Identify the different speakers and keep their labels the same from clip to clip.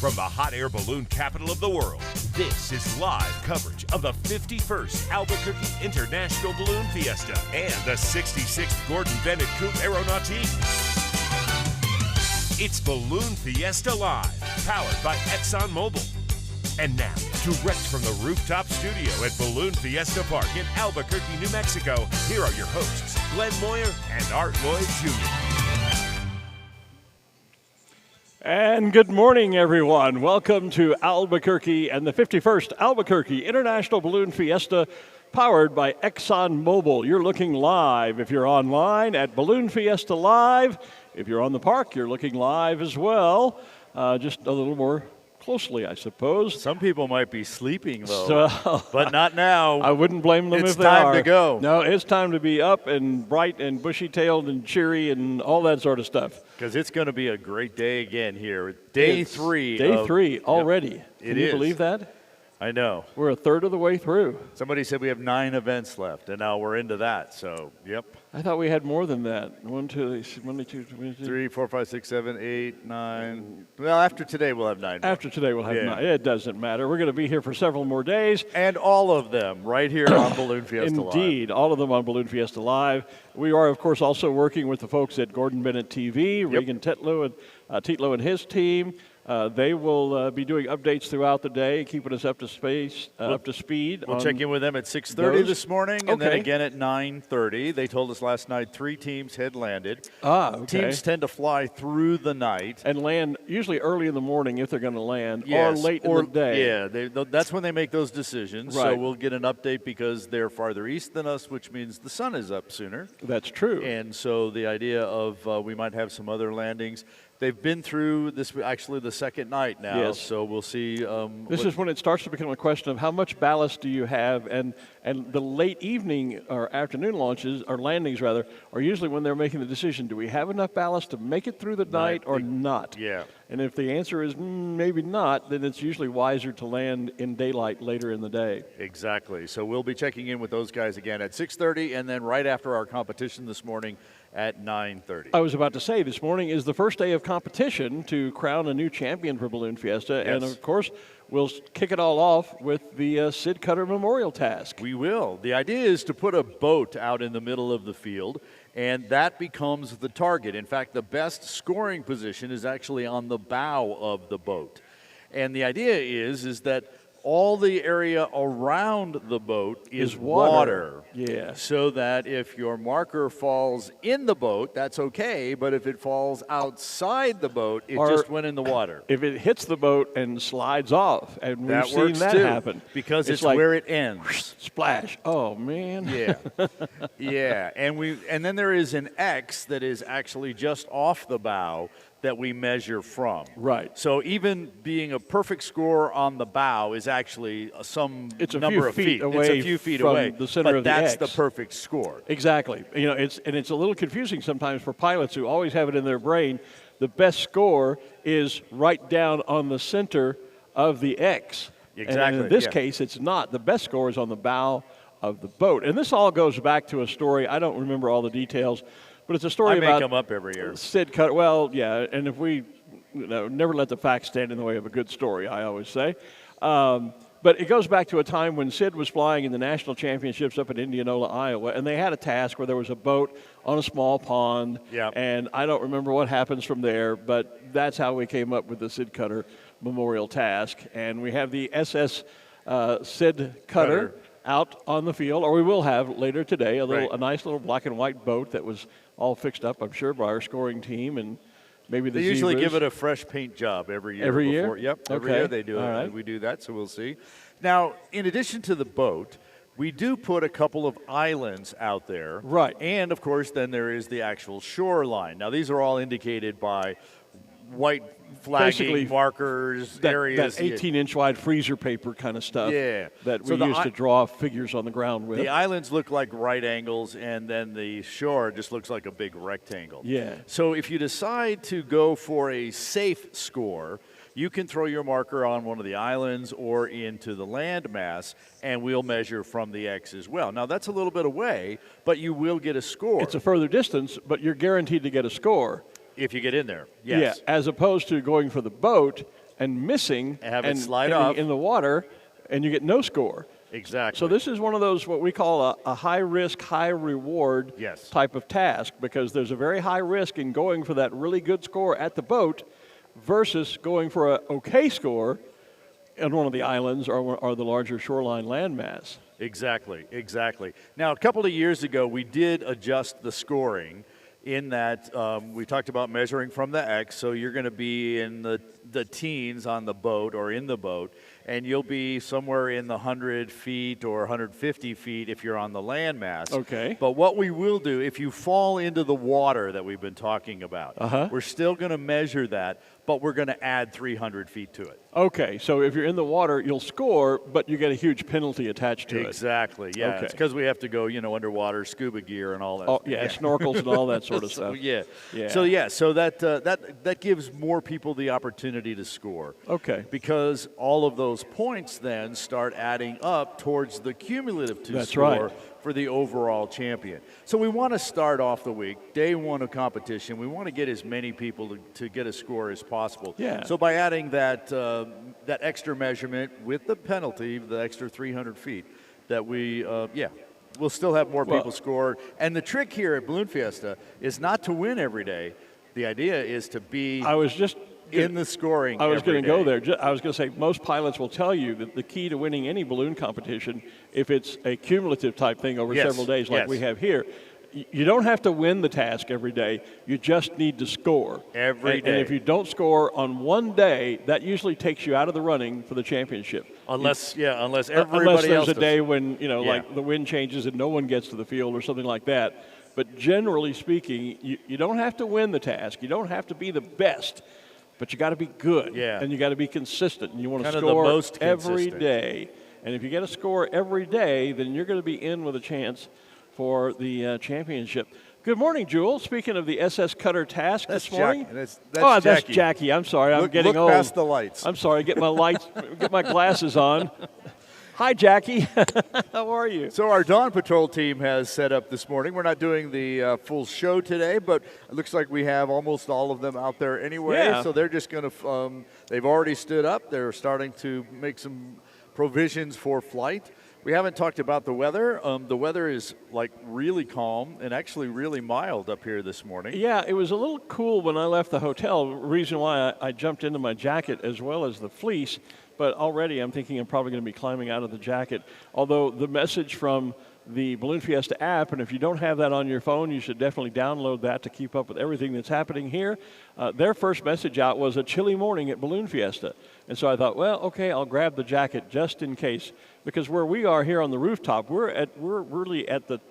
Speaker 1: From the hot air balloon capital of the world, this is live coverage of the 51st Albuquerque International Balloon Fiesta and the 66th Gordon Bennett Coupe Aeronautique. It's Balloon Fiesta Live, powered by ExxonMobil. And now, direct from the rooftop studio at Balloon Fiesta Park in Albuquerque, New Mexico, here are your hosts, Glen, Moyer, and Lloyd Jr.
Speaker 2: And good morning, everyone. Welcome to Albuquerque and the 51st Albuquerque International Balloon Fiesta, powered by ExxonMobil. You're looking live if you're online at Balloon Fiesta Live. If you're on the park, you're looking live as well, just a little more closely, I suppose.
Speaker 3: Some people might be sleeping, though, but not now.
Speaker 2: I wouldn't blame them if they are.
Speaker 3: It's time to go.
Speaker 2: No, it's time to be up and bright and bushy-tailed and cheery and all that sort of stuff.
Speaker 3: Because it's going to be a great day again here. Day three
Speaker 2: already.
Speaker 3: Yep,
Speaker 2: Can you believe that?
Speaker 3: I know.
Speaker 2: We're a third of the way through.
Speaker 3: Somebody said we have 9 events left, and now we're into that. So, yep.
Speaker 2: I thought we had more than that.
Speaker 3: 3, 4, 5, 6, 7, 8, 9. Well, after today, we'll have 9 more.
Speaker 2: After today, we'll have 9. It doesn't matter. We're going to be here for several more days.
Speaker 3: And all of them right here on Balloon Fiesta Live.
Speaker 2: Indeed, all of them on Balloon Fiesta Live. We are, of course, also working with the folks at Gordon Bennett TV, Regan Tetlow and his team. They will be doing updates throughout the day, keeping us up to speed.
Speaker 3: We'll check in with them at 6:30 this morning, and then again at 9:30. They told us last night 3 teams had landed. Teams tend to fly through the night
Speaker 2: and land usually early in the morning if they're going to land, or late in the day.
Speaker 3: Yeah, that's when they make those decisions.
Speaker 2: Right.
Speaker 3: So we'll get an update because they're farther east than us, which means the sun is up sooner.
Speaker 2: That's true.
Speaker 3: And so the idea of we might have some other landings. They've been through this, actually the second night now, so we'll see.
Speaker 2: This is when it starts to become a question of how much ballast do you have, and the late evening or afternoon launches, or landings rather, are usually when they're making the decision, do we have enough ballast to make it through the night or not?
Speaker 3: Yeah.
Speaker 2: And if the answer is maybe not, then it's usually wiser to land in daylight later in the day.
Speaker 3: Exactly. So we'll be checking in with those guys again at 6:30, and then right after our competition this morning at 9:30.
Speaker 2: I was about to say, this morning is the first day of competition to crown a new champion for Balloon Fiesta, and of course, we'll kick it all off with the Sid Cutter Memorial Task.
Speaker 3: We will. The idea is to put a boat out in the middle of the field, and that becomes the target. In fact, the best scoring position is actually on the bow of the boat. And the idea is that all the area around the boat is water.
Speaker 2: Yeah.
Speaker 3: So that if your marker falls in the boat, that's okay, but if it falls outside the boat, it just went in the water.
Speaker 2: If it hits the boat and slides off, and we've seen that happen.
Speaker 3: Because it's like, where it ends.
Speaker 2: Whoosh, splash. Oh, man.
Speaker 3: Yeah. Yeah. And then there is an X that is actually just off the bow that we measure from.
Speaker 2: Right.
Speaker 3: So even being a perfect score on the bow is actually some number of feet.
Speaker 2: Away.
Speaker 3: It's a few feet
Speaker 2: from
Speaker 3: away.
Speaker 2: The center
Speaker 3: but
Speaker 2: of the
Speaker 3: that's
Speaker 2: X.
Speaker 3: the perfect score.
Speaker 2: Exactly. You know, it's a little confusing sometimes for pilots who always have it in their brain. The best score is right down on the center of the X.
Speaker 3: Exactly.
Speaker 2: And in this case, it's not. The best score is on the bow of the boat. And this all goes back to a story. I don't remember all the details, but it's a story about.
Speaker 3: I make them up every year.
Speaker 2: Sid Cutter. Well, yeah, and if we never let the facts stand in the way of a good story, I always say. But it goes back to a time when Sid was flying in the national championships up in Indianola, Iowa, and they had a task where there was a boat on a small pond, and I don't remember what happens from there, but that's how we came up with the Sid Cutter Memorial Task. And we have the SS Sid Cutter out on the field, or we will have later today a nice little black and white boat that was all fixed up, I'm sure, by our scoring team, and maybe the
Speaker 3: They usually
Speaker 2: zebras.
Speaker 3: give it a fresh paint job every year.
Speaker 2: Every year?
Speaker 3: Yep, every year they do it.
Speaker 2: Right.
Speaker 3: We do that, so we'll see. Now, in addition to the boat, we do put a couple of islands out there.
Speaker 2: Right.
Speaker 3: And, of course, then there is the actual shoreline. Now, these are all indicated by white flagging markers, areas.
Speaker 2: That 18-inch wide freezer paper kind of stuff that we use to draw figures on the ground with.
Speaker 3: The islands look like right angles, and then the shore just looks like a big rectangle.
Speaker 2: Yeah.
Speaker 3: So if you decide to go for a safe score, you can throw your marker on one of the islands or into the landmass, and we'll measure from the X as well. Now, that's a little bit away, but you will get a score.
Speaker 2: It's a further distance, but you're guaranteed to get a score.
Speaker 3: If you get in there, yes.
Speaker 2: Yeah, as opposed to going for the boat, and missing
Speaker 3: Have it
Speaker 2: and
Speaker 3: slide
Speaker 2: hitting
Speaker 3: off
Speaker 2: in the water, and you get no score.
Speaker 3: Exactly.
Speaker 2: So this is one of those what we call a high-risk, high-reward type of task, because there's a very high risk in going for that really good score at the boat versus going for an okay score on one of the islands or the larger shoreline landmass.
Speaker 3: Exactly. Now, a couple of years ago, we did adjust the scoring in that we talked about measuring from the X, so you're going to be in the teens on the boat or in the boat, and you'll be somewhere in the 100 feet or 150 feet if you're on the landmass.
Speaker 2: Okay.
Speaker 3: But what we will do, if you fall into the water that we've been talking about, we're still going to measure that, but we're going to add 300 feet to it.
Speaker 2: Okay, so if you're in the water, you'll score, but you get a huge penalty attached to it.
Speaker 3: Exactly, yeah.
Speaker 2: Okay.
Speaker 3: It's because we have to go, underwater, scuba gear and all that.
Speaker 2: Oh, yeah, snorkels and all that sort of stuff.
Speaker 3: So that gives more people the opportunity to score.
Speaker 2: Okay.
Speaker 3: Because all of those points then start adding up towards the cumulative
Speaker 2: That's
Speaker 3: score
Speaker 2: right.
Speaker 3: for the overall champion. So we want to start off the week, day one of competition. We want to get as many people to get a score as possible.
Speaker 2: Yeah.
Speaker 3: So by adding that extra measurement with the penalty, the extra 300 feet, that we'll still have more people score. And the trick here at Balloon Fiesta is not to win every day. The idea is to be in the scoring.
Speaker 2: I was
Speaker 3: going to
Speaker 2: go there. I was going to say most pilots will tell you that the key to winning any balloon competition, if it's a cumulative type thing over several days like we have here, you don't have to win the task every day. You just need to score.
Speaker 3: Every day.
Speaker 2: And if you don't score on one day, that usually takes you out of the running for the championship.
Speaker 3: Unless everybody
Speaker 2: unless there's
Speaker 3: else
Speaker 2: a
Speaker 3: does.
Speaker 2: day when, like the wind changes and no one gets to the field or something like that. But generally speaking, you don't have to win the task. You don't have to be the best. But you got to be good, and you got to be consistent, and you want to score every day. And if you get a score every day, then you're going to be in with a chance for the championship. Good morning, Jewel. Speaking of the SS Cutter task this morning.
Speaker 3: That's
Speaker 2: that's Jackie. I'm sorry, I'm getting old.
Speaker 3: Look past the lights.
Speaker 2: I'm sorry. Get my glasses on. Hi, Jackie. How are you?
Speaker 3: So our Dawn Patrol team has set up this morning. We're not doing the full show today, but it looks like we have almost all of them out there anyway.
Speaker 2: Yeah.
Speaker 3: So they're just going to, they've already stood up. They're starting to make some provisions for flight. We haven't talked about the weather. The weather is really calm and actually really mild up here this morning.
Speaker 2: Yeah, it was a little cool when I left the hotel. Reason why I jumped into my jacket as well as the fleece. But already I'm thinking I'm probably going to be climbing out of the jacket. Although the message from the Balloon Fiesta app, and if you don't have that on your phone, you should definitely download that to keep up with everything that's happening here. Their first message out was a chilly morning at Balloon Fiesta. And so I thought, well, okay, I'll grab the jacket just in case. Because where we are here on the rooftop, we're really at the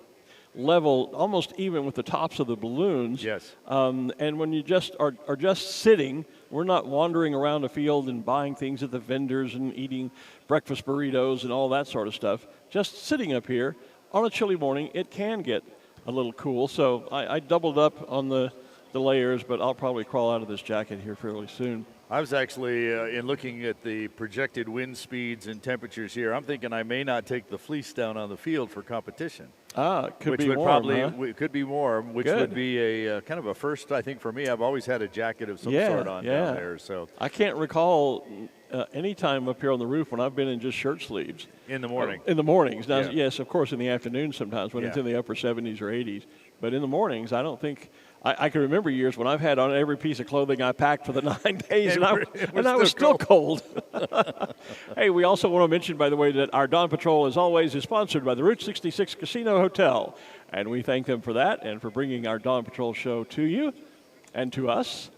Speaker 2: level almost even with the tops of the balloons.
Speaker 3: Yes.
Speaker 2: And when you just are just sitting, we're not wandering around a field and buying things at the vendors and eating breakfast burritos and all that sort of stuff. Just sitting up here on a chilly morning, it can get a little cool. So I doubled up on the layers, but I'll probably crawl out of this jacket here fairly soon.
Speaker 3: I was actually, in looking at the projected wind speeds and temperatures here, I'm thinking I may not take the fleece down on the field for competition.
Speaker 2: It could
Speaker 3: which
Speaker 2: be
Speaker 3: would
Speaker 2: warm,
Speaker 3: probably
Speaker 2: huh?
Speaker 3: Could be warm, which
Speaker 2: Good.
Speaker 3: would be a kind of a first, I think, for me. I've always had a jacket of some sort on down there. So
Speaker 2: I can't recall any time up here on the roof when I've been in just shirt sleeves.
Speaker 3: In the morning.
Speaker 2: In the mornings. Now, yes, of course, in the afternoon sometimes when it's
Speaker 3: Yeah.
Speaker 2: in the upper 70s or 80s. But in the mornings, I don't think I can remember years when I've had on every piece of clothing I packed for the 9 days, and I was still cold. Hey, we also want to mention, by the way, that our Dawn Patrol, as always, is sponsored by the Route 66 Casino Hotel. And we thank them for that and for bringing our Dawn Patrol show to you and to us.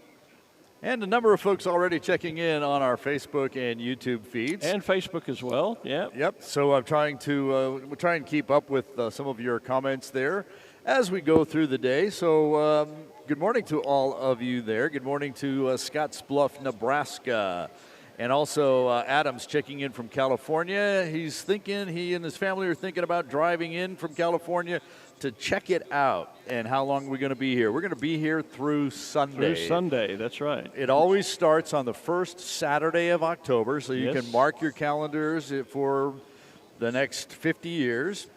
Speaker 3: And a number of folks already checking in on our Facebook and YouTube feeds.
Speaker 2: And Facebook as well, yeah.
Speaker 3: Yep, so I'm trying to we'll try and keep up with some of your comments there as we go through the day. So good morning to all of you there. Good morning to Scottsbluff, Nebraska. And also Adam's checking in from California. He's thinking, he and his family are thinking about driving in from California to check it out. And how long are we going to be here? We're going to be here through Sunday.
Speaker 2: Through Sunday, that's right.
Speaker 3: It always starts on the first Saturday of October, so you can mark your calendars for the next 50 years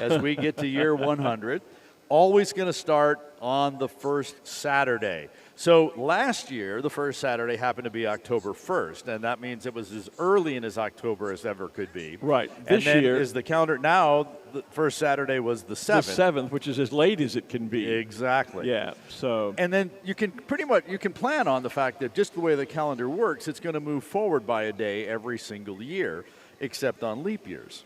Speaker 3: as we get to year 100. always going to start on the first Saturday. So last year, the first Saturday happened to be October 1st, and that means it was as early in as October as ever could be.
Speaker 2: Right.
Speaker 3: And
Speaker 2: This
Speaker 3: then
Speaker 2: year
Speaker 3: is the calendar now. The first Saturday was the 7th.
Speaker 2: The 7th, which is as late as it can be.
Speaker 3: Exactly.
Speaker 2: Yeah. So.
Speaker 3: And then you can plan on the fact that just the way the calendar works, it's going to move forward by a day every single year, except on leap years.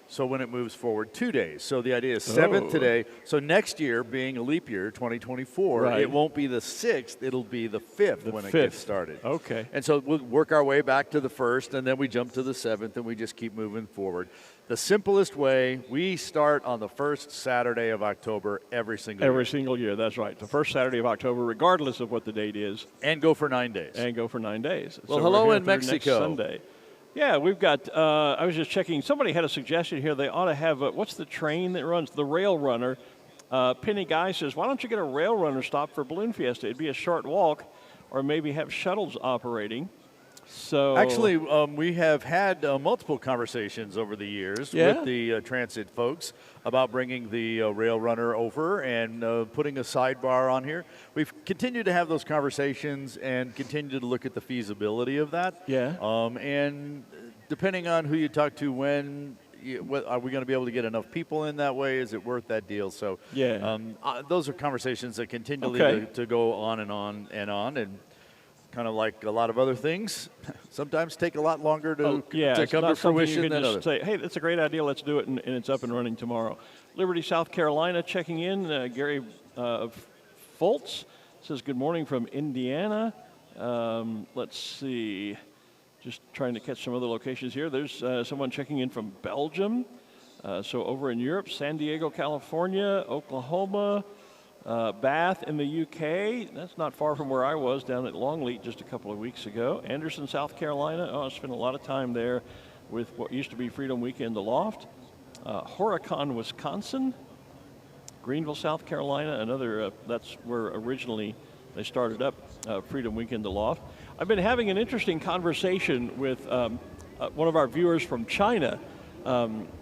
Speaker 3: So when it moves forward 2 days. So the idea is 7th today. So next year, being a leap year, 2024,
Speaker 2: Right.
Speaker 3: it won't be the 6th, it'll be the 5th when it gets started.
Speaker 2: Okay.
Speaker 3: And so we'll work our way back to the 1st, and then we jump to the 7th, and we just keep moving forward. The simplest way, we start on the first Saturday of October every single year.
Speaker 2: Every single year, that's right. The first Saturday of October, regardless of what the date is.
Speaker 3: And go for 9 days.
Speaker 2: And go for 9 days.
Speaker 3: Well,
Speaker 2: So
Speaker 3: hello
Speaker 2: we're here
Speaker 3: in
Speaker 2: through
Speaker 3: Mexico.
Speaker 2: Next Sunday. Yeah, we've got, I was just checking, somebody had a suggestion here. They ought to have, what's the train that runs? The Rail Runner. Penny Guy says, why don't you get a Rail Runner stop for Balloon Fiesta? It'd be a short walk, or maybe have shuttles operating. So
Speaker 3: Actually, we have had multiple conversations over the years with the transit folks about bringing the rail runner over and putting a sidebar on here. We've continued to have those conversations and continued to look at the feasibility of that.
Speaker 2: Yeah.
Speaker 3: And depending on who you talk to, are we going to be able to get enough people in that way? Is it worth that deal? So those are conversations that continually to go on and on and on. And kind of like a lot of other things, sometimes take a lot longer to come to fruition than others.
Speaker 2: Say, hey, that's a great idea, let's do it, and it's up and running tomorrow. Liberty, South Carolina, checking in. Gary Foltz says, good morning from Indiana. Let's see, just trying to catch some other locations here. There's someone checking in from Belgium. So over in Europe, San Diego, California, Oklahoma, Bath in the UK. That's not far from where I was, down at Longleat just a couple of weeks ago. Anderson, South Carolina. I spent a lot of time there with what used to be Freedom Weekend Aloft. Horicon, Wisconsin. Greenville, South Carolina. Another, that's where originally they started up Freedom Weekend Aloft. I've been having an interesting conversation with one of our viewers from China.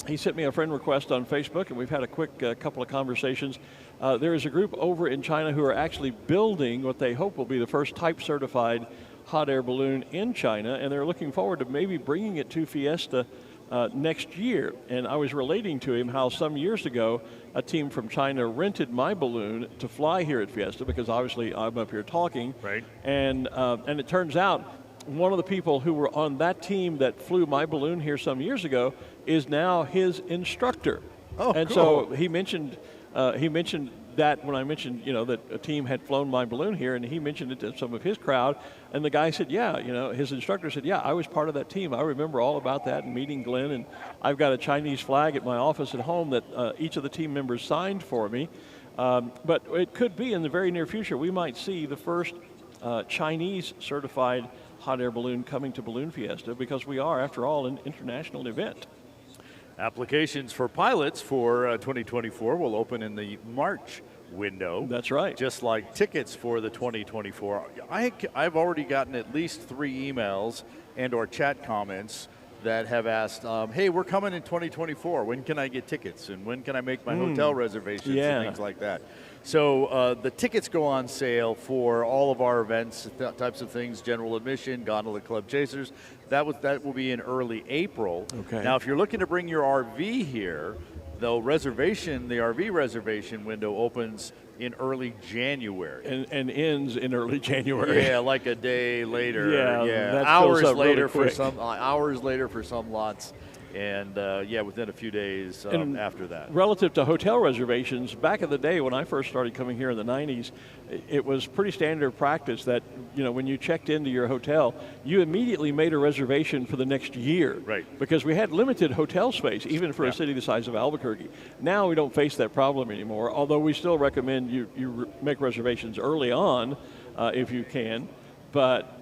Speaker 2: He sent me a friend request on Facebook, and we've had a quick couple of conversations. There is a group over in China who are actually building what they hope will be the first type-certified hot air balloon in China, and they're looking forward to maybe bringing it to Fiesta next year. And I was relating to him how some years ago a team from China rented my balloon to fly here at Fiesta, because obviously I'm up here talking.
Speaker 3: Right.
Speaker 2: And it turns out one of the people who were on that team that flew my balloon here some years ago is now his instructor.
Speaker 3: Oh,
Speaker 2: and
Speaker 3: cool.
Speaker 2: so he mentioned that when I mentioned, that a team had flown my balloon here, and he mentioned it to some of his crowd, and the guy said, his instructor said, I was part of that team. I remember all about that and meeting Glen, and I've got a Chinese flag at my office at home that each of the team members signed for me. But it could be in the very near future we might see the first Chinese certified hot air balloon coming to Balloon Fiesta, because we are, after all, an international event.
Speaker 3: Applications for pilots for 2024 will open in the March window.
Speaker 2: That's right.
Speaker 3: Just like tickets for the 2024. I've already gotten at least 3 emails and or chat comments that have asked, hey, we're coming in 2024. When can I get tickets? And when can I make my hotel reservations and things like that? So the tickets go on sale for all of our events, types of things, general admission, gondola club chasers. That will be in early April.
Speaker 2: Okay.
Speaker 3: Now, if you're looking to bring your RV here, the RV reservation window opens in early January.
Speaker 2: And ends in early January.
Speaker 3: Yeah, like a day later.
Speaker 2: That
Speaker 3: hours
Speaker 2: fills up
Speaker 3: later
Speaker 2: really
Speaker 3: for some lots. And within a few days after that.
Speaker 2: Relative to hotel reservations, back in the day when I first started coming here in the 90s, it was pretty standard practice that, when you checked into your hotel, you immediately made a reservation for the next year.
Speaker 3: Right.
Speaker 2: Because we had limited hotel space, even for a city the size of Albuquerque. Now we don't face that problem anymore, although we still recommend you make reservations early on if you can. But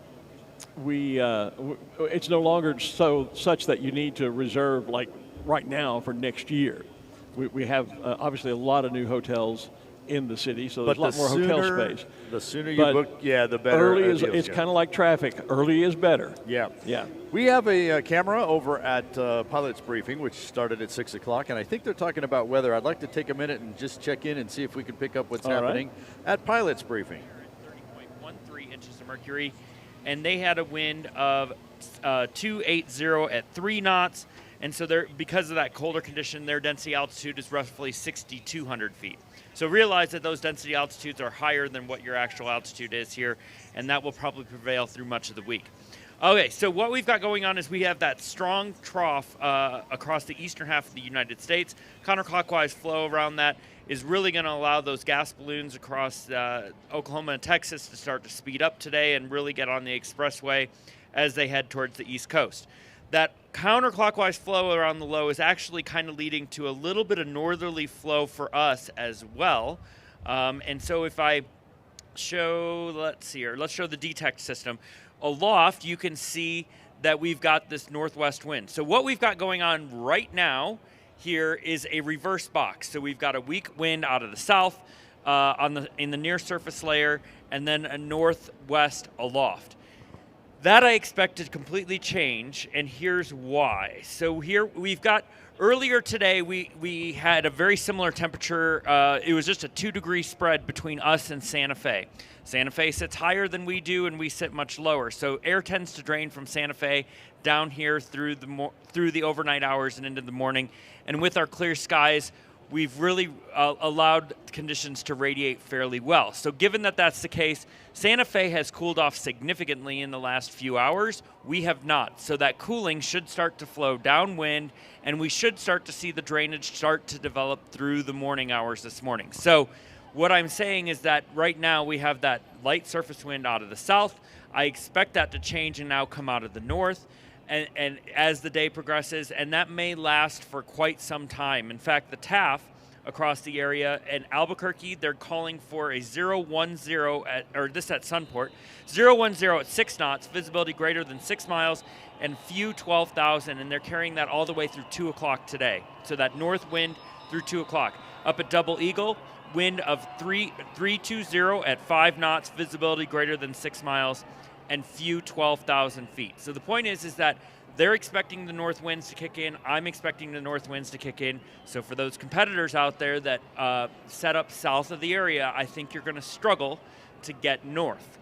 Speaker 2: it's no longer such that you need to reserve like right now for next year. We have obviously a lot of new hotels in the city, so there's a lot more hotel space.
Speaker 3: The sooner you
Speaker 2: But
Speaker 3: book, the better.
Speaker 2: Early is it's kind of like traffic. Early is better.
Speaker 3: Yeah.
Speaker 2: Yeah.
Speaker 3: We have a camera over at Pilot's Briefing, which started at 6 o'clock, and I think they're talking about weather. I'd like to take a minute and just check in and see if we can pick up what's happening at Pilot's Briefing.
Speaker 4: 30.13 inches of mercury, and they had a wind of 280 at 3 knots. And so because of that colder condition, their density altitude is roughly 6,200 feet. So realize that those density altitudes are higher than what your actual altitude is here, and that will probably prevail through much of the week. Okay, so what we've got going on is we have that strong trough across the eastern half of the United States. Counterclockwise flow around that is really going to allow those gas balloons across Oklahoma and Texas to start to speed up today and really get on the expressway as they head towards the East Coast. That counterclockwise flow around the low is actually kind of leading to a little bit of northerly flow for us as well. And so if I show, let's show the detect system. Aloft, you can see that we've got this northwest wind. So what we've got going on right now here is a reverse box. So we've got a weak wind out of the south in the near surface layer, and then a northwest aloft. That I expect to completely change, and here's why. So here we've got, earlier today we had a very similar temperature. It was just a 2-degree spread between us and Santa Fe. Santa Fe sits higher than we do, and we sit much lower. So air tends to drain from Santa Fe down here through the overnight hours and into the morning. And with our clear skies, we've really allowed conditions to radiate fairly well. So given that that's the case, Santa Fe has cooled off significantly in the last few hours. We have not. So that cooling should start to flow downwind, and we should start to see the drainage start to develop through the morning hours this morning. So what I'm saying is that right now we have that light surface wind out of the south. I expect that to change and now come out of the north. And as the day progresses, and that may last for quite some time. In fact, the TAF across the area in Albuquerque, they're calling for a 010 this at Sunport, 010 at 6 knots, visibility greater than 6 miles, and few 12,000, and they're carrying that all the way through 2 o'clock today. So that north wind through 2 o'clock. Up at Double Eagle, wind of 320 at 5 knots, visibility greater than 6 miles, and few 12,000 feet. So the point is that they're expecting the north winds to kick in. I'm expecting the north winds to kick in. So for those competitors out there that set up south of the area, I think you're going to struggle to get north.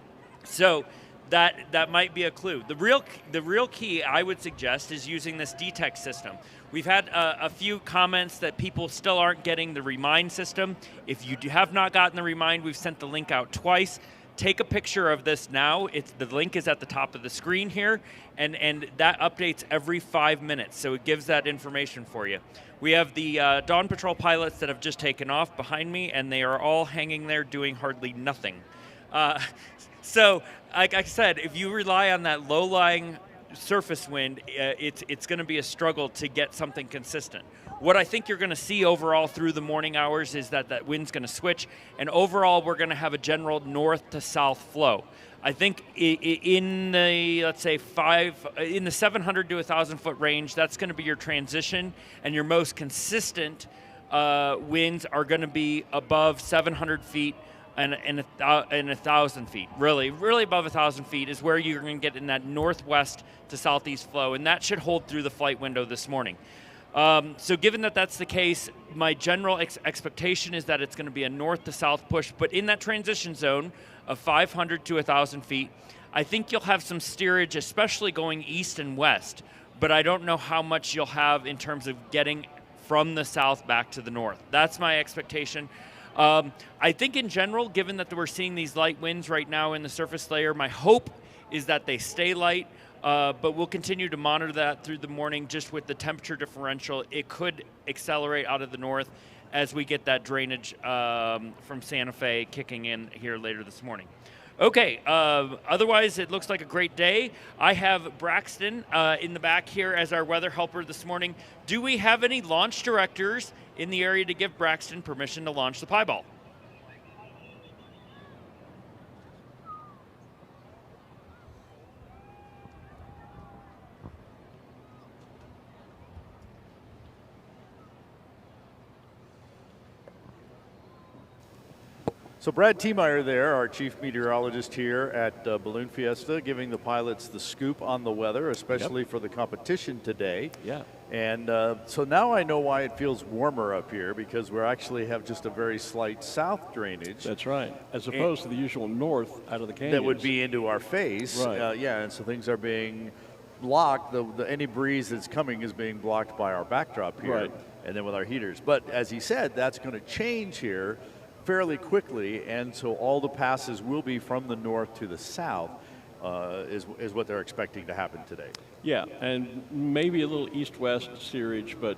Speaker 4: So that might be a clue. The real key, I would suggest, is using this detect system. We've had a few comments that people still aren't getting the remind system. If you have not gotten the remind, we've sent the link out twice. Take a picture of this now. The link is at the top of the screen here, and that updates every 5 minutes, so it gives that information for you. We have the Dawn Patrol pilots that have just taken off behind me, and they are all hanging there doing hardly nothing. So, like I said, if you rely on that low-lying surface wind, it's going to be a struggle to get something consistent. What I think you're going to see overall through the morning hours is that wind's going to switch, and overall we're going to have a general north to south flow. I think in the, let's say, in the 700 to 1,000 foot range, that's going to be your transition, and your most consistent winds are going to be above 700 feet and 1,000 feet. Really above 1,000 feet is where you're going to get in that northwest to southeast flow, and that should hold through the flight window this morning. So given that that's the case, my general expectation is that it's going to be a north to south push, but in that transition zone of 500 to 1,000 feet, I think you'll have some steerage, especially going east and west, but I don't know how much you'll have in terms of getting from the south back to the north. That's my expectation. I think in general, given that we're seeing these light winds right now in the surface layer, my hope is that they stay light. But we'll continue to monitor that through the morning just with the temperature differential. It could accelerate out of the north as we get that drainage from Santa Fe kicking in here later this morning. Okay, otherwise it looks like a great day. I have Braxton in the back here as our weather helper this morning. Do we have any launch directors in the area to give Braxton permission to launch the pieball?
Speaker 3: So Brad T. there, our chief meteorologist here at Balloon Fiesta, giving the pilots the scoop on the weather, especially for the competition today.
Speaker 2: Yeah.
Speaker 3: And so now I know why it feels warmer up here, because we actually have just a very slight south drainage.
Speaker 2: That's right, as opposed to the usual north out of the canyons.
Speaker 3: That would be into our face.
Speaker 2: Right.
Speaker 3: Yeah, and so things are being blocked. Any breeze that's coming is being blocked by our backdrop here,
Speaker 2: right,
Speaker 3: and then with our heaters. But as he said, that's going to change here fairly quickly, and so all the passes will be from the north to the south, is what they're expecting to happen today.
Speaker 2: Yeah, and maybe a little east-west steerage, but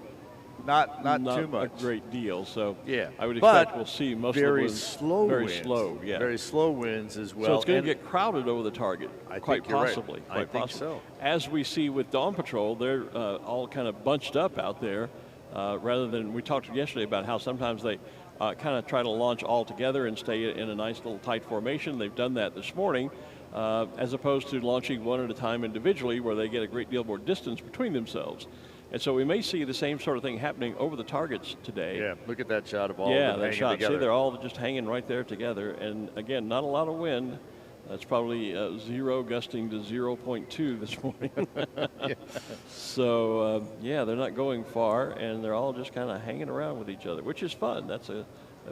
Speaker 3: not too much.
Speaker 2: A great deal. So
Speaker 3: yeah,
Speaker 2: I would expect we'll see most of the
Speaker 3: very
Speaker 2: winds
Speaker 3: slow,
Speaker 2: very
Speaker 3: winds.
Speaker 2: slow, yeah,
Speaker 3: very slow winds as well.
Speaker 2: So it's going to get crowded over the target, quite possibly.
Speaker 3: Right. I think so.
Speaker 2: As we see with Dawn Patrol, they're all kind of bunched up out there, rather than we talked yesterday about how sometimes they kind of try to launch all together and stay in a nice little tight formation. They've done that this morning, as opposed to launching one at a time individually, where they get a great deal more distance between themselves. And so we may see the same sort of thing happening over the targets today.
Speaker 3: Yeah, look at that shot of all of them
Speaker 2: that
Speaker 3: hanging
Speaker 2: shot.
Speaker 3: together.
Speaker 2: See, they're all just hanging right there together. And again, not a lot of wind. That's probably 0 gusting to 0.2 this morning.
Speaker 3: Yeah.
Speaker 2: So, yeah, they're not going far, and they're all just kind of hanging around with each other, which is fun. That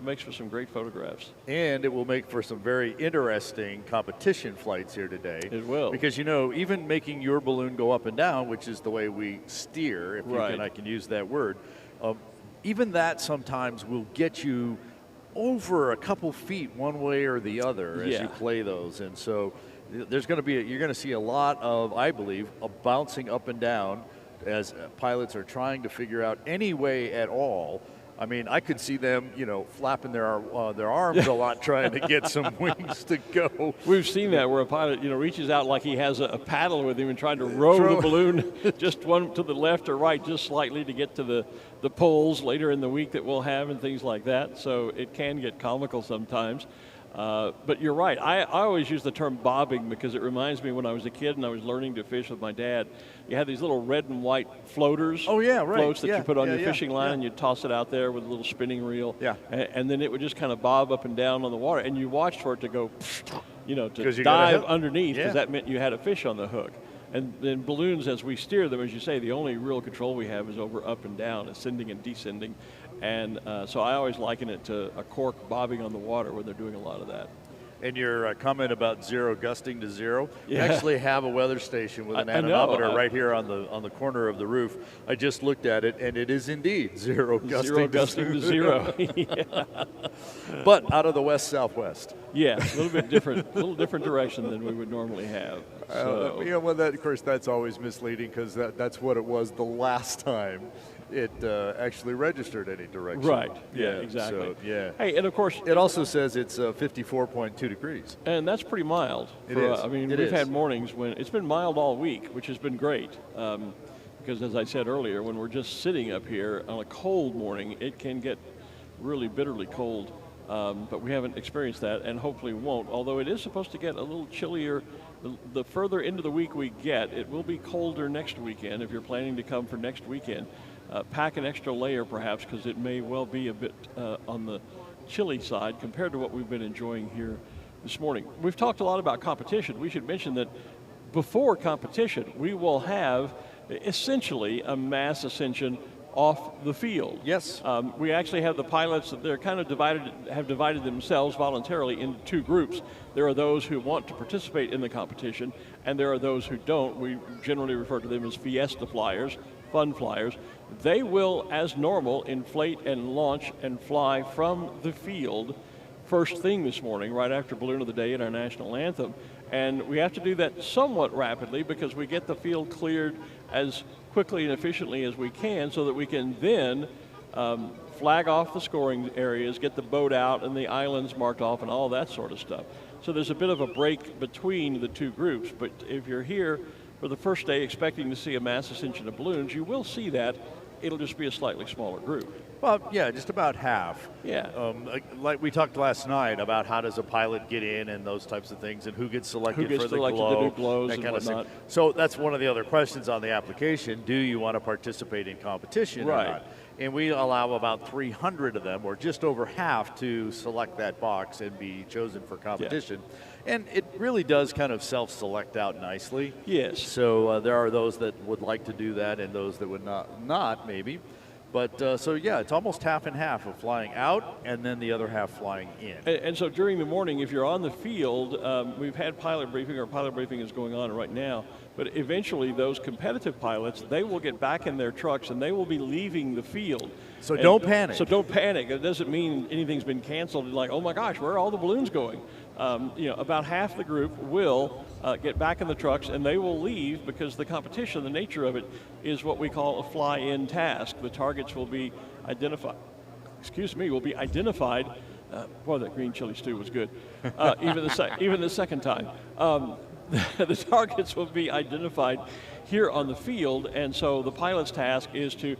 Speaker 2: makes for some great photographs.
Speaker 3: And it will make for some very interesting competition flights here today.
Speaker 2: It will.
Speaker 3: Because, you know, even making your balloon go up and down, which is the way we steer, if I can use that word, even that sometimes will get you over a couple feet one way or the other as you play those. And so there's going to be, you're going to see a lot of, I believe, a bouncing up and down as pilots are trying to figure out any way at all. I mean, I could see them, you know, flapping their arms a lot, trying to get some wings to go.
Speaker 2: We've seen that where a pilot, you know, reaches out like he has a paddle with him and trying to row the balloon just one to the left or right, just slightly to get to the poles later in the week that we'll have and things like that. So it can get comical sometimes. But you're right. I always use the term bobbing because it reminds me when I was a kid and I was learning to fish with my dad. You had these little red and white floaters.
Speaker 3: Oh, yeah, right.
Speaker 2: Floats that you put on your fishing line and you toss it out there with a little spinning reel.
Speaker 3: Yeah.
Speaker 2: And then it would just kind of bob up and down on the water. And you watched for it to go, you know, to
Speaker 3: you
Speaker 2: dive underneath because that meant you had a fish on the hook. And then balloons, as we steer them, as you say, the only real control we have is over up and down, ascending and descending. And so I always liken it to a cork bobbing on the water when they're doing a lot of that.
Speaker 3: And your comment about 0 gusting to 0, we actually have a weather station with an anemometer right here on the corner of the roof. I just looked at it, and it is indeed 0 gusting
Speaker 2: to 0.
Speaker 3: But out of the west-southwest.
Speaker 2: Yeah, a little bit different, a little different direction than we would normally have. So.
Speaker 3: You know, well, of course, that's always misleading because that's what it was the last time it actually registered any direction.
Speaker 2: Right. Yeah, exactly.
Speaker 3: So, yeah.
Speaker 2: Hey, and of course,
Speaker 3: it also says it's 54.2 degrees.
Speaker 2: And that's pretty mild.
Speaker 3: It is.
Speaker 2: I mean, we've had mornings when it's been mild all week, which has been great. Because as I said earlier, when we're just sitting up here on a cold morning, it can get really bitterly cold. But we haven't experienced that and hopefully won't, although it is supposed to get a little chillier. The further into the week we get, it will be colder next weekend if you're planning to come for next weekend. Pack an extra layer perhaps because it may well be a bit on the chilly side compared to what we've been enjoying here this morning. We've talked a lot about competition. We should mention that before competition, we will have essentially a mass ascension off the field.
Speaker 3: Yes.
Speaker 2: We actually have the pilots that they're kind of have divided themselves voluntarily into two groups. There are those who want to participate in the competition, and there are those who don't. We generally refer to them as Fiesta flyers, fun flyers. They will, as normal, inflate and launch and fly from the field first thing this morning, right after Balloon of the Day and our national anthem. And we have to do that somewhat rapidly because we get the field cleared as quickly and efficiently as we can so that we can then flag off the scoring areas, get the boat out and the islands marked off and all that sort of stuff. So there's a bit of a break between the two groups, but if you're here for the first day expecting to see a mass ascension of balloons, you will see that. It'll just be a slightly smaller group.
Speaker 3: Well, yeah, just about half.
Speaker 2: Yeah.
Speaker 3: Like we talked last night about how does a pilot get in and those types of things and who gets selected for the glow,
Speaker 2: to do glows
Speaker 3: that
Speaker 2: and
Speaker 3: kind
Speaker 2: whatnot.
Speaker 3: of thing. So that's one of the other questions on the application. Do you want to participate in competition or not? and we allow about 300 of them, or just over half, to select that box and be chosen for competition. Yeah. And it really does kind of self-select out nicely.
Speaker 2: Yes.
Speaker 3: So there are those that would like to do that and those that would not maybe. But so yeah, it's almost half and half of flying out and then the other half flying in.
Speaker 2: And so during the morning, if you're on the field, we've had pilot briefing, or pilot briefing is going on right now, but eventually those competitive pilots, they will get back in their trucks and they will be leaving the field.
Speaker 3: So don't panic.
Speaker 2: So don't panic. It doesn't mean anything's been canceled, like, oh my gosh, where are all the balloons going? About half the group will get back in the trucks and they will leave, because the competition, the nature of it, is what we call a fly-in task. The targets will be identified. Boy, that green chili stew was good. Even the second time. The targets will be identified here on the field, and so the pilot's task is to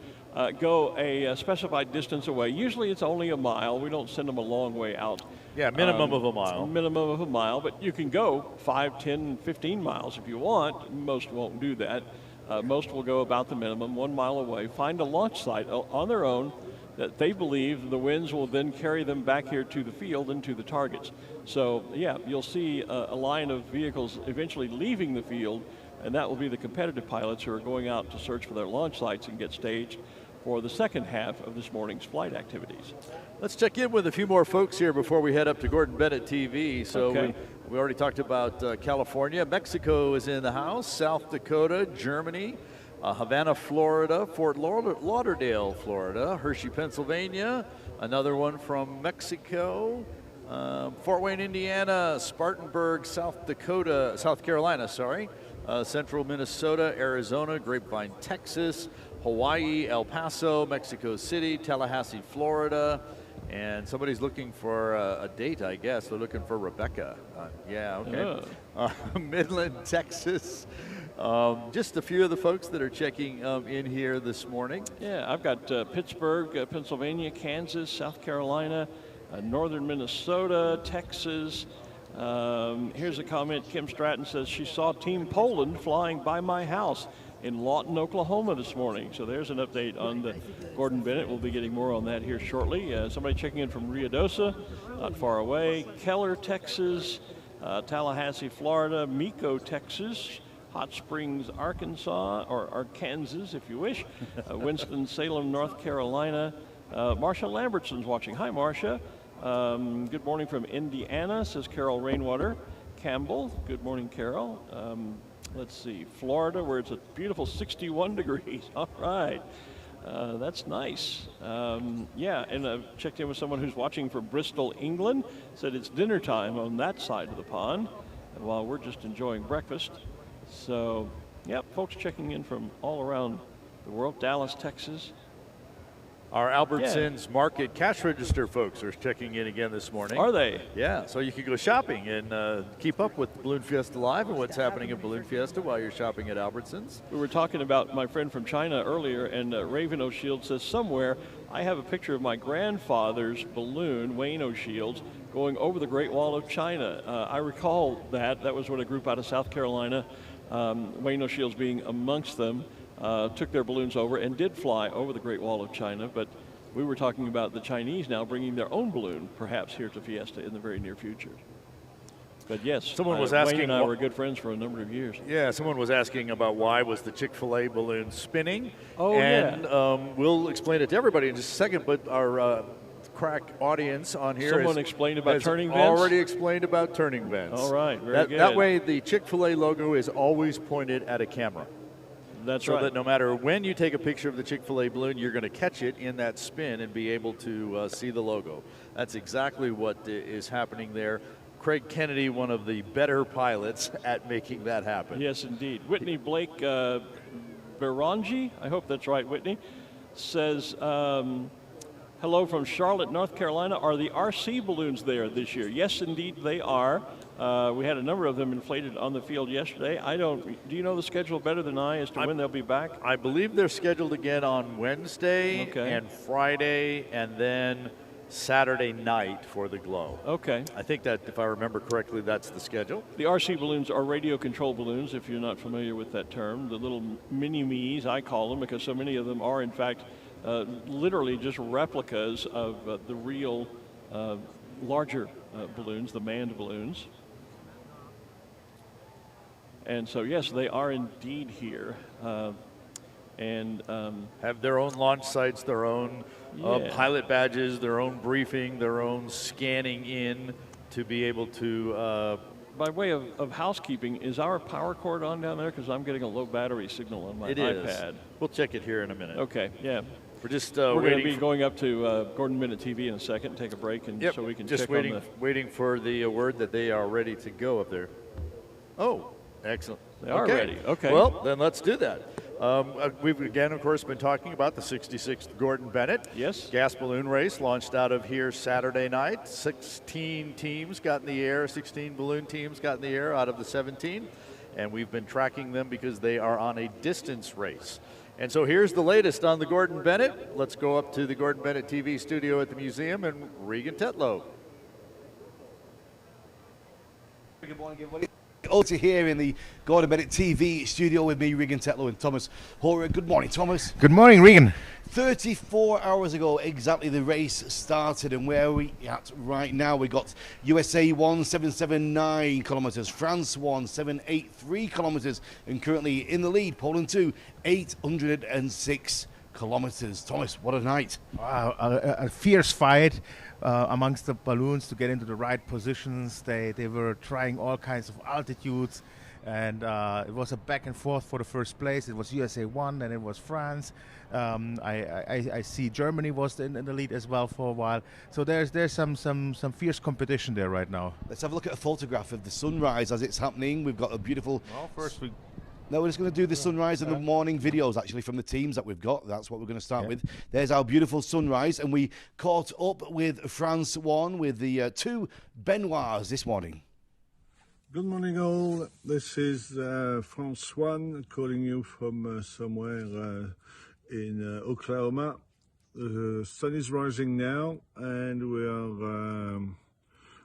Speaker 2: go a specified distance away. Usually it's only a mile. We don't send them a long way out.
Speaker 3: Yeah, minimum of a mile.
Speaker 2: Minimum of a mile, but you can go 5, 10, 15 miles if you want. Most won't do that. Most will go about the minimum, 1 mile away, find a launch site on their own that they believe the winds will then carry them back here to the field and to the targets. So, yeah, you'll see a line of vehicles eventually leaving the field, and that will be the competitive pilots who are going out to search for their launch sites and get staged for the second half of this morning's flight activities.
Speaker 3: Let's check in with a few more folks here before we head up to Gordon Bennett TV. So
Speaker 2: okay.
Speaker 3: we already talked about California. Mexico is in the house. South Dakota, Germany, Havana, Florida, Fort Lauderdale, Florida, Hershey, Pennsylvania, another one from Mexico, Fort Wayne, Indiana, Spartanburg, South Carolina, Central Minnesota, Arizona, Grapevine, Texas, Hawaii, El Paso, Mexico City, Tallahassee, Florida, and somebody's looking for a date, I guess. They're looking for Rebecca. Midland, Texas. Just a few of the folks that are checking in here this morning.
Speaker 2: Yeah, I've got Pittsburgh, Pennsylvania, Kansas, South Carolina, northern Minnesota, Texas. Here's a comment. Kim Stratton says she saw Team Poland flying by my house in Lawton, Oklahoma this morning. So there's an update on the Gordon Bennett. We'll be getting more on that here shortly. Somebody checking in from Ruidoso, not far away. Keller, Texas, Tallahassee, Florida, Mico, Texas, Hot Springs, Arkansas, or Kansas, if you wish. Winston-Salem, North Carolina. Marcia Lambertson's watching. Hi, Marcia. Good morning from Indiana, says Carol Rainwater. Campbell, good morning, Carol. Let's see, Florida, where it's a beautiful 61 degrees. All right. That's nice. Yeah, and I've checked in with someone who's watching from Bristol, England. Said it's dinner time on that side of the pond, while we're just enjoying breakfast. So, yeah, folks checking in from all around the world. Dallas, Texas.
Speaker 3: Our Albertsons Market cash register folks are checking in again this morning.
Speaker 2: Are they?
Speaker 3: Yeah, so you can go shopping and keep up with Balloon Fiesta Live and what's happening at Balloon Fiesta while you're shopping at Albertsons.
Speaker 2: We were talking about my friend from China earlier, and Raven O'Shields says somewhere I have a picture of my grandfather's balloon, Wayne O'Shields, going over the Great Wall of China. I recall that. That was when a group out of South Carolina, Wayne O'Shields being amongst them, took their balloons over and did fly over the Great Wall of China, but we were talking about the Chinese now bringing their own balloon, perhaps here to Fiesta in the very near future. But yes,
Speaker 3: someone was asking.
Speaker 2: Wayne and I were good friends for a number of years.
Speaker 3: Yeah, someone was asking about why was the Chick-fil-A balloon spinning.
Speaker 2: Oh,
Speaker 3: and,
Speaker 2: yeah.
Speaker 3: We'll explain it to everybody in just a second, but our crack audience on here
Speaker 2: Someone explained about turning vents?
Speaker 3: Already explained about turning vents.
Speaker 2: All right, very good.
Speaker 3: That way the Chick-fil-A logo is always pointed at a camera.
Speaker 2: That's
Speaker 3: so
Speaker 2: right.
Speaker 3: that no matter when you take a picture of the Chick-fil-A balloon, you're going to catch it in that spin and be able to see the logo. That's exactly what is happening there. Craig Kennedy, one of the better pilots at making that happen.
Speaker 2: Yes, indeed. Whitney Blake Berangi, I hope that's right, Whitney, says, hello from Charlotte, North Carolina. Are the RC balloons there this year? Yes, indeed, they are. We had a number of them inflated on the field yesterday. Do you know the schedule better than I as to when they'll be back?
Speaker 3: I believe they're scheduled again on Wednesday and Friday, and then Saturday night for the Glow.
Speaker 2: Okay.
Speaker 3: I think that, if I remember correctly, that's the schedule.
Speaker 2: The RC balloons are radio control balloons, if you're not familiar with that term. The little mini-me's, I call them, because so many of them are, in fact, literally just replicas of the real larger balloons, the manned balloons. And so, yes, they are indeed here. And
Speaker 3: have their own launch sites, their own pilot badges, their own briefing, their own scanning in to be able to...
Speaker 2: by way of housekeeping, is our power cord on down there? Because I'm getting a low battery signal on my iPad.
Speaker 3: We'll check it here in a minute.
Speaker 2: Okay, yeah.
Speaker 3: We're just
Speaker 2: we're going to be going up to Gordon Bennett TV in a second, take a break, and so we can
Speaker 3: just
Speaker 2: check
Speaker 3: waiting for the word that they are ready to go up there. Oh, excellent.
Speaker 2: They are ready. Okay.
Speaker 3: Well, then let's do that. We've again, of course, been talking about the 66th Gordon Bennett gas balloon race launched out of here Saturday night. 16 teams got in the air, 16 balloon teams got in the air out of the 17, and we've been tracking them because they are on a distance race. And so here's the latest on the Gordon Bennett. Let's go up to the Gordon Bennett TV studio at the museum and Regan Tetlow.
Speaker 5: Good morning, everybody. Also here in the Gordon Bennett TV studio with me, Regan Tetlow, and Thomas Horan. Good morning, Thomas.
Speaker 6: Good morning, Regan.
Speaker 5: 34 hours ago, exactly, the race started, and where are we at right now? We got USA 1, 779 kilometres, France 1, 783 kilometres, and currently in the lead, Poland 2, 806 kilometres. Thomas, what a night.
Speaker 6: Wow, a fierce fight amongst the balloons to get into the right positions. They were trying all kinds of altitudes, and it was a back and forth for the first place. It was USA 1, and it was France. I see Germany was in the lead as well for a while. So there's some fierce competition there right now.
Speaker 5: Let's have a look at a photograph of the sunrise as it's happening. We've got a beautiful...
Speaker 6: Well, first we...
Speaker 5: No, we're just going to do the sunrise and the morning videos, actually, from the teams that we've got. That's what we're going to start with. There's our beautiful sunrise, and we caught up with France 1 with the two Benoits this morning.
Speaker 7: Good morning, all. This is France 1 calling you from somewhere in Oklahoma. The sun is rising now, and we are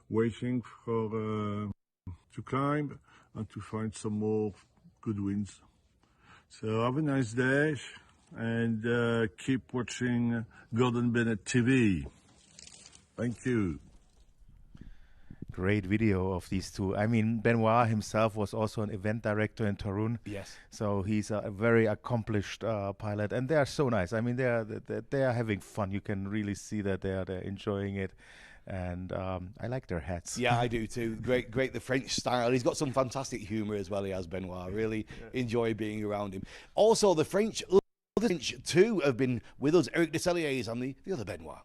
Speaker 7: waiting for to climb and to find some more good winds. So have a nice day, and keep watching Gordon Bennett TV. Thank you.
Speaker 6: Great video of these two. I mean, Benoit himself was also an event director in Tarun.
Speaker 5: Yes.
Speaker 6: So he's a very accomplished pilot, and they are so nice. I mean, they are having fun. You can really see that they're enjoying it. And I like their hats.
Speaker 5: Yeah, I do too. Great, the French style. He's got some fantastic humour as well. He has, Benoit. Really enjoy being around him. Also, the French too have been with us. Eric Decellier is on the other Benoit.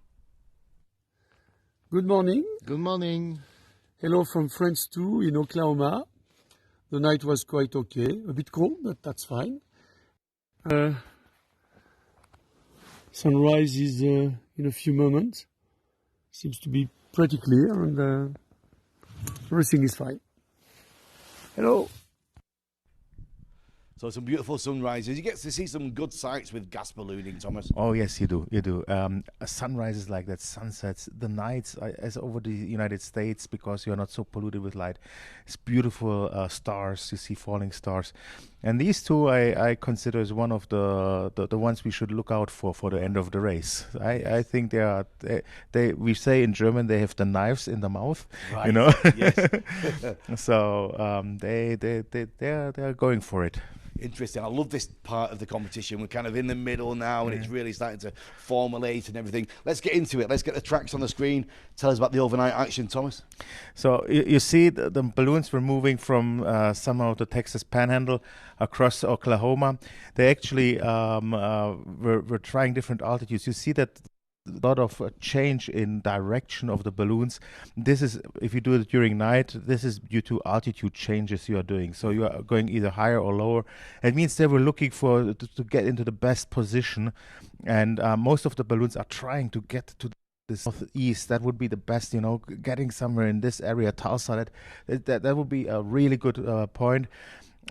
Speaker 8: Good morning.
Speaker 6: Good morning.
Speaker 8: Hello from France 2 in Oklahoma. The night was quite okay. A bit cold, but that's fine. Sunrise is in a few moments. Seems to be pretty clear, and everything is fine. Hello.
Speaker 5: So some beautiful sunrises. You get to see some good sights with gas ballooning, Thomas.
Speaker 6: Oh yes, you do. Sunrises like that, sunsets, the nights as over the United States, because you're not so polluted with light. It's beautiful stars. You see falling stars, and these two I consider as one of the ones we should look out for the end of the race. I think we say in German they have the knives in the mouth,
Speaker 5: right.
Speaker 6: You know.
Speaker 5: Yes.
Speaker 6: So they're going for it.
Speaker 5: Interesting. I love this part of the competition. We're kind of in the middle now, and it's really starting to formulate and everything. Let's get into it. Let's get the tracks on the screen. Tell us about the overnight action, Thomas.
Speaker 6: So you see the balloons were moving from somehow the Texas Panhandle across Oklahoma. They actually were trying different altitudes. You see that a lot of change in direction of the balloons. This is, if you do it during night, this is due to altitude changes you are doing. So you are going either higher or lower. It means they were looking for to get into the best position, and most of the balloons are trying to get to the southeast. That would be the best, getting somewhere in this area, Tulsa. That would be a really good point.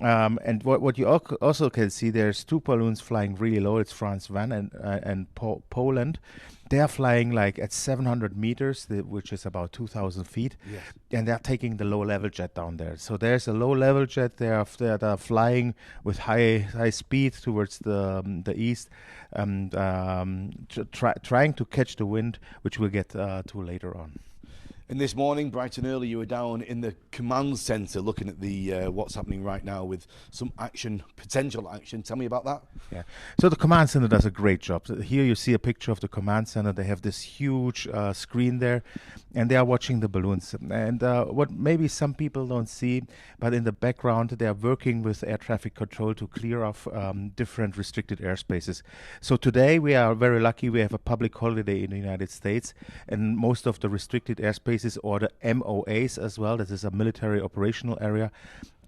Speaker 6: And what you also can see, there's two balloons flying really low. It's France 1 and Poland. They are flying like at 700 meters, which is about 2,000 feet,
Speaker 5: Yes.
Speaker 6: and they're taking the low-level jet down there. So there's a low-level jet there that are flying with high speed towards the east, and trying to catch the wind, which we'll get to later on.
Speaker 5: And this morning, bright and early, you were down in the command centre looking at the what's happening right now with some action, potential action. Tell me about that.
Speaker 6: Yeah. So the command center does a great job. So here you see a picture of the command center. They have this huge screen there, and they are watching the balloons. And what maybe some people don't see, but in the background, they are working with air traffic control to clear off different restricted airspaces. So today we are very lucky. We have a public holiday in the United States, and most of the restricted airspaces, or the MOAs as well, that is a military operational area,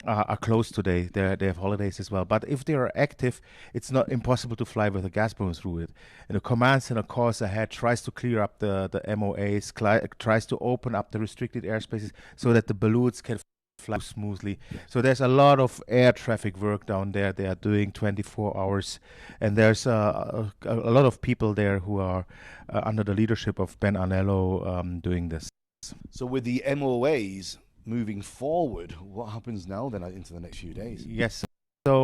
Speaker 6: are closed today. They have holidays as well. But if they are active, it's not impossible to fly with a gas balloon through it. And the command center course ahead tries to clear up the MOAs, tries to open up the restricted airspaces so that the balloons can fly smoothly. So there's a lot of air traffic work down there. They are doing 24 hours. And there's a lot of people there who are under the leadership of Ben Anello doing this.
Speaker 5: So with the MOAs moving forward, what happens now then into the next few days?
Speaker 6: Yes. So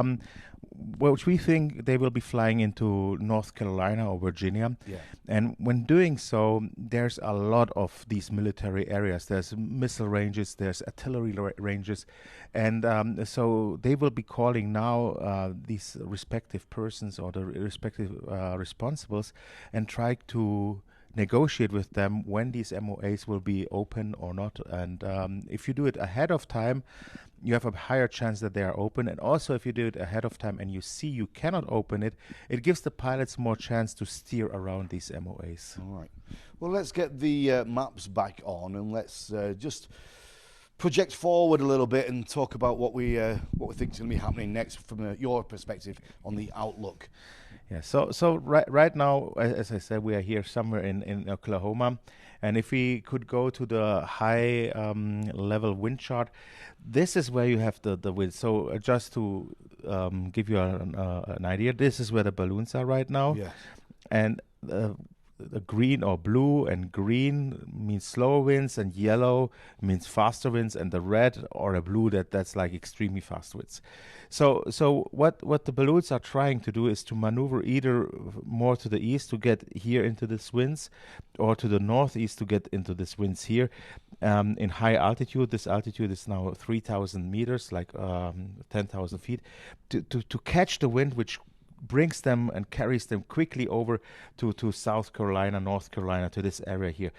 Speaker 6: which we think they will be flying into North Carolina or Virginia.
Speaker 5: Yeah.
Speaker 6: And when doing so, there's a lot of these military areas. There's missile ranges, there's artillery ranges. And so they will be calling now these respective persons or the respective responsibles and try to negotiate with them when these MOAs will be open or not. And if you do it ahead of time, you have a higher chance that they are open. And also, if you do it ahead of time and you see you cannot open it, it gives the pilots more chance to steer around these MOAs.
Speaker 5: All right. Well, let's get the maps back on, and let's just project forward a little bit and talk about what we think is going to be happening next from your perspective on the outlook.
Speaker 6: Yeah, so right now, as I said, we are here somewhere in Oklahoma, and if we could go to the high level wind chart, this is where you have the wind. So just to give you an idea, this is where the balloons are right now.
Speaker 5: Yeah.
Speaker 6: And the green or blue and green means slower winds, and yellow means faster winds, and the red or a blue that's like extremely fast winds. So what the balloons are trying to do is to maneuver either more to the east to get here into these winds, or to the northeast to get into these winds here. In high altitude, this altitude is now 3,000 meters, like 10,000 feet, to catch the wind which brings them and carries them quickly over to South Carolina, North Carolina, to this area here.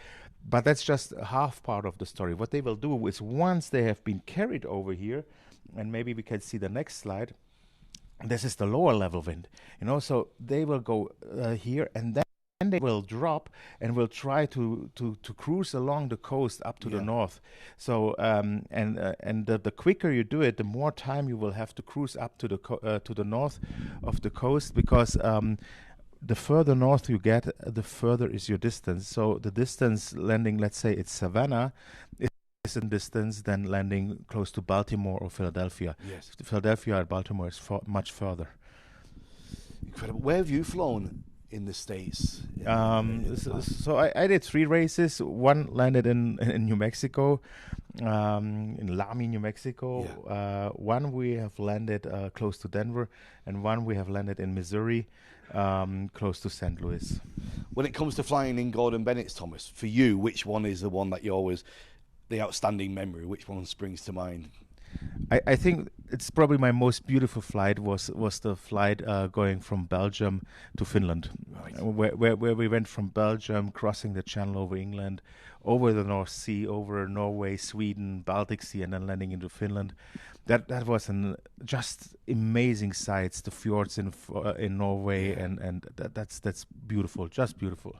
Speaker 6: But that's just half part of the story. What they will do is, once they have been carried over here, and maybe we can see the next slide, this is the lower level wind, so they will go here, and then they will drop and will try to cruise along the coast up to the north. So and the quicker you do it, the more time you will have to cruise up to the north of the coast, because the further north you get, the further is your distance. So the distance landing, let's say it's Savannah, is in distance than landing close to Baltimore or Philadelphia.
Speaker 5: Yes.
Speaker 6: Philadelphia and Baltimore is much further.
Speaker 5: Incredible. Where have you flown in the States?
Speaker 6: So I did 3 races. One landed in New Mexico, in Lamy, New Mexico.
Speaker 5: Yeah.
Speaker 6: One we have landed close to Denver, and one we have landed in Missouri, close to St. Louis.
Speaker 5: When it comes to flying in Gordon Bennett's, Thomas, for you, which one is the one that you always, the outstanding memory? Which one springs to mind?
Speaker 6: I think it's probably my most beautiful flight was the flight going from Belgium to Finland,
Speaker 5: Right.
Speaker 6: where we went from Belgium, crossing the Channel over England, over the North Sea, over Norway, Sweden, Baltic Sea, and then landing into Finland. That was just amazing sights, the fjords in Norway, and that's beautiful, just beautiful.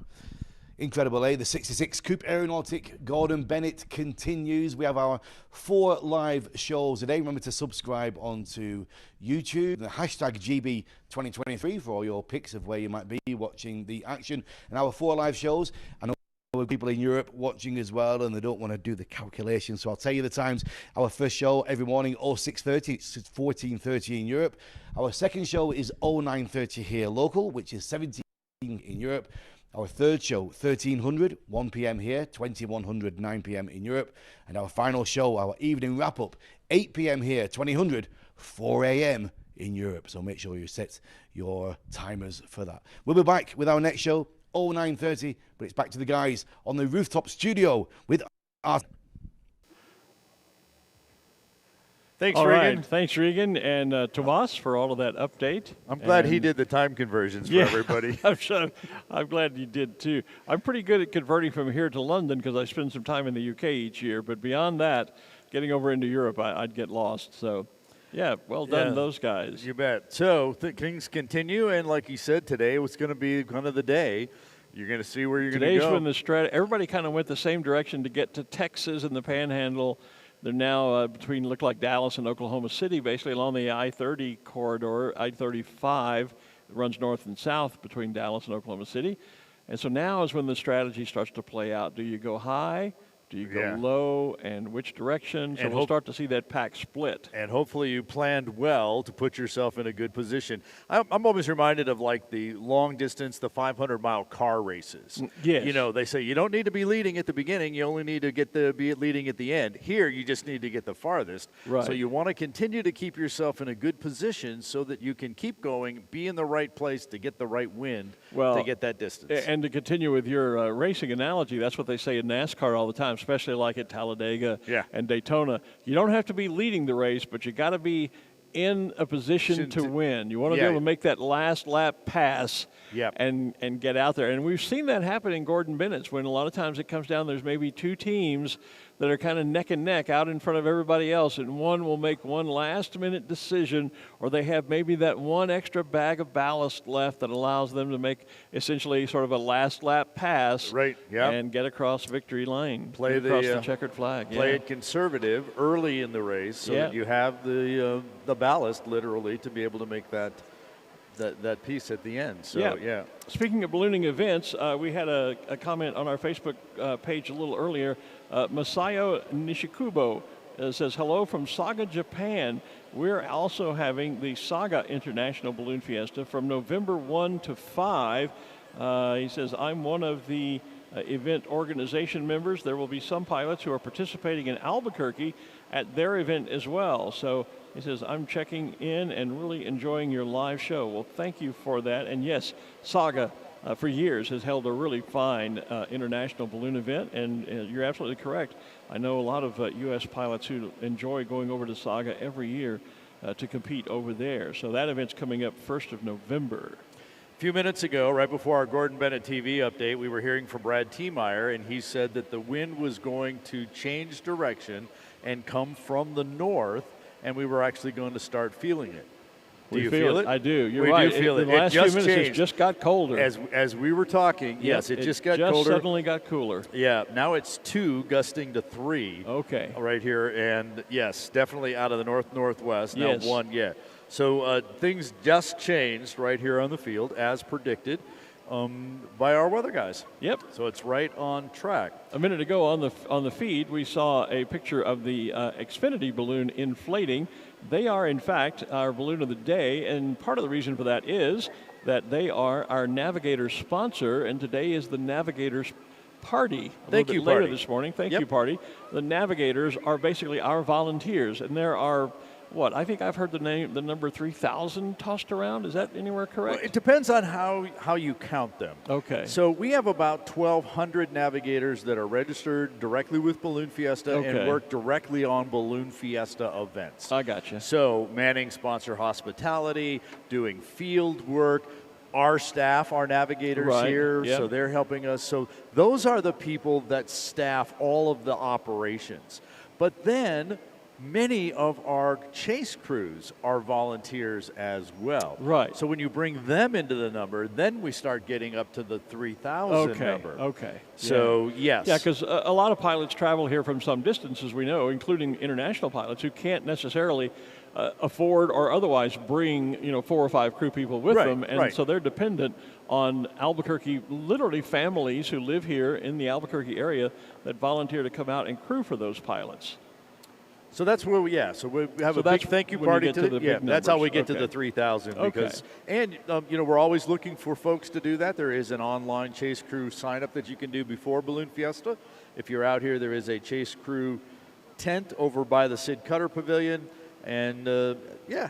Speaker 5: Incredible, eh? The 66 Coupe Aeronautic Gordon Bennett continues. We have our 4 live shows today. Remember to subscribe onto YouTube. The hashtag GB2023 for all your pics of where you might be watching the action. And our 4 live shows. And with people in Europe watching as well, and they don't want to do the calculation. So I'll tell you the times. Our first show every morning, 06:30, it's 14:30 in Europe. Our second show is 09:30 here local, which is 17 in Europe. Our third show, 1300, 1 p.m. here, 2100, 9 p.m. in Europe. And our final show, our evening wrap-up, 8 p.m. here, 2000, 4 a.m. in Europe. So make sure you set your timers for that. We'll be back with our next show, 09:30, but it's back to the guys on the rooftop studio with our...
Speaker 3: Thanks,
Speaker 2: All
Speaker 3: Regan.
Speaker 2: right. Thanks, Regan, and Tomas for all of that update.
Speaker 3: I'm glad he did the time conversions for everybody.
Speaker 2: I'm glad you did too. I'm pretty good at converting from here to London because I spend some time in the UK each year. But beyond that, getting over into Europe, I'd get lost. So, yeah, well done, those guys.
Speaker 3: You bet. So things continue, and like you said, today was going to be kind of the day. You're going to see where you're going to go.
Speaker 2: Today's when the everybody kind of went the same direction to get to Texas and the Panhandle. They're now between, look like Dallas and Oklahoma City, basically along the I-30 corridor, I-35. It runs north and south between Dallas and Oklahoma City. And so now is when the strategy starts to play out. Do you go high? Do you go low, and which direction? So
Speaker 3: And
Speaker 2: we'll start to see that pack split.
Speaker 3: And hopefully you planned well to put yourself in a good position. I'm always reminded of like the long distance, the 500-mile car races.
Speaker 2: Yes.
Speaker 3: You know, they say you don't need to be leading at the beginning. You only need to be leading at the end. Here, you just need to get the farthest.
Speaker 2: Right.
Speaker 3: So you want to continue to keep yourself in a good position so that you can keep going, be in the right place to get the right wind to get that distance.
Speaker 2: And to continue with your racing analogy, that's what they say in NASCAR all the time, especially like at Talladega and Daytona. You don't have to be leading the race, but you got to be in a position to win. You want to be able to make that last lap pass and get out there. And we've seen that happen in Gordon Bennett's when a lot of times it comes down, there's maybe two teams that are kind of neck and neck out in front of everybody else, and one will make one last-minute decision, or they have maybe that one extra bag of ballast left that allows them to make essentially sort of a last-lap pass and get across victory lane, across the checkered flag.
Speaker 3: Play it conservative early in the race so that you have the ballast, literally, to be able to make that piece at the end. So,
Speaker 2: Speaking of ballooning events, we had a comment on our Facebook page a little earlier. Masayo Nishikubo says, hello from Saga, Japan. We're also having the Saga International Balloon Fiesta from November 1 to 5. He says, I'm one of the event organization members. There will be some pilots who are participating in Albuquerque at their event as well. So he says, I'm checking in and really enjoying your live show. Well, thank you for that. And yes, Saga for years has held a really fine international balloon event, and you're absolutely correct. I know a lot of U.S. pilots who enjoy going over to Saga every year to compete over there. So that event's coming up 1st of November.
Speaker 3: A few minutes ago, right before our Gordon Bennett TV update, we were hearing from Brad Tiemeyer, and he said that the wind was going to change direction and come from the north, and we were actually going to start feeling it. Do you feel it?
Speaker 2: I do. You're
Speaker 3: we
Speaker 2: right.
Speaker 3: Do feel it.
Speaker 2: In the last few minutes,
Speaker 3: changed.
Speaker 2: it just got colder.
Speaker 3: As we were talking, yes, it just got colder.
Speaker 2: Suddenly got cooler.
Speaker 3: Yeah, now it's 2 gusting to 3.
Speaker 2: Okay.
Speaker 3: Right here, and yes, definitely out of the northwest. Now
Speaker 2: Yes.
Speaker 3: 1, So things just changed right here on the field, as predicted by our weather guys.
Speaker 2: Yep.
Speaker 3: So it's right on track.
Speaker 2: A minute ago on the feed, we saw a picture of the Xfinity balloon inflating. They are, in fact, our balloon of the day, and part of the reason for that is that they are our Navigator sponsor, and today is the Navigators Party.
Speaker 3: Thank you,
Speaker 2: later
Speaker 3: Party.
Speaker 2: this morning. Thank you, Party. The Navigators are basically our volunteers, and there are I think I've heard the number 3,000 tossed around. Is that anywhere correct?
Speaker 3: Well, it depends on how you count them.
Speaker 2: Okay.
Speaker 3: So we have about 1,200 navigators that are registered directly with Balloon Fiesta and work directly on Balloon Fiesta events.
Speaker 2: I gotcha.
Speaker 3: So manning sponsor hospitality, doing field work, our staff, our navigators here, so they're helping us. So those are the people that staff all of the operations. But then many of our chase crews are volunteers as well.
Speaker 2: Right.
Speaker 3: So when you bring them into the number, then we start getting up to the 3,000 number.
Speaker 2: Okay.
Speaker 3: So, yes.
Speaker 2: Yeah, because a lot of pilots travel here from some distance, as we know, including international pilots who can't necessarily afford or otherwise bring 4 or 5 crew people with them, and so they're dependent on Albuquerque, literally families who live here in the Albuquerque area that volunteer to come out and crew for those pilots.
Speaker 3: So that's where we have a big thank you party to the that's how we get to the 3,000 because and we're always looking for folks to do that. There is an online Chase Crew sign up that you can do before Balloon Fiesta. If you're out here, there is a Chase Crew tent over by the Sid Cutter Pavilion. And,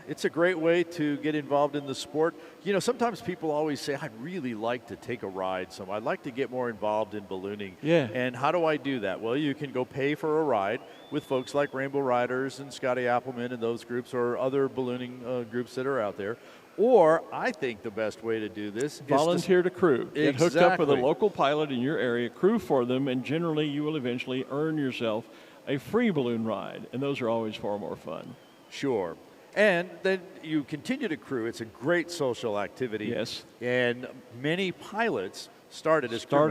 Speaker 3: it's a great way to get involved in the sport. Sometimes people always say, I'd really like to take a ride. So I'd like to get more involved in ballooning.
Speaker 2: Yeah.
Speaker 3: And how do I do that? Well, you can go pay for a ride with folks like Rainbow Riders and Scotty Appleman and those groups or other ballooning groups that are out there. Or I think the best way to do this is
Speaker 2: volunteer to crew. Get hooked up with a local pilot in your area, crew for them, and generally you will eventually earn yourself a free balloon ride. And those are always far more fun.
Speaker 3: Sure. And then you continue to crew. It's a great social activity.
Speaker 2: Yes.
Speaker 3: And many pilots started as crew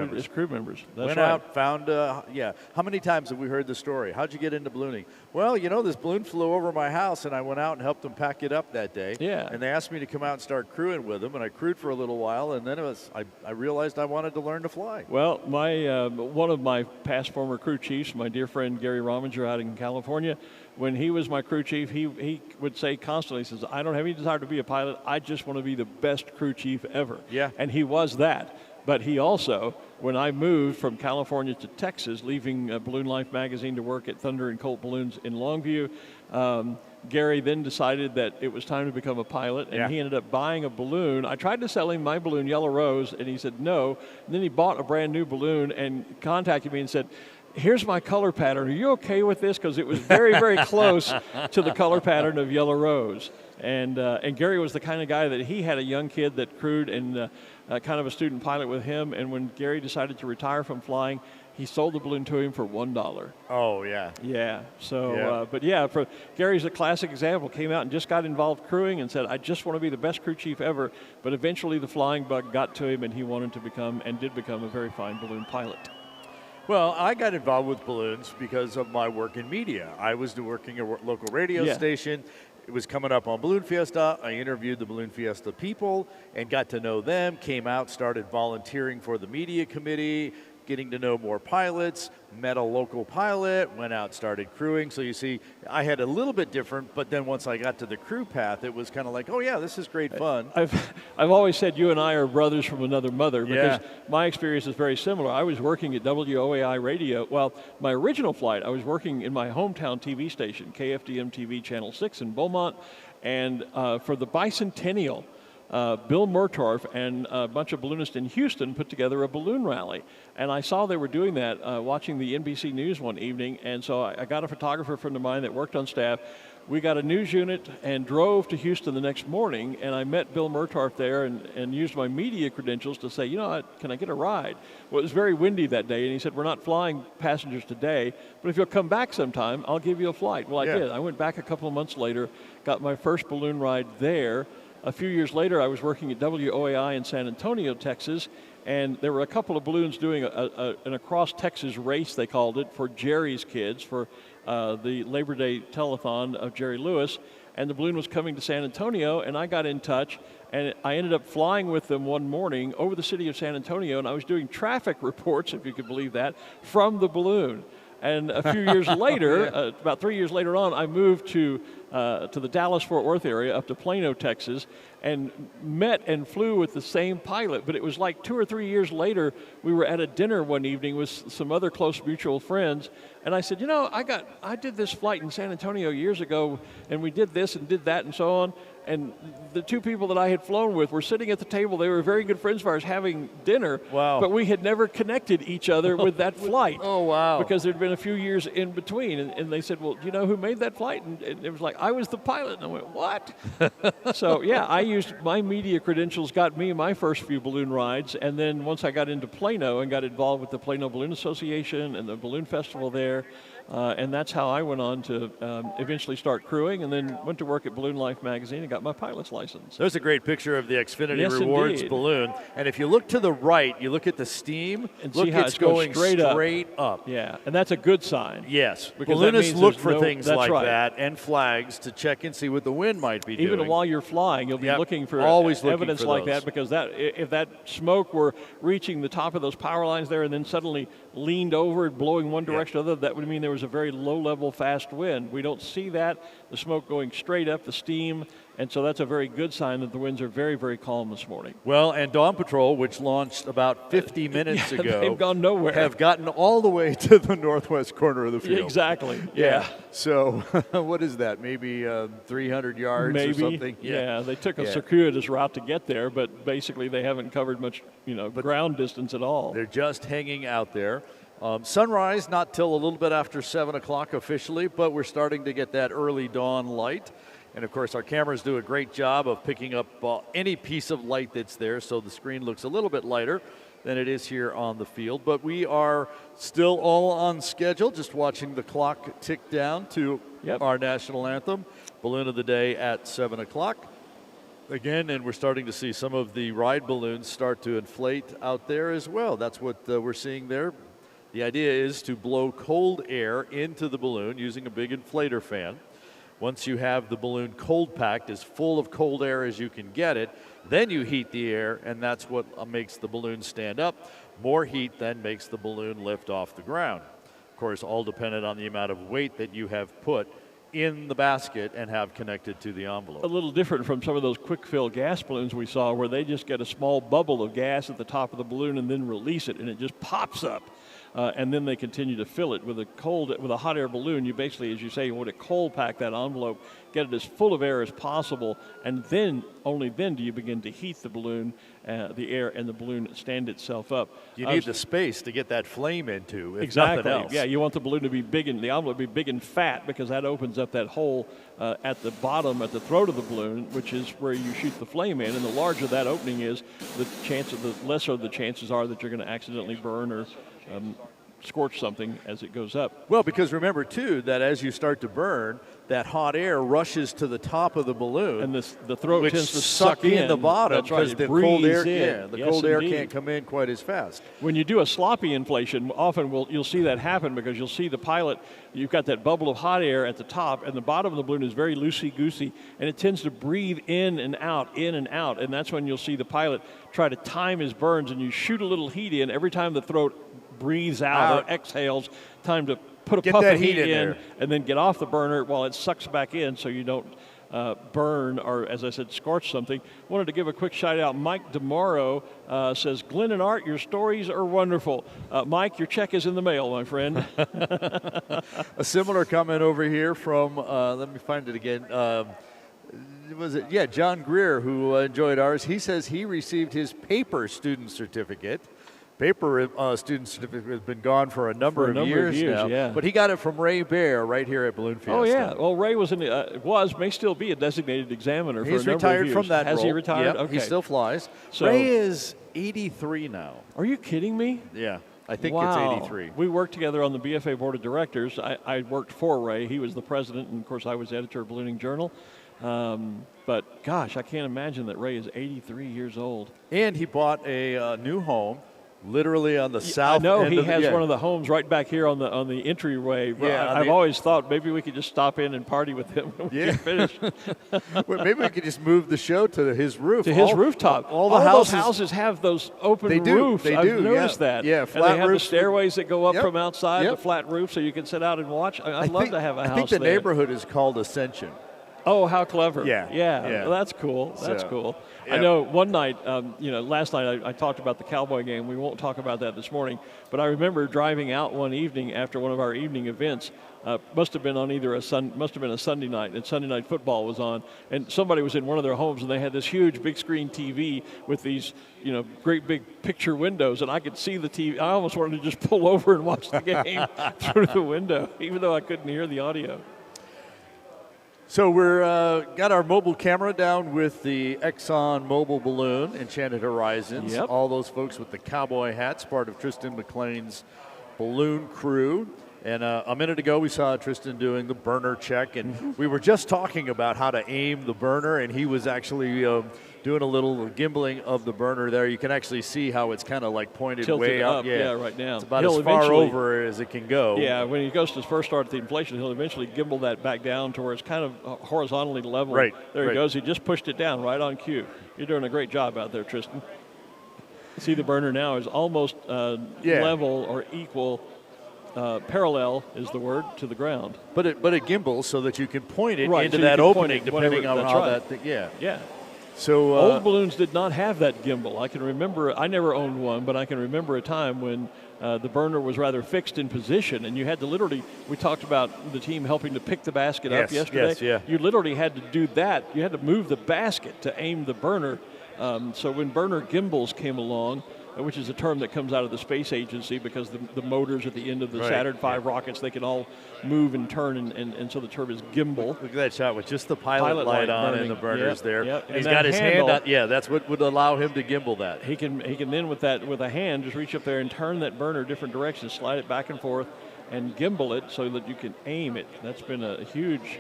Speaker 3: members.
Speaker 2: That's
Speaker 3: Went out, found, How many times have we heard the story? How'd you get into ballooning? Well, this balloon flew over my house, and I went out and helped them pack it up that day.
Speaker 2: Yeah.
Speaker 3: And they asked me to come out and start crewing with them, and I crewed for a little while, and then I realized I wanted to learn to fly.
Speaker 2: Well, my one of my past former crew chiefs, my dear friend Gary Rominger out in California, when he was my crew chief, he would say constantly, he says, I don't have any desire to be a pilot. I just want to be the best crew chief ever.
Speaker 3: Yeah.
Speaker 2: And he was that. But he also, when I moved from California to Texas, leaving Balloon Life magazine to work at Thunder and Colt Balloons in Longview, Gary then decided that it was time to become a pilot, and he ended up buying a balloon. I tried to sell him my balloon, Yellow Rose, and he said no. And then he bought a brand new balloon and contacted me and said, here's my color pattern. Are you okay with this? Because it was very, very close to the color pattern of Yellow Rose. And Gary was the kind of guy that he had a young kid that crewed and kind of a student pilot with him. And when Gary decided to retire from flying, he sold the balloon to him for $1.
Speaker 3: Oh, yeah.
Speaker 2: Yeah. So, for Gary's a classic example. Came out and just got involved crewing and said, I just want to be the best crew chief ever. But eventually the flying bug got to him, and he wanted to become and did become a very fine balloon pilot.
Speaker 3: Well, I got involved with balloons because of my work in media. I was working at a local radio station. It was coming up on Balloon Fiesta. I interviewed the Balloon Fiesta people and got to know them, came out, started volunteering for the media committee, getting to know more pilots, met a local pilot, went out, started crewing. So you see, I had a little bit different, but then once I got to the crew path, it was kind of like, oh yeah, this is great fun.
Speaker 2: I've always said you and I are brothers from another mother because my experience is very similar. I was working at WOAI Radio. Well, my original flight, I was working in my hometown TV station, KFDM TV Channel 6 in Beaumont, and for the bicentennial, Bill Murtorf and a bunch of balloonists in Houston put together a balloon rally. And I saw they were doing that watching the NBC News one evening. And so I got a photographer friend of mine that worked on staff. We got a news unit and drove to Houston the next morning. And I met Bill Murtorf there and used my media credentials to say, can I get a ride? Well, it was very windy that day. And he said, we're not flying passengers today, but if you'll come back sometime, I'll give you a flight. Well, I did. I went back a couple of months later, got my first balloon ride there. A few years later, I was working at WOAI in San Antonio, Texas, and there were a couple of balloons doing an across-Texas race, they called it, for Jerry's kids, for the Labor Day telethon of Jerry Lewis, and the balloon was coming to San Antonio, and I got in touch, and I ended up flying with them one morning over the city of San Antonio, and I was doing traffic reports, if you could believe that, from the balloon. And a few years later, about 3 years later on, I moved to the Dallas-Fort Worth area up to Plano, Texas, and met and flew with the same pilot. But it was like 2 or 3 years later, we were at a dinner one evening with some other close mutual friends, and I said, I did this flight in San Antonio years ago, and we did this and did that and so on. And the two people that I had flown with were sitting at the table. They were very good friends of ours having dinner.
Speaker 3: Wow.
Speaker 2: But we had never connected each other with that flight.
Speaker 3: Oh, wow.
Speaker 2: Because there had been a few years in between. And they said, well, do you know who made that flight? And it was like, I was the pilot. And I went, what? So, I used my media credentials, got me my first few balloon rides. And then once I got into Plano and got involved with the Plano Balloon Association and the balloon festival there, and that's how I went on to eventually start crewing, and then went to work at Balloon Life magazine and got got my pilot's license.
Speaker 3: There's a great picture of the Xfinity
Speaker 2: Yes,
Speaker 3: Rewards
Speaker 2: indeed.
Speaker 3: balloon. And if you look to the right, you look at the steam,
Speaker 2: And
Speaker 3: look,
Speaker 2: see how
Speaker 3: it's going straight up.
Speaker 2: Yeah, and that's a good sign.
Speaker 3: Yes,
Speaker 2: Because that
Speaker 3: balloonists
Speaker 2: means
Speaker 3: look
Speaker 2: there's
Speaker 3: for
Speaker 2: no-
Speaker 3: things
Speaker 2: that's
Speaker 3: like
Speaker 2: right.
Speaker 3: that and flags to check and see what the wind might be doing.
Speaker 2: Even while you're flying, you'll be
Speaker 3: Yep,
Speaker 2: looking for
Speaker 3: always looking
Speaker 2: evidence
Speaker 3: for
Speaker 2: like
Speaker 3: those.
Speaker 2: that, because if that smoke were reaching the top of those power lines there and then suddenly leaned over and blowing one direction or the other, that would mean there was a very low-level fast wind. We don't see that. The smoke going straight up, the steam, and so that's a very good sign that the winds are very, very calm this morning.
Speaker 3: Well, and Dawn Patrol, which launched about 50 minutes ago,
Speaker 2: They've gone nowhere.
Speaker 3: have gotten all the way to the northwest corner of the field.
Speaker 2: Exactly.
Speaker 3: Yeah. So what is that? Maybe 300 yards
Speaker 2: Maybe.
Speaker 3: or something?
Speaker 2: Yeah, they took a
Speaker 3: Yeah.
Speaker 2: circuitous route to get there, but basically they haven't covered much, ground distance at all.
Speaker 3: They're just hanging out there. Sunrise not till a little bit after 7 o'clock officially, but we're starting to get that early dawn light. And of course, our cameras do a great job of picking up any piece of light that's there, so the screen looks a little bit lighter than it is here on the field. But we are still all on schedule, just watching the clock tick down to our national anthem, Balloon of the Day at 7 o'clock. Again, and we're starting to see some of the ride balloons start to inflate out there as well. That's what we're seeing there. The idea is to blow cold air into the balloon using a big inflator fan. Once you have the balloon cold packed, as full of cold air as you can get it, then you heat the air, and that's what makes the balloon stand up. More heat then makes the balloon lift off the ground. Of course, all dependent on the amount of weight that you have put in the basket and have connected to the envelope.
Speaker 2: A little different from some of those quick fill gas balloons we saw, where they just get a small bubble of gas at the top of the balloon and then release it, and it just pops up. And then they continue to fill it with a hot air balloon. You basically, as you say, you want to cold pack that envelope, get it as full of air as possible, and then only then do you begin to heat the balloon, the air, and the balloon stand itself up.
Speaker 3: You need the space to get that flame into, if
Speaker 2: exactly.
Speaker 3: nothing else.
Speaker 2: Yeah, you want the balloon to be big and the envelope to be big and fat, because that opens up that hole at the bottom, at the throat of the balloon, which is where you shoot the flame in. And the larger that opening is, the lesser the chances are that you're going to accidentally burn or scorch something as it goes up.
Speaker 3: Well, because remember, too, that as you start to burn, that hot air rushes to the top of the balloon.
Speaker 2: And the throat
Speaker 3: which
Speaker 2: tends to
Speaker 3: suck in the bottom.
Speaker 2: That's right,
Speaker 3: because
Speaker 2: it
Speaker 3: the cold air,
Speaker 2: breathes in. Yes,
Speaker 3: cold air
Speaker 2: indeed.
Speaker 3: can't come in quite as fast.
Speaker 2: When you do a sloppy inflation, often you'll see that happen, because you'll see the pilot, you've got that bubble of hot air at the top, and the bottom of the balloon is very loosey-goosey, and it tends to breathe in and out, and that's when you'll see the pilot try to time his burns, and you shoot a little heat in every time the throat breathes out or exhales, time to put a puff of heat in and then get off the burner while it sucks back in, so you don't burn or, as I said, scorch something. Wanted to give a quick shout out. Mike DeMauro says, Glen and Art, your stories are wonderful. Mike, your check is in the mail, my friend.
Speaker 3: A similar comment over here from, let me find it again. John Greer, who enjoyed ours. He says he received his paper student certificate. Paper student certificate has been gone for a number of years now,
Speaker 2: yeah.
Speaker 3: but he got it from Ray Bear right here at Balloon Fiesta.
Speaker 2: Oh yeah, well Ray may still be a designated examiner for a number of years.
Speaker 3: He's retired from that
Speaker 2: Has
Speaker 3: role.
Speaker 2: he retired?
Speaker 3: Yep,
Speaker 2: okay.
Speaker 3: he still flies.
Speaker 2: So,
Speaker 3: Ray is 83 now.
Speaker 2: Are you kidding me?
Speaker 3: Yeah, I think
Speaker 2: wow.
Speaker 3: it's 83.
Speaker 2: We worked together on the BFA board of directors. I worked for Ray. He was the president, and of course I was editor of Ballooning Journal. But gosh, I can't imagine that Ray is 83 years old.
Speaker 3: And he bought a new home, literally on the south end.
Speaker 2: I know he has one of the homes right back here on the entryway.
Speaker 3: Yeah,
Speaker 2: I've always thought maybe we could just stop in and party with him when we get finished.
Speaker 3: Well, maybe we could just move the show to his roof.
Speaker 2: To his rooftop.
Speaker 3: All
Speaker 2: those houses have those open roofs.
Speaker 3: They do.
Speaker 2: I've noticed that.
Speaker 3: Yeah,
Speaker 2: flat and they have the stairways that go up from outside, the flat roof, so you can sit out and watch. I'd love to have a house
Speaker 3: I think the
Speaker 2: there.
Speaker 3: neighborhood is called Ascension.
Speaker 2: Oh, how clever.
Speaker 3: Yeah.
Speaker 2: Well, that's cool. That's cool.
Speaker 3: Yep.
Speaker 2: I know one night, last night I talked about the Cowboy game. We won't talk about that this morning. But I remember driving out one evening after one of our evening events. Must have been a Sunday night, and Sunday night football was on. And somebody was in one of their homes, and they had this huge big screen TV with these, great big picture windows, and I could see the TV. I almost wanted to just pull over and watch the game through the window, even though I couldn't hear the audio.
Speaker 3: So we're got our mobile camera down with the Exxon mobile balloon, Enchanted Horizons.
Speaker 2: Yep.
Speaker 3: All those folks with the cowboy hats, part of Tristan McLean's balloon crew. And a minute ago, we saw Tristan doing the burner check, and we were just talking about how to aim the burner, and he was actually doing a little gimbling of the burner there. You can actually see how it's kind of like pointed
Speaker 2: Tilted
Speaker 3: way up.
Speaker 2: Yeah, right now.
Speaker 3: It's about
Speaker 2: He'll
Speaker 3: as far
Speaker 2: eventually-
Speaker 3: over as it can go.
Speaker 2: Yeah, when he goes to his first start at the inflation, he'll eventually gimbal that back down to where it's kind of horizontally level.
Speaker 3: Right,
Speaker 2: There he
Speaker 3: right.
Speaker 2: goes. He just pushed it down right on cue. You're doing a great job out there, Tristan. See, the burner now is almost level or equal. Parallel is the word to the ground.
Speaker 3: But it gimbals so that you can point it
Speaker 2: Right,
Speaker 3: into
Speaker 2: so you
Speaker 3: that
Speaker 2: can point
Speaker 3: opening,
Speaker 2: it
Speaker 3: depending
Speaker 2: whatever-
Speaker 3: on
Speaker 2: that's
Speaker 3: how
Speaker 2: right.
Speaker 3: that thing. Yeah.
Speaker 2: Yeah.
Speaker 3: So
Speaker 2: Old balloons did not have that gimbal. I can remember, I never owned one, but I can remember a time when the burner was rather fixed in position, and you had to literally, we talked about the team helping to pick the basket up yesterday.
Speaker 3: Yes, yeah.
Speaker 2: You literally had to do that. You had to move the basket to aim the burner. So when burner gimbals came along, which is a term that comes out of the space agency because the motors at the end of the
Speaker 3: Right.
Speaker 2: Saturn V rockets, they can all move and turn, and so the term is gimbal.
Speaker 3: look at that shot with just the pilot light on
Speaker 2: burning.
Speaker 3: and the burners
Speaker 2: Yep,
Speaker 3: there.
Speaker 2: yep.
Speaker 3: And he's
Speaker 2: And
Speaker 3: got
Speaker 2: that
Speaker 3: his
Speaker 2: handle-
Speaker 3: hand on. Yeah, that's what would allow him to gimbal that.
Speaker 2: He can then with a hand just reach up there and turn that burner different directions, slide it back and forth, and gimbal it so that you can aim it. That's been a huge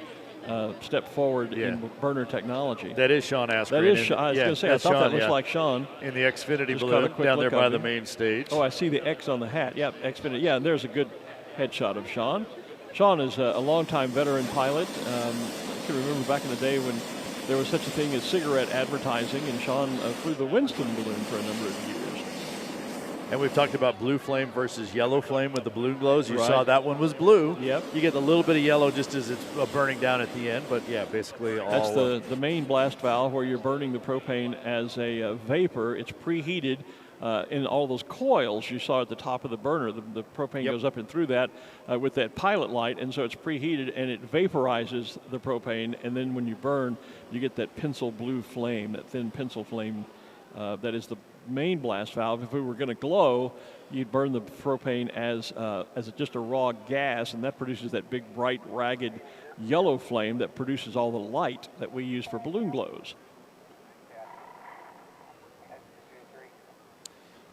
Speaker 2: step forward in burner technology.
Speaker 3: That is Sean Askren.
Speaker 2: That is. I was going to say, I
Speaker 3: that's
Speaker 2: thought that
Speaker 3: Sean,
Speaker 2: looks
Speaker 3: yeah.
Speaker 2: like Sean.
Speaker 3: In the Xfinity
Speaker 2: Just caught
Speaker 3: balloon
Speaker 2: a quick
Speaker 3: down there
Speaker 2: look
Speaker 3: by
Speaker 2: of
Speaker 3: the
Speaker 2: him.
Speaker 3: main stage.
Speaker 2: Oh, I see the X on the hat. Yep, Xfinity. Yeah, and there's a good headshot of Sean. Sean is a longtime veteran pilot. I can remember back in the day when there was such a thing as cigarette advertising, and Sean flew the Winston balloon for a number of years.
Speaker 3: And we've talked about blue flame versus yellow flame with the balloon glows. You
Speaker 2: Right.
Speaker 3: saw that one was blue.
Speaker 2: Yep.
Speaker 3: You get a little bit of yellow just as it's burning down at the end, but yeah, basically all.
Speaker 2: That's the main blast valve where you're burning the propane as a vapor. It's preheated in all those coils you saw at the top of the burner. The propane
Speaker 3: Yep.
Speaker 2: goes up and through that with that pilot light, and so it's preheated and it vaporizes the propane. And then when you burn, you get that pencil blue flame, that thin pencil flame. That is the main blast valve. If we were going to glow, you'd burn the propane as just a raw gas, and that produces that big, bright, ragged yellow flame that produces all the light that we use for balloon glows.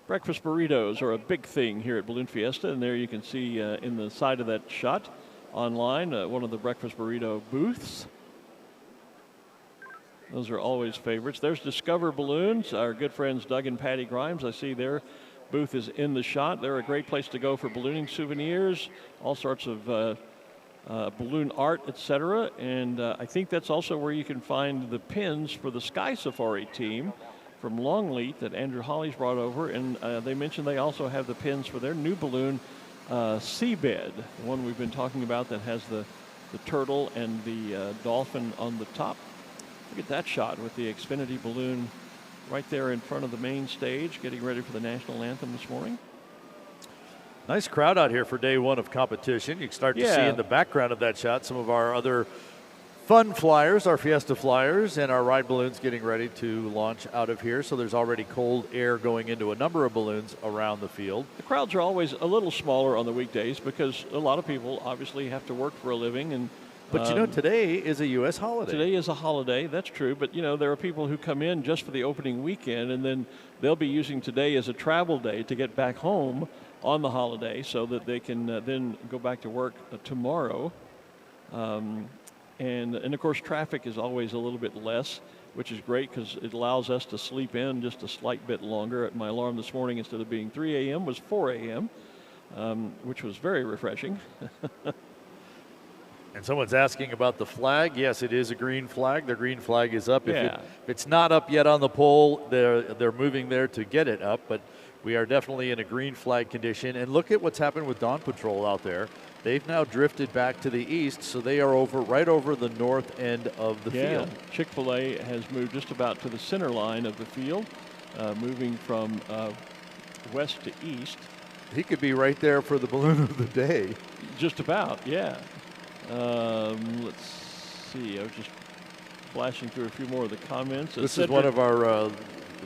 Speaker 2: Breakfast burritos are a big thing here at Balloon Fiesta, and there you can see in the side of that shot online one of the breakfast burrito booths. Those are always favorites. There's Discover Balloons, our good friends Doug and Patty Grimes. I see their booth is in the shot. They're a great place to go for ballooning souvenirs, all sorts of balloon art, etc. And I think that's also where you can find the pins for the Sky Safari team from Longleat that Andrew Holly's brought over. And they mentioned they also have the pins for their new balloon, Seabed, the one we've been talking about that has the turtle and the dolphin on the top. Look at that shot with the Xfinity balloon right there in front of the main stage, getting ready for the national anthem this morning.
Speaker 3: Nice crowd out here for day one of competition. You can start to see in the background of that shot some of our other fun flyers, our Fiesta flyers, and our ride balloons getting ready to launch out of here. So there's already cold air going into a number of balloons around the field.
Speaker 2: The crowds are always a little smaller on the weekdays because a lot of people obviously have to work for a living. And
Speaker 3: But you know, today is a U.S. holiday.
Speaker 2: Today is a holiday, that's true. But, you know, there are people who come in just for the opening weekend, and then they'll be using today as a travel day to get back home on the holiday so that they can then go back to work tomorrow. And of course, traffic is always a little bit less, which is great because it allows us to sleep in just a slight bit longer. My alarm this morning, instead of being 3 a.m., was 4 a.m., which was very refreshing.
Speaker 3: And someone's asking about the flag. Yes, it is a green flag. The green flag is up.
Speaker 2: Yeah.
Speaker 3: If it's not up yet on the pole, they're moving there to get it up. But we are definitely in a green flag condition. And look at what's happened with Dawn Patrol out there. They've now drifted back to the east, so they are right over the north end of the field.
Speaker 2: Chick-fil-A has moved just about to the center line of the field, moving from west to east.
Speaker 3: He could be right there for the balloon of the day.
Speaker 2: Just about, yeah. Let's see. I was just flashing through a few more of the comments.
Speaker 3: This is one of our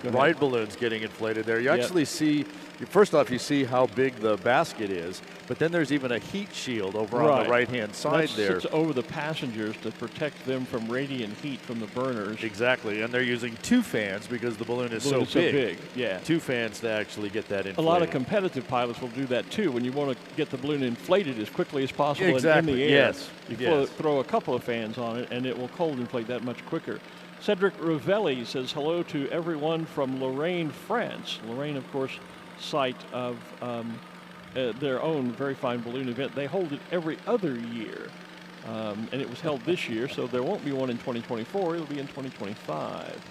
Speaker 3: ride balloons getting inflated there. You actually see first off, you see how big the basket is, but then there's even a heat shield over on the right-hand side there.
Speaker 2: Sits over the passengers to protect them from radiant heat from the burners.
Speaker 3: Exactly, and they're using 2 fans because the balloon is so big. Yeah. 2 fans to actually get that inflated.
Speaker 2: A lot of competitive pilots will do that too. When you want to get the balloon inflated as quickly as possible in the air,
Speaker 3: yes.
Speaker 2: you throw a couple of fans on it, and it will cold inflate that much quicker. Cedric Ravelli says hello to everyone from Lorraine, France. Lorraine, of course, site of their own very fine balloon event. They hold it every other year, and it was held this year, so there won't be one in 2024. It'll be in 2025.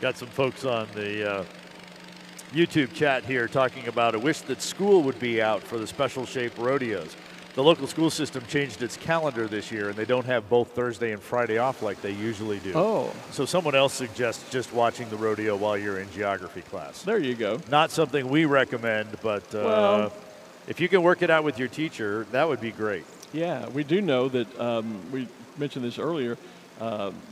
Speaker 3: Got some folks on the YouTube chat here talking about a wish that school would be out for the special shape rodeos. The local school system changed its calendar this year, and they don't have both Thursday and Friday off like they usually do.
Speaker 2: Oh.
Speaker 3: So someone else suggests just watching the rodeo while you're in geography class.
Speaker 2: There you go.
Speaker 3: Not something we recommend, but if you can work it out with your teacher, that would be great.
Speaker 2: Yeah, we do know that we mentioned this earlier.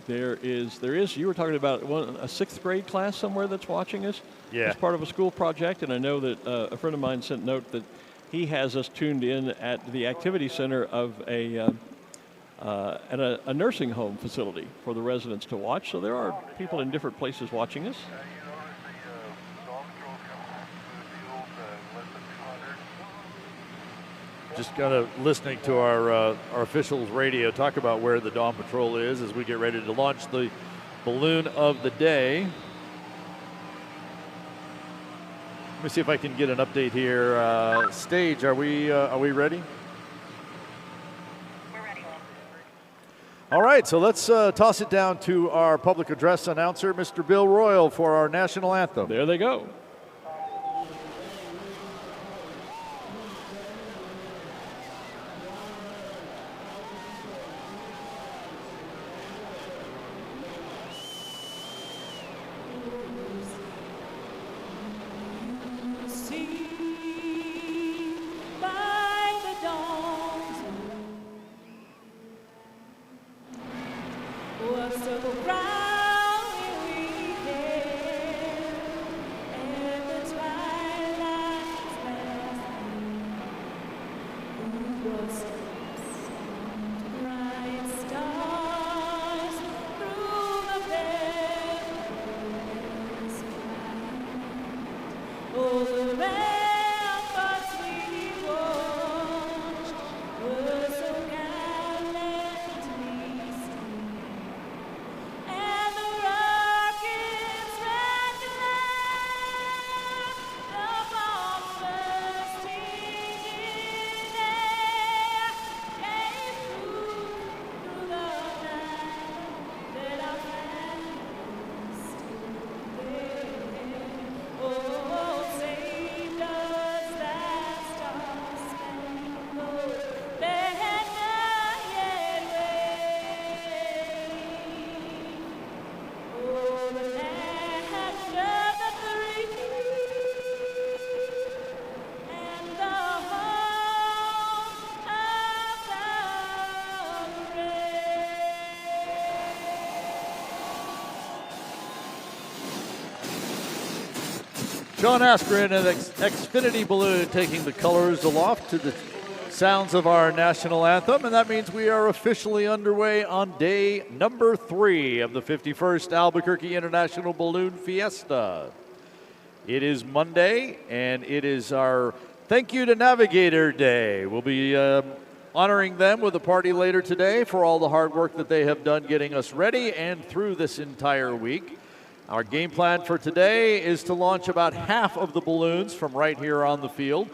Speaker 2: There is. You were talking about a 6th grade class somewhere that's watching us.
Speaker 3: Yeah.
Speaker 2: As part of a school project, and I know that a friend of mine sent note that he has us tuned in at the activity center of at a nursing home facility for the residents to watch. So there are people in different places watching us.
Speaker 3: Just kind of listening to our officials radio talk about where the Dawn Patrol is as we get ready to launch the balloon of the day. Let me see if I can get an update here. Stage, are we ready?
Speaker 9: We're ready.
Speaker 3: All right, so let's toss it down to our public address announcer, Mr. Bill Royal, for our national anthem.
Speaker 2: There they go.
Speaker 3: Sean Askren and Xfinity Balloon taking the colors aloft to the sounds of our national anthem, and that means we are officially underway on day number 3 of the 51st Albuquerque International Balloon Fiesta. It is Monday, and it is our Thank You to Navigator Day. We'll be honoring them with a party later today for all the hard work that they have done getting us ready and through this entire week. Our game plan for today is to launch about half of the balloons from right here on the field.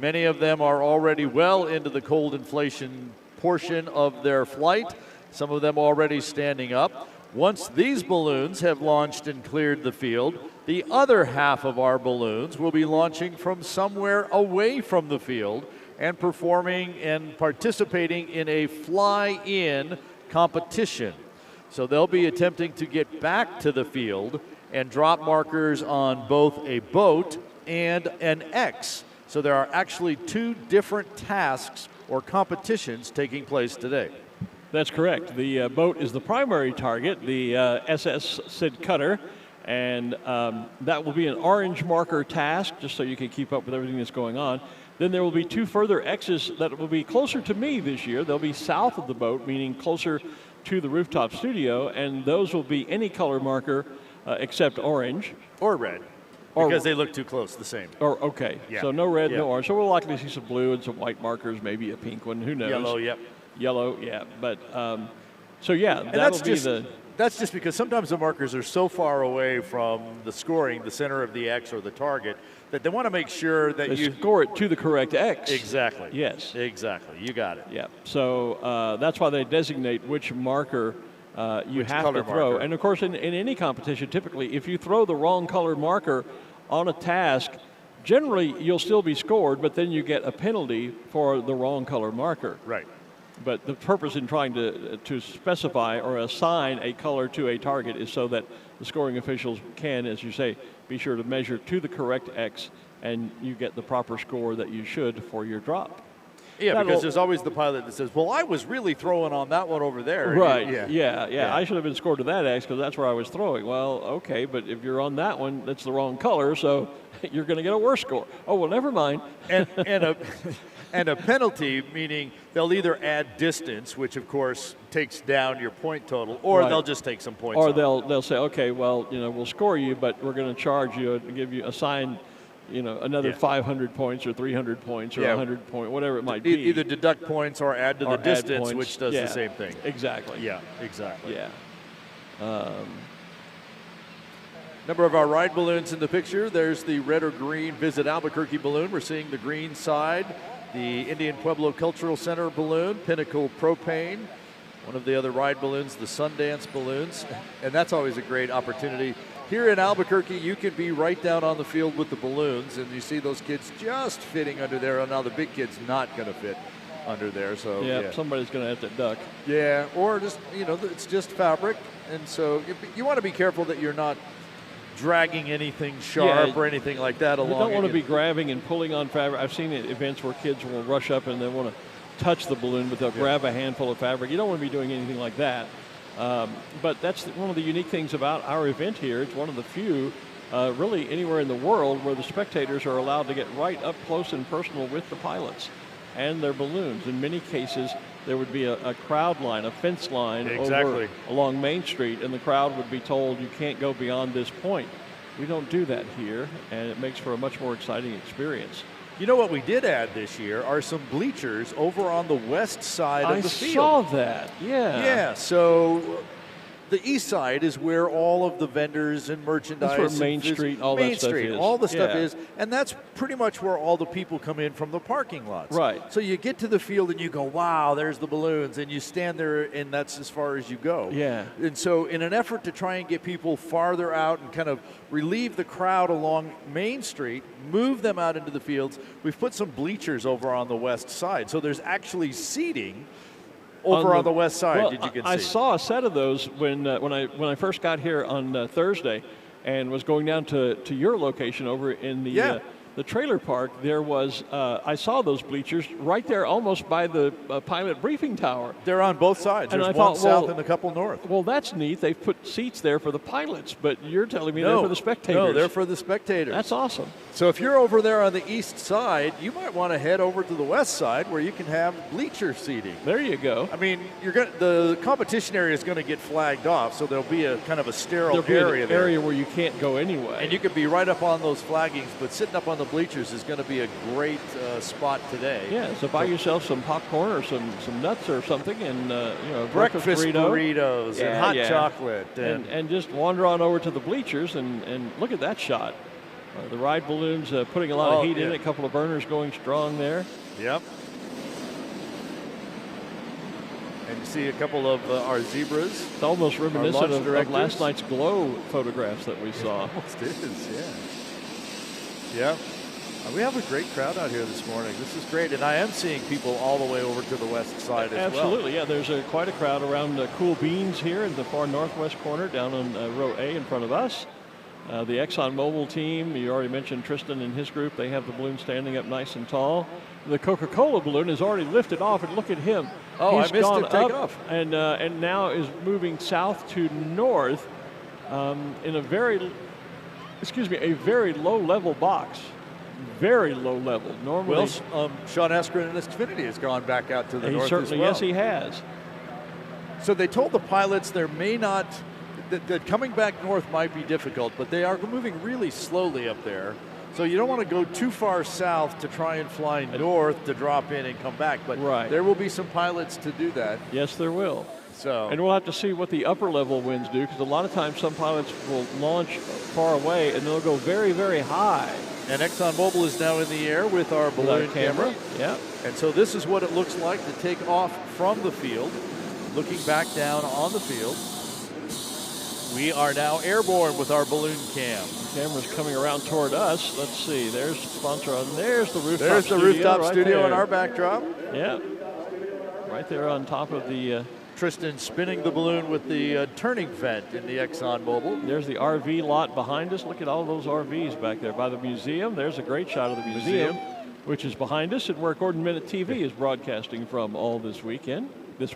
Speaker 3: Many of them are already well into the cold inflation portion of their flight, some of them already standing up. Once these balloons have launched and cleared the field, the other half of our balloons will be launching from somewhere away from the field and performing and participating in a fly-in competition. So they'll be attempting to get back to the field and drop markers on both a boat and an X. So there are actually 2 different tasks or competitions taking place today.
Speaker 2: That's correct. The boat is the primary target, the SS Sid Cutter, And that will be an orange marker task, just so you can keep up with everything that's going on. Then there will be 2 further X's that will be closer to me this year. They'll be south of the boat, meaning closer to the rooftop studio, and those will be any color marker except orange.
Speaker 3: Or red, because they look too close, the same.
Speaker 2: Or okay,
Speaker 3: Yeah.
Speaker 2: so no red,
Speaker 3: Yeah.
Speaker 2: no orange. So we'll likely see some blue and some white markers, maybe a pink one. Who knows?
Speaker 3: Yellow, yep.
Speaker 2: Yellow, yeah. But so yeah,
Speaker 3: And
Speaker 2: that'll be the.
Speaker 3: That's just because sometimes the markers are so far away from the scoring, the center of the X or the target, that they want to make sure that
Speaker 2: They
Speaker 3: you
Speaker 2: score it to the correct X.
Speaker 3: Exactly.
Speaker 2: Yes.
Speaker 3: Exactly. You got it.
Speaker 2: Yeah. So that's why they designate which marker you
Speaker 3: Which
Speaker 2: have
Speaker 3: color
Speaker 2: to throw.
Speaker 3: marker.
Speaker 2: And of course, in any competition, typically, if you throw the wrong color marker on a task, generally you'll still be scored, but then you get a penalty for the wrong color marker.
Speaker 3: Right.
Speaker 2: But the purpose in trying to specify or assign a color to a target is so that the scoring officials can, as you say, be sure to measure to the correct X, and you get the proper score that you should for your drop.
Speaker 3: Yeah,
Speaker 2: That'll-
Speaker 3: because there's always the pilot that says, well, I was really throwing on that one over there.
Speaker 2: Right.
Speaker 3: Yeah.
Speaker 2: Yeah. I should have been scored to that X because that's where I was throwing. Well, okay, but if you're on that one, that's the wrong color, so you're going to get a worse score. Oh, well, never mind.
Speaker 3: And a penalty, meaning they'll either add distance, which of course takes down your point total, or
Speaker 2: Right.
Speaker 3: they'll just take some points
Speaker 2: Or
Speaker 3: off.
Speaker 2: they'll say, okay, well, we'll score you, but we're going to charge you and give you assign, another
Speaker 3: Yeah.
Speaker 2: 500 points or 300 points or
Speaker 3: Yeah.
Speaker 2: 100 points, whatever it might be.
Speaker 3: Either deduct points or add to
Speaker 2: Or
Speaker 3: the
Speaker 2: add
Speaker 3: distance,
Speaker 2: points.
Speaker 3: which does
Speaker 2: Yeah,
Speaker 3: the same thing.
Speaker 2: Exactly.
Speaker 3: Yeah, exactly.
Speaker 2: Yeah.
Speaker 3: Number of our ride balloons in the picture. There's the red or green Visit Albuquerque balloon. We're seeing the green side, the Indian Pueblo Cultural Center balloon, Pinnacle Propane. One of the other ride balloons, the Sundance balloons. And that's always a great opportunity. Here in Albuquerque, you can be right down on the field with the balloons, and you see those kids just fitting under there. And now the big kid's not going to fit under there. So
Speaker 2: Yeah, somebody's going to have to duck.
Speaker 3: Yeah, or just, it's just fabric. And so you want to be careful that you're not dragging anything sharp or anything like that along.
Speaker 2: You don't want to be grabbing and pulling on fabric. I've seen events where kids will rush up and they want to touch the balloon, but they'll grab a handful of fabric. You don't want to be doing anything like that. But that's one of the unique things about our event here. It's one of the few, really anywhere in the world, where the spectators are allowed to get right up close and personal with the pilots and their balloons. In many cases, there would be a crowd line, a fence line over along Main Street, and the crowd would be told you can't go beyond this point. We don't do that here, and it makes for a much more exciting experience.
Speaker 3: You know what we did add this year are some bleachers over on the west side of the field.
Speaker 2: I saw that, yeah.
Speaker 3: Yeah, so the east side is where all of the vendors and merchandise.
Speaker 2: That's where Main Street, all
Speaker 3: Main
Speaker 2: that stuff
Speaker 3: Street,
Speaker 2: is.
Speaker 3: all the stuff
Speaker 2: Yeah.
Speaker 3: is, and that's pretty much where all the people come in from the parking lots.
Speaker 2: Right.
Speaker 3: So you get to the field and you go, wow, there's the balloons, and you stand there, and that's as far as you go.
Speaker 2: Yeah.
Speaker 3: And so in an effort to try and get people farther out and kind of relieve the crowd along Main Street, move them out into the fields, we've put some bleachers over on the west side. So there's actually seating over on the west side.
Speaker 2: Well,
Speaker 3: Did you
Speaker 2: I
Speaker 3: see?
Speaker 2: saw a set of those when I first got here on Thursday, and was going down to your location over in the trailer park. There was I saw those bleachers right there, almost by the pilot briefing tower.
Speaker 3: They're on both sides.
Speaker 2: And
Speaker 3: There's
Speaker 2: I
Speaker 3: one
Speaker 2: thought,
Speaker 3: south
Speaker 2: well,
Speaker 3: and a couple north.
Speaker 2: Well, that's neat. They've put seats there for the pilots, but you're telling me they're for the spectators.
Speaker 3: No, they're for the spectators.
Speaker 2: That's awesome.
Speaker 3: So if you're over there on the east side, you might want to head over to the west side where you can have bleacher seating.
Speaker 2: There you go.
Speaker 3: I mean, the competition area is going to get flagged off, so there'll be a kind of a sterile
Speaker 2: There'll
Speaker 3: area
Speaker 2: be an
Speaker 3: there.
Speaker 2: area where you can't go anyway.
Speaker 3: And you could be right up on those flaggings, but sitting up on the bleachers is going to be a great spot today.
Speaker 2: Yeah, so buy yourself some popcorn or some nuts or something, and
Speaker 3: breakfast
Speaker 2: burrito.
Speaker 3: burritos and hot chocolate.
Speaker 2: And just wander on over to the bleachers and look at that shot. The ride balloons putting a lot of heat in it, a couple of burners going strong there.
Speaker 3: Yep. And you see a couple of our zebras.
Speaker 2: It's almost reminiscent of last
Speaker 3: directors.
Speaker 2: night's glow photographs that we saw.
Speaker 3: It almost is, yeah. Yeah. We have a great crowd out here this morning. This is great, and I am seeing people all the way over to the west side as well.
Speaker 2: Absolutely, yeah. There's quite a crowd around Cool Beans here in the far northwest corner, down on row A in front of us. The ExxonMobil team, you already mentioned Tristan and his group. They have the balloon standing up nice and tall. The Coca-Cola balloon is already lifted off, and look at him.
Speaker 3: Oh,
Speaker 2: He's
Speaker 3: I missed
Speaker 2: gone
Speaker 3: him take
Speaker 2: up
Speaker 3: off.
Speaker 2: and now is moving south to north. in a very low level box. Very low level. Normally,
Speaker 3: Sean Eskren in Xfinity has gone back out to the north
Speaker 2: certainly,
Speaker 3: as well.
Speaker 2: yes, he has.
Speaker 3: So they told the pilots there may not, that coming back north might be difficult, but they are moving really slowly up there. So you don't want to go too far south to try and fly north to drop in and come back. But there will be some pilots to do that.
Speaker 2: Yes, there will.
Speaker 3: So,
Speaker 2: and we'll have to see what the upper level winds do, because a lot of times some pilots will launch far away and they'll go very, very high.
Speaker 3: And ExxonMobil is now in the air with our balloon camera.
Speaker 2: Yeah.
Speaker 3: And so this is what it looks like to take off from the field, looking back down on the field. We are now airborne with our balloon cam.
Speaker 2: The camera's coming around toward us. Let's see. There's the sponsor on. There's the rooftop
Speaker 3: There's
Speaker 2: studio.
Speaker 3: The rooftop
Speaker 2: right
Speaker 3: studio
Speaker 2: there.
Speaker 3: in our backdrop.
Speaker 2: Yeah. Right there on top of the...
Speaker 3: Tristan spinning the balloon with the turning vent in the ExxonMobil.
Speaker 2: There's the RV lot behind us. Look at all those RVs back there by the museum. There's a great shot of the museum, which is behind us, and where Gordon Bennett TV is broadcasting from all this week. There's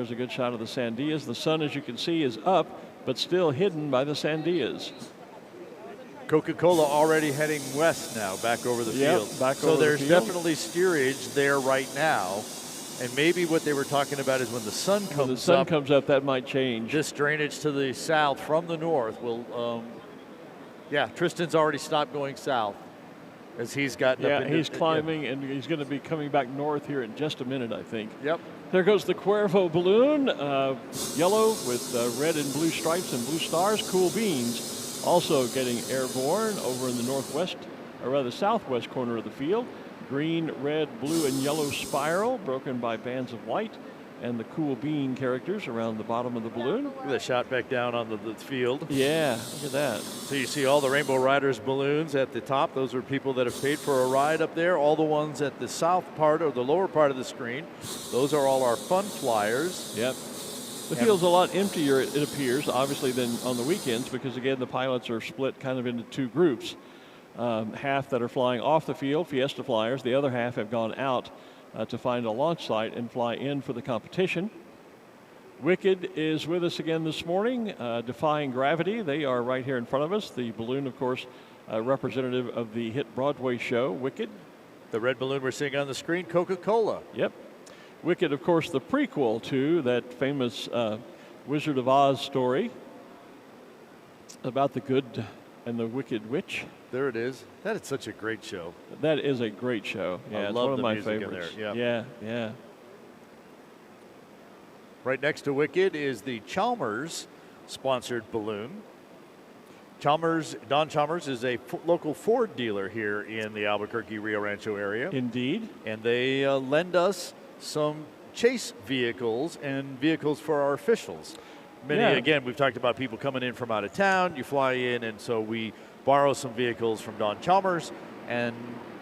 Speaker 2: a good shot of the Sandias. The sun, as you can see, is up, but still hidden by the Sandias.
Speaker 3: Coca-Cola already heading west now, back over the field. So there's definitely steerage there right now. And maybe what they were talking about is when the sun comes
Speaker 2: up, that might change.
Speaker 3: This drainage to the south from the north will, Tristan's already stopped going south as he's gotten up.
Speaker 2: Yeah, he's climbing, and he's going to be coming back north here in just a minute, I think.
Speaker 3: Yep.
Speaker 2: There goes the Cuervo balloon, yellow with red and blue stripes and blue stars. Cool Beans also getting airborne over in the northwest, or rather southwest corner of the field. Green, red, blue, and yellow spiral broken by bands of white, and the Cool Bean characters around the bottom of the balloon.
Speaker 3: Look at the shot back down on the field.
Speaker 2: Yeah, look at that.
Speaker 3: So you see all the Rainbow Riders balloons at the top. Those are people that have paid for a ride up there. All the ones at the south part or the lower part of the screen, those are all our fun flyers.
Speaker 2: Yep. The field's a lot emptier, it appears, obviously, than on the weekends, because, again, the pilots are split kind of into two groups. Half that are flying off the field, Fiesta flyers. The other half have gone out to find a launch site and fly in for the competition. Wicked is with us again this morning, defying gravity. They are right here in front of us. The balloon, of course, representative of the hit Broadway show, Wicked.
Speaker 3: The red balloon we're seeing on the screen, Coca-Cola.
Speaker 2: Yep. Wicked, of course, the prequel to that famous Wizard of Oz story about the good and the wicked witch.
Speaker 3: There it is. That is such a great show.
Speaker 2: That is a great show. Yeah,
Speaker 3: I
Speaker 2: it's
Speaker 3: love
Speaker 2: one of
Speaker 3: the
Speaker 2: my
Speaker 3: music
Speaker 2: favorites.
Speaker 3: in there.
Speaker 2: Yeah.
Speaker 3: Right next to Wicked is the Chalmers sponsored balloon. Don Chalmers is a local Ford dealer here in the Albuquerque Rio Rancho area.
Speaker 2: Indeed.
Speaker 3: And they lend us some chase vehicles and vehicles for our officials. Again, we've talked about people coming in from out of town. You fly in, and so we borrow some vehicles from Don Chalmers and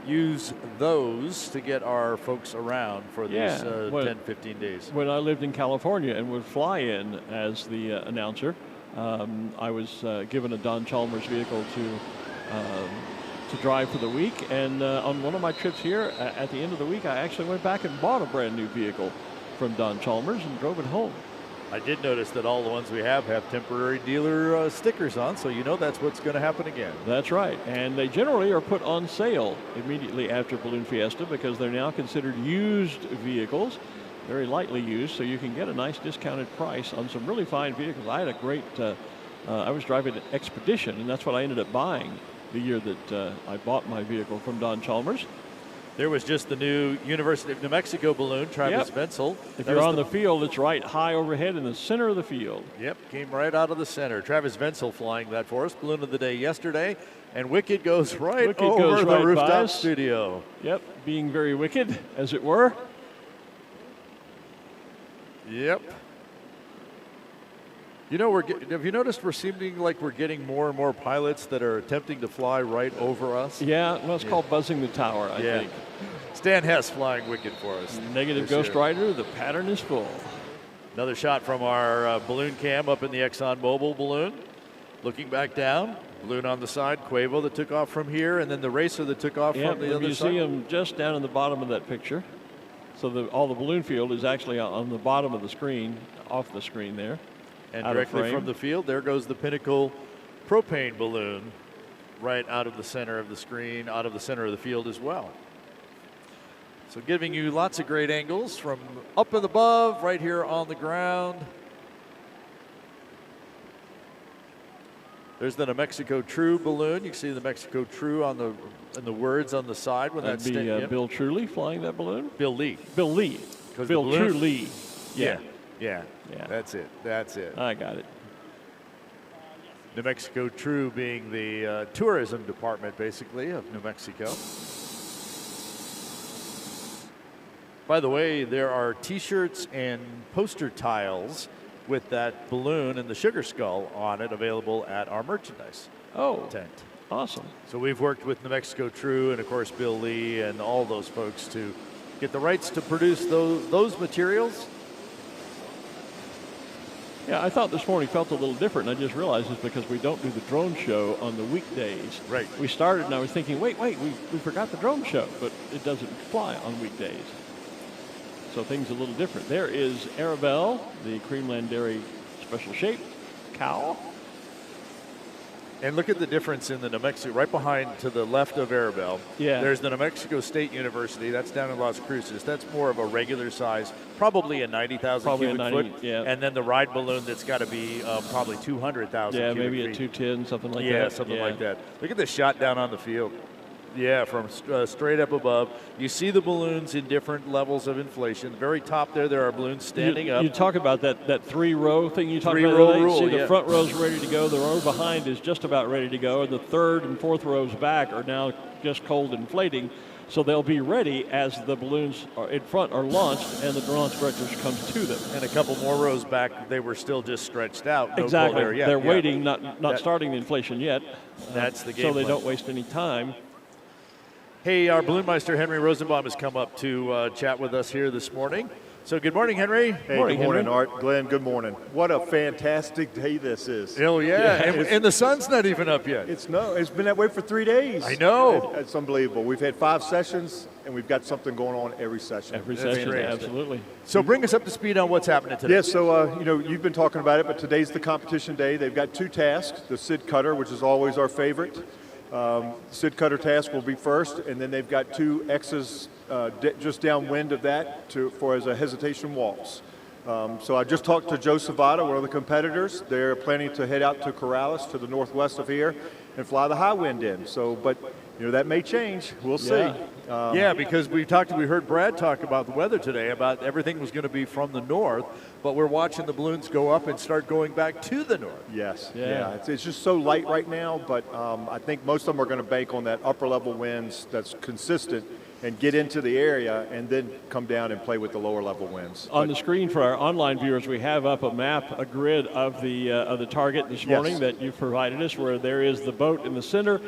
Speaker 3: use those to get our folks around for these 10, 15 days.
Speaker 2: When I lived in California and would fly in as the announcer, I was given a Don Chalmers vehicle to drive for the week. And on one of my trips here, at the end of the week, I actually went back and bought a brand new vehicle from Don Chalmers and drove it home.
Speaker 3: I did notice that all the ones we have temporary dealer stickers on, so you know that's what's going to happen again.
Speaker 2: That's right. And they generally are put on sale immediately after Balloon Fiesta because they're now considered used vehicles, very lightly used, so you can get a nice discounted price on some really fine vehicles. I had a great, I was driving an Expedition, and that's what I ended up buying the year that I bought my vehicle from Don Chalmers.
Speaker 3: There was just the new University of New Mexico balloon, Travis Venzel.
Speaker 2: If you're on the field, it's right high overhead in the center of the field.
Speaker 3: Yep, came right out of the center. Travis Venzel flying that for us. Balloon of the day yesterday. And Wicked goes right over the rooftop studio.
Speaker 2: Yep, being very wicked, as it were.
Speaker 3: Yep. You know, have you noticed we're seeming like we're getting more and more pilots that are attempting to fly right over us?
Speaker 2: Yeah, well, it's called buzzing the tower, I think.
Speaker 3: Stan Hess flying Wicked for us.
Speaker 2: Negative Ghost Rider, the pattern is full.
Speaker 3: Another shot from our balloon cam up in the ExxonMobil balloon. Looking back down, balloon on the side, Cuervo that took off from here, and then the racer that took off from the other side.
Speaker 2: The museum just down in the bottom of that picture. So all the balloon field is actually on the bottom of the screen, off the screen there.
Speaker 3: And
Speaker 2: out of
Speaker 3: directly
Speaker 2: frame.
Speaker 3: from the field, there goes the Pinnacle propane balloon right out of the center of the screen, out of the center of the field as well. So giving you lots of great angles from up and above, right here on the ground. There's the New Mexico True balloon. You can see the Mexico True on the words on the side when
Speaker 2: That'd
Speaker 3: that's
Speaker 2: be Bill Truly flying that balloon.
Speaker 3: Bill Lee.
Speaker 2: Bill Lee.
Speaker 3: 'Cause
Speaker 2: Bill
Speaker 3: the balloon-
Speaker 2: Truly.
Speaker 3: Yeah.
Speaker 2: Yeah.
Speaker 3: That's it. That's it.
Speaker 2: I got it.
Speaker 3: New Mexico True being the tourism department, basically, of New Mexico. By the way, there are T-shirts and poster tiles with that balloon and the sugar skull on it available at our merchandise tent.
Speaker 2: Awesome.
Speaker 3: So we've worked with New Mexico True and, of course, Bill Lee and all those folks to get the rights to produce those materials.
Speaker 2: Yeah, I thought this morning felt a little different, and I just realized it's because we don't do the drone show on the weekdays.
Speaker 3: Right.
Speaker 2: We started, and I was thinking, wait, we forgot the drone show, but it doesn't fly on weekdays. So things are a little different. There is Arabelle, the Creamland Dairy Special Shape cow.
Speaker 3: And look at the difference in the New Mexico, right behind to the left of Arabelle.
Speaker 2: Yeah.
Speaker 3: There's the New Mexico State University. That's down in Las Cruces. That's more of a regular size, probably a 90,000
Speaker 2: Probably a
Speaker 3: cubic
Speaker 2: 90,
Speaker 3: foot.
Speaker 2: yeah.
Speaker 3: And then the ride balloon that's got to be probably 200,000
Speaker 2: Yeah,
Speaker 3: cubic
Speaker 2: maybe
Speaker 3: feet.
Speaker 2: at 210, something like that.
Speaker 3: Yeah, something like that. Look at the shot down on the field. Yeah, from straight up above. You see the balloons in different levels of inflation. The very top there are balloons standing up.
Speaker 2: You talk about that three-row thing you talked about.
Speaker 3: Three-row rule,
Speaker 2: See,
Speaker 3: yeah.
Speaker 2: the front row's ready to go. The row behind is just about ready to go. And the third and fourth rows back are now just cold inflating. So they'll be ready as the balloons in front are launched and the launch directors comes to them.
Speaker 3: And a couple more rows back, they were still just stretched out. No
Speaker 2: Exactly.
Speaker 3: cold air yet.
Speaker 2: They're
Speaker 3: Yeah.
Speaker 2: waiting, not starting the inflation yet.
Speaker 3: That's the game
Speaker 2: So they
Speaker 3: plan.
Speaker 2: don't waste any time.
Speaker 3: Hey, our Balloonmeister Henry Rosenbaum has come up to chat with us here this morning. So good morning, Henry.
Speaker 9: Hey,
Speaker 2: Morning,
Speaker 9: good morning,
Speaker 2: Henry.
Speaker 9: Art. Glenn, good morning. What a fantastic day this is.
Speaker 3: Oh, yeah. And the sun's not even up yet.
Speaker 9: It's been that way for 3 days.
Speaker 3: I know.
Speaker 9: It's unbelievable. We've had 5 sessions, and we've got something going on every session.
Speaker 2: Every
Speaker 9: It's
Speaker 2: session,
Speaker 9: fantastic.
Speaker 2: absolutely.
Speaker 3: So bring us up to speed on what's happening today.
Speaker 9: Yes, so, you've been talking about it, but today's the competition day. They've got 2 tasks, the Sid Cutter, which is always our favorite. Sid Cutter task will be first, and then they've got 2 X's just downwind of that as a hesitation waltz. So I just talked to Joe Savata, one of the competitors. They're planning to head out to Corrales to the northwest of here and fly the high wind in. So, but that may change. We'll see.
Speaker 3: Yeah, because we heard Brad talk about the weather today, about everything was going to be from the north, but we're watching the balloons go up and start going back to the north.
Speaker 9: Yes.
Speaker 2: Yeah.
Speaker 9: It's just so light right now, but I think most of them are going to bank on that upper level winds that's consistent and get into the area and then come down and play with the lower level winds.
Speaker 2: On the screen for our online viewers, we have up a grid of the target this morning
Speaker 9: Yes.
Speaker 2: that you've provided us, where there is the boat in the center.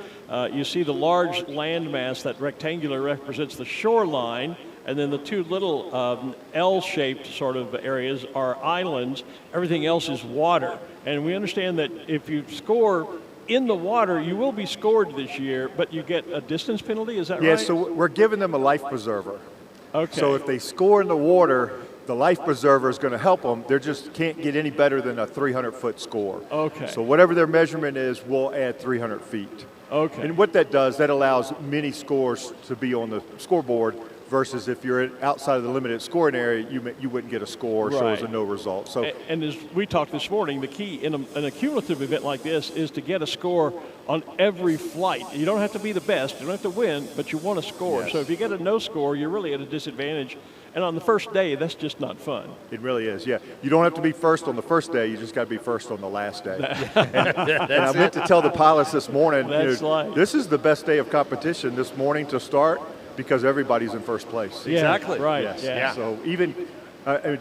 Speaker 2: You see the large landmass, that rectangular represents the shoreline, and then the 2 little L-shaped sort of areas are islands. Everything else is water. And we understand that if you score in the water, you will be scored this year, but you get a distance penalty, is that
Speaker 9: Yeah,
Speaker 2: right?
Speaker 9: so we're giving them a life preserver.
Speaker 2: Okay.
Speaker 9: So if they score in the water, the life preserver is going to help them. They just can't get any better than a 300-foot score.
Speaker 2: Okay.
Speaker 9: So whatever their measurement is, we'll add 300 feet.
Speaker 2: Okay.
Speaker 9: And what that does, that allows many scores to be on the scoreboard versus if you're outside of the limited scoring area, you wouldn't get a score, so it's a
Speaker 2: Right.
Speaker 9: no result. So
Speaker 2: And as we talked this morning, the key in a cumulative event like this is to get a score on every flight. You don't have to be the best, you don't have to win, but you want a score.
Speaker 9: Yes.
Speaker 2: So if you get a no score, you're really at a disadvantage. And on the first day, that's just not fun.
Speaker 9: it really is, yeah. You don't have to be first on the first day, you just got to be first on the last day. And I meant to tell the pilots this morning,
Speaker 2: That's life.
Speaker 9: this is the best day of competition this morning to start because everybody's in first place.
Speaker 2: Yeah,
Speaker 3: Exactly.
Speaker 2: right.
Speaker 9: Yes.
Speaker 2: Yeah.
Speaker 9: So even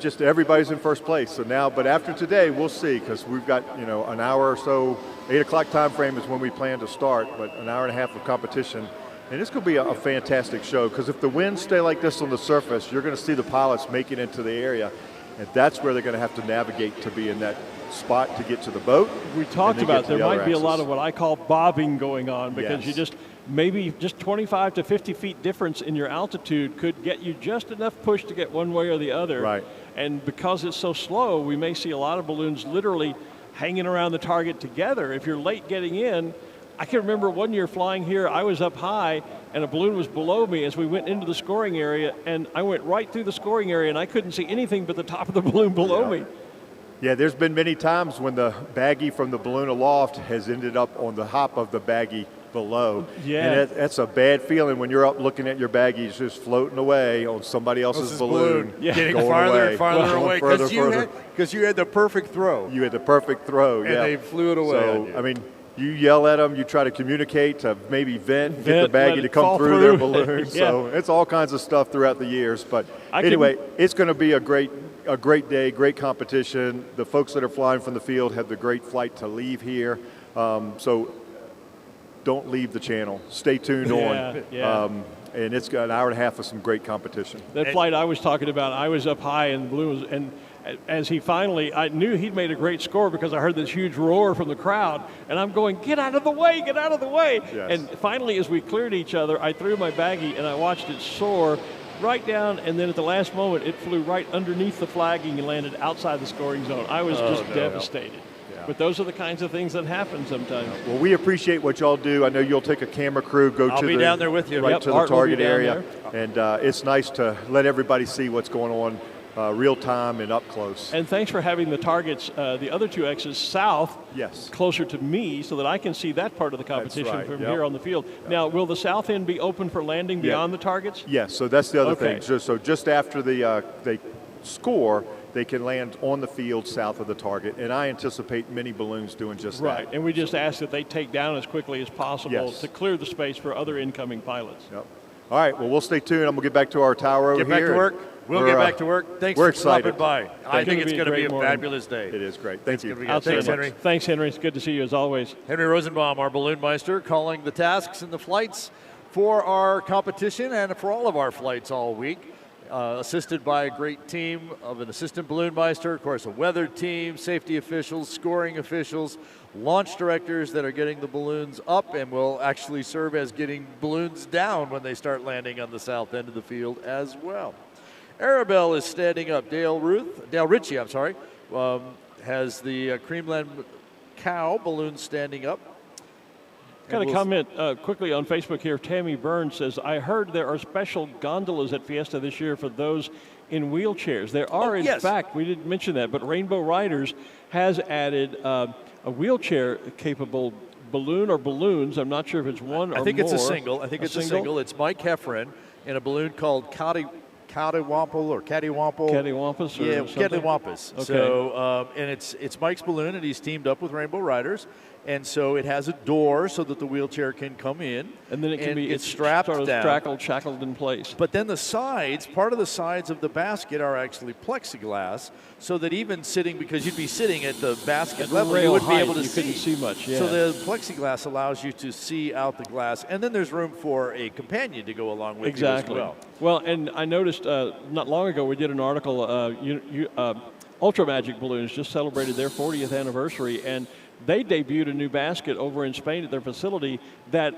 Speaker 9: just everybody's in first place. So now, but after today, we'll see because we've got an hour or so. 8 o'clock time frame is when we plan to start, but an hour and a half of competition. And it's going to be a fantastic show because if the winds stay like this on the surface, you're going to see the pilots make it into the area, and that's where they're going to have to navigate to be in that spot to get to the boat.
Speaker 2: We talked
Speaker 9: and then
Speaker 2: about
Speaker 9: get to
Speaker 2: there
Speaker 9: the other
Speaker 2: might be a lot
Speaker 9: axis.
Speaker 2: of what I call bobbing going on because
Speaker 9: Yes.
Speaker 2: you maybe 25 to 50 feet difference in your altitude could get you just enough push to get one way or the other.
Speaker 9: Right.
Speaker 2: And because it's so slow, we may see a lot of balloons literally hanging around the target together. If you're late getting in, I can remember one year flying here, I was up high and a balloon was below me as we went into the scoring area, and I went right through the scoring area and I couldn't see anything but the top of the balloon below me.
Speaker 9: Yeah, there's been many times when the baggie from the balloon aloft has ended up on the top of the baggie below.
Speaker 2: Yeah.
Speaker 9: And that's a bad feeling when you're up looking at your baggies just floating away on somebody else's balloon.
Speaker 2: Yeah.
Speaker 3: Getting
Speaker 9: going
Speaker 3: farther
Speaker 9: away.
Speaker 3: and farther
Speaker 9: Going
Speaker 3: away
Speaker 9: further,
Speaker 3: because you had the perfect throw.
Speaker 9: You had the perfect throw,
Speaker 3: and
Speaker 9: yeah.
Speaker 3: they flew it away.
Speaker 9: So,
Speaker 3: on you.
Speaker 9: I mean, you yell at them, you try to communicate to maybe get the
Speaker 2: let
Speaker 9: baggie
Speaker 2: it
Speaker 9: to come
Speaker 2: fall
Speaker 9: through
Speaker 2: through.
Speaker 9: their balloon.
Speaker 2: Yeah.
Speaker 9: So it's all kinds of stuff throughout the years. But anyway, it's going to be a great day, great competition. The folks that are flying from the field have the great flight to leave here. So don't leave the channel. Stay tuned on.
Speaker 2: Yeah.
Speaker 9: And it's got an hour and a half of some great competition.
Speaker 2: That flight I was talking about, I was up high and the balloon was, and as he finally, I knew he'd made a great score because I heard this huge roar from the crowd, and I'm going, get out of the way, get out of the way.
Speaker 9: Yes.
Speaker 2: And finally, as we cleared each other, I threw my baggie and I watched it soar right down, and then at the last moment, it flew right underneath the flagging and landed outside the scoring zone. I was just devastated.
Speaker 9: Yeah.
Speaker 2: But those are the kinds of things that happen sometimes.
Speaker 9: Well, we appreciate what y'all do. I know you'll take a camera crew,
Speaker 3: I'll be down there with you.
Speaker 9: right
Speaker 2: Yep,
Speaker 9: to the
Speaker 2: Art will be
Speaker 9: target
Speaker 2: down
Speaker 9: area. And it's nice to let everybody see what's going on real time and up close.
Speaker 2: And thanks for having the targets, the other two X's south,
Speaker 9: Yes.
Speaker 2: closer to me so that I can see that part of the competition
Speaker 9: right,
Speaker 2: from
Speaker 9: yep.
Speaker 2: here on the field. Now, will the south end be open for landing beyond the targets?
Speaker 9: Yes, so that's the other
Speaker 2: Okay.
Speaker 9: thing. So just after they score, they can land on the field south of the target. And I anticipate many balloons doing just
Speaker 2: Right,
Speaker 9: that.
Speaker 2: and we just ask that they take down as quickly as possible
Speaker 9: Yes.
Speaker 2: to clear the space for other incoming pilots.
Speaker 9: Yep. All right, well, we'll stay tuned. I'm going to get back to our tower over
Speaker 3: Get back
Speaker 9: here.
Speaker 3: to work. We'll get back to work. Thanks
Speaker 9: we're
Speaker 3: for
Speaker 9: excited.
Speaker 3: stopping by. I think it's going to be a
Speaker 2: morning.
Speaker 3: fabulous day.
Speaker 9: It is great. Thank you.
Speaker 3: gonna be good. Thanks, Henry.
Speaker 2: Thanks, Henry. It's good to see you as always.
Speaker 3: Henry Rosenbaum, our Balloonmeister, calling the tasks and the flights for our competition and for all of our flights all week. Assisted by a great team of an assistant Balloonmeister, of course, a weather team, safety officials, scoring officials, launch directors that are getting the balloons up and will actually serve as getting balloons down when they start landing on the south end of the field as well. Arabelle is standing up. Dale Ritchie, has the Creamland Cow balloon standing up.
Speaker 2: Got a comment quickly on Facebook here. Tammy Burns says, I heard there are special gondolas at Fiesta this year for those in wheelchairs. There are, in fact, we didn't mention that, but Rainbow Riders has added a wheelchair-capable balloon or balloons. I'm not sure if it's one or more.
Speaker 3: I think it's a single. It's Mike Heffron in a balloon called Cattywampus or Cattywampus.
Speaker 2: Cattywampus or
Speaker 3: yeah,
Speaker 2: something?
Speaker 3: Cattywampus.
Speaker 2: Okay.
Speaker 3: So, and it's Mike's balloon, and he's teamed up with Rainbow Riders. And so it has a door so that the wheelchair can come in.
Speaker 2: And then it can be
Speaker 3: it's strapped
Speaker 2: sort of
Speaker 3: down.
Speaker 2: shackled in place.
Speaker 3: But then the sides, part of the sides of the basket are actually plexiglass, so that even sitting, because you'd be sitting at the basket
Speaker 2: At
Speaker 3: level,
Speaker 2: rail
Speaker 3: you wouldn't be
Speaker 2: height,
Speaker 3: able to
Speaker 2: you
Speaker 3: see.
Speaker 2: couldn't see much, yeah.
Speaker 3: So the plexiglass allows you to see out the glass, and then there's room for a companion to go along with
Speaker 2: Exactly.
Speaker 3: you as well.
Speaker 2: Well, and I noticed not long ago we did an article, Ultra Magic Balloons just celebrated their 40th anniversary, and they debuted a new basket over in Spain at their facility that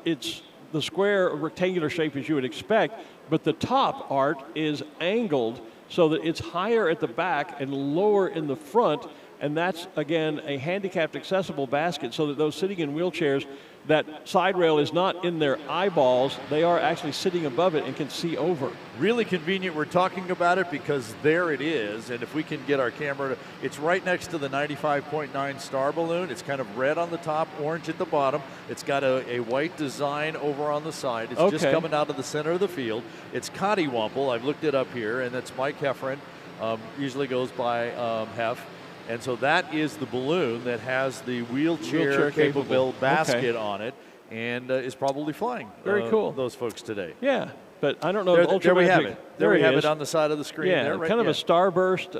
Speaker 2: it's the square rectangular shape as you would expect, but the top art is angled so that it's higher at the back and lower in the front, and that's, again, a handicapped accessible basket so that those sitting in wheelchairs, that side rail is not in their eyeballs, they are actually sitting above it and can see over.
Speaker 3: Really convenient. We're talking about it because there it is, and if we can get our camera, it's right next to the 95.9 star balloon. It's kind of red on the top, orange at the bottom. It's got a white design over on the side. It's just coming out of the center of the field. It's Cattywampus. I've looked it up here, and that's Mike Heffron. Usually goes by Heff. And so that is the balloon that has the wheelchair-capable basket on it, and is probably flying.
Speaker 2: Very cool.
Speaker 3: Those folks today.
Speaker 2: Yeah, but I don't know.
Speaker 3: There we have it. There we have
Speaker 2: is.
Speaker 3: it on the side of the screen.
Speaker 2: Yeah,
Speaker 3: there, right?
Speaker 2: kind of a starburst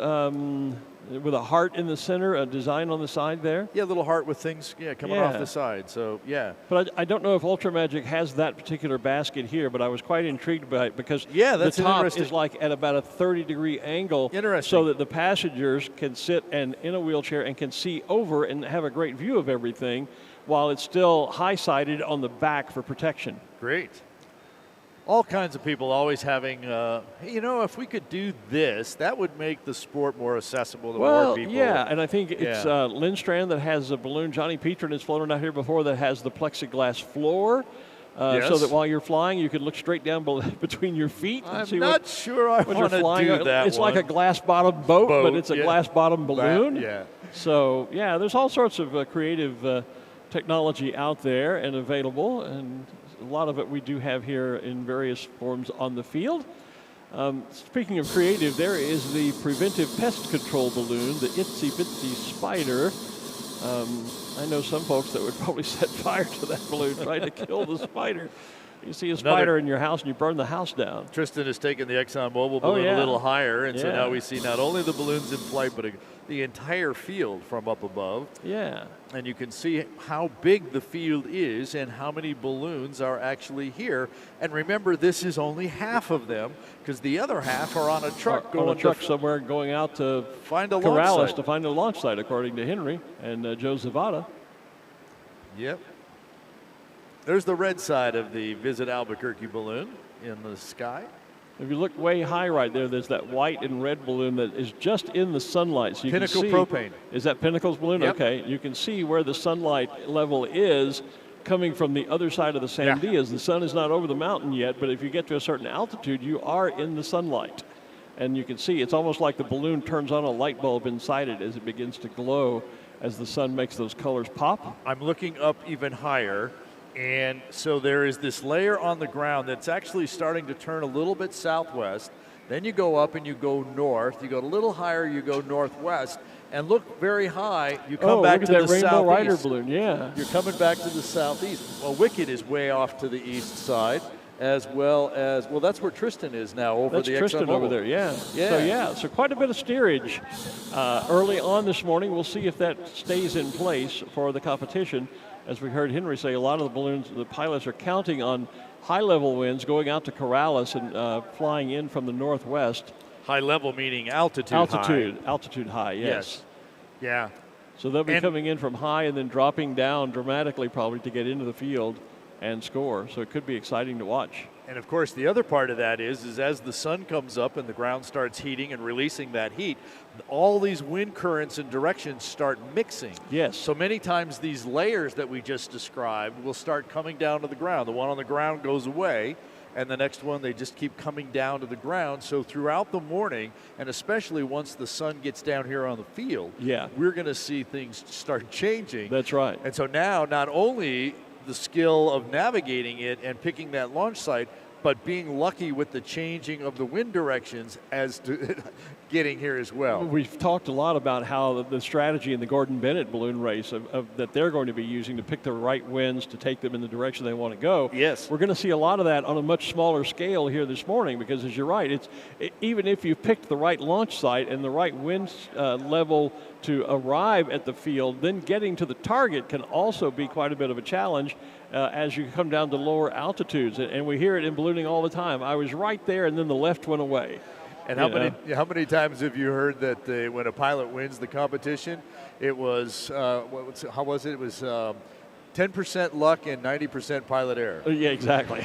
Speaker 2: with a heart in the center, a design on the side there.
Speaker 3: Yeah, a little heart with things coming off the side. So, yeah.
Speaker 2: But I don't know if Ultra Magic has that particular basket here, but I was quite intrigued by it because
Speaker 3: that's
Speaker 2: the top
Speaker 3: interesting.
Speaker 2: is like at about a 30-degree angle.
Speaker 3: Interesting.
Speaker 2: So that the passengers can sit in a wheelchair and can see over and have a great view of everything while it's still high-sided on the back for protection.
Speaker 3: Great. all kinds of people always having, hey, if we could do this, that would make the sport more accessible to more people.
Speaker 2: Yeah, and I think it's Lindstrand that has a balloon. Johnny Petrin has flown out here before that has the plexiglass floor. So that while you're flying, you can look straight down between your feet. And
Speaker 3: I'm not sure I want to do that.
Speaker 2: It's like a glass-bottom boat, but it's a glass-bottom balloon.
Speaker 3: Yeah.
Speaker 2: So, there's all sorts of creative technology out there and available, and a lot of it we do have here in various forms on the field. Speaking of creative, there is the preventive pest control balloon, the Itsy Bitsy Spider. I know some folks that would probably set fire to that balloon trying to kill the spider. You see a spider in your house and you burn the house down.
Speaker 3: Tristan has taken the ExxonMobil balloon a little higher, and so now we see not only the balloons in flight, but the entire field from up above.
Speaker 2: Yeah.
Speaker 3: And you can see how big the field is and how many balloons are actually here. And remember, this is only half of them, because the other half are on a truck
Speaker 2: somewhere going out to
Speaker 3: find a
Speaker 2: Corrales to find a launch site, according to Henry and Joe Zavada.
Speaker 3: Yep. There's the red side of the Visit Albuquerque balloon in the sky.
Speaker 2: If you look way high right there, there's that white and red balloon that is just in the sunlight. So you
Speaker 3: Pinnacle
Speaker 2: can see,
Speaker 3: propane.
Speaker 2: Is that Pinnacle's balloon?
Speaker 3: Yep.
Speaker 2: Okay. You can see where the sunlight level is coming from the other side of the Sandias. The sun is not over the mountain yet, but if you get to a certain altitude, you are in the sunlight. And you can see it's almost like the balloon turns on a light bulb inside it as it begins to glow as the sun makes those colors pop.
Speaker 3: I'm looking up even higher. And so there is this layer on the ground that's actually starting to turn a little bit southwest. Then you go up and you go north. You go a little higher, you go northwest. And look very high, you come back to the southeast.
Speaker 2: Look at that Rainbow Rider balloon, yeah.
Speaker 3: You're coming back to the southeast. Well, Wicked is way off to the east side, as well as, that's where Tristan is now over the ExxonMobil.
Speaker 2: That's Tristan over there, yeah. So quite a bit of steerage early on this morning. We'll see if that stays in place for the competition. As we heard Henry say, a lot of the balloons, the pilots are counting on high-level winds going out to Corrales and flying in from the northwest.
Speaker 3: High level meaning altitude
Speaker 2: high, yes.
Speaker 3: Yeah.
Speaker 2: So they'll be coming in from high and then dropping down dramatically probably to get into the field and score. So it could be exciting to watch.
Speaker 3: And of course, the other part of that is as the sun comes up and the ground starts heating and releasing that heat, all these wind currents and directions start mixing.
Speaker 2: Yes.
Speaker 3: So many times these layers that we just described will start coming down to the ground. The one on the ground goes away, and the next one, they just keep coming down to the ground. So throughout the morning, and especially once the sun gets down here on the field, we're going to see things start changing.
Speaker 2: That's right.
Speaker 3: And so now, not only the skill of navigating it and picking that launch site, but being lucky with the changing of the wind directions as to getting here as well.
Speaker 2: We've talked a lot about how the strategy in the Gordon Bennett balloon race that they're going to be using to pick the right winds to take them in the direction they want to go.
Speaker 3: Yes.
Speaker 2: We're going to see a lot of that on a much smaller scale here this morning because, as you're right, even if you've picked the right launch site and the right wind level to arrive at the field, then getting to the target can also be quite a bit of a challenge as you come down to lower altitudes. And we hear it in ballooning all the time. I was right there, and then the left went away.
Speaker 3: And how many times have you heard that when a pilot wins the competition, it was, how was it? It was 10% luck and 90% pilot error.
Speaker 2: Yeah, exactly.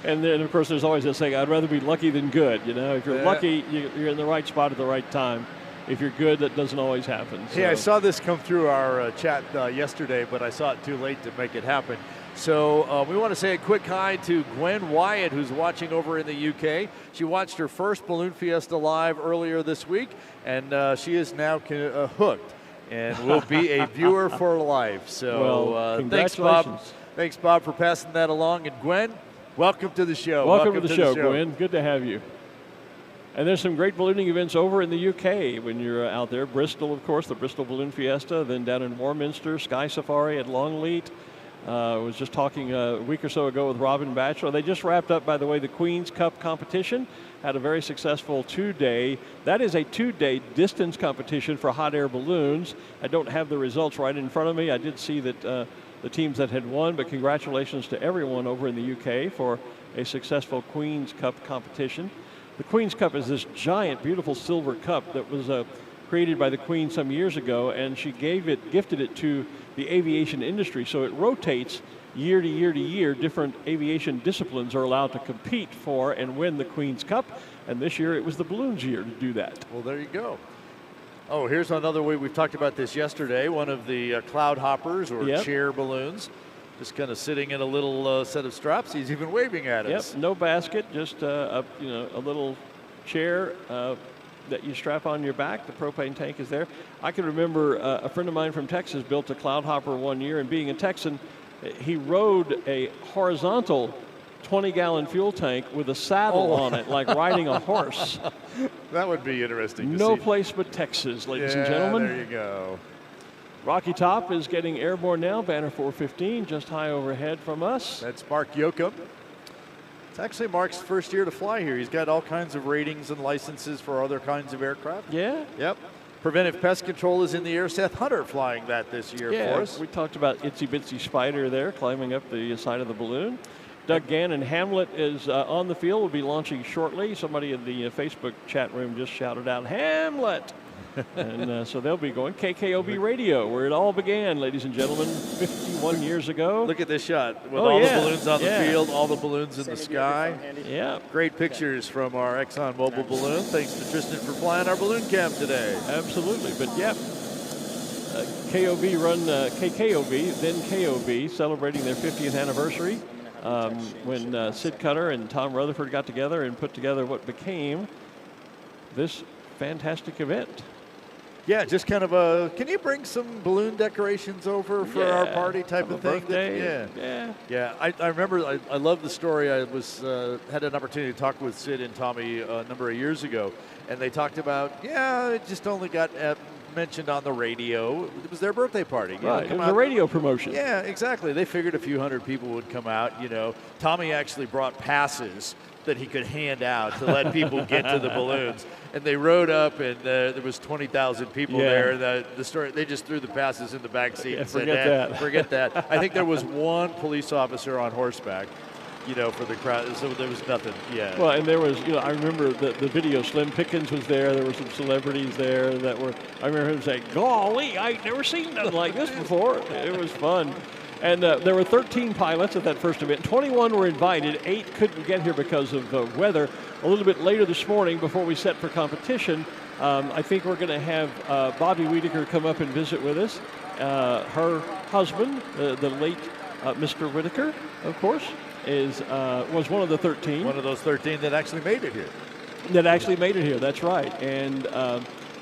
Speaker 2: And then, of course, there's always this saying, I'd rather be lucky than good. If you're lucky, you're in the right spot at the right time. If you're good, that doesn't always happen. So.
Speaker 3: Hey, I saw this come through our chat yesterday, but I saw it too late to make it happen. So we want to say a quick hi to Gwen Wyatt, who's watching over in the UK. She watched her first Balloon Fiesta live earlier this week, and she is now hooked and will be a viewer for life. So thanks, Bob. Thanks, Bob, for passing that along. And Gwen, welcome to the show.
Speaker 2: Welcome to the show, Gwen. Good to have you. And there's some great ballooning events over in the UK when you're out there. Bristol, of course, the Bristol Balloon Fiesta. Then down in Warminster, Sky Safari at Longleat. I was just talking a week or so ago with Robin Batchelor. They just wrapped up, by the way, the Queen's Cup competition. Had a very successful two-day. That is a two-day distance competition for hot air balloons. I don't have the results right in front of me. I did see that the teams that had won, but congratulations to everyone over in the UK for a successful Queen's Cup competition. The Queen's Cup is this giant, beautiful silver cup that was created by the Queen some years ago, and she gifted it to the aviation industry. So it rotates year to year to year, different aviation disciplines are allowed to compete for and win the Queen's Cup. And this year it was the balloons year to do that.
Speaker 3: Well, there you go. Oh, here's another way. We've talked about this yesterday. One of the cloud hoppers or chair balloons, just kind of sitting in a little set of straps. He's even waving at us.
Speaker 2: Yep, no basket, just a little chair that you strap on your back. The propane tank is there. I can remember a friend of mine from Texas built a cloud hopper one year, and being a Texan, he rode a horizontal 20-gallon fuel tank with a saddle on it, like riding a horse.
Speaker 3: That would be interesting to
Speaker 2: No
Speaker 3: see.
Speaker 2: place but Texas, ladies and gentlemen.
Speaker 3: There you go.
Speaker 2: Rocky Top is getting airborne now, banner 415, just high overhead from us.
Speaker 3: That's Mark Yoakum. It's actually Mark's first year to fly here. He's got all kinds of ratings and licenses for other kinds of aircraft.
Speaker 2: Yeah?
Speaker 3: Yep. Preventive Pest Control is in the air. Seth Hunter flying that this year for us.
Speaker 2: We talked about Itsy Bitsy Spider there, climbing up the side of the balloon. Doug Gannon Hamlet is on the field, will be launching shortly. Somebody in the Facebook chat room just shouted out, Hamlet! And so they'll be going. KKOB Radio, where it all began, ladies and gentlemen, 51 years ago.
Speaker 3: Look at this shot with all the balloons on the field, all the balloons in the sky.
Speaker 2: Yeah.
Speaker 3: Great pictures from our ExxonMobil balloon. Thanks to Tristan for flying our balloon cam today.
Speaker 2: Absolutely. But yeah, KOB run KKOB, then KOB, celebrating their 50th anniversary when Sid Cutter and Tom Rutherford got together and put together what became this fantastic event.
Speaker 3: Yeah, just kind of a, can you bring some balloon decorations over for our party type of thing? Yeah. I remember, I love the story. I was had an opportunity to talk with Sid and Tommy a number of years ago, and they talked about, it just only got mentioned on the radio. It was their birthday party.
Speaker 2: Right, it was a radio promotion.
Speaker 3: Yeah, exactly. They figured a few hundred people would come out, Tommy actually brought passes that he could hand out to let people get to the balloons. And they rode up, and there was 20,000 people there. The story, they just threw the passes in the back seat and said, forget that. I think there was one police officer on horseback, for the crowd. So there was nothing. Yeah.
Speaker 2: Well, and there was, I remember the video. Slim Pickens was there. There were some celebrities there that were. I remember him saying, "Golly, I ain't never seen nothing like this before." It was fun. And there were 13 pilots at that first event. 21 were invited. 8 couldn't get here because of weather. A little bit later this morning, before we set for competition, I think we're going to have Bobby Whitaker come up and visit with us. Her husband, the late Mr. Whitaker, of course, was one of the 13.
Speaker 3: One of those 13 that actually made it here.
Speaker 2: That's right. And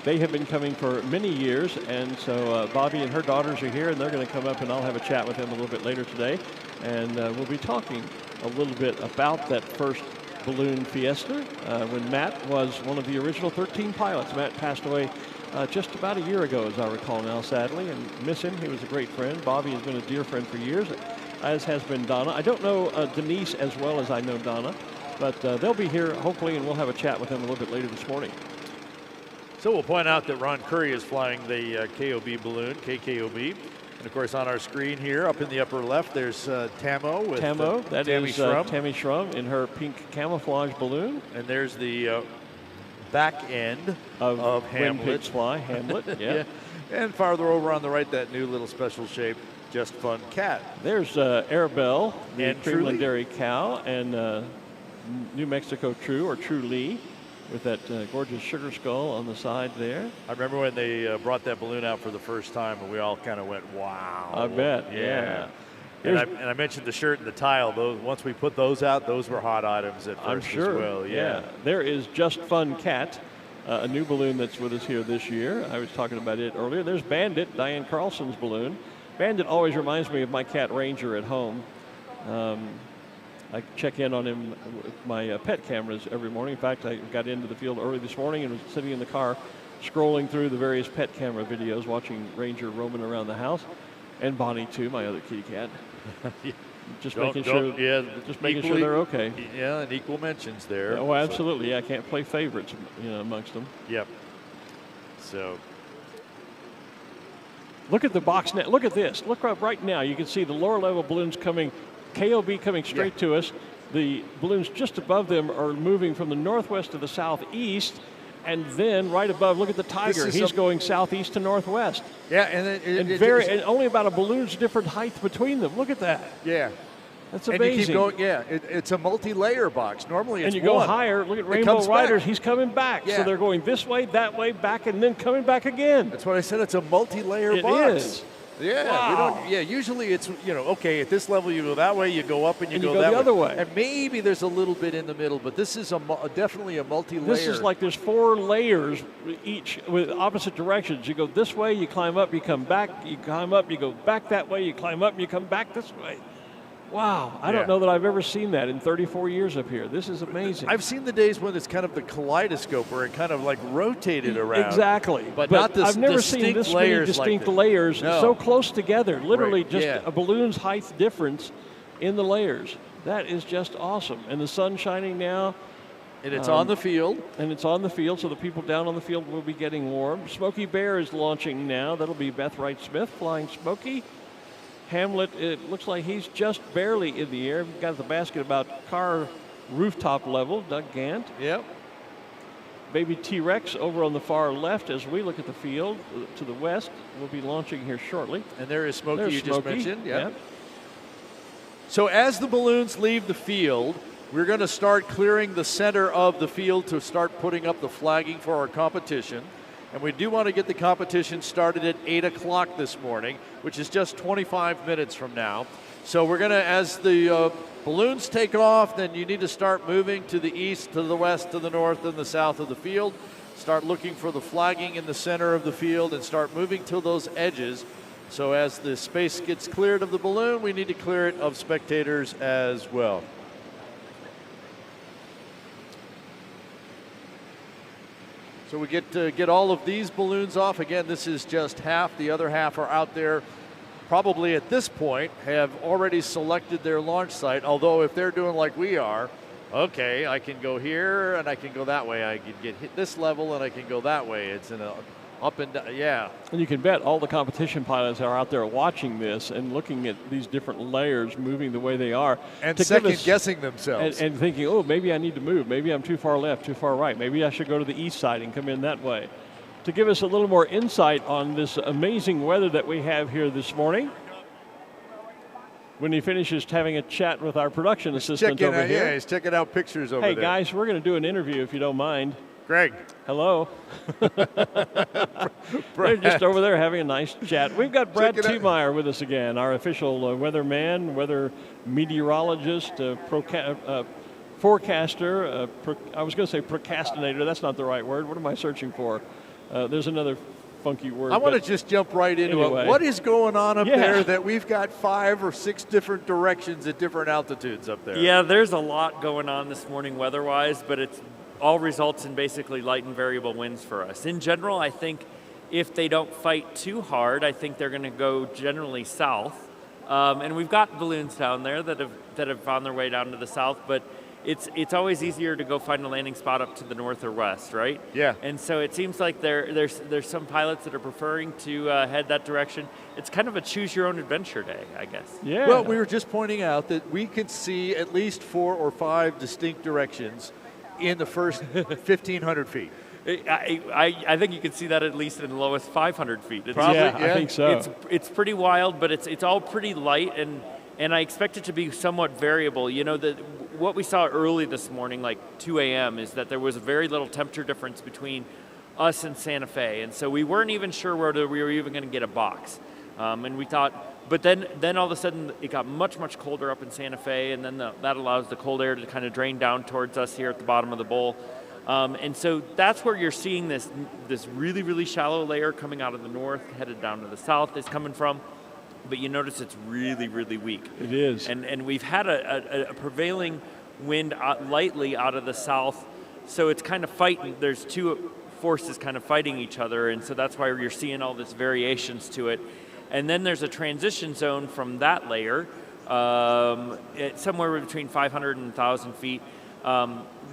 Speaker 2: they have been coming for many years, and so Bobby and her daughters are here, and they're going to come up, and I'll have a chat with them a little bit later today, and we'll be talking a little bit about that first balloon fiesta when Matt was one of the original 13 pilots. Matt passed away just about a year ago, as I recall now, sadly, and miss him. He was a great friend. Bobby has been a dear friend for years, as has been Donna. I don't know Denise as well as I know Donna, but they'll be here, hopefully, and we'll have a chat with them a little bit later this morning.
Speaker 3: So we'll point out that Ron Curry is flying the KOB balloon, KKOB. And, of course, on our screen here, up in the upper left, there's Tamo with Tammy Shrum.
Speaker 2: Tammy Shrum in her pink camouflage balloon.
Speaker 3: And there's the back end of Hamlet.
Speaker 2: When Pigs Fly, Hamlet, yeah.
Speaker 3: And farther over on the right, that new little special shape, Just Fun cat.
Speaker 2: There's Arabelle, the
Speaker 3: and
Speaker 2: Creamland Dairy cow, and New Mexico True, or True Lee, with that gorgeous sugar skull on the side there.
Speaker 3: I remember when they brought that balloon out for the first time, and we all kind of went, wow.
Speaker 2: I bet, yeah.
Speaker 3: And I mentioned the shirt and the tile. Those, once we put those out, those were hot items at first
Speaker 2: I'm sure.
Speaker 3: as well. Yeah.
Speaker 2: There is Just Fun Cat, a new balloon that's with us here this year. I was talking about it earlier. There's Bandit, Diane Carlson's balloon. Bandit always reminds me of my cat Ranger at home. I check in on him with my pet cameras every morning. In fact, I got into the field early this morning and was sitting in the car scrolling through the various pet camera videos, watching Ranger roaming around the house, and Bonnie too, my other kitty cat. Just making sure they're okay.
Speaker 3: Yeah, and equal mentions there.
Speaker 2: Yeah, well, absolutely. Yeah, I can't play favorites, amongst them.
Speaker 3: Yep. So.
Speaker 2: Look at the box net. Look at this. Look right now. You can see the lower level balloons coming. KOB coming straight to us. The balloons just above them are moving from the northwest to the southeast, And then right above, look at the Tiger. He's going southeast to northwest.
Speaker 3: Yeah, and
Speaker 2: and only about a balloon's different height between them. Look at that.
Speaker 3: Yeah.
Speaker 2: That's amazing.
Speaker 3: And you keep going, it's a multi-layer box. Normally it's
Speaker 2: and you
Speaker 3: one.
Speaker 2: go higher. Look at Rainbow Riders. He's coming back.
Speaker 3: Yeah.
Speaker 2: So they're going this way, that way, back, and then coming back again.
Speaker 3: That's what I said. It's a multi-layer box.
Speaker 2: It is.
Speaker 3: Yeah,
Speaker 2: wow.
Speaker 3: Usually it's, okay, at this level you go that way, you go up and you go that
Speaker 2: the other way.
Speaker 3: And maybe there's a little bit in the middle, but this is definitely a multi-layer.
Speaker 2: This is like there's 4 layers each with opposite directions. You go this way, you climb up, you come back, you climb up, you go back that way, you climb up, and you come back this way. Wow, I don't know that I've ever seen that in 34 years up here. This is amazing.
Speaker 3: I've seen the days when it's kind of the kaleidoscope where it kind of like rotated around.
Speaker 2: Exactly.
Speaker 3: But not this
Speaker 2: I've never seen this many distinct layers so close together. Literally just a balloon's height difference in the layers. That is just awesome. And the sun's shining now.
Speaker 3: And it's on the field.
Speaker 2: And it's on the field, so the people down on the field will be getting warm. Smokey Bear is launching now. That'll be Beth Wright-Smith flying Smokey. Hamlet, it looks like he's just barely in the air. We've got the basket about car rooftop level, Doug Gant.
Speaker 3: Yep.
Speaker 2: Baby T-Rex over on the far left as we look at the field to the west. We'll be launching here shortly.
Speaker 3: And there is Smokey,
Speaker 2: There's
Speaker 3: you
Speaker 2: Smokey.
Speaker 3: just mentioned. Yep. So as the balloons leave the field, we're going to start clearing the center of the field to start putting up the flagging for our competition. And we do want to get the competition started at 8 o'clock this morning, which is just 25 minutes from now. So we're going to, as the balloons take off, then you need to start moving to the east, to the west, to the north, and the south of the field. Start looking for the flagging in the center of the field and start moving to those edges. So as the space gets cleared of the balloon, we need to clear it of spectators as well. So we get all of these balloons off. Again, this is just half. The other half are out there. Probably at this point have already selected their launch site. Although if they're doing like we are, okay, I can go here and I can go that way. I can hit this level and I can go that way. It's in a up and down, yeah.
Speaker 2: And you can bet all the competition pilots are out there watching this and looking at these different layers moving the way they are.
Speaker 3: And second-guessing themselves.
Speaker 2: And thinking, oh, maybe I need to move. Maybe I'm too far left, too far right. Maybe I should go to the east side and come in that way. To give us a little more insight on this amazing weather that we have here this morning, when he finishes having a chat with our production assistant over here.
Speaker 3: Yeah, he's checking out pictures over there.
Speaker 2: Hey, guys, we're going to do an interview if you don't mind.
Speaker 3: Greg.
Speaker 2: Hello. They're just over there having a nice chat. We've got Brad Tiemeyer with us again, our official weatherman, weather meteorologist, forecaster. I was going to say procrastinator. That's not the right word. What am I searching for? There's another funky word.
Speaker 3: I want to just jump right into it. What is going on up there that we've got 5 or 6 different directions at different altitudes up there?
Speaker 4: Yeah, there's a lot going on this morning weather-wise, but it's all results in basically light and variable winds for us. In general, I think if they don't fight too hard, I think they're going to go generally south. And we've got balloons down there that have found their way down to the south, but it's always easier to go find a landing spot up to the north or west, right?
Speaker 3: Yeah.
Speaker 4: And so it seems like there's some pilots that are preferring to head that direction. It's kind of a choose your own adventure day, I guess.
Speaker 2: Yeah.
Speaker 3: Well, we were just pointing out that we could see at least 4 or 5 distinct directions in the first 1,500 feet.
Speaker 4: I think you can see that at least in the lowest 500 feet.
Speaker 2: Probably, I think so.
Speaker 4: It's pretty wild, but it's all pretty light, and I expect it to be somewhat variable. You know, what we saw early this morning, like 2 a.m., is that there was a very little temperature difference between us and Santa Fe, and so we weren't even sure whether we were even going to get a box. And we thought, but then all of a sudden it got much, much colder up in Santa Fe, and then that allows the cold air to kind of drain down towards us here at the bottom of the bowl. And so that's where you're seeing this really, really shallow layer coming out of the north, headed down to the south is coming from. But you notice it's really, really weak.
Speaker 2: It is.
Speaker 4: And we've had a prevailing wind lightly out of the south, so it's kind of fighting. There's 2 forces kind of fighting each other, and so that's why you're seeing all this variations to it. And then there's a transition zone from that layer, somewhere between 500 and 1,000 feet,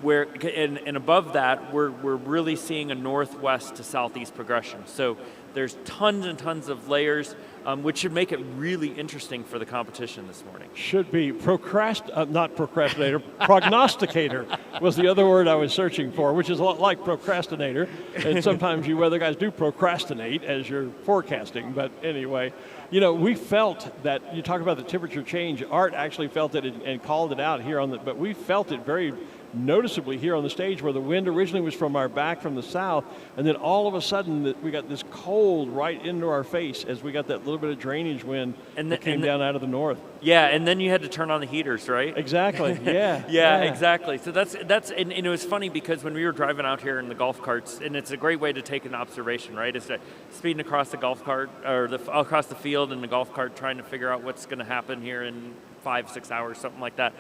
Speaker 4: where and above that, we're really seeing a northwest to southeast progression. So there's tons and tons of layers. which should make it really interesting for the competition this morning.
Speaker 2: Should be not procrastinator, prognosticator was the other word I was searching for, which is a lot like procrastinator. And sometimes you weather guys do procrastinate as you're forecasting. But anyway, we felt that, you talk about the temperature change, Art actually felt it and called it out here but we felt it very noticeably here on the stage, where the wind originally was from our back from the south, and then all of a sudden we got this cold right into our face as we got that little bit of drainage wind that came down out of the north.
Speaker 4: Yeah, and then you had to turn on the heaters, right?
Speaker 2: Exactly. Yeah.
Speaker 4: yeah, exactly. So that's and it was funny because when we were driving out here in the golf carts, and it's a great way to take an observation, right? Is speeding across the golf cart or across the field in the golf cart, trying to figure out what's going to happen here in 5-6 hours, something like that.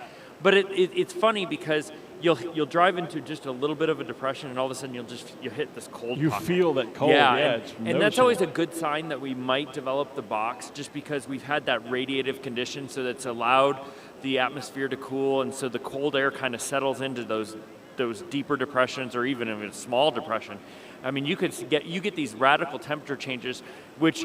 Speaker 4: But it's funny because you'll drive into just a little bit of a depression, and all of a sudden you hit this cold
Speaker 2: You
Speaker 4: pocket.
Speaker 2: feel that cold,
Speaker 4: yeah.
Speaker 2: And
Speaker 4: And that's always a good sign that we might develop the box, just because we've had that radiative condition, so that's allowed the atmosphere to cool, and so the cold air kind of settles into those deeper depressions, or even a small depression. I mean, you get these radical temperature changes, which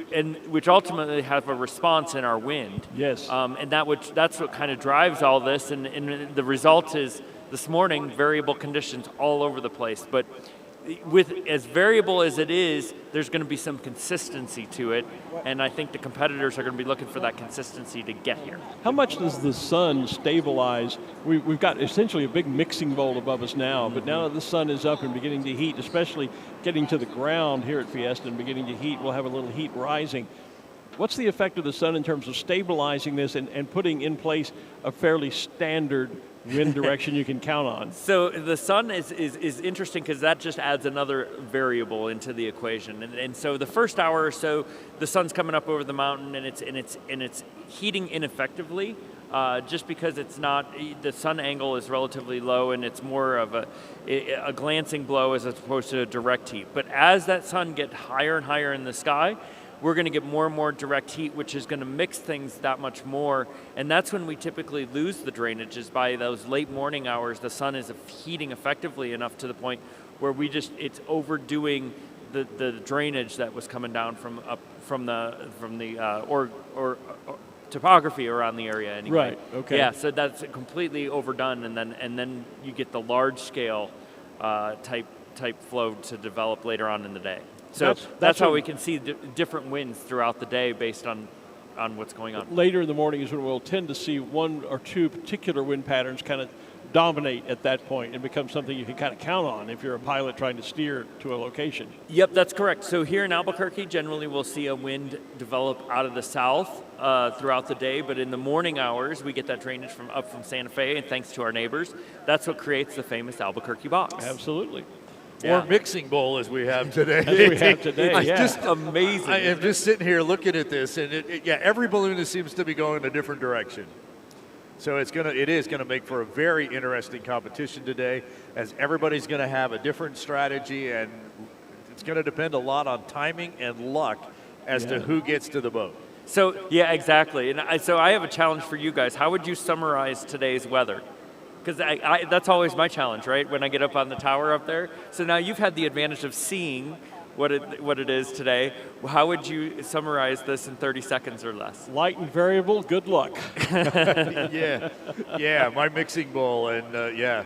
Speaker 4: ultimately have a response in our wind.
Speaker 2: Yes.
Speaker 4: And that's what kind of drives all this. And the result is this morning variable conditions all over the place. But with as variable as it is, there's going to be some consistency to it, and I think the competitors are going to be looking for that consistency to get here.
Speaker 2: How much does the sun stabilize? We've got essentially a big mixing bowl above us now, but now that the sun is up and beginning to heat, especially getting to the ground here at Fiesta and beginning to heat, we'll have a little heat rising. What's the effect of the sun in terms of stabilizing this and putting in place a fairly standard wind direction you can count on?
Speaker 4: So the sun is interesting because that just adds another variable into the equation. And so the first hour or so, the sun's coming up over the mountain and it's heating ineffectively, just because the sun angle is relatively low and it's more of a glancing blow as opposed to a direct heat. But as that sun gets higher and higher in the sky, we're going to get more and more direct heat, which is going to mix things that much more. And that's when we typically lose the drainage, is by those late morning hours. The sun is heating effectively enough to the point where it's overdoing the drainage that was coming down from the topography around the area anyway.
Speaker 2: Right, okay.
Speaker 4: Yeah, so that's completely overdone, and then you get the large scale type flow to develop later on in the day. So that's how we can see different winds throughout the day based on what's going on.
Speaker 2: Later in the morning is when we'll tend to see one or two particular wind patterns kind of dominate at that point and become something you can kind of count on if you're a pilot trying to steer to a location.
Speaker 4: Yep, that's correct. So here in Albuquerque, generally we'll see a wind develop out of the south throughout the day, but in the morning hours, we get that drainage up from Santa Fe, and thanks to our neighbors, that's what creates the famous Albuquerque box.
Speaker 2: Absolutely.
Speaker 3: Or mixing bowl as we have today.
Speaker 2: It's
Speaker 3: just
Speaker 4: amazing.
Speaker 3: I am just sitting here looking at this, and every balloonist seems to be going a different direction. So it is gonna make for a very interesting competition today, as everybody's gonna have a different strategy, and it's gonna depend a lot on timing and luck as to who gets to the boat.
Speaker 4: So yeah, exactly. And so I have a challenge for you guys. How would you summarize today's weather? Because that's always my challenge, right? When I get up on the tower up there. So now you've had the advantage of seeing what it is today. How would you summarize this in 30 seconds or less?
Speaker 2: Light and variable, good luck.
Speaker 3: Yeah, my mixing bowl, and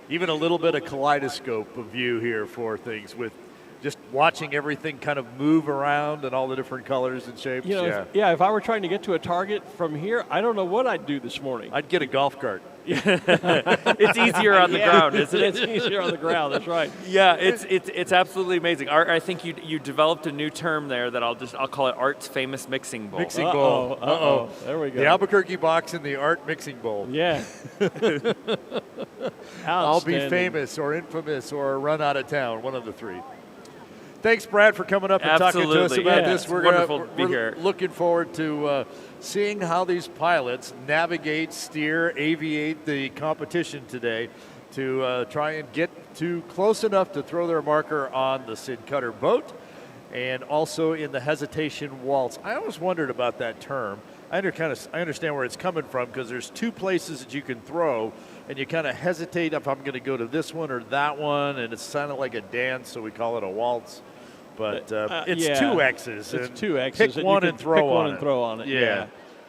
Speaker 3: even a little bit of kaleidoscope of view here for things, with just watching everything kind of move around and all the different colors and shapes.
Speaker 2: If I were trying to get to a target from here, I don't know what I'd do this morning.
Speaker 3: I'd get a golf cart.
Speaker 4: It's easier on the ground, isn't it?
Speaker 2: It's easier on the ground, that's right.
Speaker 4: Yeah, it's absolutely amazing. Art, I think you developed a new term there that I'll call it Art's famous mixing bowl.
Speaker 3: Mixing bowl.
Speaker 2: Uh-oh. There we go.
Speaker 3: The Albuquerque box and the Art mixing bowl.
Speaker 2: Yeah.
Speaker 3: I'll be famous or infamous or run out of town, one of the three. Thanks, Brad, for coming up and talking to us about this. We're looking forward to seeing how these pilots navigate, steer, aviate the competition today to try and get to close enough to throw their marker on the Sid Cutter boat and also in the hesitation waltz. I always wondered about that term. I understand where it's coming from, because there's two places that you can throw, and you kind of hesitate if I'm going to go to this one or that one, and it's kind of like a dance, so we call it a waltz. but it's two X's.
Speaker 2: It's two X's.
Speaker 3: Pick one and throw on it.
Speaker 2: Throw on it.
Speaker 3: Yeah.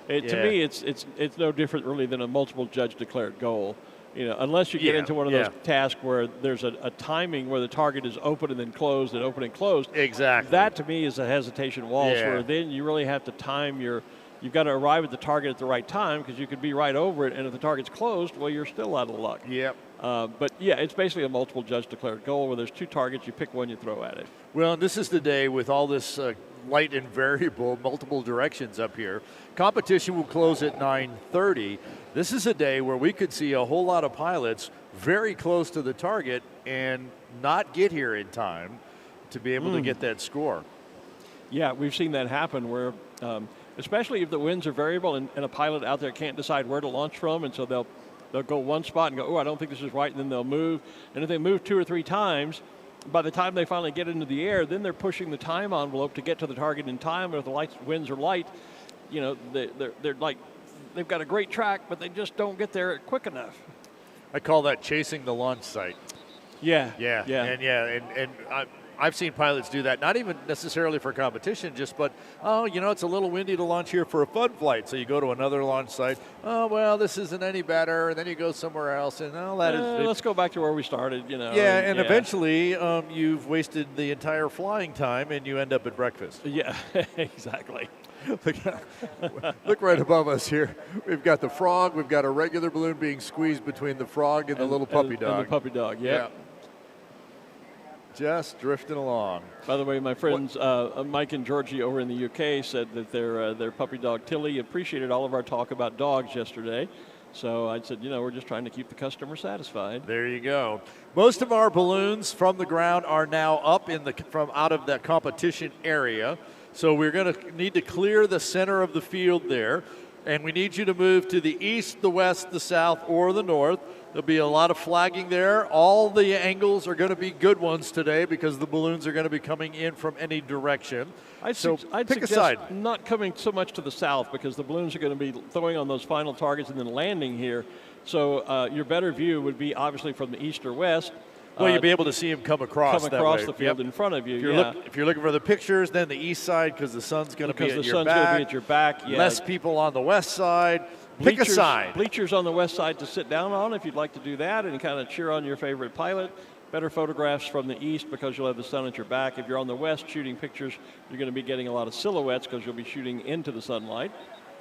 Speaker 2: To me, it's no different really than a multiple judge declared goal. Unless you get into one of those tasks where there's a timing where the target is open and then closed and open and closed.
Speaker 3: Exactly.
Speaker 2: That to me is a hesitation waltz where then you really have to time you've got to arrive at the target at the right time because you could be right over it, and if the target's closed, well, you're still out of luck.
Speaker 3: Yep.
Speaker 2: But it's basically a multiple judge declared goal where there's two targets, you pick one, you throw at it.
Speaker 3: Well, this is the day with all this light and variable, multiple directions up here. Competition will close at 9:30. This is a day where we could see a whole lot of pilots very close to the target and not get here in time to be able to get that score.
Speaker 2: Yeah, we've seen that happen where, especially if the winds are variable and a pilot out there can't decide where to launch from, and so they'll go one spot and go, I don't think this is right, and then they'll move. And if they move 2 or 3 times, by the time they finally get into the air, then they're pushing the time envelope to get to the target in time. And if the winds are light, they're like, they've got a great track, but they just don't get there quick enough.
Speaker 3: I call that chasing the launch site.
Speaker 2: Yeah.
Speaker 3: And I've seen pilots do that, not even necessarily for competition, but it's a little windy to launch here for a fun flight. So you go to another launch site. Oh, well, this isn't any better. And then you go somewhere else. And
Speaker 2: let's go back to where we started,
Speaker 3: Yeah, eventually you've wasted the entire flying time and you end up at breakfast.
Speaker 2: Yeah, exactly.
Speaker 3: Look right above us here. We've got the frog. We've got a regular balloon being squeezed between the frog and the little puppy dog.
Speaker 2: And the puppy dog, yeah.
Speaker 3: Just drifting along.
Speaker 2: By the way, my friends Mike and Georgie over in the UK said that their puppy dog Tilly appreciated all of our talk about dogs yesterday. So I said, we're just trying to keep the customer satisfied.
Speaker 3: There you go. Most of our balloons from the ground are now up from out of that competition area. So we're going to need to clear the center of the field there. And we need you to move to the east, the west, the south, or the north. There'll be a lot of flagging there. All the angles are going to be good ones today because the balloons are going to be coming in from any direction.
Speaker 2: I'd
Speaker 3: pick a side.
Speaker 2: Not coming so much to the south because the balloons are going to be throwing on those final targets and then landing here. So your better view would be obviously from the east or west.
Speaker 3: Well, you'll be able to see them come across
Speaker 2: the field in front of you.
Speaker 3: If you're looking for the pictures, then the east side because the sun's going to be at your back.
Speaker 2: Yeah.
Speaker 3: Less people on the west side. Pick a side.
Speaker 2: Bleachers on the west side to sit down on if you'd like to do that and kind of cheer on your favorite pilot. Better photographs from the east because you'll have the sun at your back. If you're on the west shooting pictures, you're going to be getting a lot of silhouettes because you'll be shooting into the sunlight.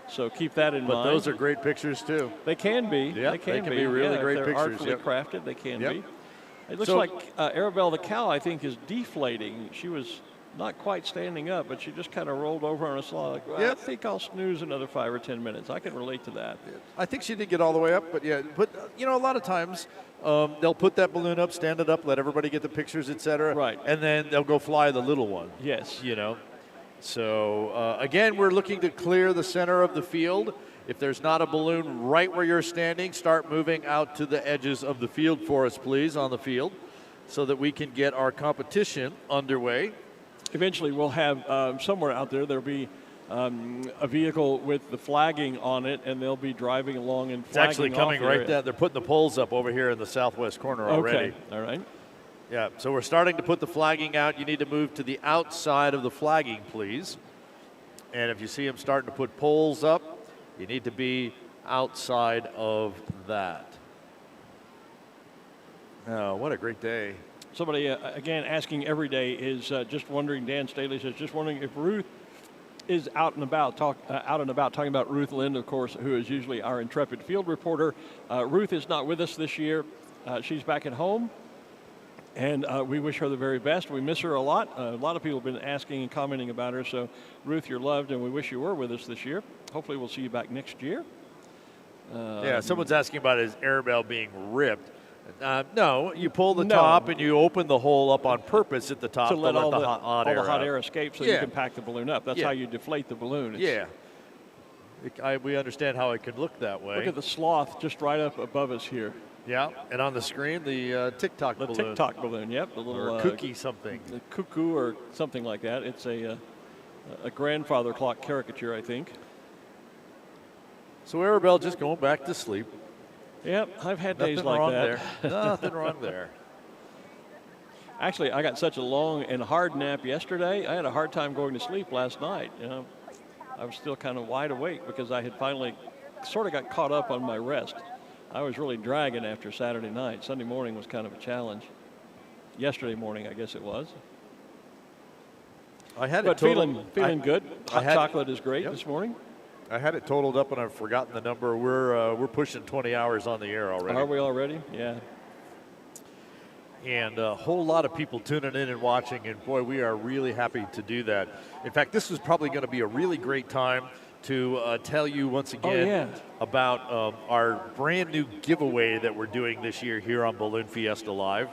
Speaker 2: So keep that in mind.
Speaker 3: But those are great pictures too.
Speaker 2: They can be.
Speaker 3: Yeah,
Speaker 2: they can
Speaker 3: be really great
Speaker 2: if they're
Speaker 3: pictures.
Speaker 2: Artfully crafted, they can be. It looks like Arabelle the cow, I think, is deflating. She was not quite standing up, but she just kind of rolled over on a slide. Like, I think I'll snooze another 5 or 10 minutes. I can relate to that.
Speaker 3: I think she didn't get all the way up, but a lot of times they'll put that balloon up, stand it up, let everybody get the pictures, etc.
Speaker 2: Right.
Speaker 3: And then they'll go fly the little one.
Speaker 2: Yes.
Speaker 3: So again, we're looking to clear the center of the field. If there's not a balloon right where you're standing, start moving out to the edges of the field for us, please, on the field, so that we can get our competition underway.
Speaker 2: Eventually, we'll have somewhere out there'll be a vehicle with the flagging on it, and they'll be driving along and flagging.
Speaker 3: It's actually coming right down. They're putting the poles up over here in the southwest corner already.
Speaker 2: Okay, all right.
Speaker 3: Yeah, so we're starting to put the flagging out. You need to move to the outside of the flagging, please. And if you see them starting to put poles up, you need to be outside of that. Oh, what a great day.
Speaker 2: Somebody, again, asking every day is just wondering, Dan Staley says, just wondering if Ruth is out and about talking about Ruth Lind, of course, who is usually our intrepid field reporter. Ruth is not with us this year. She's back at home, and we wish her the very best. We miss her a lot. A lot of people have been asking and commenting about her. So, Ruth, you're loved, and we wish you were with us this year. Hopefully we'll see you back next year.
Speaker 3: Someone's asking about his Arabelle being ripped. No, you pull the top and you open the hole up on purpose at the top
Speaker 2: to let all the
Speaker 3: hot air
Speaker 2: escape so you can pack the balloon up. That's how you deflate the balloon.
Speaker 3: We understand how it could look that way.
Speaker 2: Look at the sloth just right up above us here.
Speaker 3: Yeah, and on the screen, the TikTok balloon.
Speaker 2: The TikTok balloon, yep. The little
Speaker 3: or cookie something.
Speaker 2: The cuckoo or something like that. It's a grandfather clock caricature, I think.
Speaker 3: So Arabelle just going back to sleep.
Speaker 2: Yep, I've had days like that.
Speaker 3: Nothing wrong there.
Speaker 2: Actually, I got such a long and hard nap yesterday, I had a hard time going to sleep last night. You know, I was still kind of wide awake because I had finally sort of got caught up on my rest. I was really dragging after Saturday night. Sunday morning was kind of a challenge. Yesterday morning, I guess it was.
Speaker 3: I had
Speaker 2: but
Speaker 3: it totaled,
Speaker 2: feeling good. Hot chocolate is great
Speaker 3: yep.
Speaker 2: this morning.
Speaker 3: I had it totaled up, and I've forgotten the number. We're pushing 20 hours on the air already.
Speaker 2: Are we already? Yeah.
Speaker 3: And a whole lot of people tuning in and watching, and boy, we are really happy to do that. In fact, this is probably going to be a really great time to tell you once again about our brand new giveaway that we're doing this year here on Balloon Fiesta Live.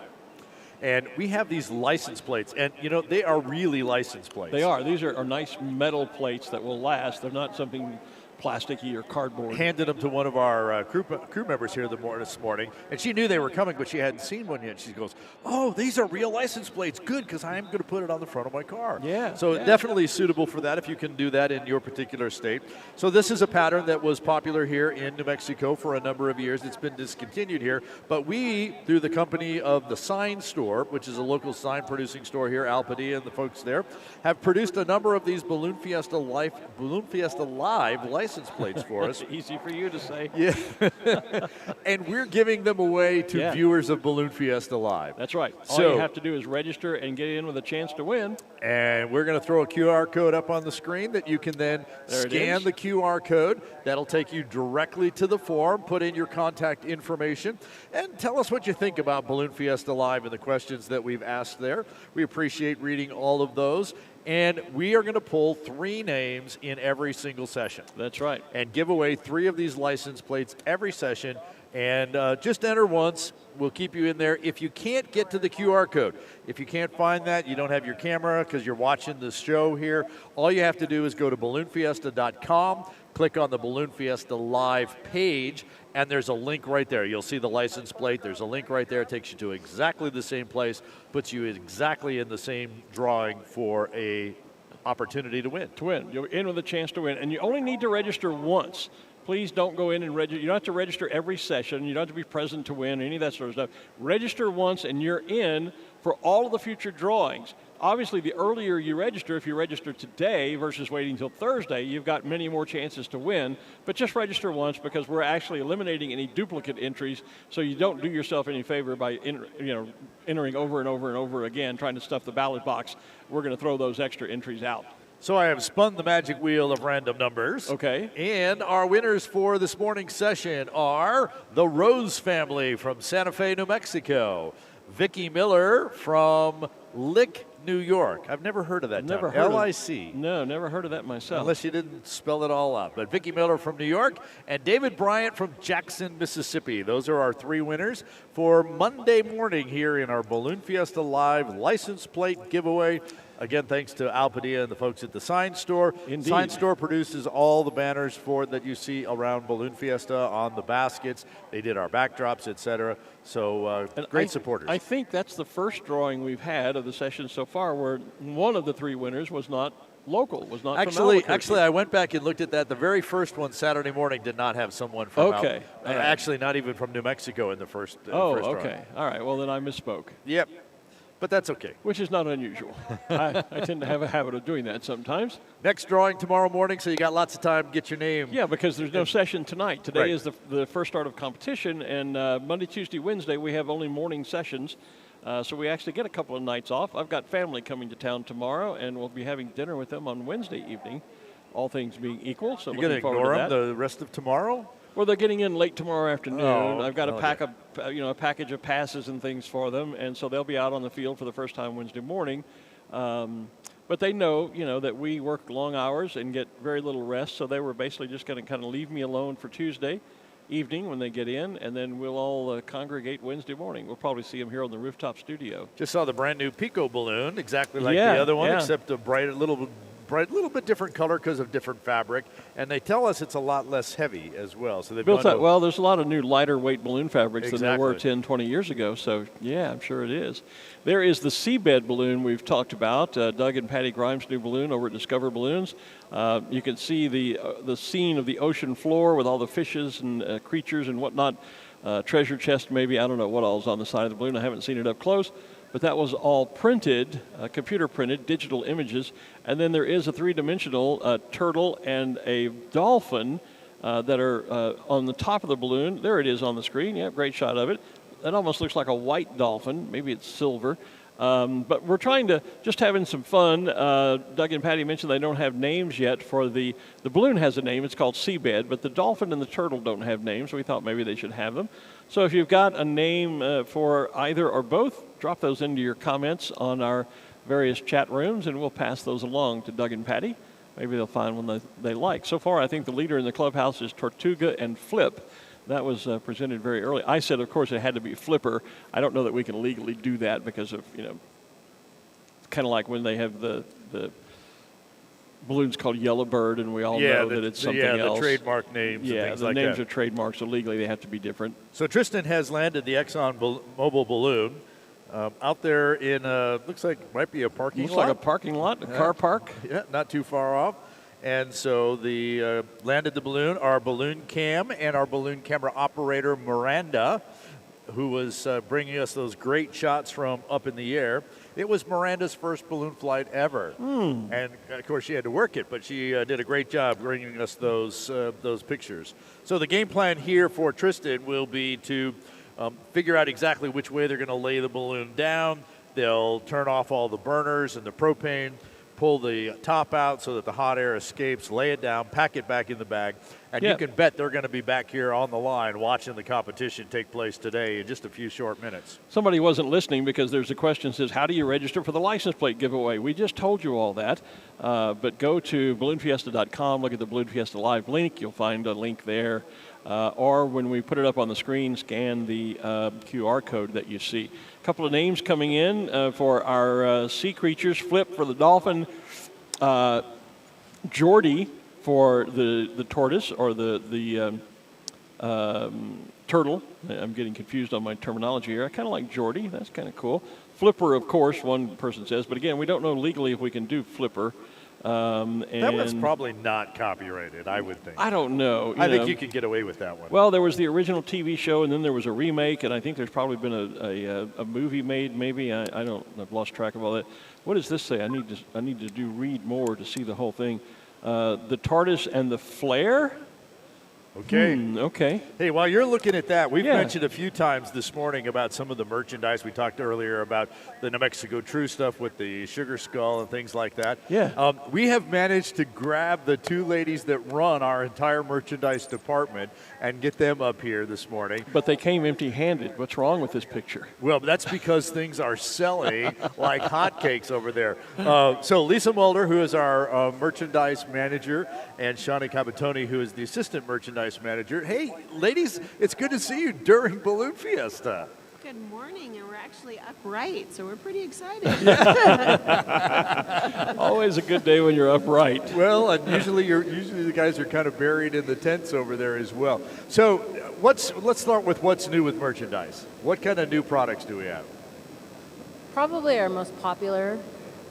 Speaker 3: And we have these license plates, and you know, they are really license plates.
Speaker 2: They are. These are nice metal plates that will last. They're not something plasticky or cardboard.
Speaker 3: Handed them to one of our crew members here this morning, and she knew they were coming, but she hadn't seen one yet. She goes, "Oh, these are real license plates. Good, because I am going to put it on the front of my car."
Speaker 2: Yeah.
Speaker 3: So definitely suitable for that if you can do that in your particular state. So this is a pattern that was popular here in New Mexico for a number of years. It's been discontinued here, but we, through the company of the Sign Store, which is a local sign producing store here, Al Padilla and the folks there, have produced a number of these Balloon Fiesta Live license plates for us.
Speaker 2: Easy for you to say.
Speaker 3: Yeah. And we're giving them away to viewers of Balloon Fiesta Live.
Speaker 2: That's right. All you have to do is register and get in with a chance to win.
Speaker 3: And we're going to throw a QR code up on the screen that you can then scan the QR code. That'll take you directly to the form, put in your contact information, and tell us what you think about Balloon Fiesta Live and the questions that we've asked there. We appreciate reading all of those. And we are going to pull 3 names in every single session.
Speaker 2: That's right.
Speaker 3: And give away 3 of these license plates every session. And just enter once. We'll keep you in there. If you can't get to the QR code, if you can't find that, you don't have your camera because you're watching the show here, all you have to do is go to balloonfiesta.com, click on the Balloon Fiesta Live page, and there's a link right there. You'll see the license plate. There's a link right there. It takes you to exactly the same place, puts you exactly in the same drawing for a opportunity to win.
Speaker 2: To win. You're in with a chance to win. And you only need to register once. Please don't go in and register. You don't have to register every session. You don't have to be present to win, any of that sort of stuff. Register once, and you're in for all of the future drawings. Obviously, the earlier you register, if you register today versus waiting until Thursday, you've got many more chances to win. But just register once, because we're actually eliminating any duplicate entries, so you don't do yourself any favor by entering over and over and over again, trying to stuff the ballot box. We're going to throw those extra entries out.
Speaker 3: So I have spun the magic wheel of random numbers.
Speaker 2: Okay.
Speaker 3: And our winners for this morning's session are the Rose family from Santa Fe, New Mexico. Vicki Miller from Lick, New York. I've never heard of that
Speaker 2: never
Speaker 3: town.
Speaker 2: Heard
Speaker 3: L-I-C.
Speaker 2: No, never heard of that myself.
Speaker 3: Unless you didn't spell it all out. But Vicki Miller from New York and David Bryant from Jackson, Mississippi. Those are our 3 winners for Monday morning here in our Balloon Fiesta Live license plate giveaway. Again, thanks to Al Padilla and the folks at the Sign Store.
Speaker 2: Indeed.
Speaker 3: Sign Store produces all the banners that you see around Balloon Fiesta on the baskets. They did our backdrops, etc. So great supporters.
Speaker 2: I think that's the first drawing we've had of the session so far where one of the 3 winners was not local, was not from Albuquerque.
Speaker 3: Actually, I went back and looked at that. The very first one Saturday morning did not have someone from
Speaker 2: Okay.
Speaker 3: Right. Actually, not even from New Mexico in the first first
Speaker 2: okay.
Speaker 3: drawing.
Speaker 2: All right. Well, then I misspoke.
Speaker 3: Yep. But that's okay.
Speaker 2: Which is not unusual. I tend to have a habit of doing that sometimes.
Speaker 3: Next drawing tomorrow morning, so you got lots of time to get your name.
Speaker 2: Yeah, because there's no session tonight. Today
Speaker 3: Right.
Speaker 2: is the first start of competition, and Monday, Tuesday, Wednesday, we have only morning sessions. So we actually get a couple of nights off. I've got family coming to town tomorrow, and we'll be having dinner with them on Wednesday evening, all things being equal. So
Speaker 3: You're going to ignore them the rest of tomorrow?
Speaker 2: Well, they're getting in late tomorrow afternoon.
Speaker 3: Oh,
Speaker 2: I've got a package of passes and things for them, and so they'll be out on the field for the first time Wednesday morning. But they know, that we work long hours and get very little rest, so they were basically just going to kind of leave me alone for Tuesday evening when they get in, and then we'll all congregate Wednesday morning. We'll probably see them here on the rooftop studio.
Speaker 3: Just saw the brand new Pico balloon, exactly like the other one, except a little bit different color because of different fabric, and they tell us it's a lot less heavy as well. So they've
Speaker 2: built up. Well, there's a lot of new lighter weight balloon fabrics than there were
Speaker 3: Exactly.
Speaker 2: 10, 20 years ago. So yeah, I'm sure it is. There is the seabed balloon we've talked about. Doug and Patty Grimes' new balloon over at Discover Balloons. You can see the scene of the ocean floor with all the fishes and creatures and whatnot. Treasure chest, maybe. I don't know what all's on the side of the balloon. I haven't seen it up close. but that was all printed, computer printed, digital images. And then there is a three-dimensional turtle and a dolphin that are on the top of the balloon. There it is on the screen. Yeah, great shot of it. That almost looks like a white dolphin. Maybe it's silver. But we're trying to just having some fun. Doug and Patty mentioned they don't have names yet for the balloon has a name. It's called Seabed, but the dolphin and the turtle don't have names. So we thought maybe they should have them. So if you've got a name for either or both, drop those into your comments on our various chat rooms, and we'll pass those along to Doug and Patty. Maybe they'll find one they like. So far, I think the leader in the clubhouse is Tortuga and Flip. That was presented very early. I said, of course, it had to be Flipper. I don't know that we can legally do that because of, it's kind of like when they have the balloons called Yellowbird, and we all know that it's something else.
Speaker 3: Yeah, the trademark names and things like that.
Speaker 2: Yeah, the names are trademarks, so legally they have to be different.
Speaker 3: So Tristan has landed the Exxon Mobil balloon out there in, looks like might be a parking lot.
Speaker 2: Looks like a parking lot, a car park.
Speaker 3: Yeah, not too far off. And so the landed the balloon, our balloon cam and our balloon camera operator, Miranda, who was bringing us those great shots from up in the air. It was Miranda's first balloon flight ever. And, of course, she had to work it, but she did a great job bringing us those pictures. So the game plan here for Tristan will be to figure out exactly which way they're going to lay the balloon down. They'll turn off all the burners and the propane, pull the top out so that the hot air escapes, lay it down, pack it back in the bag, and you can bet they're going to be back here on the line watching the competition take place today in just a few short minutes.
Speaker 2: Somebody wasn't listening because there's a question that says, how do you register for the license plate giveaway? We just told you all that, but go to balloonfiesta.com, look at the Balloon Fiesta Live link. You'll find a link there. Or when we put it up on the screen, scan the QR code that you see. A couple of names coming in for our sea creatures. Flip for the dolphin, Jordy for the tortoise or the turtle. I'm getting confused on my terminology here. I kind of like Jordy. That's kind of cool. Flipper, of course, one person says. But again, we don't know legally if we can do Flipper.
Speaker 3: That one's probably not copyrighted, I would think.
Speaker 2: I don't know.
Speaker 3: I think you could get away with that one.
Speaker 2: Well, there was the original TV show, and then there was a remake, and I think there's probably been a movie made. Maybe I've lost track of all that. What does this say? I need to read more to see the whole thing. The tortoise and the flare.
Speaker 3: Okay.
Speaker 2: Okay.
Speaker 3: Hey, while you're looking at that, we've mentioned a few times this morning about some of the merchandise. We talked earlier about the New Mexico True stuff with the sugar skull and things like that.
Speaker 2: Yeah.
Speaker 3: We have managed to grab the two ladies that run our entire merchandise department and get them up here this morning.
Speaker 2: But they came empty-handed. What's wrong with this picture?
Speaker 3: Well, that's because things are selling like hotcakes over there. So Lisa Mulder, who is our merchandise manager, and Shani Cabatoni, who is the assistant merchandise manager. Hey, ladies, it's good to see you during Balloon Fiesta.
Speaker 10: Good morning, and we're actually upright, so we're pretty excited.
Speaker 2: Always a good day when you're upright.
Speaker 3: Well, and usually the guys are kind of buried in the tents over there as well. So let's start with what's new with merchandise. What kind of new products do we have?
Speaker 11: Probably our most popular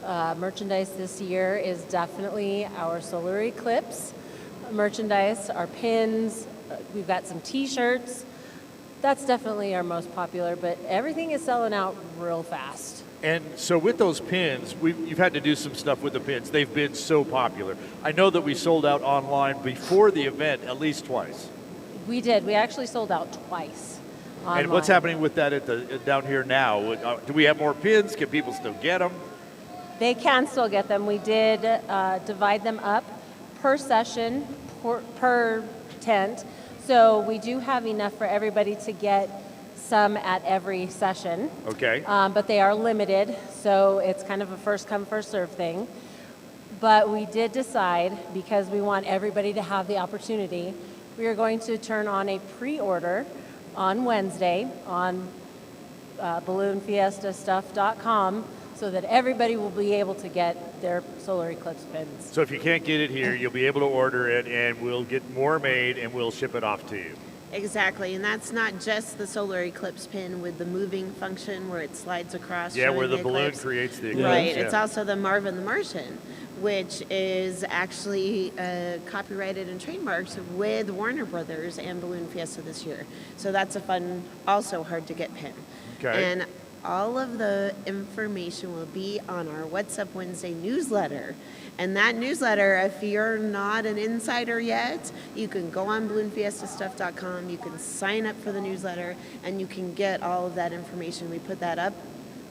Speaker 11: merchandise this year is definitely our solar eclipse merchandise, our pins. We've got some T-shirts. That's definitely our most popular, but everything is selling out real fast.
Speaker 3: And so with those pins, you've had to do some stuff with the pins. They've been so popular. I know that we sold out online before the event at least twice.
Speaker 11: We did. We actually sold out twice online.
Speaker 3: And what's happening with that down here now? Do we have more pins? Can people still get them?
Speaker 11: They can still get them. We did divide them up per session, per tent. So we do have enough for everybody to get some at every session.
Speaker 3: Okay.
Speaker 11: But they are limited, so it's kind of a first come, first serve thing. But we did decide, because we want everybody to have the opportunity, we are going to turn on a pre-order on Wednesday on balloonfiestastuff.com, so that everybody will be able to get their solar eclipse pins.
Speaker 3: So if you can't get it here, you'll be able to order it, and we'll get more made, and we'll ship it off to you.
Speaker 10: Exactly, and that's not just the solar eclipse pin with the moving function where it slides across.
Speaker 3: Yeah, where the balloon
Speaker 10: eclipse.
Speaker 3: creates the eclipse.
Speaker 10: Right,
Speaker 3: yeah.
Speaker 10: It's also the Marvin the Martian, which is actually copyrighted and trademarked with Warner Brothers and Balloon Fiesta this year. So that's a fun, also hard to get pin.
Speaker 3: Okay.
Speaker 10: And all of the information will be on our What's Up Wednesday newsletter. And that newsletter, if you're not an insider yet, you can go on balloonfiestastuff.com, you can sign up for the newsletter, and you can get all of that information. We put that up,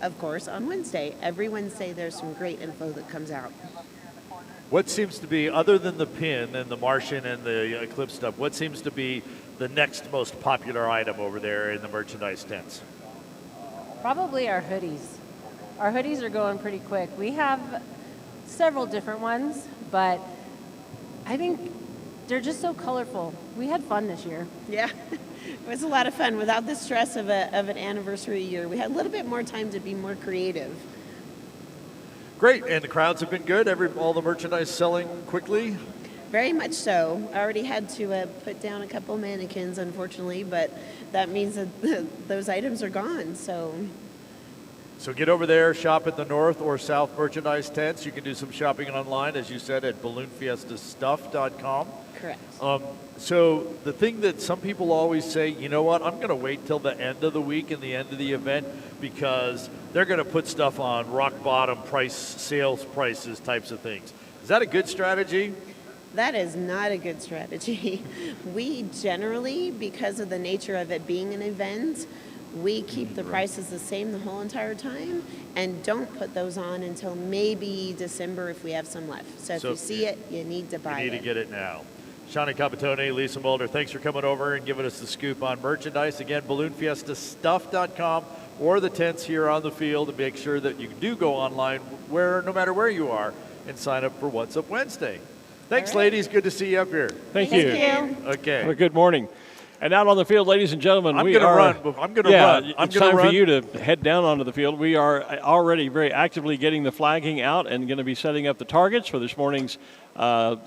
Speaker 10: of course, on Wednesday. Every Wednesday there's some great info that comes out.
Speaker 3: What seems to be, other than the pin and the Martian and the Eclipse stuff, what seems to be the next most popular item over there in the merchandise tents?
Speaker 11: Probably our hoodies. Our hoodies are going pretty quick. We have several different ones, but I think they're just so colorful. We had fun this year.
Speaker 10: Yeah, it was a lot of fun without the stress of an anniversary year. We had a little bit more time to be more creative.
Speaker 3: Great, and the crowds have been good? All the merchandise selling quickly?
Speaker 10: Very much so. I already had to put down a couple mannequins, unfortunately, but that means that those items are gone,
Speaker 3: So get over there, shop at the North or South merchandise tents. You can do some shopping online, as you said, at balloonfiestastuff.com.
Speaker 10: Correct.
Speaker 3: So the thing that some people always say, you know what, I'm going to wait till the end of the week and the end of the event because they're going to put stuff on rock bottom sales prices types of things. Is that a good strategy?
Speaker 10: That is not a good strategy. We generally, because of the nature of it being an event, we keep the prices the same the whole entire time and don't put those on until maybe December if we have some left. So if you see it, you need to buy it.
Speaker 3: You need to get it now. Shawnee Capitone, Lisa Mulder, thanks for coming over and giving us the scoop on merchandise. Again, balloonfiestastuff.com or the tents here on the field, and make sure that you do go online no matter where you are and sign up for What's Up Wednesday. Thanks, ladies. Good to see you up here.
Speaker 2: Thank you.
Speaker 3: Okay.
Speaker 2: Well, good morning. And out on the field, ladies and gentlemen,
Speaker 3: I'm going to run.
Speaker 2: It's time for you to head down onto the field. We are already very actively getting the flagging out and going to be setting up the targets for this morning's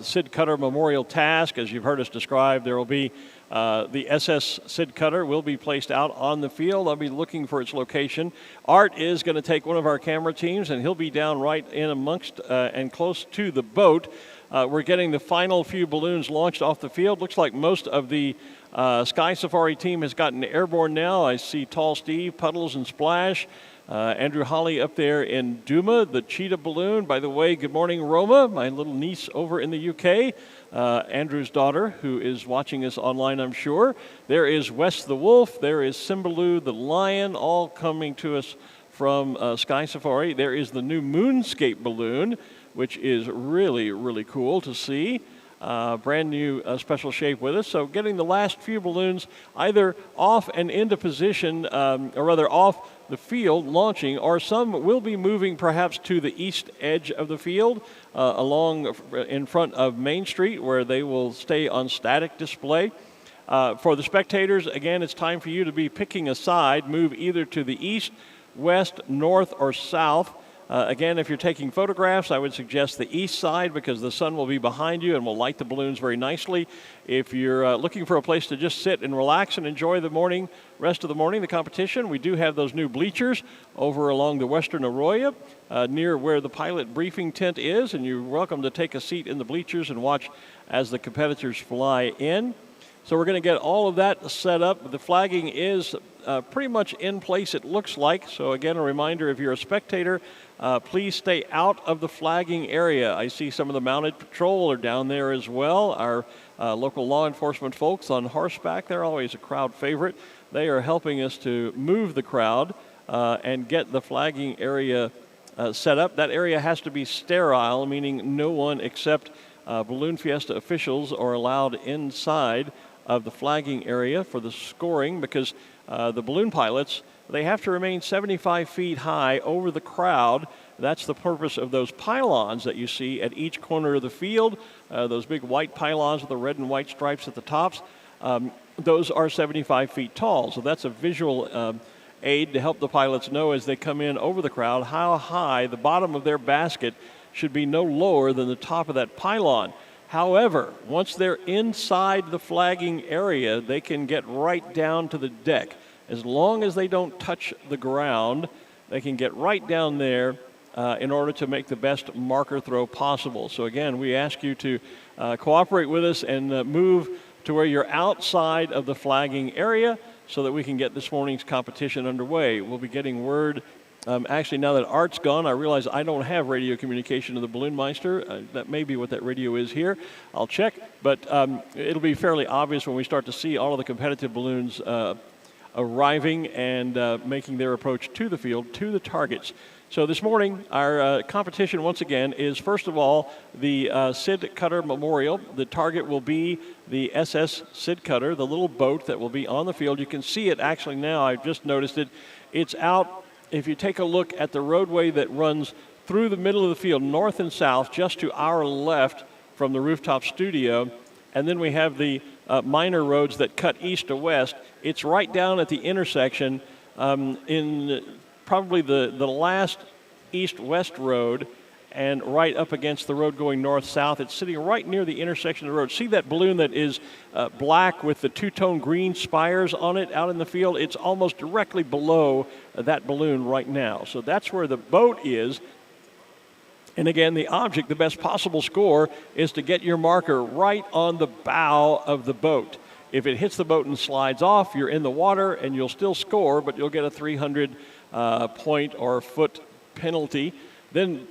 Speaker 2: Sid Cutter Memorial Task. As you've heard us describe, there will be the SS Sid Cutter will be placed out on the field. I'll be looking for its location. Art is going to take one of our camera teams, and he'll be down right in amongst and close to the boat. We're getting the final few balloons launched off the field. Looks like most of the Sky Safari team has gotten airborne now. I see Tall Steve, Puddles, and Splash. Andrew Holly up there in Duma, the cheetah balloon. By the way, good morning, Roma, my little niece over in the UK. Andrew's daughter, who is watching us online, I'm sure. There is Wes the Wolf. There is Simbaloo the Lion, all coming to us from Sky Safari. There is the new Moonscape balloon, which is really, really cool to see. Brand new special shape with us. So getting the last few balloons either off and into position, or rather off the field launching, or some will be moving perhaps to the east edge of the field along in front of Main Street, where they will stay on static display. For the spectators, again, it's time for you to be picking a side, move either to the east, west, north, or south. Again, if you're taking photographs, I would suggest the east side because the sun will be behind you and will light the balloons very nicely. If you're looking for a place to just sit and relax and enjoy the rest of the morning, the competition, we do have those new bleachers over along the Western Arroyo near where the pilot briefing tent is, and you're welcome to take a seat in the bleachers and watch as the competitors fly in. So we're going to get all of that set up. The flagging is pretty much in place, it looks like. So again, a reminder, if you're a spectator, please stay out of the flagging area. I see some of the mounted patrol are down there as well. Our local law enforcement folks on horseback, they're always a crowd favorite. They are helping us to move the crowd and get the flagging area set up. That area has to be sterile, meaning no one except Balloon Fiesta officials are allowed inside of the flagging area for the scoring, because the balloon pilots, they have to remain 75 feet high over the crowd. That's the purpose of those pylons that you see at each corner of the field, those big white pylons with the red and white stripes at the tops. Those are 75 feet tall, so that's a visual aid to help the pilots know as they come in over the crowd how high the bottom of their basket should be, no lower than the top of that pylon. However, once they're inside the flagging area, they can get right down to the deck. As long as they don't touch the ground, they can get right down there in order to make the best marker throw possible. So again, we ask you to cooperate with us and move to where you're outside of the flagging area so that we can get this morning's competition underway. We'll be getting word. Actually, now that Art's gone, I realize I don't have radio communication to the Balloonmeister. That may be what that radio is here. I'll check. But it'll be fairly obvious when we start to see all of the competitive balloons arriving and making their approach to the field, to the targets. So this morning, our competition, once again, is first of all the Sid Cutter Memorial. The target will be the SS Sid Cutter, the little boat that will be on the field. You can see it actually now. I've just noticed it. It's out, if you take a look at the roadway that runs through the middle of the field, north and south, just to our left from the rooftop studio. And then we have the minor roads that cut east to west. It's right down at the intersection in probably the last east-west road and right up against the road going north-south. It's sitting right near the intersection of the road. See that balloon that is black with the two-tone green spires on it out in the field? It's almost directly below that balloon right now. So that's where the boat is. And again, the object, the best possible score, is to get your marker right on the bow of the boat. If it hits the boat and slides off, you're in the water and you'll still score, but you'll get a 300 point or foot penalty. Then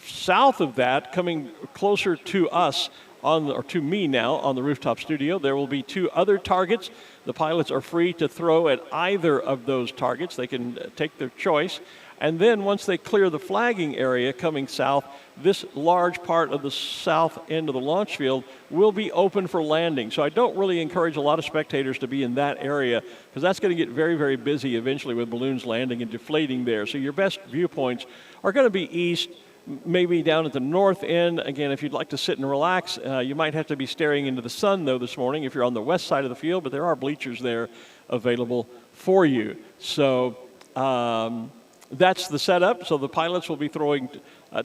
Speaker 2: south of that, coming closer to us, or to me now on the rooftop studio, there will be two other targets. The pilots are free to throw at either of those targets. They can take their choice. And then once they clear the flagging area coming south, this large part of the south end of the launch field will be open for landing. So I don't really encourage a lot of spectators to be in that area because that's going to get very, very busy eventually with balloons landing and deflating there. So your best viewpoints are going to be east, maybe down at the north end. Again, if you'd like to sit and relax, you might have to be staring into the sun, though, this morning if you're on the west side of the field, but there are bleachers there available for you. So that's the setup. So the pilots will be throwing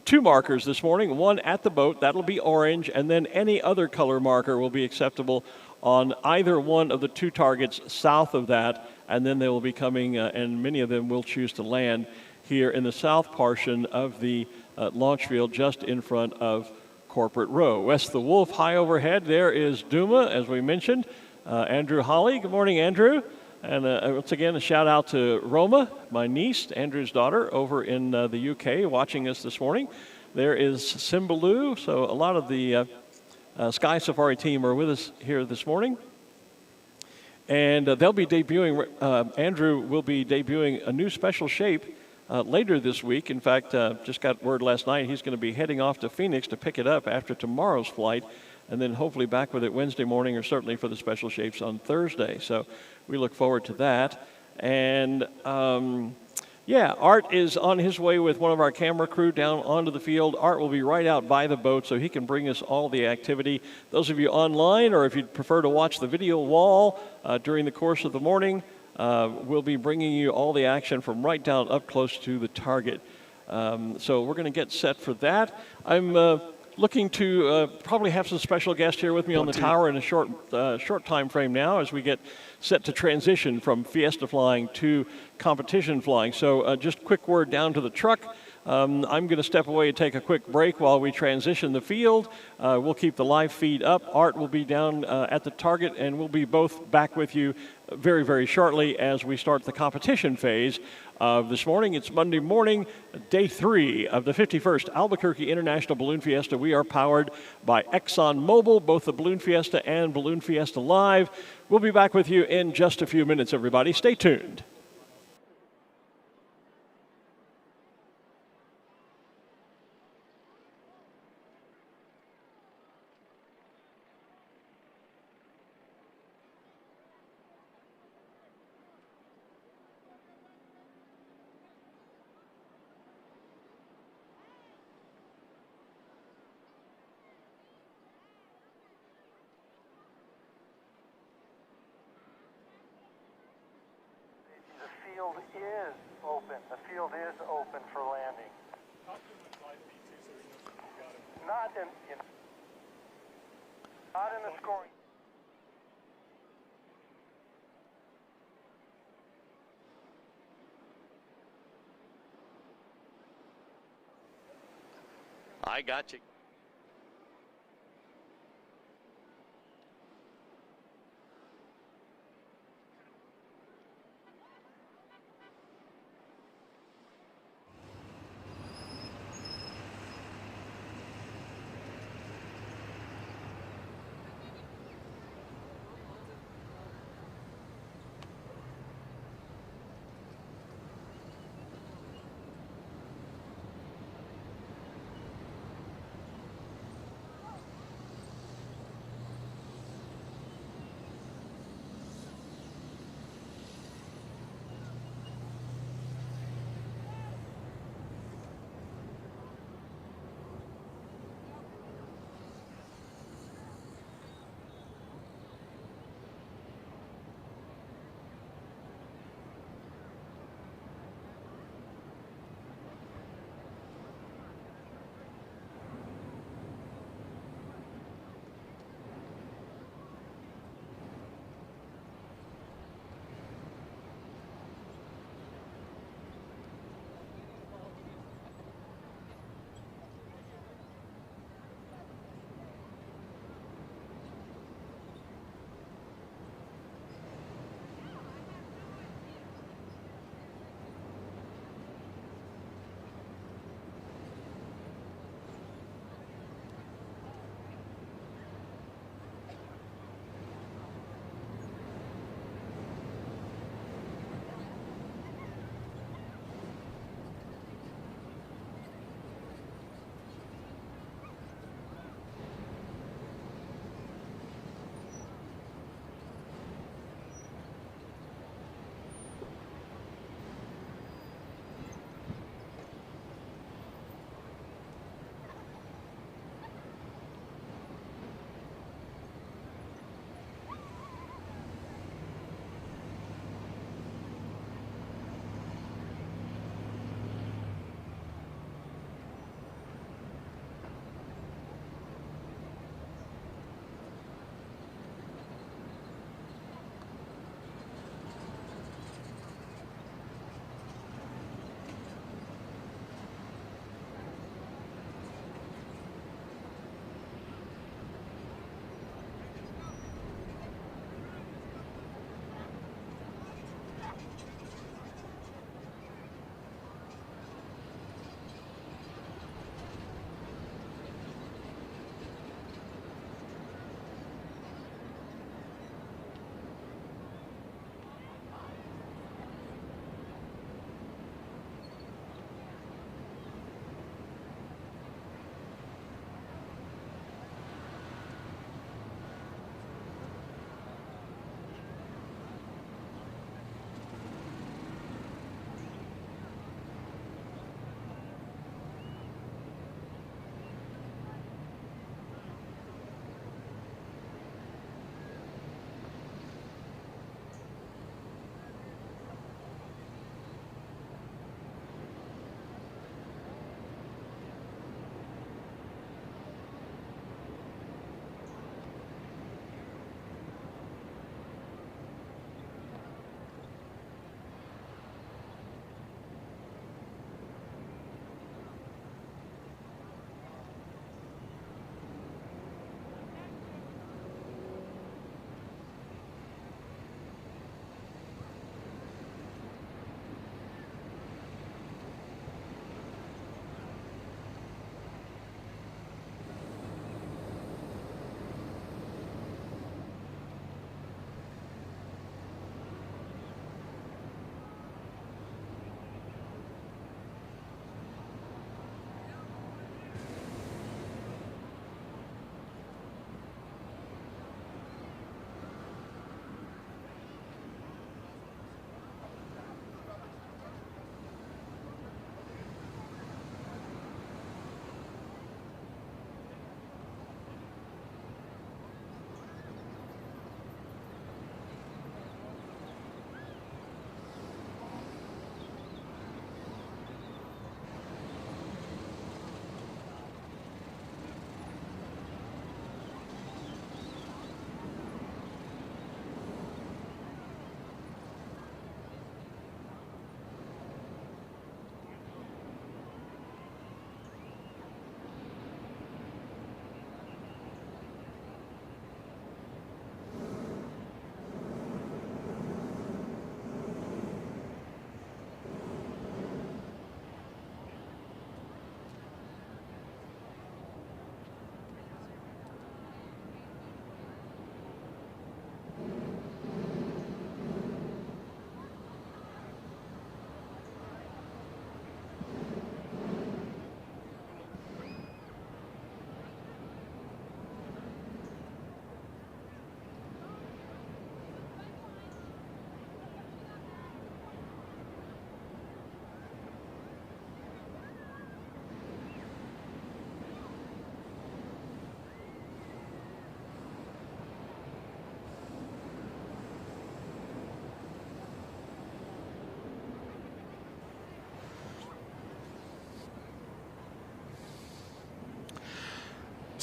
Speaker 2: two markers this morning, one at the boat, that'll be orange, and then any other color marker will be acceptable on either one of the two targets south of that, and then they will be coming, and many of them will choose to land here in the south portion of the launch field just in front of Corporate Row. West the Wolf, high overhead, there is Duma, as we mentioned. Andrew Holly, good morning, Andrew. And once again, a shout out to Roma, my niece, Andrew's daughter, over in the UK, watching us this morning. There is Simbaloo, so a lot of the Sky Safari team are with us here this morning. And they'll be debuting, Andrew will be debuting a new special shape later this week. In fact, just got word last night he's going to be heading off to Phoenix to pick it up after tomorrow's flight, and then hopefully back with it Wednesday morning or certainly for the special shapes on Thursday. So we look forward to that. And yeah, Art is on his way with one of our camera crew down onto the field. Art will be right out by the boat so he can bring us all the activity. Those of you online, or if you'd prefer to watch the video wall during the course of the morning, we'll be bringing you all the action from right down up close to the target. So we're going to get set for that. I'm looking to probably have some special guests here with me on the tower in a short time frame now as we get set to transition from Fiesta flying to competition flying. So just quick word down to the truck. I'm going to step away and take a quick break while we transition the field. We'll keep the live feed up. Art will be down at the target, and we'll be both back with you very, very shortly as we start the competition phase of this morning. It's Monday morning, day 3 of the 51st Albuquerque International Balloon Fiesta. We are powered by ExxonMobil, both the Balloon Fiesta and Balloon Fiesta Live. We'll be back with you in just a few minutes, everybody. Stay tuned.
Speaker 12: The field is open for landing. Not in the scoring.
Speaker 3: I got you.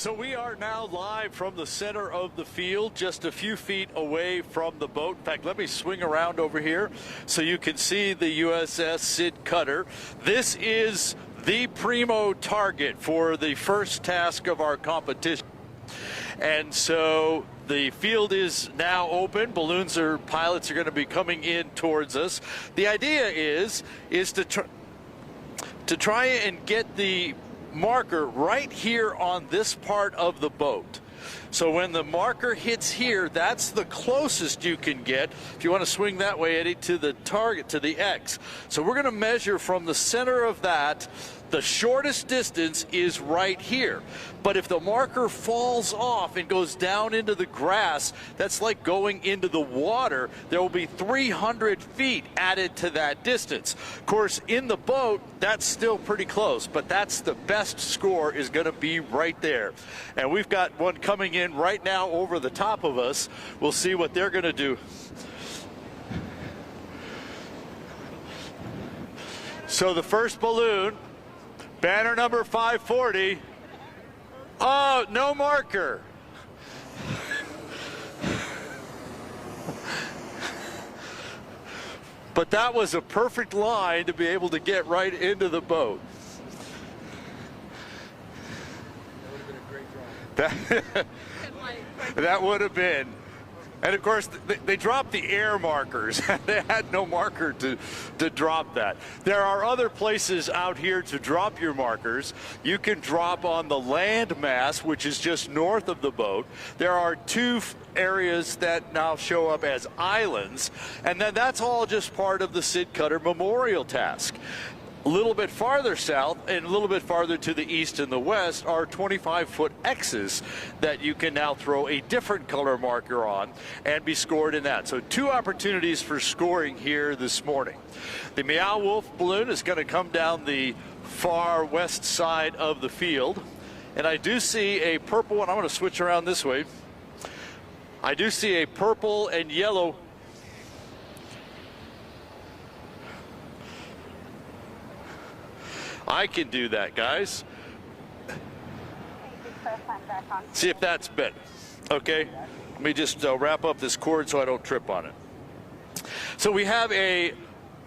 Speaker 3: So we are now live from the center of the field, just a few feet away from the boat. In fact, let me swing around over here so you can see the USS Sid Cutter. This is the primo target for the first task of our competition. And so the field is now open. Pilots are going to be coming in towards us. The idea is to try and get the marker right here on this part of the boat. So when the marker hits here, that's the closest you can get, if you want to swing that way, Eddie, to the target, to the X. So we're going to measure from the center of that. The shortest distance is right here. But if the marker falls off and goes down into the grass, that's like going into the water. There will be 300 feet added to that distance. Of course, in the boat, that's still pretty close, but that's the best score is going to be right there. And we've got one coming in right now over the top of us. We'll see what they're going to do. So the first balloon, banner number 540. Oh, no marker. But that was a perfect line to be able to get right into the boat. That would have been. And of course, they dropped the air markers. They had no marker to drop that. There are other places out here to drop your markers. You can drop on the land mass, which is just north of the boat. There are two areas that now show up as islands. And then that's all just part of the Sid Cutter Memorial task. A little bit farther south and a little bit farther to the east and the west are 25-foot X's that you can now throw a different color marker on and be scored in that. So two opportunities for scoring here this morning. The Meow Wolf balloon is going to come down the far west side of the field. And I do see a purple, and I'm going to switch around this way. I do see a purple and yellow. I can do that, guys. See if that's better. Okay, let me just wrap up this cord so I don't trip on it. So we have a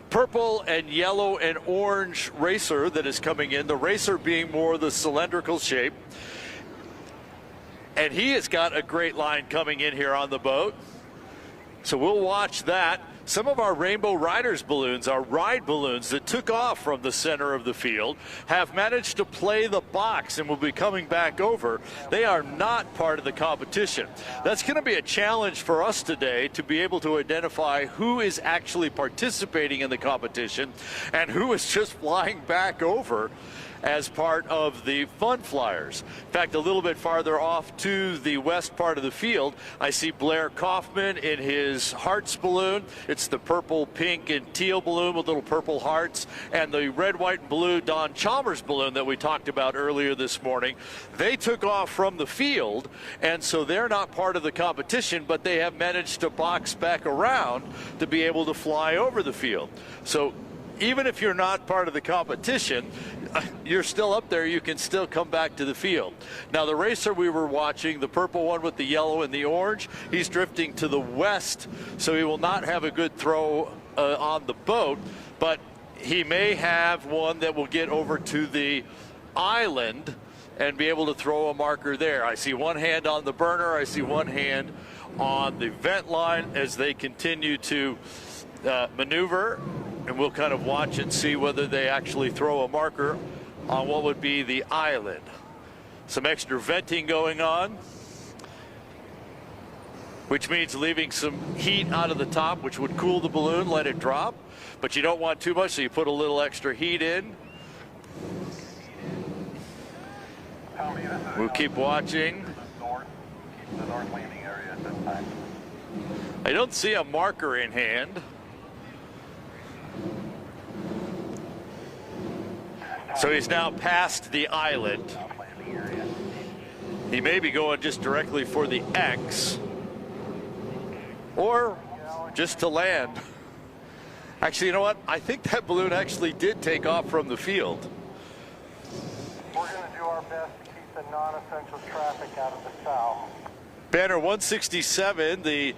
Speaker 3: purple and yellow and orange racer that is coming in, the racer being more the cylindrical shape. And he has got a great line coming in here on the boat. So we'll watch that. Some of our Rainbow Riders balloons, our ride balloons that took off from the center of the field, have managed to play the box and will be coming back over. They are not part of the competition. That's going to be a challenge for us today to be able to identify who is actually participating in the competition and who is just flying back over as part of the fun flyers. In fact, a little bit farther off to the west part of the field, I see Blair Kaufman in his Hearts balloon. It's the purple, pink, and teal balloon with little purple hearts, and the red, white, and blue Don Chalmers balloon that we talked about earlier this morning. They took off from the field, and so they're not part of the competition, but they have managed to box back around to be able to fly over the field. So even if you're not part of the competition, you're still up there. You can still come back to the field. Now, the racer we were watching, the purple one with the yellow and the orange, he's drifting to the west, so he will not have a good throw on the boat, but he may have one that will get over to the island and be able to throw a marker there. I see one hand on the burner. I see one hand on the vent line as they continue to maneuver. And we'll kind of watch and see whether they actually throw a marker on what would be the island. Some extra venting going on, which means leaving some heat out of the top, which would cool the balloon, let it drop. But you don't want too much, so you put a little extra heat in. We'll keep watching. I don't see a marker in hand. So he's now past the island. He may be going just directly for the X or just to land. Actually, you know what? I think that balloon actually did take off from the field.
Speaker 12: We're going to do our best to keep the non-essential traffic out of the south.
Speaker 3: Banner 167, the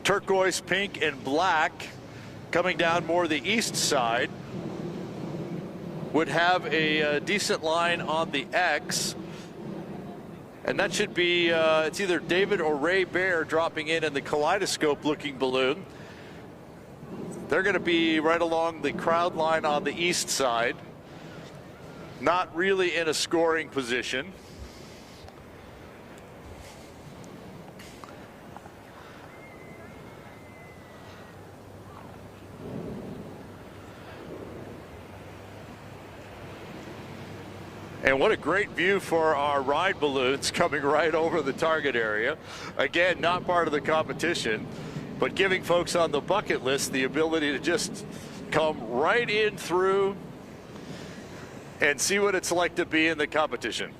Speaker 3: turquoise, pink, and black, coming down more the east side, would have a decent line on the X. And that should be, it's either David or Ray Bear dropping in the kaleidoscope-looking balloon. They're going to be right along the crowd line on the east side, not really in a scoring position. And what a great view for our ride balloons coming right over the target area. Again, not part of the competition, but giving folks on the bucket list the ability to just come right in through and see what it's like to be in the competition.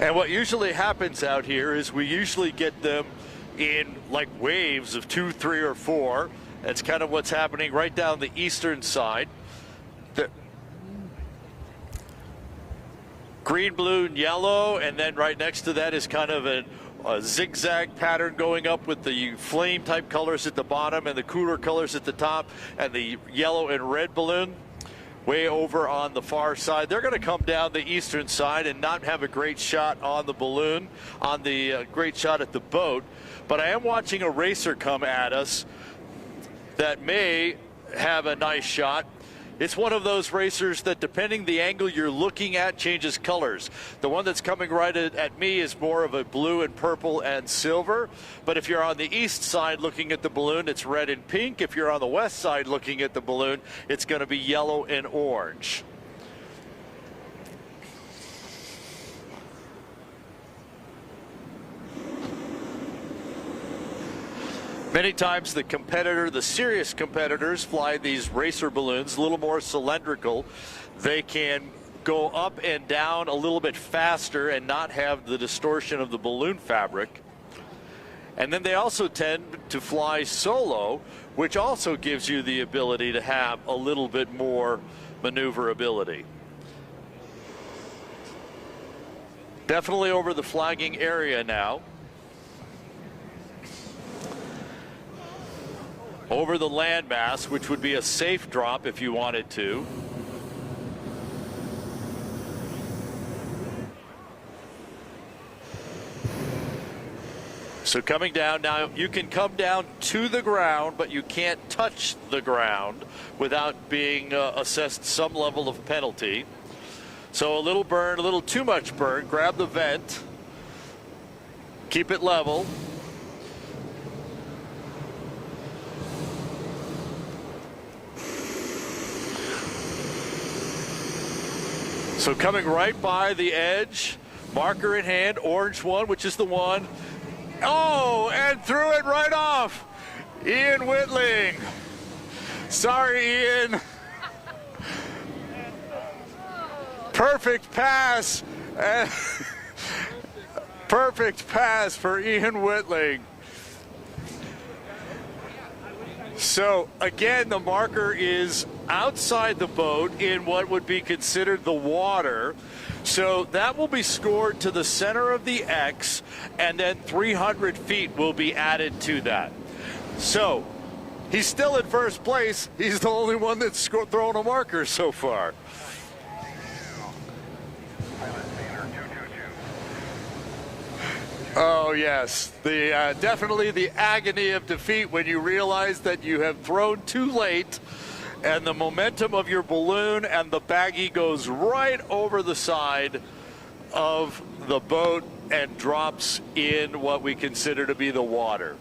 Speaker 3: And what usually happens out here is we usually get them in like waves of 2, 3, or 4. That's kind of what's happening right down the eastern side. The green, blue, and yellow, and then right next to that is kind of a zigzag pattern going up with the flame type colors at the bottom and the cooler colors at the top, and the yellow and red balloon way over on the far side. They're going to come down the eastern side and not have a great shot on the balloon, on the great shot at the boat. But I am watching a racer come at us that may have a nice shot. It's one of those racers that, depending the angle you're looking at, changes colors. The one that's coming right at me is more of a blue and purple and silver. But if you're on the east side looking at the balloon, it's red and pink. If you're on the west side looking at the balloon, it's going to be yellow and orange. Many times the competitor, the serious competitors, fly these racer balloons a little more cylindrical. They can go up and down a little bit faster and not have the distortion of the balloon fabric. And then they also tend to fly solo, which also gives you the ability to have a little bit more maneuverability. Definitely over the flagging area now. Over the landmass, which would be a safe drop if you wanted to. So coming down now, you can come down to the ground, but you can't touch the ground without being assessed some level of penalty. So a little burn, a little too much burn. Grab the vent, keep it level. So coming right by the edge, marker in hand, orange one, which is the one. Oh, and threw it right off. Ian Whitling. Sorry, Ian. Perfect pass. Perfect pass for Ian Whitling. So again, the marker is outside the boat in what would be considered the water. So that will be scored to the center of the X, and then 300 feet will be added to that. So he's still in first place. He's the only one that's thrown a marker so far. Oh yes, the definitely the agony of defeat when you realize that you have thrown too late, and the momentum of your balloon and the baggie goes right over the side of the boat and drops in what we consider to be the water.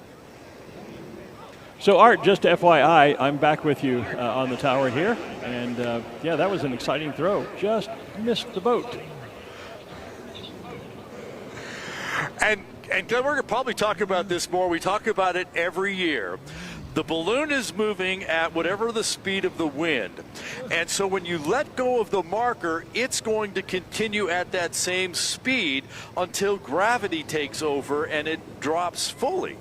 Speaker 2: So Art, just FYI, I'm back with you on the tower here, and yeah, that was an exciting throw. Just missed the boat. And
Speaker 3: Glenn, we're going to probably talk about this more. We talk about it every year. The balloon is moving at whatever the speed of the wind. And so when you let go of the marker, it's going to continue at that same speed until gravity takes over and it drops fully.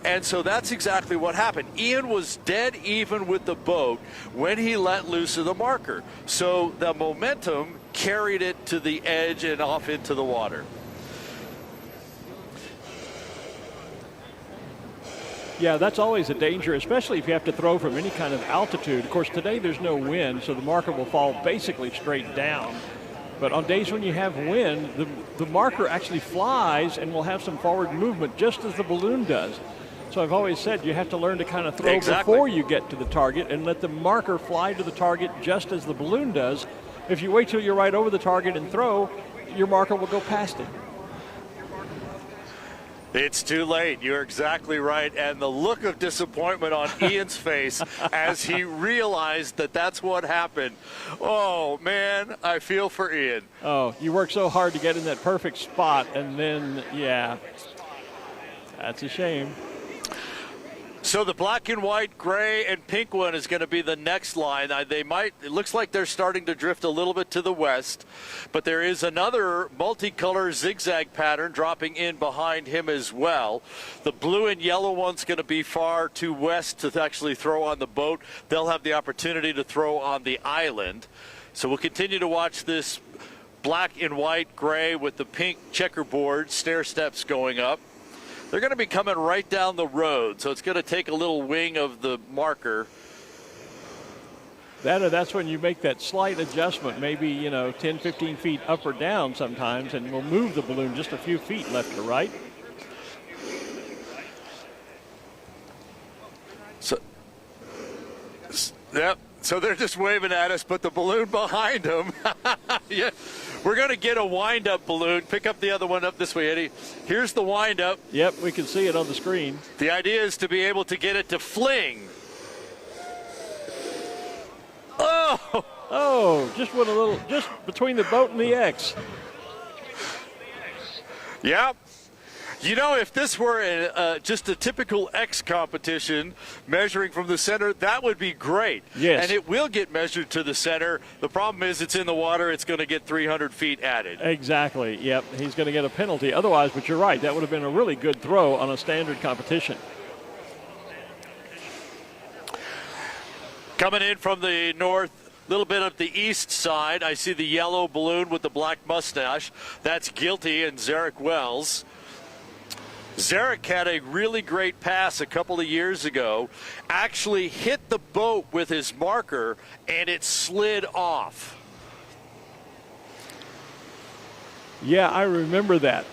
Speaker 3: And so that's exactly what happened. Ian was dead even with the boat when he let loose of the marker. So the momentum carried it to the edge and off into the water.
Speaker 2: Yeah, that's always a danger, especially if you have to throw from any kind of altitude. Of course, today there's no wind, so the marker will fall basically straight down. But on days when you have wind, the marker actually flies and will have some forward movement just as the balloon does. So I've always said you have to learn to kind of throw before you get to the target and let the marker fly to the target just as the balloon does. If you wait till you're right over the target and throw, your marker will go past it.
Speaker 3: It's too late. You're exactly right. And the look of disappointment on Ian's face as he realized that that's what happened. Oh, man, I feel for Ian.
Speaker 2: Oh, you work so hard to get in that perfect spot, and then, yeah, that's a shame.
Speaker 3: So the black and white, gray, and pink one is going to be the next line. It looks like they're starting to drift a little bit to the west, but there is another multicolor zigzag pattern dropping in behind him as well. The blue and yellow one's going to be far too west to actually throw on the boat. They'll have the opportunity to throw on the island. So we'll continue to watch this black and white, gray with the pink checkerboard stair steps going up. They're going to be coming right down the road, so it's going to take a little wing of the marker.
Speaker 2: That's when you make that slight adjustment, maybe, 10, 15 feet up or down sometimes, and we'll move the balloon just a few feet left to right.
Speaker 3: Yep. So they're just waving at us, but the balloon behind them. Yeah. We're going to get a wind-up balloon. Pick up the other one up this way, Eddie. Here's the wind-up.
Speaker 2: Yep, we can see it on the screen.
Speaker 3: The idea is to be able to get it to fling. Oh!
Speaker 2: Oh, just between the boat and the X.
Speaker 3: Yep. If this were just a typical X competition, measuring from the center, that would be great.
Speaker 2: Yes.
Speaker 3: And it will get measured to the center. The problem is it's in the water. It's going to get 300 feet added.
Speaker 2: Exactly. Yep. He's going to get a penalty. Otherwise, but you're right, that would have been a really good throw on a standard competition.
Speaker 3: Coming in from the north, a little bit of the east side, I see the yellow balloon with the black mustache. That's Guilty and Zarek Wells. Zarek had a really great pass a couple of years ago, actually hit the boat with his marker, and it slid off.
Speaker 2: Yeah, I remember that.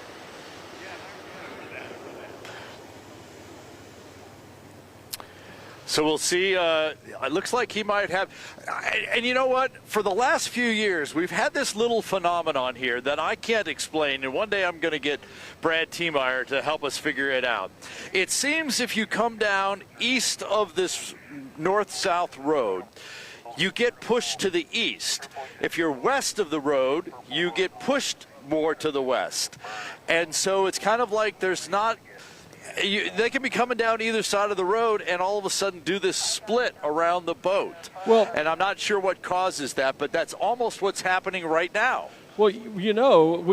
Speaker 3: So we'll see. It looks like he might have. And you know what? For the last few years, we've had this little phenomenon here that I can't explain. And one day I'm going to get Brad Thiemeyer to help us figure it out. It seems if you come down east of this north-south road, you get pushed to the east. If you're west of the road, you get pushed more to the west. And so it's kind of like there's not. They can be coming down either side of the road and all of a sudden do this split around the boat.
Speaker 2: Well,
Speaker 3: and I'm not sure what causes that, but that's almost what's happening right now.
Speaker 2: Well, we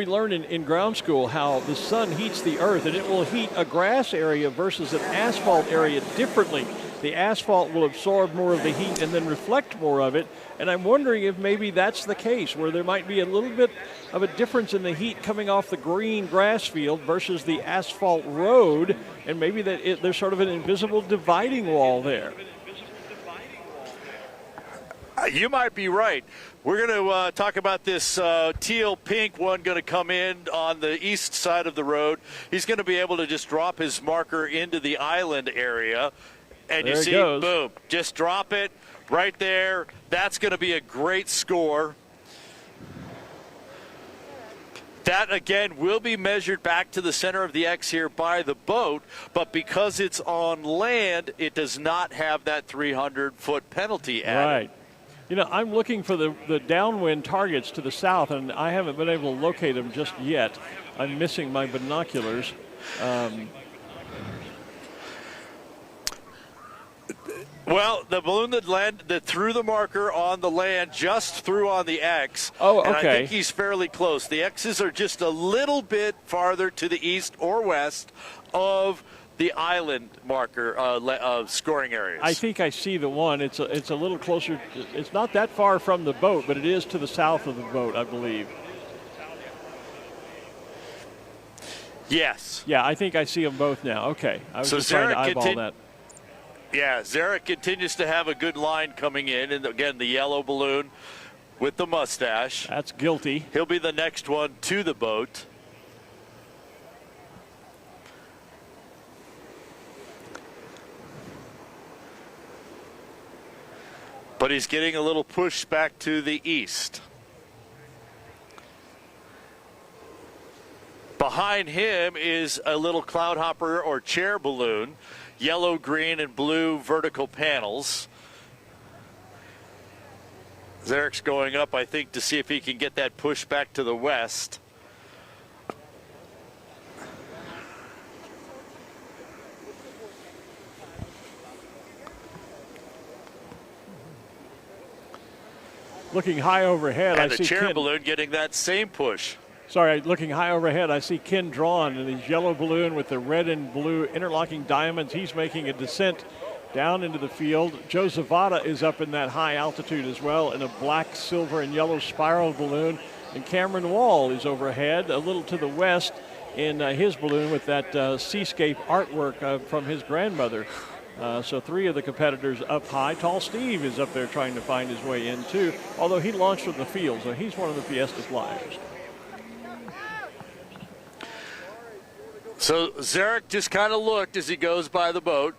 Speaker 2: learned in ground school how the sun heats the earth, and it will heat a grass area versus an asphalt area differently. The asphalt will absorb more of the heat and then reflect more of it. And I'm wondering if maybe that's the case, where there might be a little bit of a difference in the heat coming off the green grass field versus the asphalt road, and maybe there's sort of an invisible dividing wall there.
Speaker 3: You might be right. We're going to talk about this teal pink one going to come in on the east side of the road. He's going to be able to just drop his marker into the island area. And
Speaker 2: there
Speaker 3: you see,
Speaker 2: goes.
Speaker 3: Boom, just drop it right there. That's going to be a great score. That, again, will be measured back to the center of the X here by the boat, but because it's on land, it does not have that 300-foot penalty added.
Speaker 2: Right. I'm looking for the downwind targets to the south, and I haven't been able to locate them just yet. I'm missing my binoculars.
Speaker 3: Well, the balloon that threw the marker on the land just threw on the X.
Speaker 2: Oh, okay.
Speaker 3: And I think he's fairly close. The X's are just a little bit farther to the east or west of the island marker scoring areas.
Speaker 2: I think I see the one. It's a little closer. It's not that far from the boat, but it is to the south of the boat, I believe.
Speaker 3: Yes.
Speaker 2: Yeah, I think I see them both now. Okay. I was
Speaker 3: So
Speaker 2: just trying to
Speaker 3: Zarek
Speaker 2: eyeball that.
Speaker 3: Yeah, Zarek continues to have a good line coming in. And again, the yellow balloon with the mustache.
Speaker 2: That's guilty.
Speaker 3: He'll be the next one to the boat. But he's getting a little push back to the east. Behind him is a little cloud hopper or chair balloon. Yellow, green, and blue vertical panels. Zarek's going up, I think, to see if he can get that push back to the west.
Speaker 2: Looking high overhead,
Speaker 3: and
Speaker 2: I see
Speaker 3: the chair
Speaker 2: Ken.
Speaker 3: balloon getting that same push.
Speaker 2: Sorry, looking high overhead, I see Ken drawn in his yellow balloon with the red and blue interlocking diamonds. He's making a descent down into the field. Joe Zavada is up in that high altitude as well in a black, silver, and yellow spiral balloon. And Cameron Wall is overhead a little to the west in his balloon with that seascape artwork from his grandmother. So three of the competitors up high. Tall Steve is up there trying to find his way in too, although he launched from the field, so he's one of the Fiesta flyers.
Speaker 3: So Zarek just kind of looked as he goes by the boat.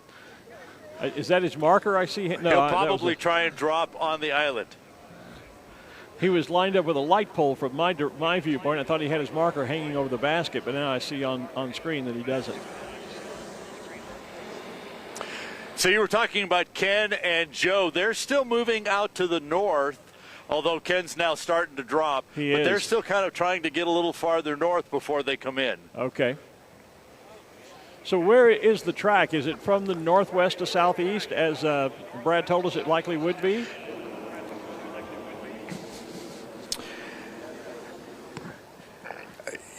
Speaker 2: Is that his marker I see? No,
Speaker 3: he'll probably try and drop on the island.
Speaker 2: He was lined up with a light pole from my viewpoint. I thought he had his marker hanging over the basket, but now I see on screen that he doesn't.
Speaker 3: So you were talking about Ken and Joe. They're still moving out to the north, although Ken's now starting to drop. But they're still kind of trying to get a little farther north before they come in.
Speaker 2: Okay. So where is the track? Is it from the northwest to southeast, as Brad told us it likely would be?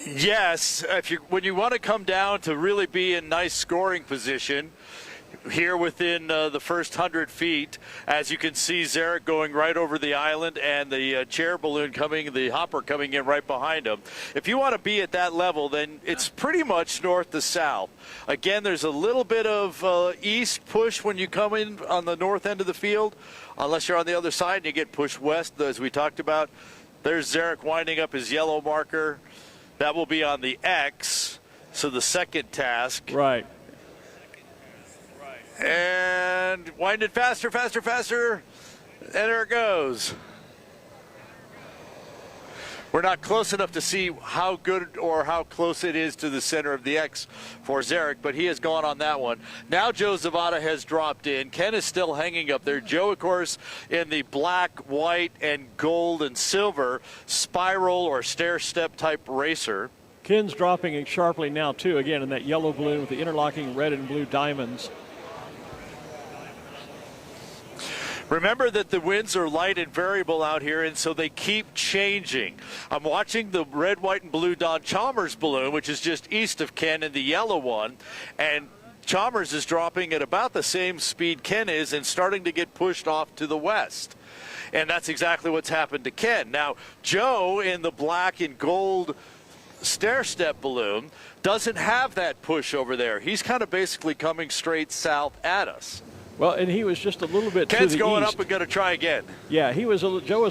Speaker 3: Yes. When you want to come down to really be in nice scoring position, here within the first 100 feet, as you can see Zarek going right over the island and the chair balloon the hopper coming in right behind him. If you want to be at that level, then it's pretty much north to south. Again, there's a little bit of east push when you come in on the north end of the field, unless you're on the other side and you get pushed west, as we talked about. There's Zarek winding up his yellow marker. That will be on the X, so the second task.
Speaker 2: Right.
Speaker 3: And wind it faster, faster, faster. And there it goes. We're not close enough to see how good or how close it is to the center of the X for Zarek, but he has gone on that one. Now Joe Zavada has dropped in. Ken is still hanging up there. Joe, of course, in the black, white, and gold and silver spiral or stair-step type racer.
Speaker 2: Ken's dropping it sharply now, too, again, in that yellow balloon with the interlocking red and blue diamonds.
Speaker 3: Remember that the winds are light and variable out here, and so they keep changing. I'm watching the red, white, and blue Don Chalmers balloon, which is just east of Ken, and the yellow one. And Chalmers is dropping at about the same speed Ken is and starting to get pushed off to the west. And that's exactly what's happened to Ken. Now, Joe in the black and gold stair-step balloon doesn't have that push over there. He's kind of basically coming straight south at us.
Speaker 2: Well, and he was just a little bit to the east.
Speaker 3: Ken's going up and going to try again.
Speaker 2: Yeah, Joe was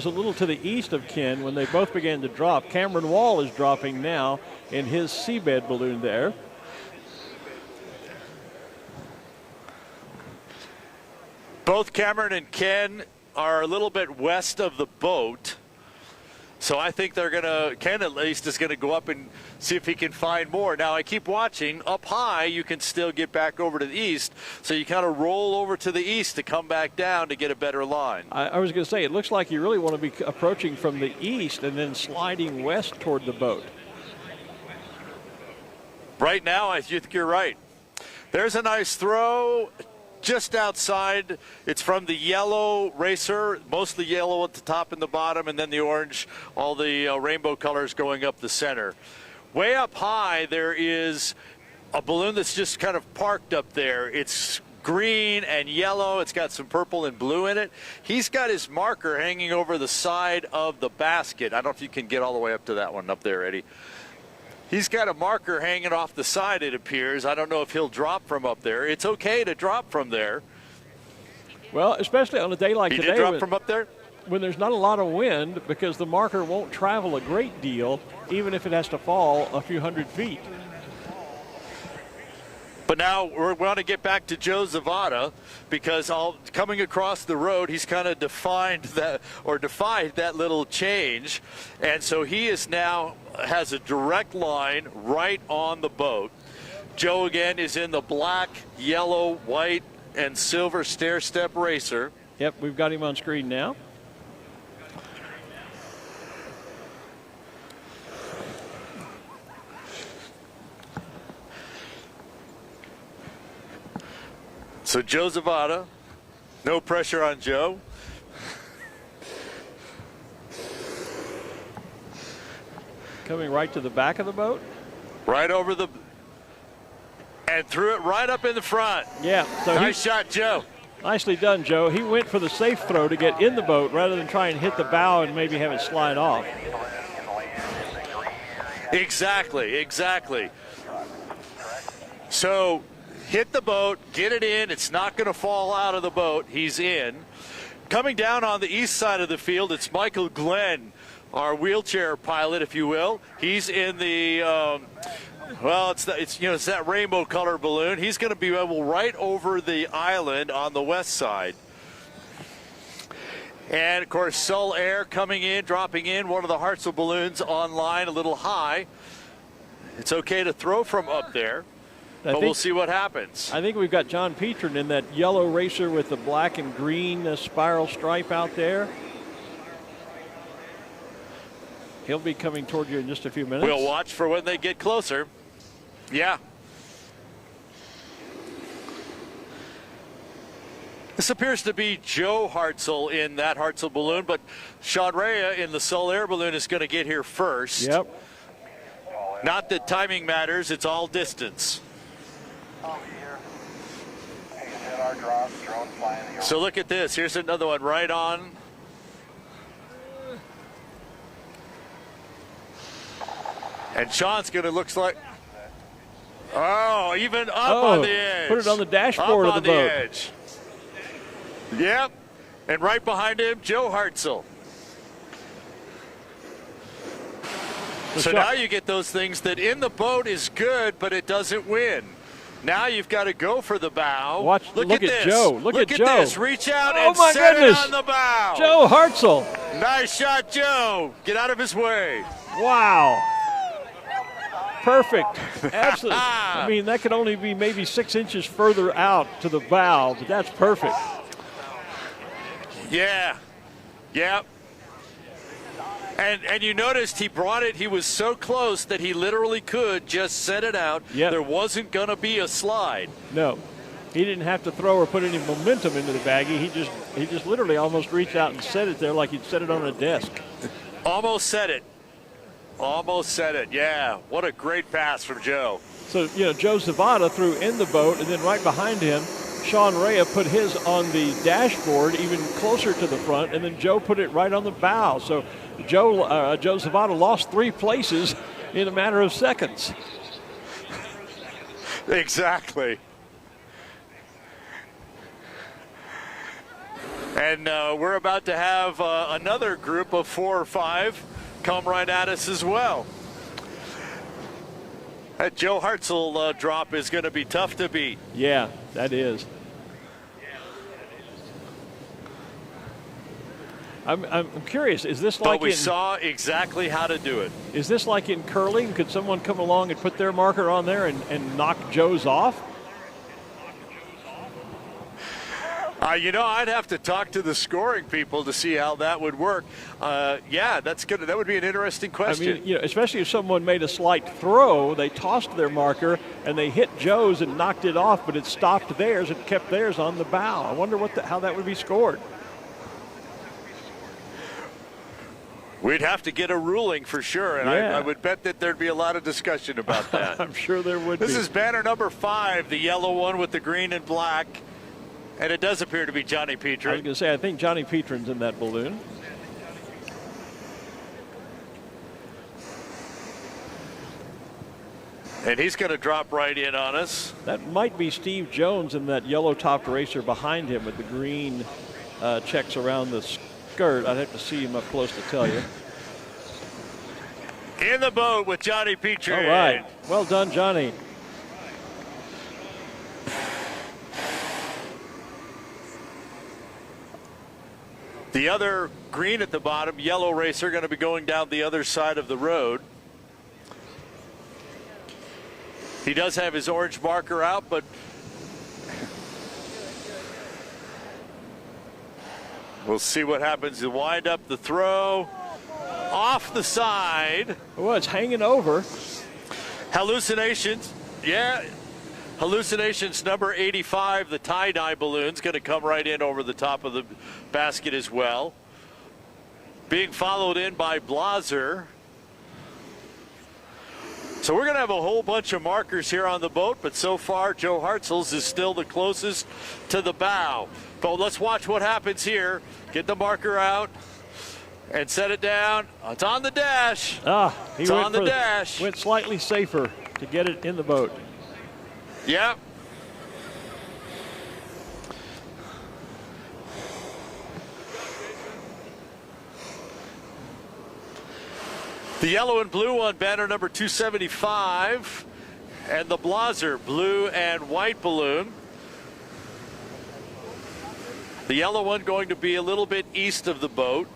Speaker 2: a little to the east of Ken when they both began to drop. Cameron Wall is dropping now in his seabed balloon there.
Speaker 3: Both Cameron and Ken are a little bit west of the boat. So I think Ken at least is going to go up and see if he can find more. Now I keep watching. Up high, you can still get back over to the east. So you kind of roll over to the east to come back down to get a better line.
Speaker 2: I was going to say, it looks like you really want to be approaching from the east and then sliding west toward the boat.
Speaker 3: Right now, I think you're right. There's a nice throw. just outside. It's from the yellow racer, mostly yellow at the top and the bottom, and then the orange, all the rainbow colors going up the center. Way up high, there is a balloon that's just kind of parked up there. It's green and yellow. It's got some purple and blue in it. He's got his marker hanging over the side of the basket. I don't know if you can get all the way up to that one up there, Eddie. He's got a marker hanging off the side, it appears. I don't know if he'll drop from up there. It's okay to drop from there.
Speaker 2: Well, especially on a day like today.
Speaker 3: He did drop from up there?
Speaker 2: When there's not a lot of wind, because the marker won't travel a great deal, even if it has to fall a few hundred feet.
Speaker 3: But now we want to get back to Joe Zavada, because coming across the road, he's kind of defied that little change. And so he is now has a direct line right on the boat. Joe again is in the black, yellow, white, and silver stair-step racer.
Speaker 2: Yep, we've got him on screen now.
Speaker 3: So Joe Zavada, no pressure on Joe.
Speaker 2: Coming right to the back of the boat.
Speaker 3: Right over and threw it right up in the front.
Speaker 2: Yeah. So
Speaker 3: nice shot, Joe.
Speaker 2: Nicely done, Joe. He went for the safe throw to get in the boat rather than try and hit the bow and maybe have it slide off.
Speaker 3: Exactly. So hit the boat, get it in. It's not going to fall out of the boat. He's in. Coming down on the east side of the field, it's Michael Glen, our wheelchair pilot, if you will. He's in the, it's that rainbow color balloon. He's going to be able right over the island on the west side. And of course, Sol Air coming in, dropping in one of the Hartzell balloons on line a little high. It's okay to throw from up there. But we'll see what happens.
Speaker 2: I think we've got John Petrin in that yellow racer with the black and green spiral stripe out there. He'll be coming toward you in just a few minutes.
Speaker 3: We'll watch for when they get closer. Yeah. This appears to be Joe Hartzell in that Hartzell balloon, but Sean Rea in the Sol Air balloon is going to get here first.
Speaker 2: Yep.
Speaker 3: Not that timing matters, it's all distance. So look at this. Here's another one right on. And Sean's going to looks like, even up on the edge.
Speaker 2: Put it on the dashboard of the boat.
Speaker 3: Edge. Yep. And right behind him, Joe Hartzell. So now you get those things that in the boat is good, but it doesn't win. Now you've got to go for the bow.
Speaker 2: Look at
Speaker 3: this.
Speaker 2: Joe. Look at Joe.
Speaker 3: This. Reach out and set it on the bow.
Speaker 2: Joe Hartzell.
Speaker 3: Nice shot, Joe. Get out of his way.
Speaker 2: Wow. Perfect. Absolutely. I mean, that could only be maybe 6 inches further out to the bow, but that's perfect.
Speaker 3: Yeah. Yep. And you noticed he brought it, he was so close that he literally could just set it out.
Speaker 2: Yep.
Speaker 3: There wasn't going to be a slide.
Speaker 2: No. He didn't have to throw or put any momentum into the baggie. He just literally almost reached out and set it there like he'd set it on a desk.
Speaker 3: Almost set it. Almost set it, yeah. What a great pass from Joe.
Speaker 2: So, Joe Zavada threw in the boat, and then right behind him, Sean Rea put his on the dashboard even closer to the front, and then Joe put it right on the bow. So Joe Zavada lost 3 places in a matter of seconds.
Speaker 3: Exactly. And we're about to have another group of 4 or 5 come right at us as well. That Joe Hartzell drop is going to be tough to beat.
Speaker 2: Yeah, that is. I'm curious, is this like
Speaker 3: but we saw exactly how to do it.
Speaker 2: Is this like in curling? Could someone come along and put their marker on there and knock Joe's off?
Speaker 3: I'd have to talk to the scoring people to see how that would work. Yeah, that's good. That would be an interesting question.
Speaker 2: I mean, especially if someone made a slight throw, they tossed their marker and they hit Joe's and knocked it off, but it stopped theirs and kept theirs on the bow. I wonder how that would be scored.
Speaker 3: We'd have to get a ruling for sure, and I would bet that there'd be a lot of discussion about that.
Speaker 2: I'm sure there would be.
Speaker 3: This is banner number 5, the yellow one with the green and black, and it does appear to be Johnny Petrin.
Speaker 2: I was going to say, I think Johnny Petrin's in that balloon.
Speaker 3: And he's going to drop right in on us.
Speaker 2: That might be Steve Jones in that yellow-topped racer behind him with the green checks around the skirt. I'd have to see him up close to tell you.
Speaker 3: In the boat with Johnny Petrin.
Speaker 2: All right. Well done, Johnny.
Speaker 3: The other green at the bottom, yellow racer, going to be going down the other side of the road. He does have his orange marker out, but we'll see what happens. He'll wind up the throw off the side.
Speaker 2: Oh, it's hanging over.
Speaker 3: Hallucinations. Yeah. Hallucinations number 85, the tie-dye balloon's going to come right in over the top of the basket as well. Being followed in by Blaser. So we're going to have a whole bunch of markers here on the boat, but so far Joe Hartzell's is still the closest to the bow. But let's watch what happens here. Get the marker out and set it down. It's on the dash.
Speaker 2: It's on the dash. Went slightly safer to get it in the boat.
Speaker 3: Yep. The yellow and blue one, banner number 275, and the Blaser blue and white balloon. The yellow one going to be a little bit east of the boat.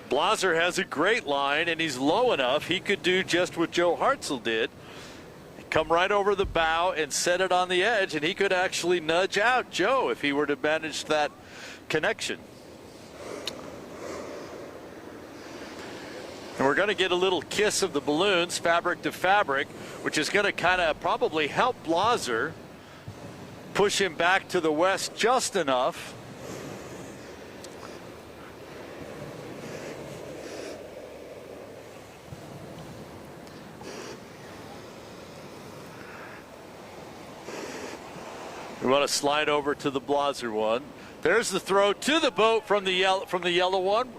Speaker 3: Blaser has a great line, and he's low enough he could do just what Joe Hartzell did. Come right over the bow and set it on the edge, and he could actually nudge out Joe if he were to manage that connection. And we're going to get a little kiss of the balloons, fabric to fabric, which is going to kind of probably help Blaser push him back to the west just enough. We want to slide over to the Blaser one. There's the throw to the boat from the yellow one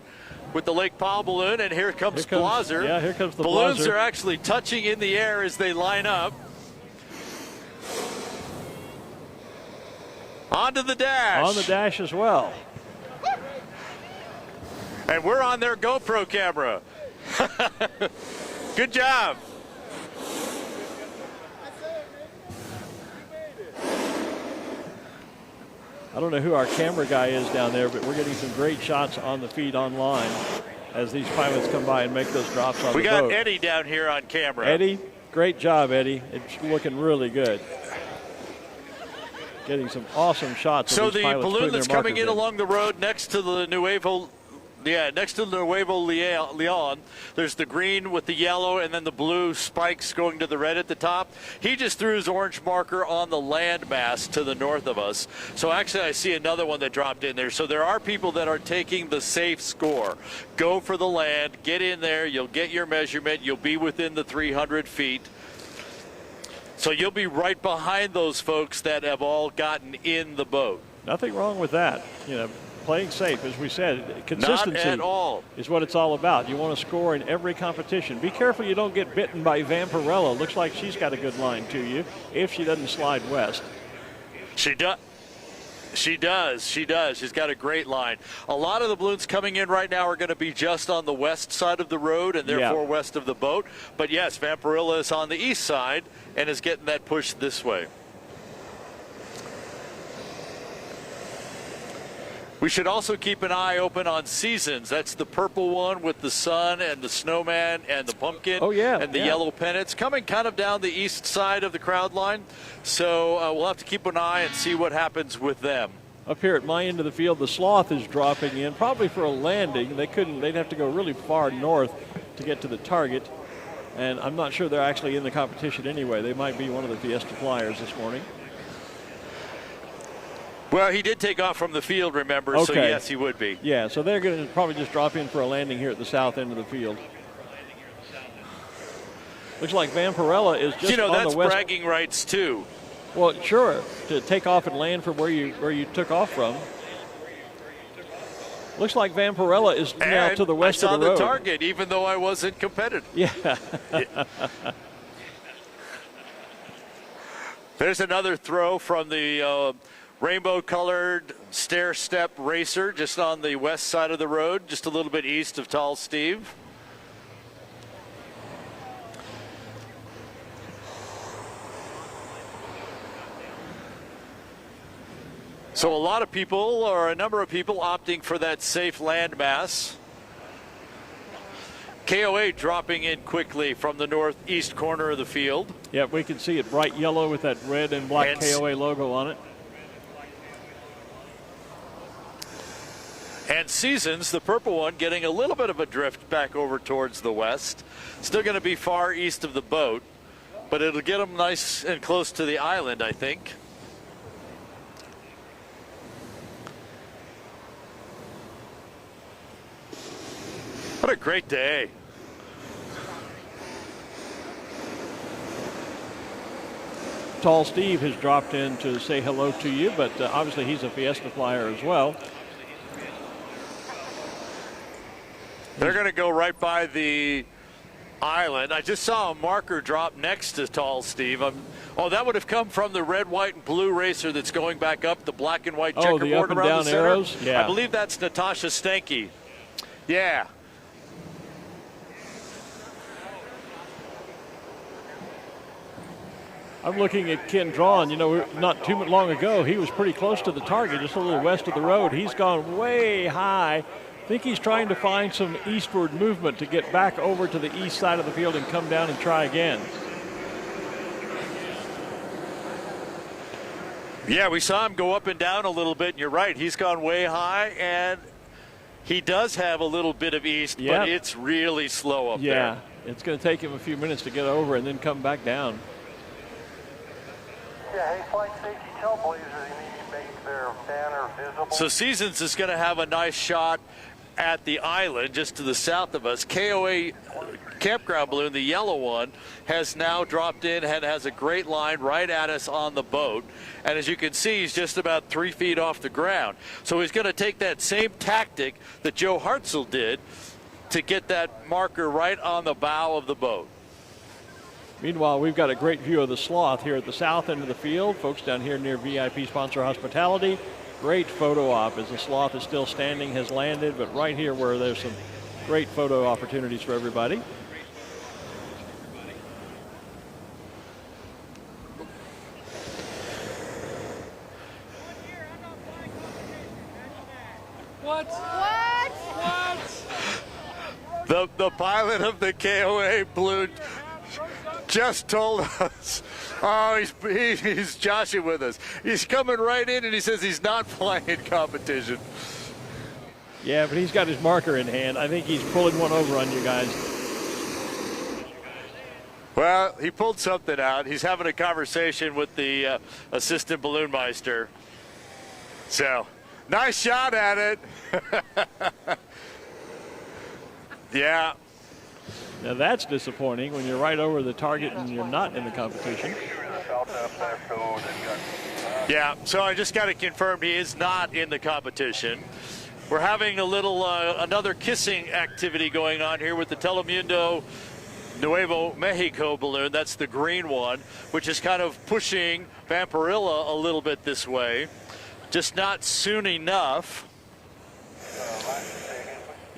Speaker 3: with the Lake Powell balloon, and here comes Blaser.
Speaker 2: Yeah, here comes the
Speaker 3: balloons
Speaker 2: Blaser.
Speaker 3: Are actually touching in the air as they line up. Onto the dash.
Speaker 2: On the dash as well.
Speaker 3: And we're on their GoPro camera. Good job.
Speaker 2: I don't know who our camera guy is down there, but we're getting some great shots on the feed online as these pilots come by and make those drops on the boat.
Speaker 3: We got Eddie down here on camera.
Speaker 2: Eddie, great job, Eddie. It's looking really good. Getting some awesome shots.
Speaker 3: So
Speaker 2: of these
Speaker 3: the
Speaker 2: pilots
Speaker 3: balloon that's coming in
Speaker 2: markers
Speaker 3: along the road next to the Nuevo Leon, there's the green with the yellow and then the blue spikes going to the red at the top. He just threw his orange marker on the landmass to the north of us. So actually I see another one that dropped in there. So there are people that are taking the safe score. Go for the land, get in there, you'll get your measurement, you'll be within the 300 feet. So you'll be right behind those folks that have all gotten in the boat.
Speaker 2: Nothing wrong with that. You know, playing safe, as we said, consistency
Speaker 3: Not at all.
Speaker 2: is what it's all about. You want to score in every competition. Be careful you don't get bitten by Vampirella. Looks like she's got a good line to you if she doesn't slide west.
Speaker 3: She does. She does. She does. She's got a great line. A lot of the balloons coming in right now are going to be just on the west side of the road and therefore west of the boat. But yes, Vampirella is on the east side and is getting that push this way. We should also keep an eye open on Seasons. That's the purple one with the sun and the snowman and the pumpkin.
Speaker 2: Oh, yeah.
Speaker 3: And the yellow pennants coming kind of down the east side of the crowd line. So we'll have to keep an eye and see what happens with them.
Speaker 2: Up here at my end of the field, the Sloth is dropping in, probably for a landing. They'd have to go really far north to get to the target. And I'm not sure they're actually in the competition anyway. They might be one of the Fiesta flyers this morning.
Speaker 3: Well, he did take off from the field, remember,
Speaker 2: okay.
Speaker 3: So yes, he would be.
Speaker 2: Yeah, so they're going to probably just drop in for a landing here at the south end of the field. Looks like Vampirella is just on
Speaker 3: that's
Speaker 2: the west.
Speaker 3: bragging rights, too.
Speaker 2: Well, sure, to take off and land from where you took off from. Looks like Vampirella is now to the west of the road.
Speaker 3: I saw the target, even though I wasn't competitive.
Speaker 2: Yeah.
Speaker 3: There's another throw from the rainbow-colored stair-step racer just on the west side of the road, just a little bit east of Tall Steve. So a lot of people, or a number of people, opting for that safe landmass. KOA dropping in quickly from the northeast corner of the field.
Speaker 2: Yeah, we can see it bright yellow with that red and black KOA logo on it.
Speaker 3: And Seasons, the purple one, getting a little bit of a drift back over towards the west. Still going to be far east of the boat, but it'll get them nice and close to the island, I think. What a great day.
Speaker 2: Tall Steve has dropped in to say hello to you, but obviously he's a Fiesta flyer as well.
Speaker 3: They're going to go right by the island. I just saw a marker drop next to Tall Steve. That would have come from the red, white, and blue racer that's going back up the black and white checkerboard
Speaker 2: the up and
Speaker 3: around
Speaker 2: down
Speaker 3: the center.
Speaker 2: arrows? Yeah.
Speaker 3: I believe that's Natasha Stanky. Yeah.
Speaker 2: I'm looking at Ken Drawn. Not too long ago, he was pretty close to the target, just a little west of the road. He's gone way high. I think he's trying to find some eastward movement to get back over to the east side of the field and come down and try again.
Speaker 3: Yeah, we saw him go up and down a little bit, and you're right. He's gone way high, and he does have a little bit of east, but it's really slow up there.
Speaker 2: Yeah, it's going to take him a few minutes to get over and then come back down.
Speaker 12: Yeah, hey, flight safety, tell Blazer they need to make their banner visible.
Speaker 3: So Seasons is going to have a nice shot at the island just to the south of us. KOA campground balloon, the yellow one, has now dropped in and has a great line right at us on the boat. And as you can see, he's just about 3 feet off the ground. So he's going to take that same tactic that Joe Hartzell did to get that marker right on the bow of the boat.
Speaker 2: Meanwhile, we've got a great view of the Sloth here at the south end of the field. Folks down here near VIP Sponsor Hospitality. Great photo op as the Sloth is still standing, has landed, but right here where there's some great photo opportunities for everybody.
Speaker 13: What?
Speaker 3: The pilot of the KOA balloon just told us, he's joshing with us. He's coming right in and he says he's not flying in competition.
Speaker 2: Yeah, but he's got his marker in hand. I think he's pulling one over on you guys.
Speaker 3: Well, he pulled something out. He's having a conversation with the assistant balloonmeister. So, nice shot at it. Yeah.
Speaker 2: Now that's disappointing when you're right over the target and you're not in the competition.
Speaker 3: Yeah, so I just got it confirmed he is not in the competition. We're having a little, another kissing activity going on here with the Telemundo Nuevo Mexico balloon. That's the green one, which is kind of pushing Vampirella a little bit this way. Just not soon enough.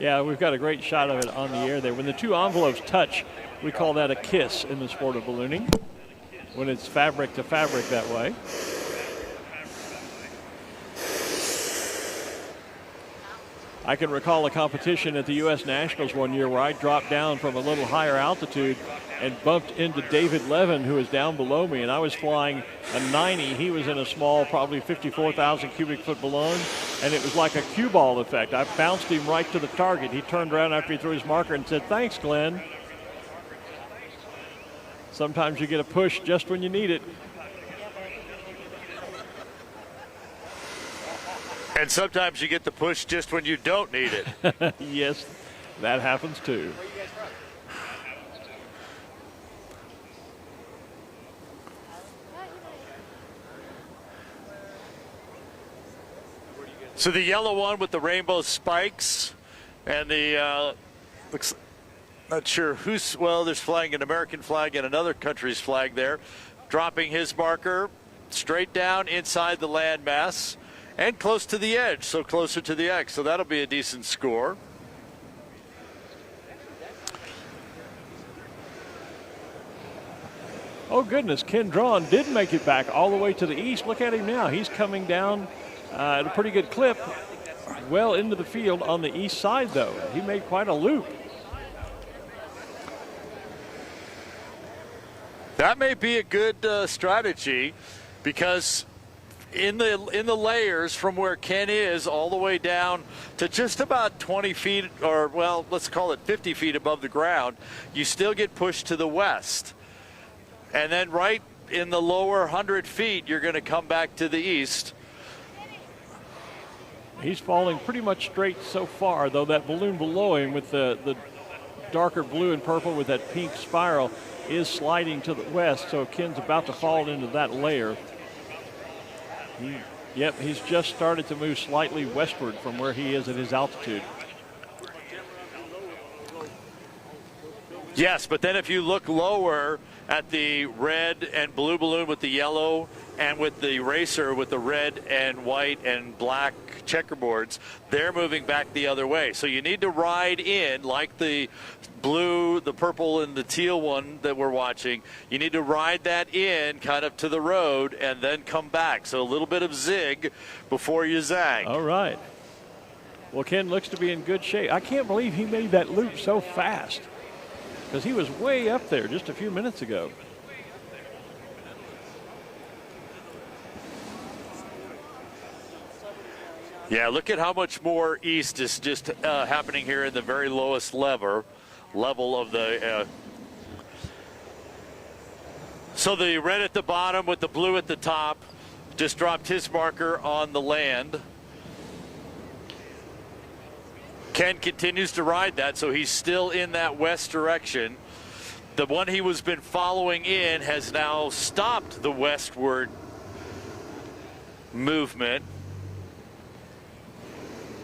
Speaker 2: Yeah, we've got a great shot of it on the air there. When the two envelopes touch, we call that a kiss in the sport of ballooning, when it's fabric to fabric that way. I can recall a competition at the U.S. Nationals one year where I dropped down from a little higher altitude and bumped into David Levin, who was down below me, and I was flying a 90. He was in a small, probably 54,000 cubic foot balloon, and it was like a cue ball effect. I bounced him right to the target. He turned around after he threw his marker and said, "Thanks, Glenn." Sometimes you get a push just when you need it.
Speaker 3: And sometimes you get the push just when you don't need it.
Speaker 2: Yes, that happens too.
Speaker 3: So the yellow one with the rainbow spikes and the, looks, not sure who's, well, there's flying an American flag and another country's flag there. Dropping his marker straight down inside the landmass and close to the edge, so closer to the X. So that'll be a decent score.
Speaker 2: Oh, goodness, Ken Drawn did make it back all the way to the east. Look at him now. He's coming down at a pretty good clip, well into the field on the east side, though. He made quite a loop.
Speaker 3: That may be a good strategy, because in the layers from where Ken is all the way down to just about 20 feet, or, well, let's call it 50 feet above the ground, you still get pushed to the west. And then right in the lower 100 feet, you're going to come back to the east.
Speaker 2: He's falling pretty much straight so far, though that balloon below him with the darker blue and purple with that pink spiral is sliding to the west, so Ken's about to fall into that layer. Yep, he's just started to move slightly westward from where he is at his altitude.
Speaker 3: Yes, but then if you look lower at the red and blue balloon with the yellow and with the racer with the red and white and black checkerboards, they're moving back the other way. So you need to ride in like the blue, the purple, and the teal one that we're watching. You need to ride that in kind of to the road and then come back. So a little bit of zig before you zag.
Speaker 2: All right. Well, Ken looks to be in good shape. I can't believe he made that loop so fast, because he was way up there just a few minutes ago.
Speaker 3: Yeah, look at how much more east is just happening here in the very lowest level of the. So the red at the bottom with the blue at the top just dropped his marker on the land. Ken continues to ride that, so he's still in that west direction. The one he was been following in has now stopped the westward movement.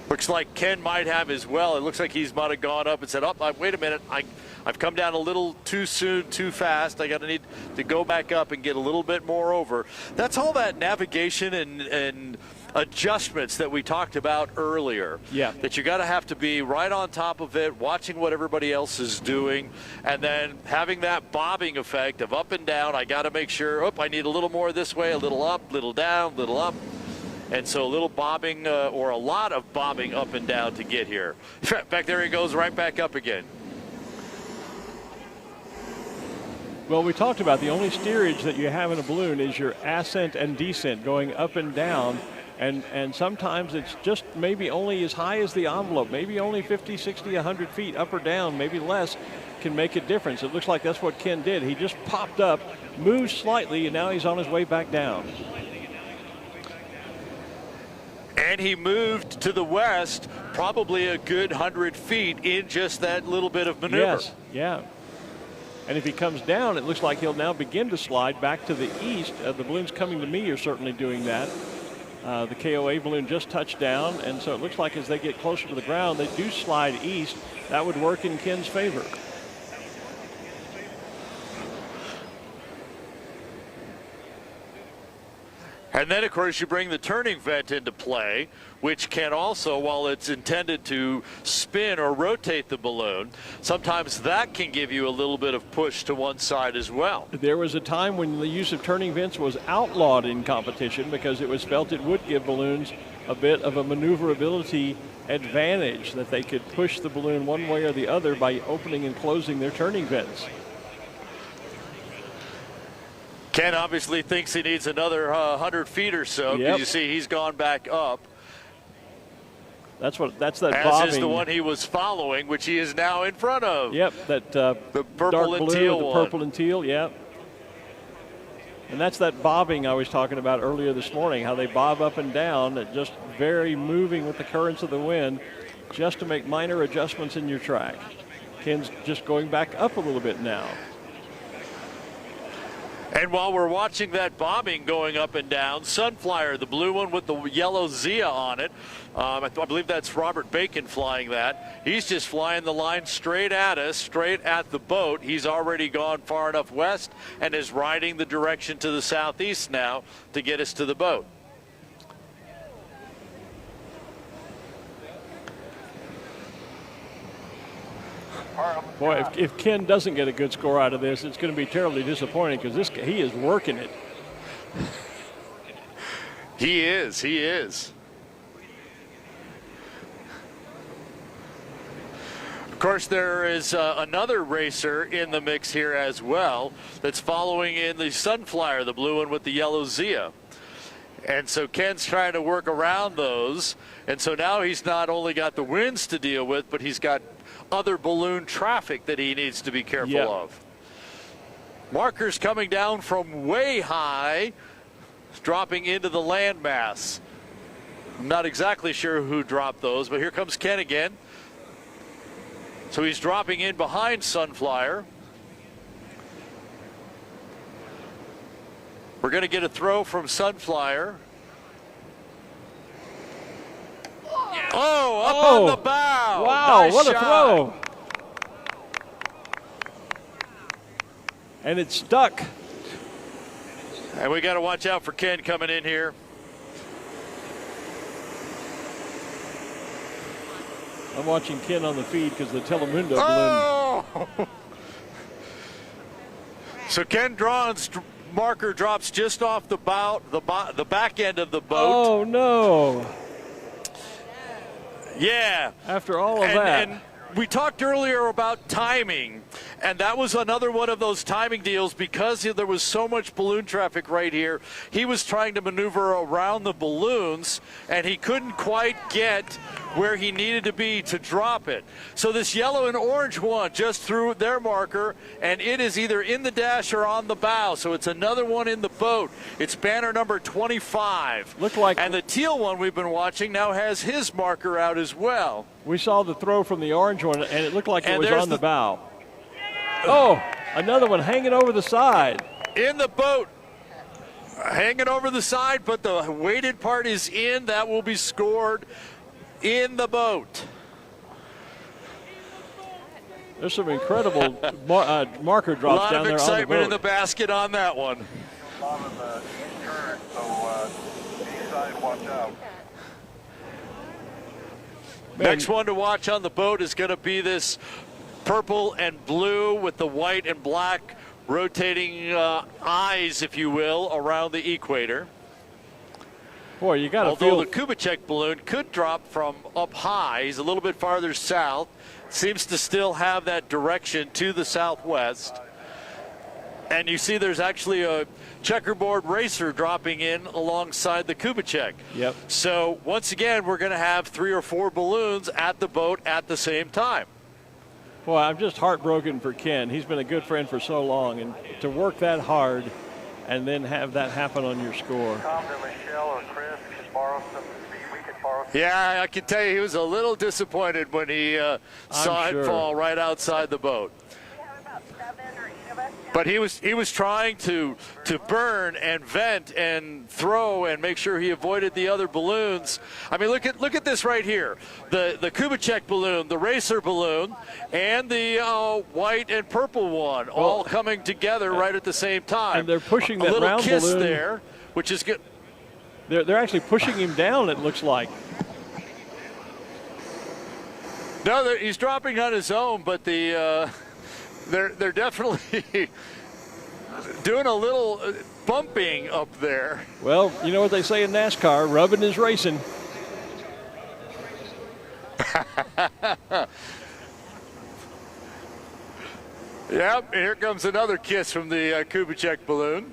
Speaker 3: Looks like Ken might have as well. It looks like he's might have gone up and said, "Oh, wait a minute, I've come down a little too soon, too fast. I need to go back up and get a little bit more over." That's all that navigation and adjustments that we talked about earlier.
Speaker 2: Yeah.
Speaker 3: That you got to have to be right on top of it, watching what everybody else is doing, and then having that bobbing effect of up and down. I got to make sure, I need a little more this way, a little up, little down, little up. And so a little bobbing or a lot of bobbing up and down to get here. Back there he goes right back up again.
Speaker 2: Well, we talked about the only steerage that you have in a balloon is your ascent and descent, going up and down. And sometimes it's just maybe only as high as the envelope, maybe only 50, 60, 100 feet up or down, maybe less, can make a difference. It looks like that's what Ken did. He just popped up, moved slightly, and now he's on his way back down.
Speaker 3: And he moved to the west, probably a good 100 feet in just that little bit of maneuver.
Speaker 2: Yes, yeah. And if he comes down, it looks like he'll now begin to slide back to the east. The balloons coming to me are certainly doing that. The KOA balloon just touched down, and so it looks like as they get closer to the ground, they do slide east. That would work in Ken's favor.
Speaker 3: And then, of course, you bring the turning vent into play, which can also, while it's intended to spin or rotate the balloon, sometimes that can give you a little bit of push to one side as well.
Speaker 2: There was a time when the use of turning vents was outlawed in competition because it was felt it would give balloons a bit of a maneuverability advantage that they could push the balloon one way or the other by opening and closing their turning vents.
Speaker 3: Ken obviously thinks he needs another 100 feet or so, because you see he's gone back up.
Speaker 2: That's that
Speaker 3: As
Speaker 2: bobbing.
Speaker 3: is the one he was following, which he is now in front of.
Speaker 2: Yep, that
Speaker 3: the purple
Speaker 2: dark
Speaker 3: and
Speaker 2: blue
Speaker 3: teal
Speaker 2: with the
Speaker 3: one.
Speaker 2: purple and teal, yep. And that's that bobbing I was talking about earlier this morning, how they bob up and down, just very moving with the currents of the wind, just to make minor adjustments in your track. Ken's just going back up a little bit now.
Speaker 3: And while we're watching that bobbing going up and down, Sunflyer, the blue one with the yellow Zia on it, I believe that's Robert Bacon flying that. He's just flying the line straight at us, straight at the boat. He's already gone far enough west and is riding the direction to the southeast now to get us to the boat.
Speaker 2: Boy, if Ken doesn't get a good score out of this, it's going to be terribly disappointing, because he is working it.
Speaker 3: He is. Of course, there is another racer in the mix here as well that's following in the Sunflyer, the blue one with the yellow Zia. And so Ken's trying to work around those. And so now he's not only got the winds to deal with, but he's got other balloon traffic that he needs to be careful of. Markers coming down from way high, dropping into the landmass. I'm not exactly sure who dropped those, but here comes Ken again. So he's dropping in behind Sunflyer. We're going to get a throw from Sunflyer. Oh, up on the bow.
Speaker 2: Wow,
Speaker 3: nice
Speaker 2: what
Speaker 3: shot.
Speaker 2: a throw. And it's stuck.
Speaker 3: And we got to watch out for Ken coming in here.
Speaker 2: I'm watching Ken on the feed because the Telemundo balloon.
Speaker 3: Oh! So Ken Drawn's marker drops just off the bow, the back end of the boat.
Speaker 2: Oh, no.
Speaker 3: Yeah.
Speaker 2: After all of that.
Speaker 3: And we talked earlier about timing, and that was another one of those timing deals because there was so much balloon traffic right here. He was trying to maneuver around the balloons, and he couldn't quite get where he needed to be to drop it. So this yellow and orange one just threw their marker, and it is either in the dash or on the bow. So it's another one in the boat. It's banner number 25. And the teal one we've been watching now has his marker out as well.
Speaker 2: We saw the throw from the orange one, and it looked like it was on the bow. Oh, another one hanging over the side.
Speaker 3: In the boat. Hanging over the side, but the weighted part is in. That will be scored in the boat.
Speaker 2: There's some incredible marker drops down there on the boat.
Speaker 3: A lot of excitement in the basket on that one.
Speaker 12: A lot of the current, so east side, watch out.
Speaker 3: Next one to watch on the boat is going to be this purple and blue with the white and black rotating eyes, if you will, around the equator.
Speaker 2: Boy, you got to
Speaker 3: Although the Kubitschek balloon could drop from up high, he's a little bit farther south, seems to still have that direction to the southwest. And you see there's actually a checkerboard racer dropping in alongside the Kubitschek.
Speaker 2: Yep.
Speaker 3: So once again, we're going to have 3 or 4 balloons at the boat at the same time.
Speaker 2: Boy, I'm just heartbroken for Ken. He's been a good friend for so long, and to work that hard and then have that happen on your score.
Speaker 12: Tom to Michelle or Chris, just borrow some speed. We can borrow some.
Speaker 3: Yeah, I can tell you he was a little disappointed when he saw it fall right outside the boat. But he was trying to burn and vent and throw and make sure he avoided the other balloons. I mean, look at this right here. The Kubitschek balloon, the racer balloon, and the white and purple one all coming together right at the same time.
Speaker 2: And they're pushing that
Speaker 3: a little
Speaker 2: round
Speaker 3: kiss
Speaker 2: balloon
Speaker 3: there, which is good.
Speaker 2: They're actually pushing him down, it looks like.
Speaker 3: No, he's dropping on his own, but the they're definitely doing a little bumping up there.
Speaker 2: Well, you know what they say in NASCAR, rubbing is racing.
Speaker 3: Yep, here comes another kiss from the Kubitschek balloon.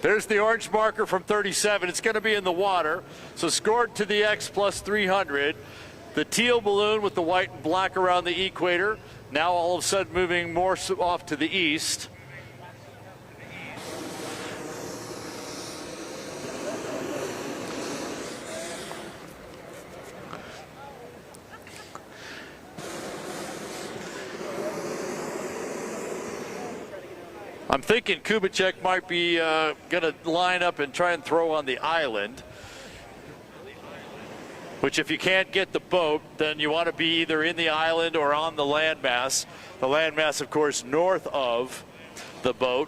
Speaker 3: There's the orange marker from 37. It's going to be in the water. So scored to the X plus 300. The teal balloon with the white and black around the equator. Now all of a sudden moving more off to the east. I'm thinking Kubitschek might be going to line up and try and throw on the island, which if you can't get the boat, then you want to be either in the island or on the landmass. The landmass, of course, north of the boat.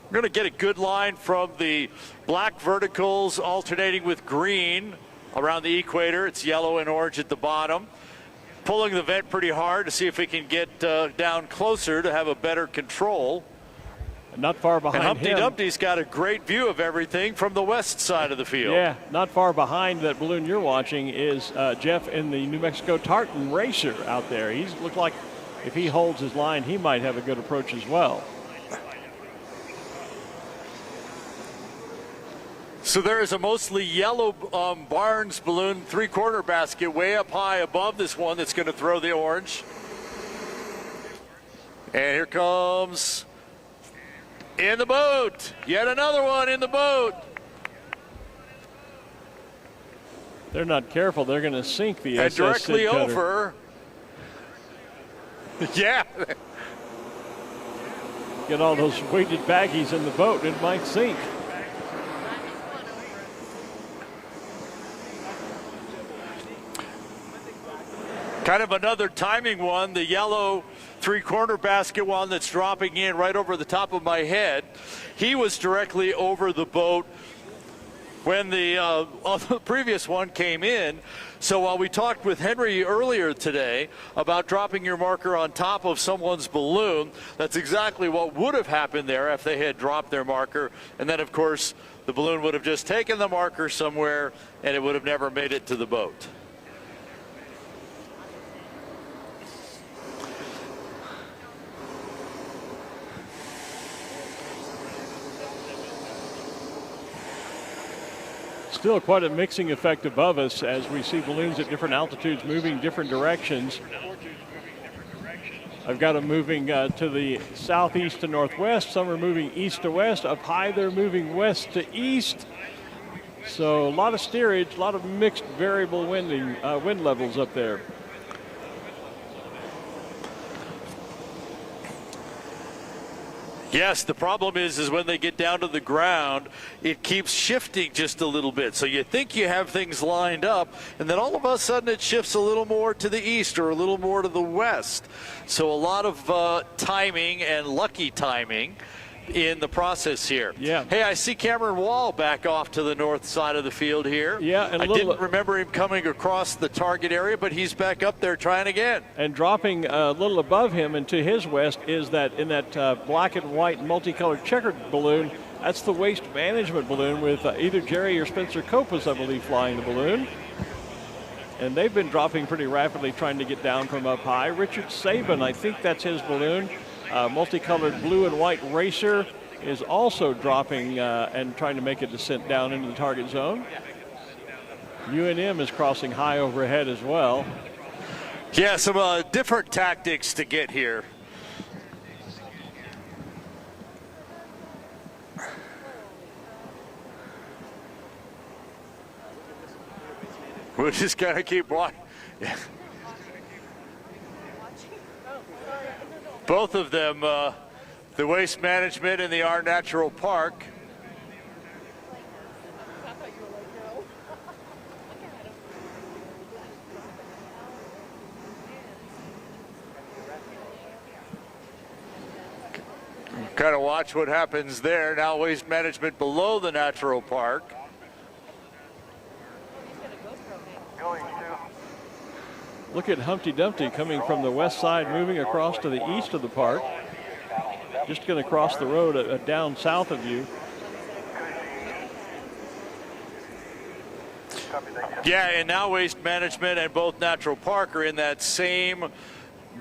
Speaker 3: We're going to get a good line from the black verticals alternating with green around the equator. It's yellow and orange at the bottom. Pulling the vent pretty hard to see if we can get down closer to have a better control.
Speaker 2: Not far behind
Speaker 3: and Humpty
Speaker 2: him.
Speaker 3: Dumpty's got a great view of everything from the west side of the field.
Speaker 2: Yeah, not far behind that balloon you're watching is Jeff in the New Mexico Tartan Racer out there. He's looked like if he holds his line, he might have a good approach as well.
Speaker 3: So there is a mostly yellow Barnes balloon three-quarter basket way up high above this one that's going to throw the orange. And here comes in the boat. Yet another one in the boat.
Speaker 2: They're not careful. They're going to sink the
Speaker 3: and
Speaker 2: SS
Speaker 3: directly
Speaker 2: Sid Cutter.
Speaker 3: over. Yeah.
Speaker 2: Get all those weighted baggies in the boat, it might sink.
Speaker 3: Kind of another timing one, the yellow three-corner basket one that's dropping in right over the top of my head. He was directly over the boat when the previous one came in. So while we talked with Henry earlier today about dropping your marker on top of someone's balloon, that's exactly what would have happened there if they had dropped their marker. And then, of course, the balloon would have just taken the marker somewhere and it would have never made it to the boat.
Speaker 2: Still quite a mixing effect above us as we see balloons at different altitudes moving different directions. I've got them moving to the southeast to northwest. Some are moving east to west. Up high, they're moving west to east. So a lot of steerage, a lot of mixed variable wind levels up there.
Speaker 3: Yes, the problem is when they get down to the ground, it keeps shifting just a little bit. So you think you have things lined up, and then all of a sudden it shifts a little more to the east or a little more to the west. So a lot of timing and lucky timing in the process here.
Speaker 2: Yeah.
Speaker 3: Hey, I see Cameron Wall back off to the north side of the field here.
Speaker 2: Yeah, and
Speaker 3: I didn't remember him coming across the target area, but he's back up there trying again.
Speaker 2: And dropping a little above him and to his west is that in that black and white multicolored checkered balloon, that's the waste management balloon with either Jerry or Spencer Copas, I believe, flying the balloon. And they've been dropping pretty rapidly trying to get down from up high. Richard Sabin, I think that's his balloon. Multicolored blue and white racer is also dropping and trying to make a descent down into the target zone. UNM is crossing high overhead as well.
Speaker 3: Yeah, some different tactics to get here. We're just gonna keep watching. Yeah. Both of them, the Waste Management and the Our Natural Park. Kind of watch what happens there. Now Waste Management below the Natural Park.
Speaker 2: Look at Humpty Dumpty coming from the west side, moving across to the east of the park. Just going to cross the road down south of you.
Speaker 3: Yeah, and now Waste Management and both Natural Park are in that same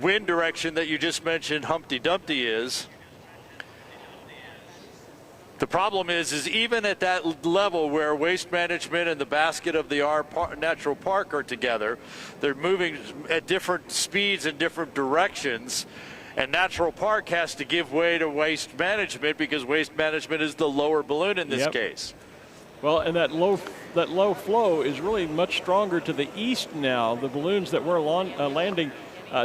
Speaker 3: wind direction that you just mentioned Humpty Dumpty is. The problem is even at that level where Waste Management and the basket of the Natural Park are together, they're moving at different speeds in different directions, and Natural Park has to give way to Waste Management because Waste Management is the lower balloon in this case.
Speaker 2: Well, and that low flow is really much stronger to the east now. The balloons that were landing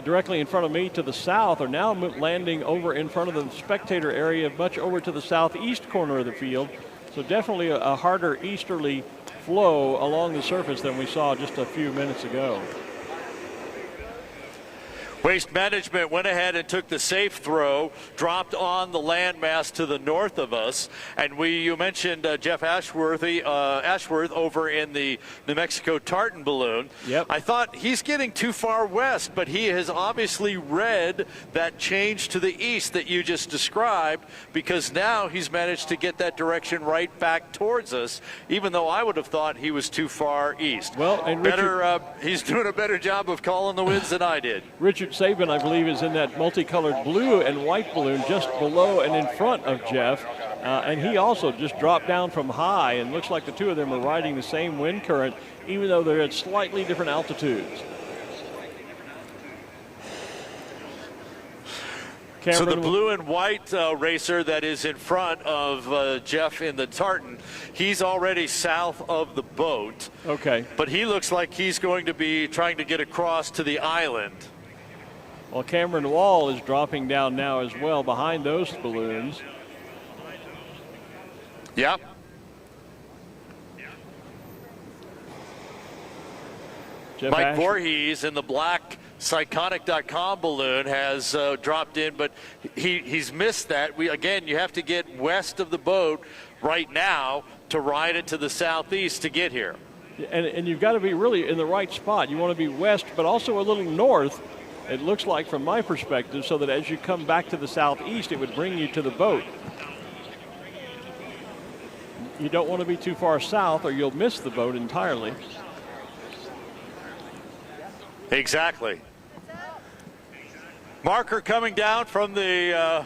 Speaker 2: directly in front of me to the south are now landing over in front of the spectator area, much over to the southeast corner of the field. So definitely a harder easterly flow along the surface than we saw just a few minutes ago.
Speaker 3: Waste Management went ahead and took the safe throw, dropped on the landmass to the north of us, and you mentioned Jeff Ashworth over in the New Mexico tartan balloon.
Speaker 2: Yep.
Speaker 3: I thought he's getting too far west, but he has obviously read that change to the east that you just described, because now he's managed to get that direction right back towards us, even though I would have thought he was too far east.
Speaker 2: Well, and
Speaker 3: he's doing a better job of calling the winds than I did.
Speaker 2: Richard Saban, I believe, is in that multicolored blue and white balloon just below and in front of Jeff. And he also just dropped down from high, and looks like the two of them are riding the same wind current, even though they're at slightly different altitudes.
Speaker 3: So the blue and white racer that is in front of Jeff in the tartan, he's already south of the boat.
Speaker 2: Okay.
Speaker 3: But he looks like he's going to be trying to get across to the island.
Speaker 2: Well, Cameron Wall is dropping down now as well behind those balloons.
Speaker 3: Yep. Mike Voorhees in the black Psychonic.com balloon has dropped in, but he's missed that. Again, you have to get west of the boat right now to ride it to the southeast to get here.
Speaker 2: And you've got to be really in the right spot. You want to be west, but also a little north, it looks like from my perspective, so that as you come back to the southeast, it would bring you to the boat. You don't want to be too far south or you'll miss the boat entirely.
Speaker 3: Exactly. Marker coming down from the,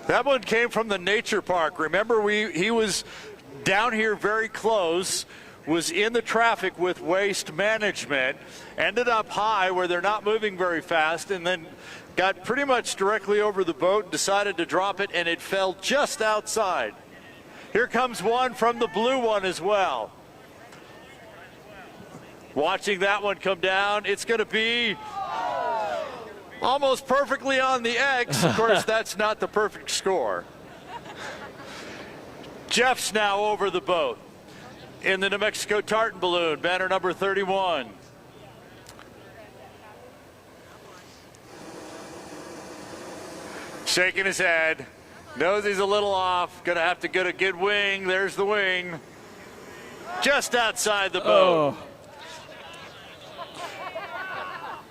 Speaker 3: that one came from the nature park. Remember, he was down here very close, was in the traffic with Waste Management, ended up high where they're not moving very fast, and then got pretty much directly over the boat and decided to drop it, and it fell just outside. Here comes one from the blue one as well. Watching that one come down, it's going to be almost perfectly on the X. Of course, that's not the perfect score. Jeff's now over the boat in the New Mexico tartan balloon, banner number 31. Shaking his head, knows he's a little off, gonna have to get a good wing. There's the wing, just outside the boat.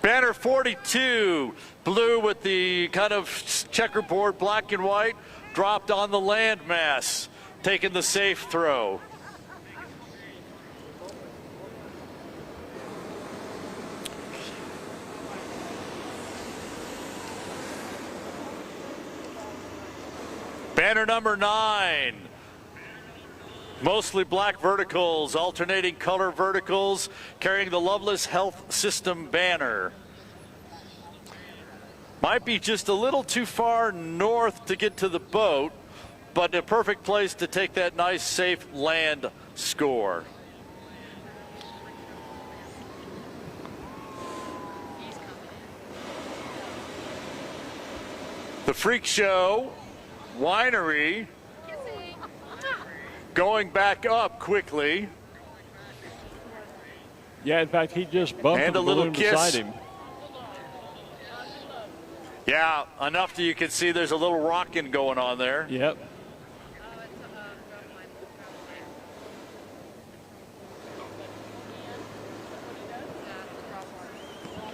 Speaker 3: Banner 42, blue with the kind of checkerboard black and white, dropped on the landmass, taking the safe throw. Banner number 9. Mostly black verticals, alternating color verticals, carrying the Loveless Health System banner. Might be just a little too far north to get to the boat, but a perfect place to take that nice, safe land score. The Freak Show Winery going back up quickly.
Speaker 2: Yeah, in fact, he just bumped
Speaker 3: and
Speaker 2: the
Speaker 3: a little
Speaker 2: balloon
Speaker 3: kiss
Speaker 2: beside him.
Speaker 3: Yeah, enough that you can see there's a little rocking going on there.
Speaker 2: Yep.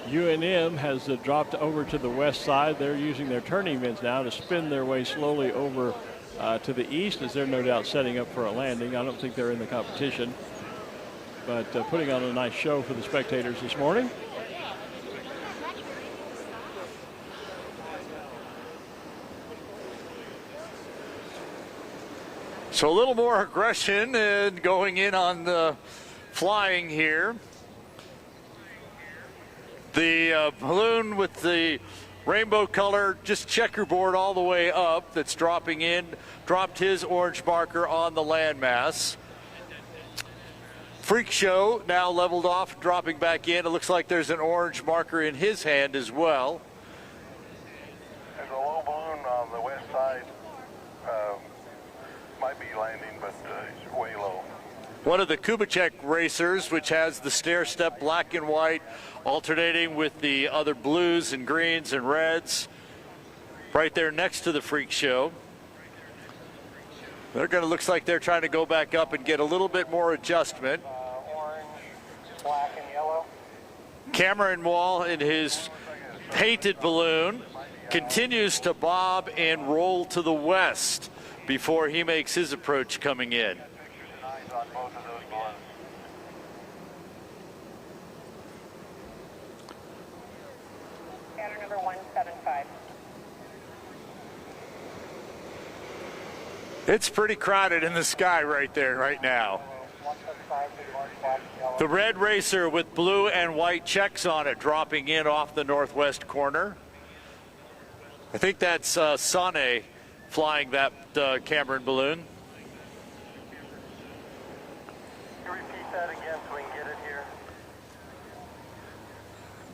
Speaker 2: UNM has dropped over to the west side. They're using their turning vents now to spin their way slowly over to the east, as they're no doubt setting up for a landing. I don't think they're in the competition, but putting on a nice show for the spectators this morning.
Speaker 3: So a little more aggression and going in on the flying here. The balloon with the rainbow color, just checkerboard all the way up, that's dropping in, dropped his orange marker on the landmass. Freak Show now leveled off, dropping back in. It looks like there's an orange marker in his hand as well.
Speaker 12: There's a low balloon on the west side. Might be landing, but it's way low.
Speaker 3: One of the Kubitschek racers, which has the stair step black and white, alternating with the other blues and greens and reds, right there next to the Freak Show. Looks like they're trying to go back up and get a little bit more adjustment.
Speaker 12: Orange, black, and yellow.
Speaker 3: Cameron Wall in his painted balloon continues to bob and roll to the west before he makes his approach coming in.
Speaker 13: Scanner number 175.
Speaker 3: It's pretty crowded in the sky right there right now. The red racer with blue and white checks on it dropping in off the northwest corner. I think that's Sane flying that Cameron balloon.
Speaker 12: Can you repeat that again so we can get it here?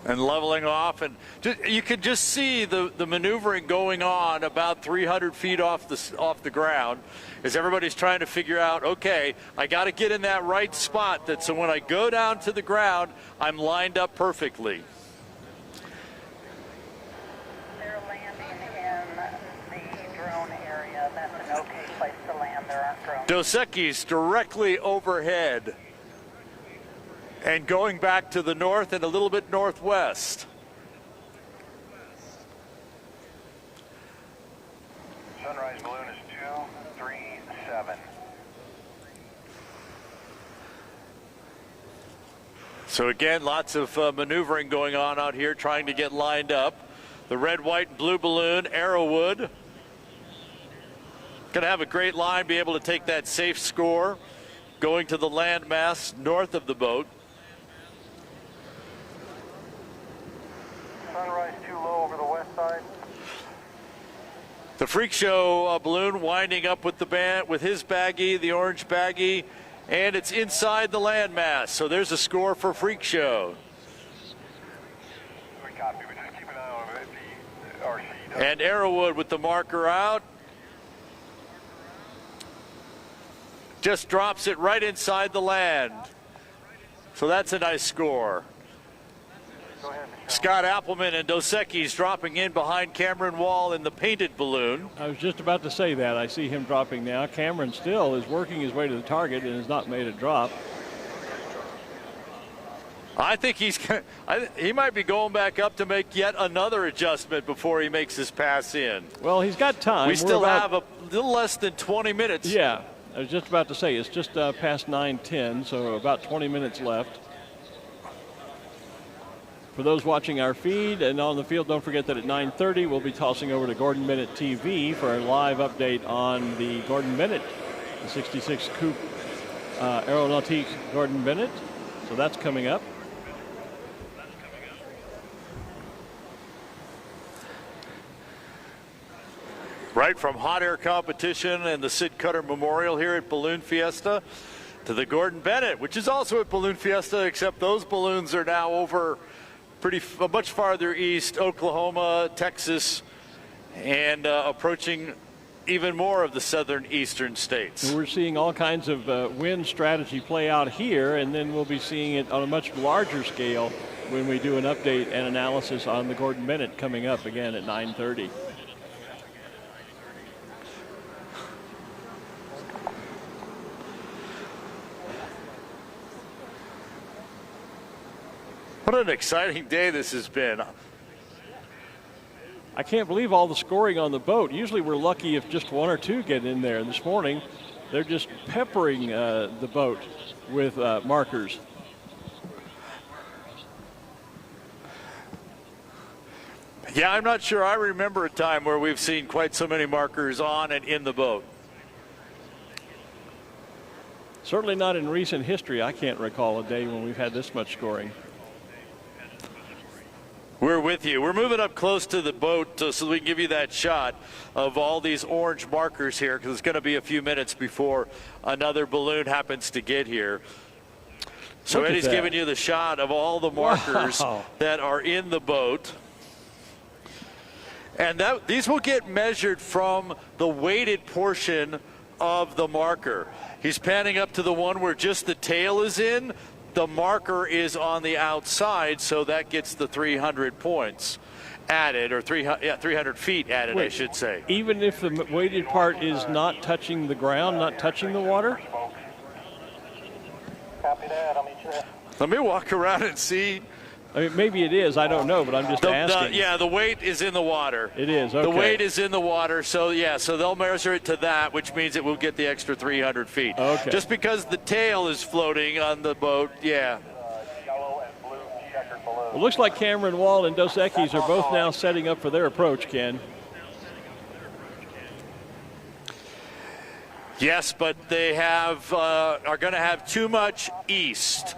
Speaker 3: And leveling off, and you can just see the maneuvering going on about 300 feet off the ground, as everybody's trying to figure out, okay, I got to get in that right spot, so when I go down to the ground, I'm lined up perfectly.
Speaker 13: They're landing in the drone area. That's an okay place to land. There aren't drones.
Speaker 3: Dos Equis directly overhead, and going back to the north and a little bit northwest.
Speaker 12: Sunrise balloon is 237.
Speaker 3: So again, lots of maneuvering going on out here, trying to get lined up. The red, white, and blue balloon, Arrowwood, going to have a great line, be able to take that safe score, going to the landmass north of the boat.
Speaker 12: Sunrise too low over the west side.
Speaker 3: The Freak Show balloon winding up with with his baggie, the orange baggie, and it's inside the landmass. So there's a score for Freak Show.
Speaker 12: We copy. We just keep an eye on it. The RC does.
Speaker 3: And Arrowwood with the marker out. Just drops it right inside the land. So that's a nice score.
Speaker 12: Go ahead.
Speaker 3: Scott Appleman and Dos Equis dropping in behind Cameron Wall in the painted balloon.
Speaker 2: I was just about to say that. I see him dropping now. Cameron still is working his way to the target and has not made a drop.
Speaker 3: I think he might be going back up to make yet another adjustment before he makes his pass in.
Speaker 2: Well, he's got time.
Speaker 3: We still have a little less than 20 minutes.
Speaker 2: Yeah, I was just about to say, it's just past 9:10, so about 20 minutes left. For those watching our feed and on the field, don't forget that at 9:30 we'll be tossing over to Gordon Bennett TV for a live update on the Gordon Bennett, the 66 Coupe Aeronautique Gordon Bennett. So that's coming up.
Speaker 3: Right from hot air competition and the Sid Cutter Memorial here at Balloon Fiesta to the Gordon Bennett, which is also at Balloon Fiesta, except those balloons are now over much farther east, Oklahoma, Texas, and approaching even more of the southern eastern states.
Speaker 2: And we're seeing all kinds of wind strategy play out here, and then we'll be seeing it on a much larger scale when we do an update and analysis on the Gordon Bennett coming up again at 9:30.
Speaker 3: What an exciting day this has been.
Speaker 2: I can't believe all the scoring on the boat. Usually we're lucky if just one or two get in there. This morning, they're just peppering the boat with markers.
Speaker 3: Yeah, I'm not sure I remember a time where we've seen quite so many markers on and in the boat.
Speaker 2: Certainly not in recent history. I can't recall a day when we've had this much scoring.
Speaker 3: We're with you. We're moving up close to the boat so we can give you that shot of all these orange markers here, because it's going to be a few minutes before another balloon happens to get here. So Eddie's giving you the shot of all the markers that are in the boat. And these will get measured from the weighted portion of the marker. He's panning up to the one where just the tail is in. The marker is on the outside, so that gets the 300 points added, or 300 feet added, I should say.
Speaker 2: Even if the weighted part is not touching the ground, not touching the water?
Speaker 12: Copy that. I'll meet you there.
Speaker 3: Let me walk around and see.
Speaker 2: I mean, maybe it is. I don't know, but I'm just asking.
Speaker 3: Yeah, the weight is in the water.
Speaker 2: It is, okay.
Speaker 3: The weight is in the water, so yeah, so they'll measure it to that, which means it will get the extra 300 feet.
Speaker 2: Okay.
Speaker 3: Just because the tail is floating on the boat, yeah.
Speaker 12: Yellow and blue checkered balloon.
Speaker 2: It looks like Cameron Wall and Dos Equis are both now setting up for their approach, Ken.
Speaker 3: Yes, but they are going to have too much east.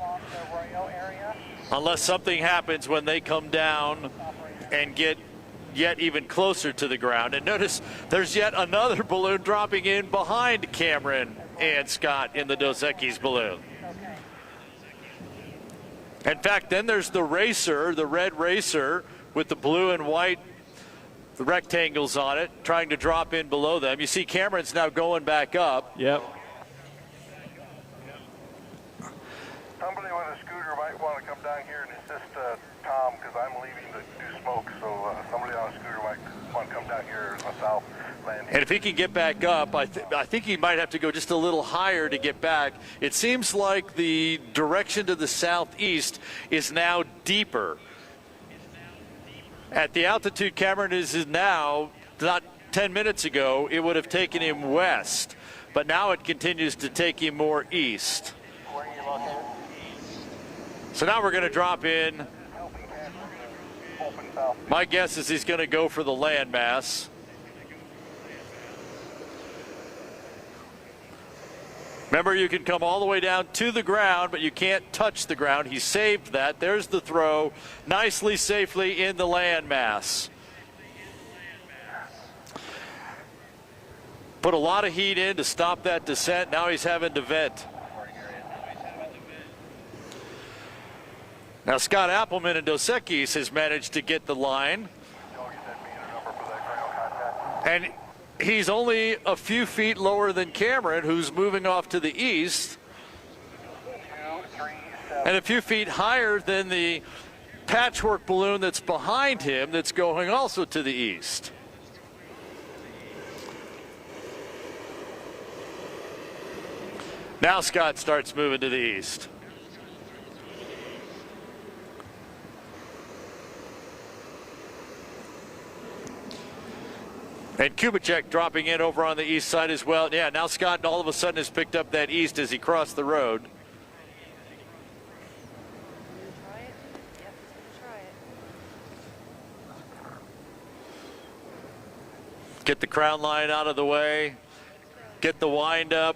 Speaker 3: Unless something happens when they come down and get yet even closer to the ground. And notice there's yet another balloon dropping in behind Cameron and Scott in the Dos Equis balloon. In fact, then there's the racer, the red racer with the blue and white rectangles on it, trying to drop in below them. You see Cameron's now going back up.
Speaker 2: Yep.
Speaker 12: Somebody with a scooter might want to come down here and assist Tom, because I'm leaving to do smoke, so somebody on a scooter might want to come down here on the south landing.
Speaker 3: And if he can get back up, I think he might have to go just a little higher to get back. It seems like the direction to the southeast is now deeper. At the altitude Cameron is now, not 10 minutes ago, it would have taken him west, but now it continues to take him more east.
Speaker 12: Where are you located?
Speaker 3: So now we're going to drop in.
Speaker 12: Open south.
Speaker 3: My guess is he's going to go for the landmass. Remember, you can come all the way down to the ground, but you can't touch the ground. He saved that. There's the throw. Nicely, safely in the landmass. Put a lot of heat in to stop that descent. Now he's having to vent. Now Scott Appleman and Dos Equis has managed to get the line. And he's only a few feet lower than Cameron, who's moving off to the east. And a few feet higher than the patchwork balloon that's behind him that's going also to the east. Now Scott starts moving to the east. And Kubitschek dropping in over on the east side as well. Yeah, now Scott all of a sudden has picked up that east as he crossed the road. Get the crown line out of the way. Get the wind up.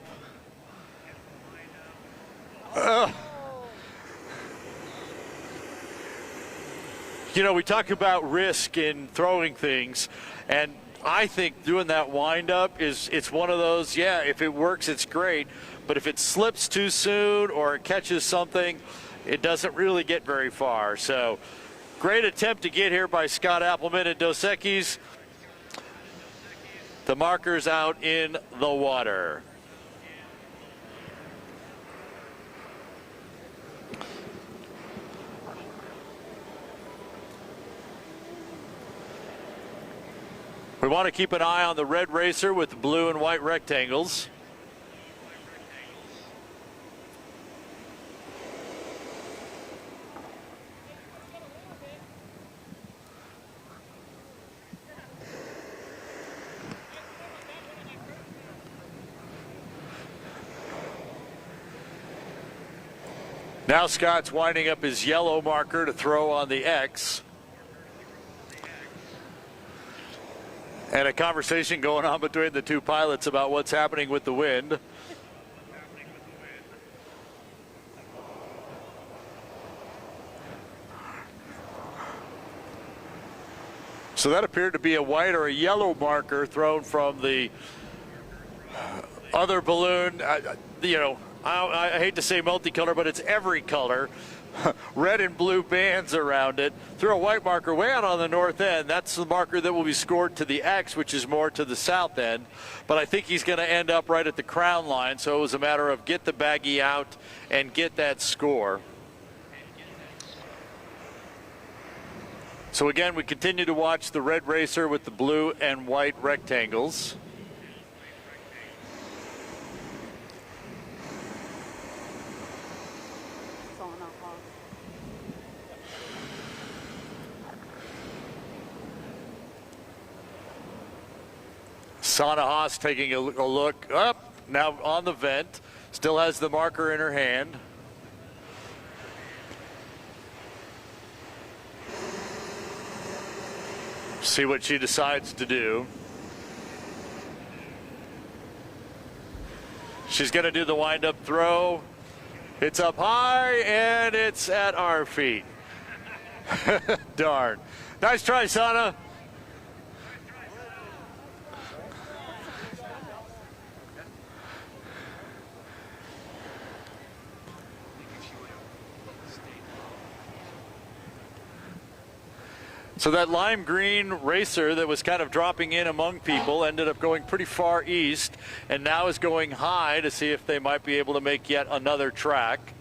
Speaker 3: You know, we talk about risk in throwing things, and I think doing that wind up it's one of those, yeah, if it works, it's great. But if it slips too soon or it catches something, it doesn't really get very far. So great attempt to get here by Scott Appleman and Dos Equis. The marker's out in the water. We want to keep an eye on the red racer with the blue and white rectangles. Now Scott's winding up his yellow marker to throw on the X. And a conversation going on between the two pilots about what's happening with the wind. So that appeared to be a white or a yellow marker thrown from the other balloon. You know, I hate to say multicolor, but it's every color. Red and blue bands around it. Threw a white marker way out on the north end. That's the marker that will be scored to the X, which is more to the south end. But I think he's going to end up right at the crown line. So it was a matter of get the baggie out and get that score. So again, we continue to watch the red racer with the blue and white rectangles. Sana taking a look up, now on the vent, still has the marker in her hand. See what she decides to do. She's going to do the wind-up throw. It's up high, and it's at our feet. Darn. Nice try, Sana. So that lime green racer that was kind of dropping in among people ended up going pretty far east and now is going high to see if they might be able to make yet another track.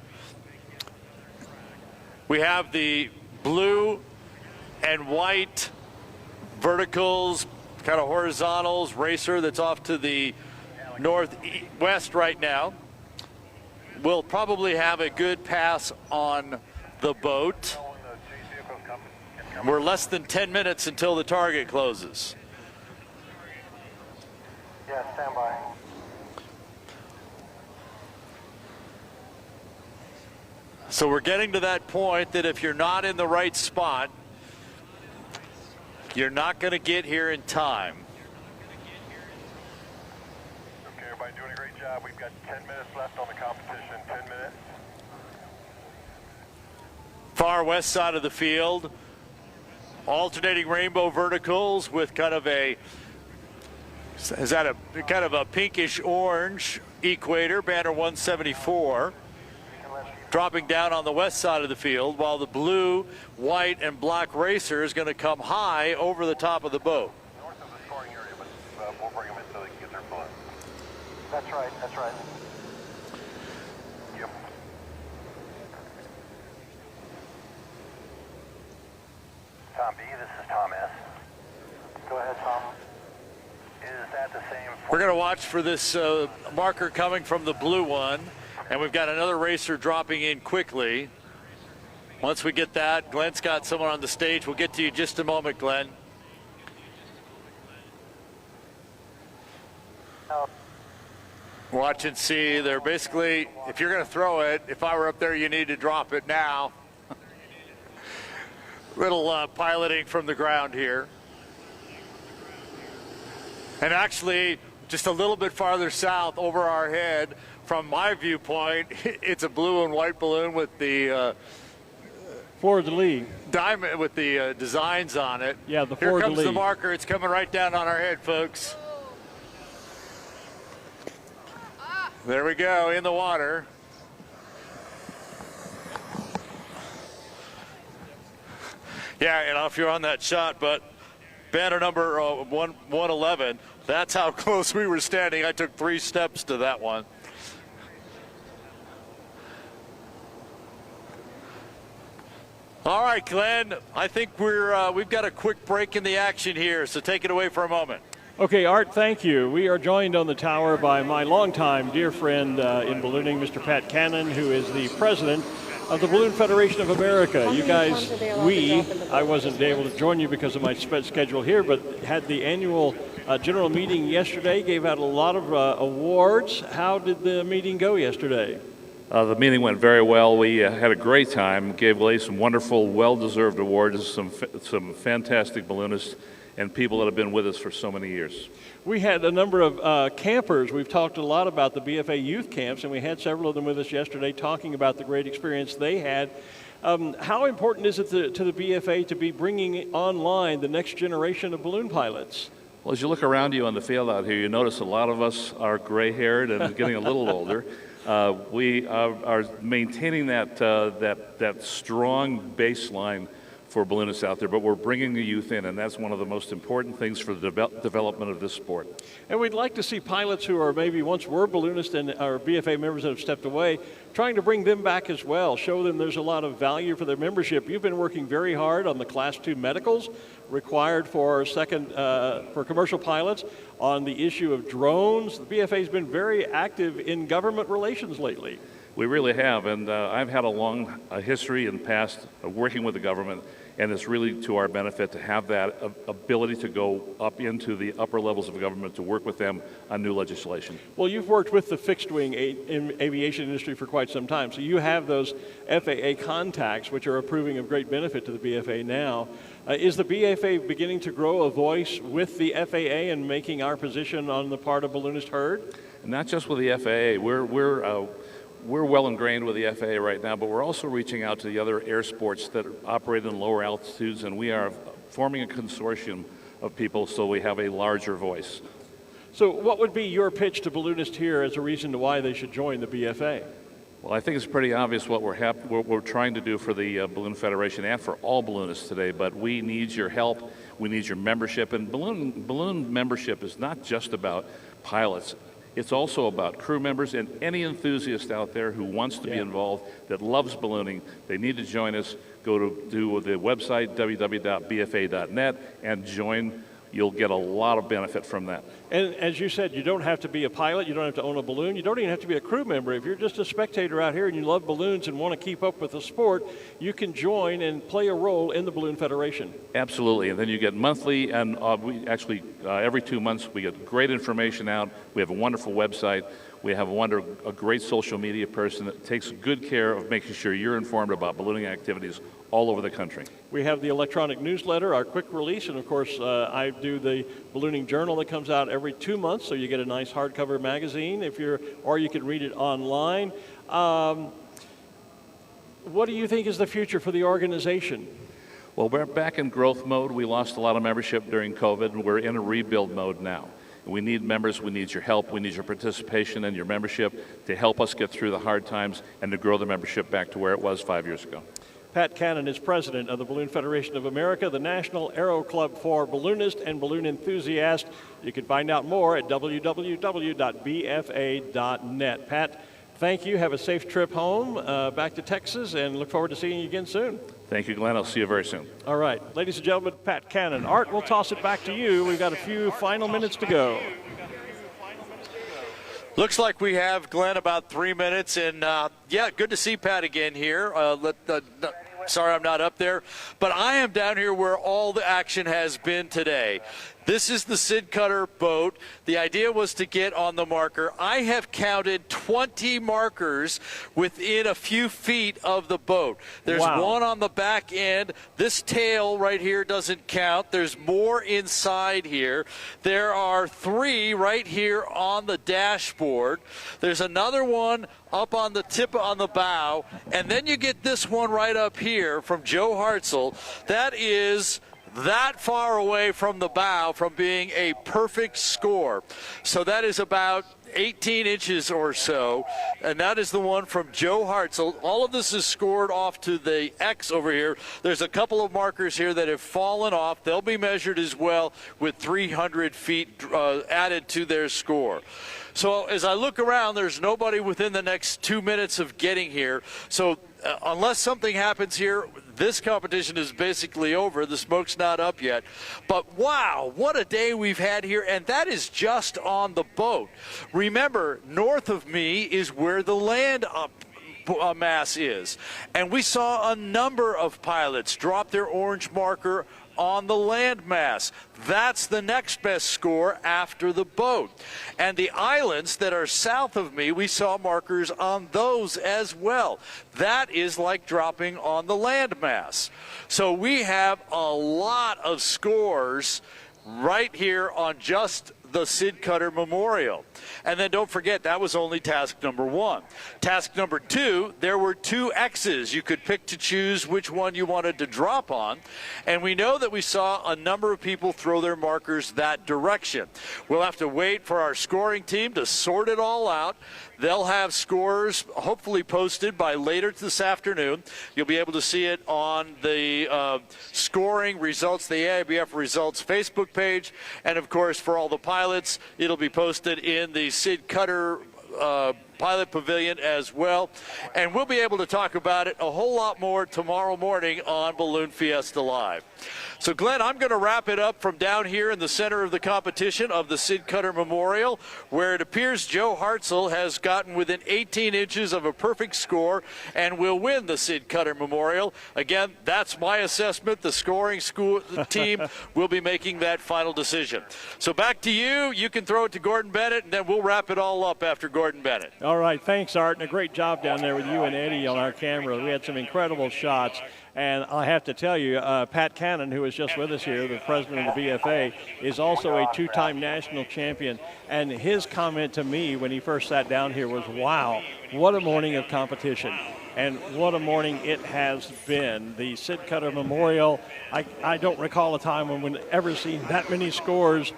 Speaker 3: We have the blue and white verticals, kind of horizontals racer that's off to the northwest right now. We'll probably have a good pass on the boat. We're less than 10 minutes until the target closes.
Speaker 12: Yeah, stand by.
Speaker 3: So we're getting to that point that if you're not in the right spot, you're not going to get here in time.
Speaker 12: Okay, everybody doing a great job. We've got 10 minutes left on the competition. 10 minutes.
Speaker 3: Far west side of the field. Alternating rainbow verticals with kind of a, is that a kind of a pinkish orange equator, banner 174. Dropping down on the west side of the field, while the blue, white, and black racer is going to come high over the top of the boat.
Speaker 12: North of the scoring area, but we'll bring them in so they can get their balloon. That's right, that's right. Yep. Tom B, this is Tom S. Go ahead, Tom. Is that the same?
Speaker 3: We're going to watch for this marker coming from the blue one, and we've got another racer dropping in quickly. Once we get that, Glen's got someone on the stage. We'll get to you in just a moment, Glen. Watch and see. They're basically, if you're going to throw it, if I were up there, you need to drop it now. Little piloting from the ground here. And actually, just a little bit farther south over our head, from my viewpoint, it's a blue and white balloon with the
Speaker 2: fleur-de-lis
Speaker 3: diamond with the designs on it.
Speaker 2: Yeah, the
Speaker 3: Here
Speaker 2: fleur-de-lis.
Speaker 3: comes the marker. It's coming right down on our head, folks. There we go, in the water. Yeah, I don't know if you're on that shot, but banner number 111, that's how close we were standing. I took 3 steps to that one. All right, Glenn, I think we've got a quick break in the action here, so take it away for a moment.
Speaker 2: Okay, Art, thank you. We are joined on the tower by my longtime dear friend in ballooning, Mr. Pat Cannon, who is the president of the Balloon Federation of America. You guys, I wasn't able to join you because of my schedule here, but had the annual general meeting yesterday, gave out a lot of awards. How did the meeting go yesterday?
Speaker 14: The meeting went very well. We had a great time, gave away some wonderful, well-deserved awards, some fantastic balloonists and people that have been with us for so many years.
Speaker 2: We had a number of campers. We've talked a lot about the BFA youth camps, and we had several of them with us yesterday talking about the great experience they had. How important is it to the BFA to be bringing online the next generation of balloon pilots?
Speaker 14: Well, as you look around you on the field out here, you notice a lot of us are gray-haired and getting a little older. We are maintaining that strong baseline for balloonists out there, but we're bringing the youth in, and that's one of the most important things for the development of this sport.
Speaker 2: And we'd like to see pilots who are maybe once were balloonists and are BFA members that have stepped away, trying to bring them back as well, show them there's a lot of value for their membership. You've been working very hard on the Class 2 medicals required for for commercial pilots, on the issue of drones. The BFA has been very active in government relations lately.
Speaker 14: We really have, and I've had a long history in the past of working with the government, and it's really to our benefit to have that ability to go up into the upper levels of government to work with them on new legislation.
Speaker 2: Well, you've worked with the fixed-wing aviation industry for quite some time, so you have those FAA contacts, which are proving of great benefit to the BFA now. Is the BFA beginning to grow a voice with the FAA and making our position on the part of balloonist heard?
Speaker 14: Not just with the FAA. We're well ingrained with the FAA right now, but we're also reaching out to the other air sports that operate in lower altitudes, and we are forming a consortium of people so we have a larger voice.
Speaker 2: So what would be your pitch to balloonists here as a reason to why they should join the BFA?
Speaker 14: Well, I think it's pretty obvious what we're trying to do for the Balloon Federation and for all balloonists today, but we need your help, we need your membership, and balloon membership is not just about pilots. It's also about crew members and any enthusiast out there who wants to be involved, that loves ballooning. They need to join us. Go to the website, www.bfa.net, and join. You'll get a lot of benefit from that.
Speaker 2: And as you said, you don't have to be a pilot, you don't have to own a balloon, you don't even have to be a crew member. If you're just a spectator out here and you love balloons and want to keep up with the sport, you can join and play a role in the Balloon Federation.
Speaker 14: Absolutely, and then you get monthly, and we actually, every 2 months, we get great information out. We have a wonderful website. We have a great social media person that takes good care of making sure you're informed about ballooning activities all over the country.
Speaker 2: We have the electronic newsletter, our quick release, and of course I do the ballooning journal that comes out every 2 months, so you get a nice hardcover magazine or you can read it online. What do you think is the future for the organization?
Speaker 14: Well, we're back in growth mode. We lost a lot of membership during COVID, and we're in a rebuild mode now. We need members, we need your help, we need your participation and your membership to help us get through the hard times and to grow the membership back to where it was 5 years ago.
Speaker 2: Pat Cannon is president of the Balloon Federation of America, the National Aero Club for Balloonists and Balloon Enthusiasts. You can find out more at www.bfa.net. Pat, thank you. Have a safe trip home, back to Texas, and look forward to seeing you again soon.
Speaker 14: Thank you, Glenn. I'll see you very soon.
Speaker 2: All right. Ladies and gentlemen, Pat Cannon. Art, we'll toss it back to you. We've got a few final minutes to go.
Speaker 3: Looks like we have, Glenn, about 3 minutes. And, yeah, good to see Pat again here. Sorry I'm not up there. But I am down here where all the action has been today. This is the Sid Cutter boat. The idea was to get on the marker. I have counted 20 markers within a few feet of the boat. There's one on the back end. This tail right here doesn't count. There's more inside here. There are 3 right here on the dashboard. There's another one up on the tip on the bow. And then you get this one right up here from Joe Hartzell. That is that far away from the bow from being a perfect score. So that is about 18 inches or so, and that is the one from Joe Hartzell. All of this is scored off to the X over here. There's a couple of markers here that have fallen off. They'll be measured as well with 300 feet added to their score. So as I look around, there's nobody within the next 2 minutes of getting here. So unless something happens here, this competition is basically over. The smoke's not up yet. But wow, what a day we've had here, and that is just on the boat. Remember, north of me is where the land mass is. And we saw a number of pilots drop their orange marker on the landmass. That's the next best score after the boat. And the islands that are south of me, we saw markers on those as well. That is like dropping on the landmass. So we have a lot of scores right here on just the Sid Cutter Memorial. And then don't forget, that was only task number 1. Task number 2, there were 2 X's. You could pick to choose which one you wanted to drop on. And we know that we saw a number of people throw their markers that direction. We'll have to wait for our scoring team to sort it all out. They'll have scores hopefully posted by later this afternoon. You'll be able to see it on the scoring results, the AIBF results Facebook page. And of course, for all the pilots, it'll be posted in the Sid Cutter Pilot Pavilion as well. And we'll be able to talk about it a whole lot more tomorrow morning on Balloon Fiesta Live. So, Glenn, I'm going to wrap it up from down here in the center of the competition of the Sid Cutter Memorial, where it appears Joe Hartzell has gotten within 18 inches of a perfect score and will win the Sid Cutter Memorial. Again, that's my assessment. The scoring team will be making that final decision. So back to you. You can throw it to Gordon Bennett, and then we'll wrap it all up after Gordon Bennett.
Speaker 2: All right, thanks, Art, and a great job down there with you and Eddie on our camera. We had some incredible shots. And I have to tell you, Pat Cannon, who was just with us here, the president of the BFA, is also a 2-time national champion. And his comment to me when he first sat down here was, wow, what a morning of competition. And what a morning it has been. The Sid Cutter Memorial, I don't recall a time when we've ever seen that many scores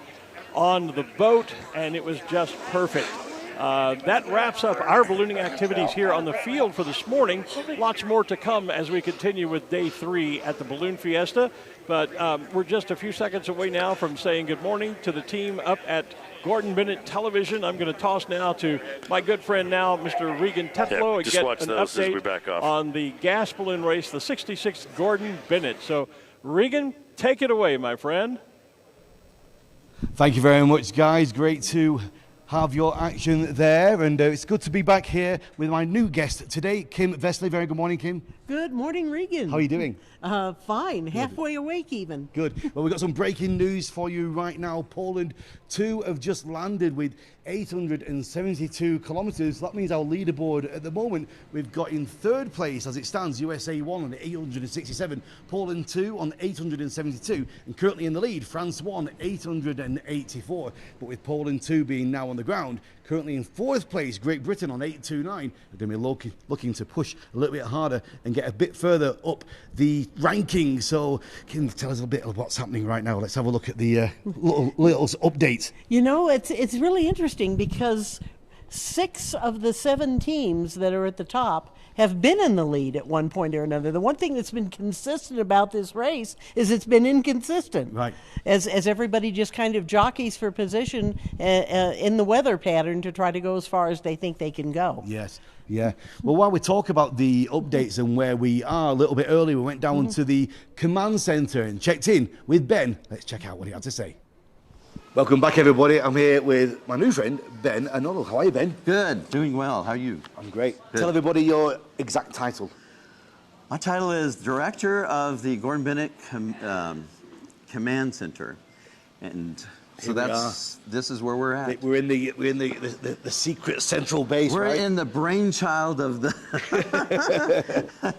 Speaker 2: on the boat, and it was just perfect. That wraps up our ballooning activities here on the field for this morning. Lots more to come as we continue with day 3 at the Balloon Fiesta. But we're just a few seconds away now from saying good morning to the team up at Gordon Bennett Television. I'm going to toss now to my good friend now, Mr. Regan Tetlow, and get an update on the gas balloon race, the 66th Gordon Bennett. So, Regan, take it away, my friend.
Speaker 5: Thank you very much, guys. Great to have your action there, and it's good to be back here with my new guest today, Kim Vesely. Very good morning, Kim.
Speaker 15: Good morning, Regan.
Speaker 5: How are you doing?
Speaker 15: Fine, halfway awake even.
Speaker 5: Good. Well, we've got some breaking news for you right now. Poland 2 have just landed with 872 kilometers. That means our leaderboard at the moment, we've got in 3rd place as it stands, USA 1 on 867, Poland 2 on 872, and currently in the lead, France 1, 884. But with Poland 2 being now on the ground, currently in 4th place, Great Britain on 829. They're going to be looking to push a little bit harder and get a bit further up the rankings. So can you tell us a bit of what's happening right now? Let's have a look at the little updates.
Speaker 15: You know, it's really interesting because 6 of the 7 teams that are at the top have been in the lead at one point or another. The one thing that's been consistent about this race is it's been inconsistent.
Speaker 5: Right.
Speaker 15: As everybody just kind of jockeys for position in the weather pattern to try to go as far as they think they can go.
Speaker 5: Yes. Yeah. Well, while we talk about the updates and where we are, a little bit earlier, we went down to the command center and checked in with Ben. Let's check out what he had to say. Welcome back, everybody. I'm here with my new friend, Ben Anolo. How are you, Ben?
Speaker 16: Good. Doing well. How are you?
Speaker 5: I'm great.
Speaker 16: Good.
Speaker 5: Tell everybody your exact title.
Speaker 16: My title is Director of the Gordon Bennett Command Center. And so this is where we're at.
Speaker 5: We're in the secret central base,
Speaker 16: we're
Speaker 5: right?
Speaker 16: in the brainchild of the...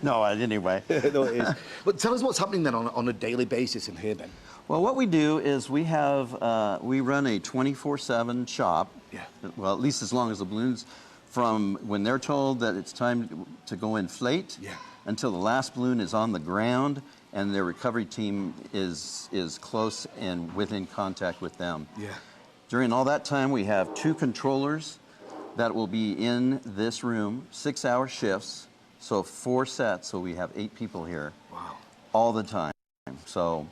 Speaker 16: No, anyway.
Speaker 5: No, it is. But tell us what's happening then on a daily basis in here, Ben.
Speaker 16: Well, what we do is we have, we run a 24/7 shop.
Speaker 5: Yeah.
Speaker 16: Well, at least as long as the balloons, from when they're told that it's time to go inflate, until the last balloon is on the ground and their recovery team is close and within contact with them.
Speaker 5: Yeah.
Speaker 16: During all that time, we have 2 controllers that will be in this room, 6-hour shifts, so 4 sets, so we have 8 people here.
Speaker 5: Wow.
Speaker 16: All the time. So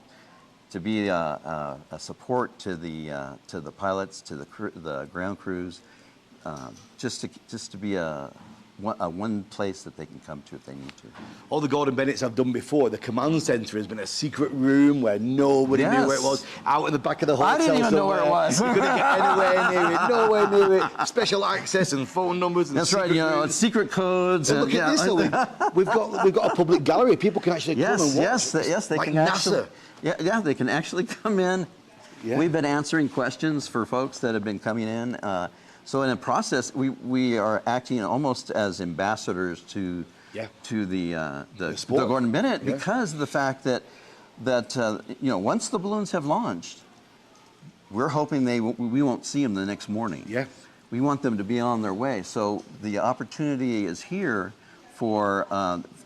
Speaker 16: to be a support to the pilots, to the ground crews, just to be one place that they can come to if they need to.
Speaker 5: All the Gordon Bennetts have done before. The command center has been a secret room where nobody knew where it was. Out in the back of the hotel.
Speaker 16: I didn't even know where it was.
Speaker 5: You couldn't get anywhere near it, nowhere near it. Special access and phone numbers. And
Speaker 16: that's right. You know, it's secret codes.
Speaker 5: Well, look at this. Though. We've got a public gallery. People can actually come and watch.
Speaker 16: Yes, they
Speaker 5: like
Speaker 16: can
Speaker 5: NASA.
Speaker 16: actually. They can actually come in. Yeah. We've been answering questions for folks that have been coming in. So in the process, we are acting almost as ambassadors to the Gordon Bennett because of the fact that once the balloons have launched, we're hoping we won't see them the next morning.
Speaker 5: Yeah.
Speaker 16: We want them to be on their way. So the opportunity is here for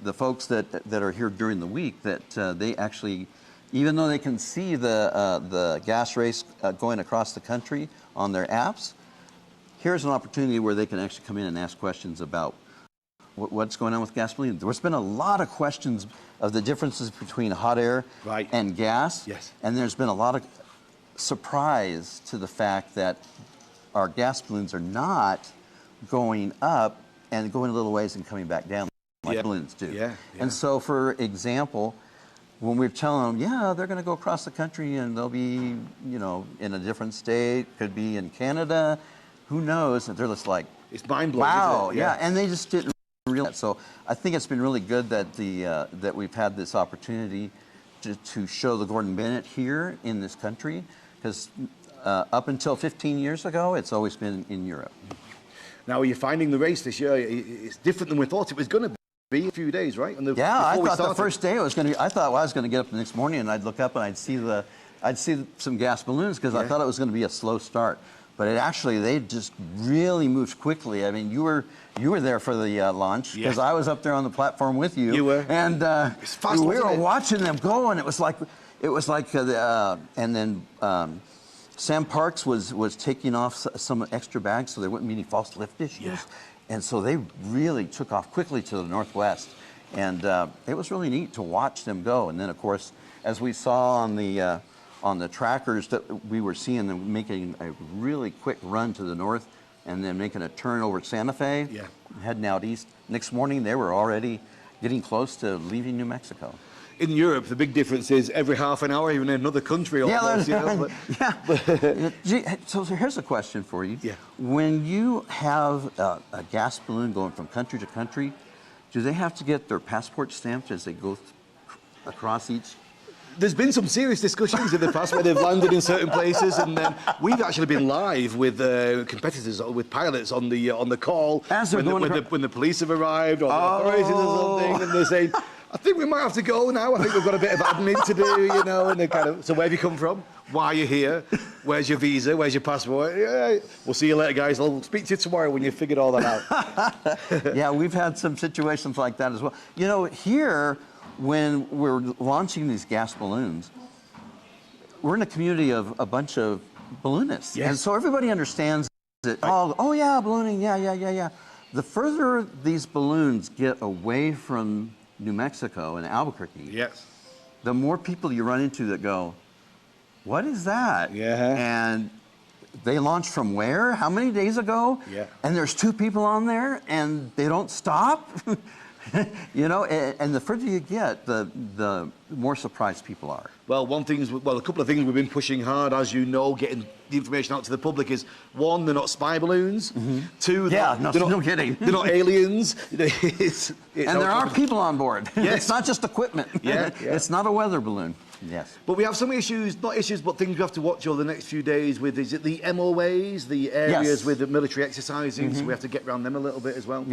Speaker 16: the folks that are here during the week that they actually, even though they can see the gas race going across the country on their apps, here's an opportunity where they can actually come in and ask questions about what's going on with gas balloons. There's been a lot of questions of the differences between hot air and gas.
Speaker 5: Yes.
Speaker 16: And there's been a lot of surprise to the fact that our gas balloons are not going up and going a little ways and coming back down like balloons do.
Speaker 5: Yeah.
Speaker 16: And so, for example, when we're telling them, they're going to go across the country and they'll be, in a different state, could be in Canada, who knows? And they're just like,
Speaker 5: it's mind-blowing.
Speaker 16: Wow, and they just didn't realize. So I think it's been really good that that we've had this opportunity to show the Gordon Bennett here in this country, because up until 15 years ago, it's always been in Europe.
Speaker 5: Now, you're finding the race this year, it's different than we thought it was going to be. A few days, right?
Speaker 16: I thought the first day it was going to be. I thought I was going to get up the next morning and I'd look up and I'd see some gas balloons because I thought it was going to be a slow start. But they just really moved quickly. I mean, you were there for the launch because I was up there on the platform with you.
Speaker 5: You were,
Speaker 16: and
Speaker 5: fast,
Speaker 16: we were watching them go, and it was like, and then Sam Parks was taking off some extra bags so there wouldn't be any false lift issues.
Speaker 5: Yeah.
Speaker 16: And so they really took off quickly to the northwest, and it was really neat to watch them go. And then, of course, as we saw on the trackers, that we were seeing them making a really quick run to the north and then making a turn over Santa Fe, heading out east. Next morning, they were already getting close to leaving New Mexico.
Speaker 5: In Europe, the big difference is every half an hour, even in another country. Almost,
Speaker 16: So here's a question for you.
Speaker 5: Yeah.
Speaker 16: When you have a gas balloon going from country to country, do they have to get their passport stamped as they go across each?
Speaker 5: There's been some serious discussions in the past where they've landed in certain places, and we've actually been live with competitors, with pilots on the call when the police have arrived or the authorities or something, and they're saying, I think we might have to go now. I think we've got a bit of admin to do, and they're so where have you come from? Why are you here? Where's your visa? Where's your passport? Yeah, we'll see you later, guys. I'll speak to you tomorrow when you've figured all that out.
Speaker 16: Yeah, we've had some situations like that as well. Here, when we're launching these gas balloons, we're in a community of a bunch of balloonists.
Speaker 5: Yes.
Speaker 16: And so everybody understands that, ballooning, yeah. The further these balloons get away from New Mexico and Albuquerque, the more people you run into that go, what is that? And they launched from where? How many days ago? And there's 2 people on there and they don't stop? And the further you get, the more surprised people are.
Speaker 5: Well, a couple of things we've been pushing hard, as you know, getting the information out to the public is, 1, they're not spy balloons. 2,
Speaker 16: no kidding.
Speaker 5: They're not aliens.
Speaker 16: And there are people on board.
Speaker 5: Yes.
Speaker 16: It's not just equipment. It's not a weather balloon. Yes.
Speaker 5: But we have some issues, not issues, but things we have to watch over the next few days with, is it the MOAs, the areas with the military exercising, so we have to get around them a little bit as well?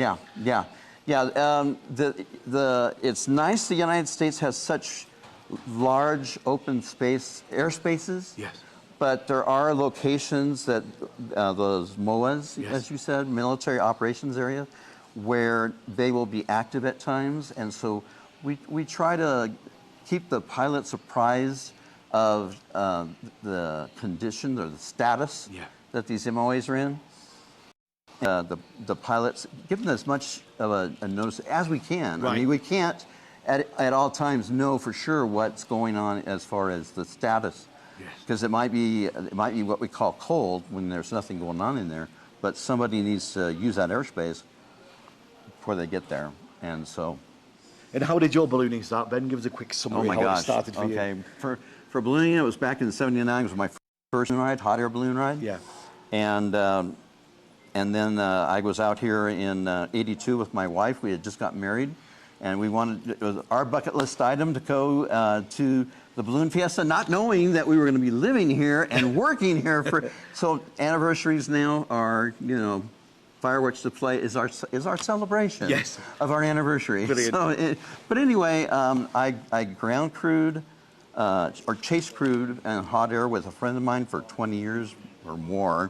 Speaker 16: It's nice the United States has such large open space airspaces.
Speaker 5: Yes.
Speaker 16: But there are locations that those MOAs, as you said, military operations areas, where they will be active at times, and so we try to keep the pilots apprised of the condition or the status that these MOAs are in. The pilots, give them as much of a notice as we can.
Speaker 5: Right.
Speaker 16: I mean, we can't at all times know for sure what's going on as far as the status, because it might be what we call cold when there's nothing going on in there, but somebody needs to use that airspace. before they get there. And so.
Speaker 5: And how did your ballooning start, Ben? Give us a quick summary
Speaker 16: Oh my
Speaker 5: how
Speaker 16: gosh.
Speaker 5: it started for
Speaker 16: okay.
Speaker 5: you.
Speaker 16: For ballooning, it was back in '79. It was my first balloon ride, hot air balloon ride.
Speaker 5: Yeah.
Speaker 16: And then I was out here in '82 with my wife. We had just got married, and we wanted, it was our bucket list item to go to the Balloon Fiesta, not knowing that we were going to be living here and working here for. So anniversaries now are, you know, fireworks display is our celebration.
Speaker 5: Yes.
Speaker 16: Of our anniversary.
Speaker 5: Brilliant.
Speaker 16: So but anyway, I ground crewed or chase crewed and hot air with a friend of mine for 20 years or more.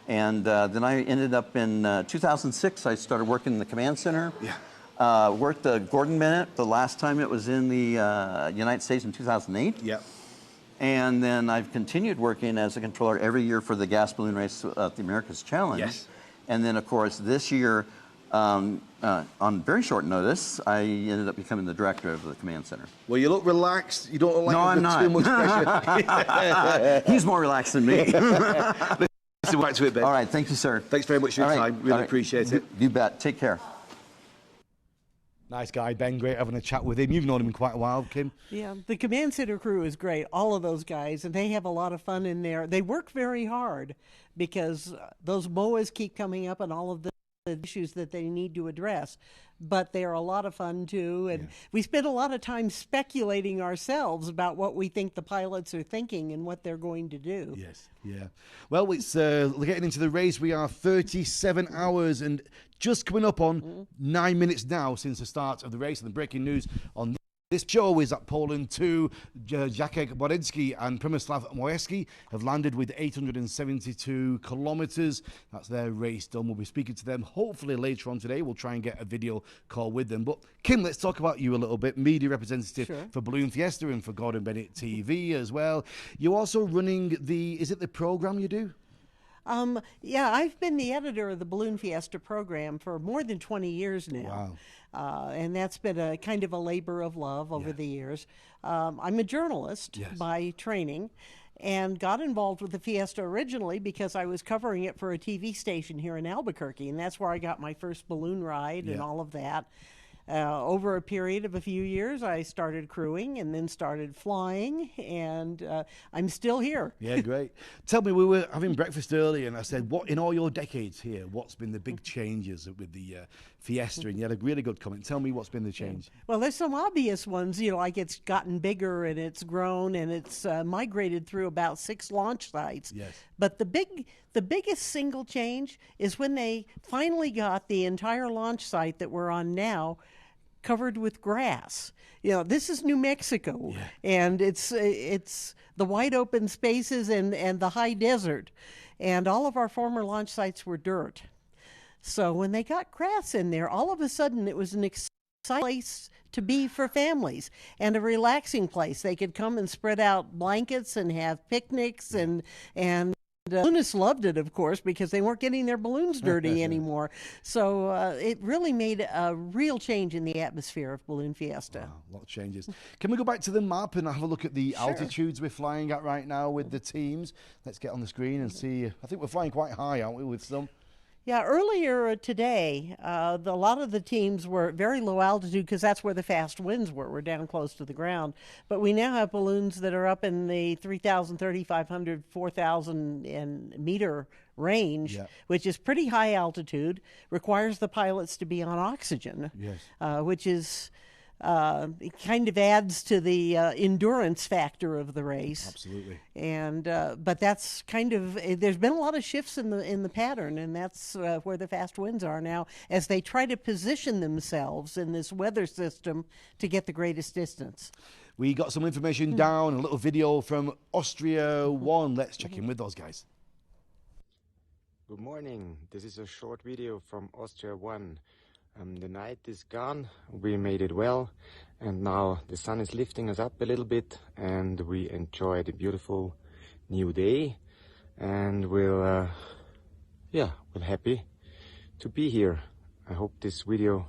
Speaker 16: And then I ended up in 2006, I started working in the command center.
Speaker 5: Yeah.
Speaker 16: Worked the Gordon Bennett the last time it was in the United States in 2008.
Speaker 5: Yeah.
Speaker 16: And then I've continued working as a controller every year for the gas balloon race, the America's Challenge.
Speaker 5: Yes.
Speaker 16: And then, of course, this year, on very short notice, I ended up becoming the director of the command center.
Speaker 5: Well, you look relaxed. You don't look like
Speaker 16: No, I'm not.
Speaker 5: too much pressure.
Speaker 16: He's more relaxed than me.
Speaker 5: So back to it, Ben.
Speaker 16: All right, thank you, sir.
Speaker 5: Thanks very much for your time. Really appreciate it.
Speaker 16: You bet. Take care.
Speaker 5: Nice guy, Ben. Great having a chat with him. You've known him quite a while, Kim.
Speaker 15: Yeah, the command center crew is great. All of those guys, and they have a lot of fun in there. They work very hard because those MOAs keep coming up and all of the issues that they need to address. But they are a lot of fun too, and we spend a lot of time speculating ourselves about what we think the pilots are thinking and what they're going to do.
Speaker 5: Yes, yeah. Well, it's getting into the race. We are 37 hours and just coming up on 9 minutes now since the start of the race. And the breaking news on this show is that Poland 2, Jacek Borynski and Przemysław Moyerski have landed with 872 kilometers. That's their race done. We'll be speaking to them hopefully later on today. We'll try and get a video call with them. But Kim, let's talk about you a little bit. Media representative for Balloon Fiesta and for Gordon Bennett TV as well. You're also running is it the program you do?
Speaker 15: Yeah, I've been the editor of the Balloon Fiesta program for more than 20 years now.
Speaker 5: Wow.
Speaker 15: And that's been a kind of a labor of love over the years. I'm a journalist by training and got involved with the Fiesta originally because I was covering it for a TV station here in Albuquerque, and that's where I got my first balloon ride and all of that. Over a period of a few years, I started crewing and then started flying, and I'm still here.
Speaker 5: Yeah, great. Tell me, we were having breakfast earlier, and I said, "What in all your decades here? What's been the big changes with the Fiesta?" And you had a really good comment. Tell me what's been the change.
Speaker 15: Well, there's some obvious ones, you know, like it's gotten bigger and it's grown and it's migrated through about 6 launch sites.
Speaker 5: Yes.
Speaker 15: But the biggest single change is when they finally got the entire launch site that we're on now covered with grass. You know, this is New Mexico, and it's the wide open spaces and the high desert, and all of our former launch sites were dirt. So when they got grass in there, all of a sudden it was an exciting place to be for families and a relaxing place. They could come and spread out blankets and have picnics and balloonists loved it, of course, because they weren't getting their balloons dirty anymore. So it really made a real change in the atmosphere of Balloon Fiesta.
Speaker 5: Wow, a lot of changes. Can we go back to the map and have a look at the altitudes we're flying at right now with the teams? Let's get on the screen and see. I think we're flying quite high, aren't we, with some?
Speaker 15: Yeah, earlier today, a lot of the teams were at very low altitude because that's where the fast winds were. We're down close to the ground. But we now have balloons that are up in the 3,000, 3,500, 4,000 meter range, which is pretty high altitude, requires the pilots to be on oxygen, which is... it kind of adds to the endurance factor of the race.
Speaker 5: Absolutely.
Speaker 15: And but that's kind of there's been a lot of shifts in the pattern, and that's where the fast winds are now as they try to position themselves in this weather system to get the greatest distance.
Speaker 5: We got some information down, a little video from Austria 1. Let's check in with those guys.
Speaker 17: Good morning. This is a short video from Austria 1. The night is gone, we made it well, and now the sun is lifting us up a little bit, and we enjoy the beautiful new day, and we're happy to be here. I hope this video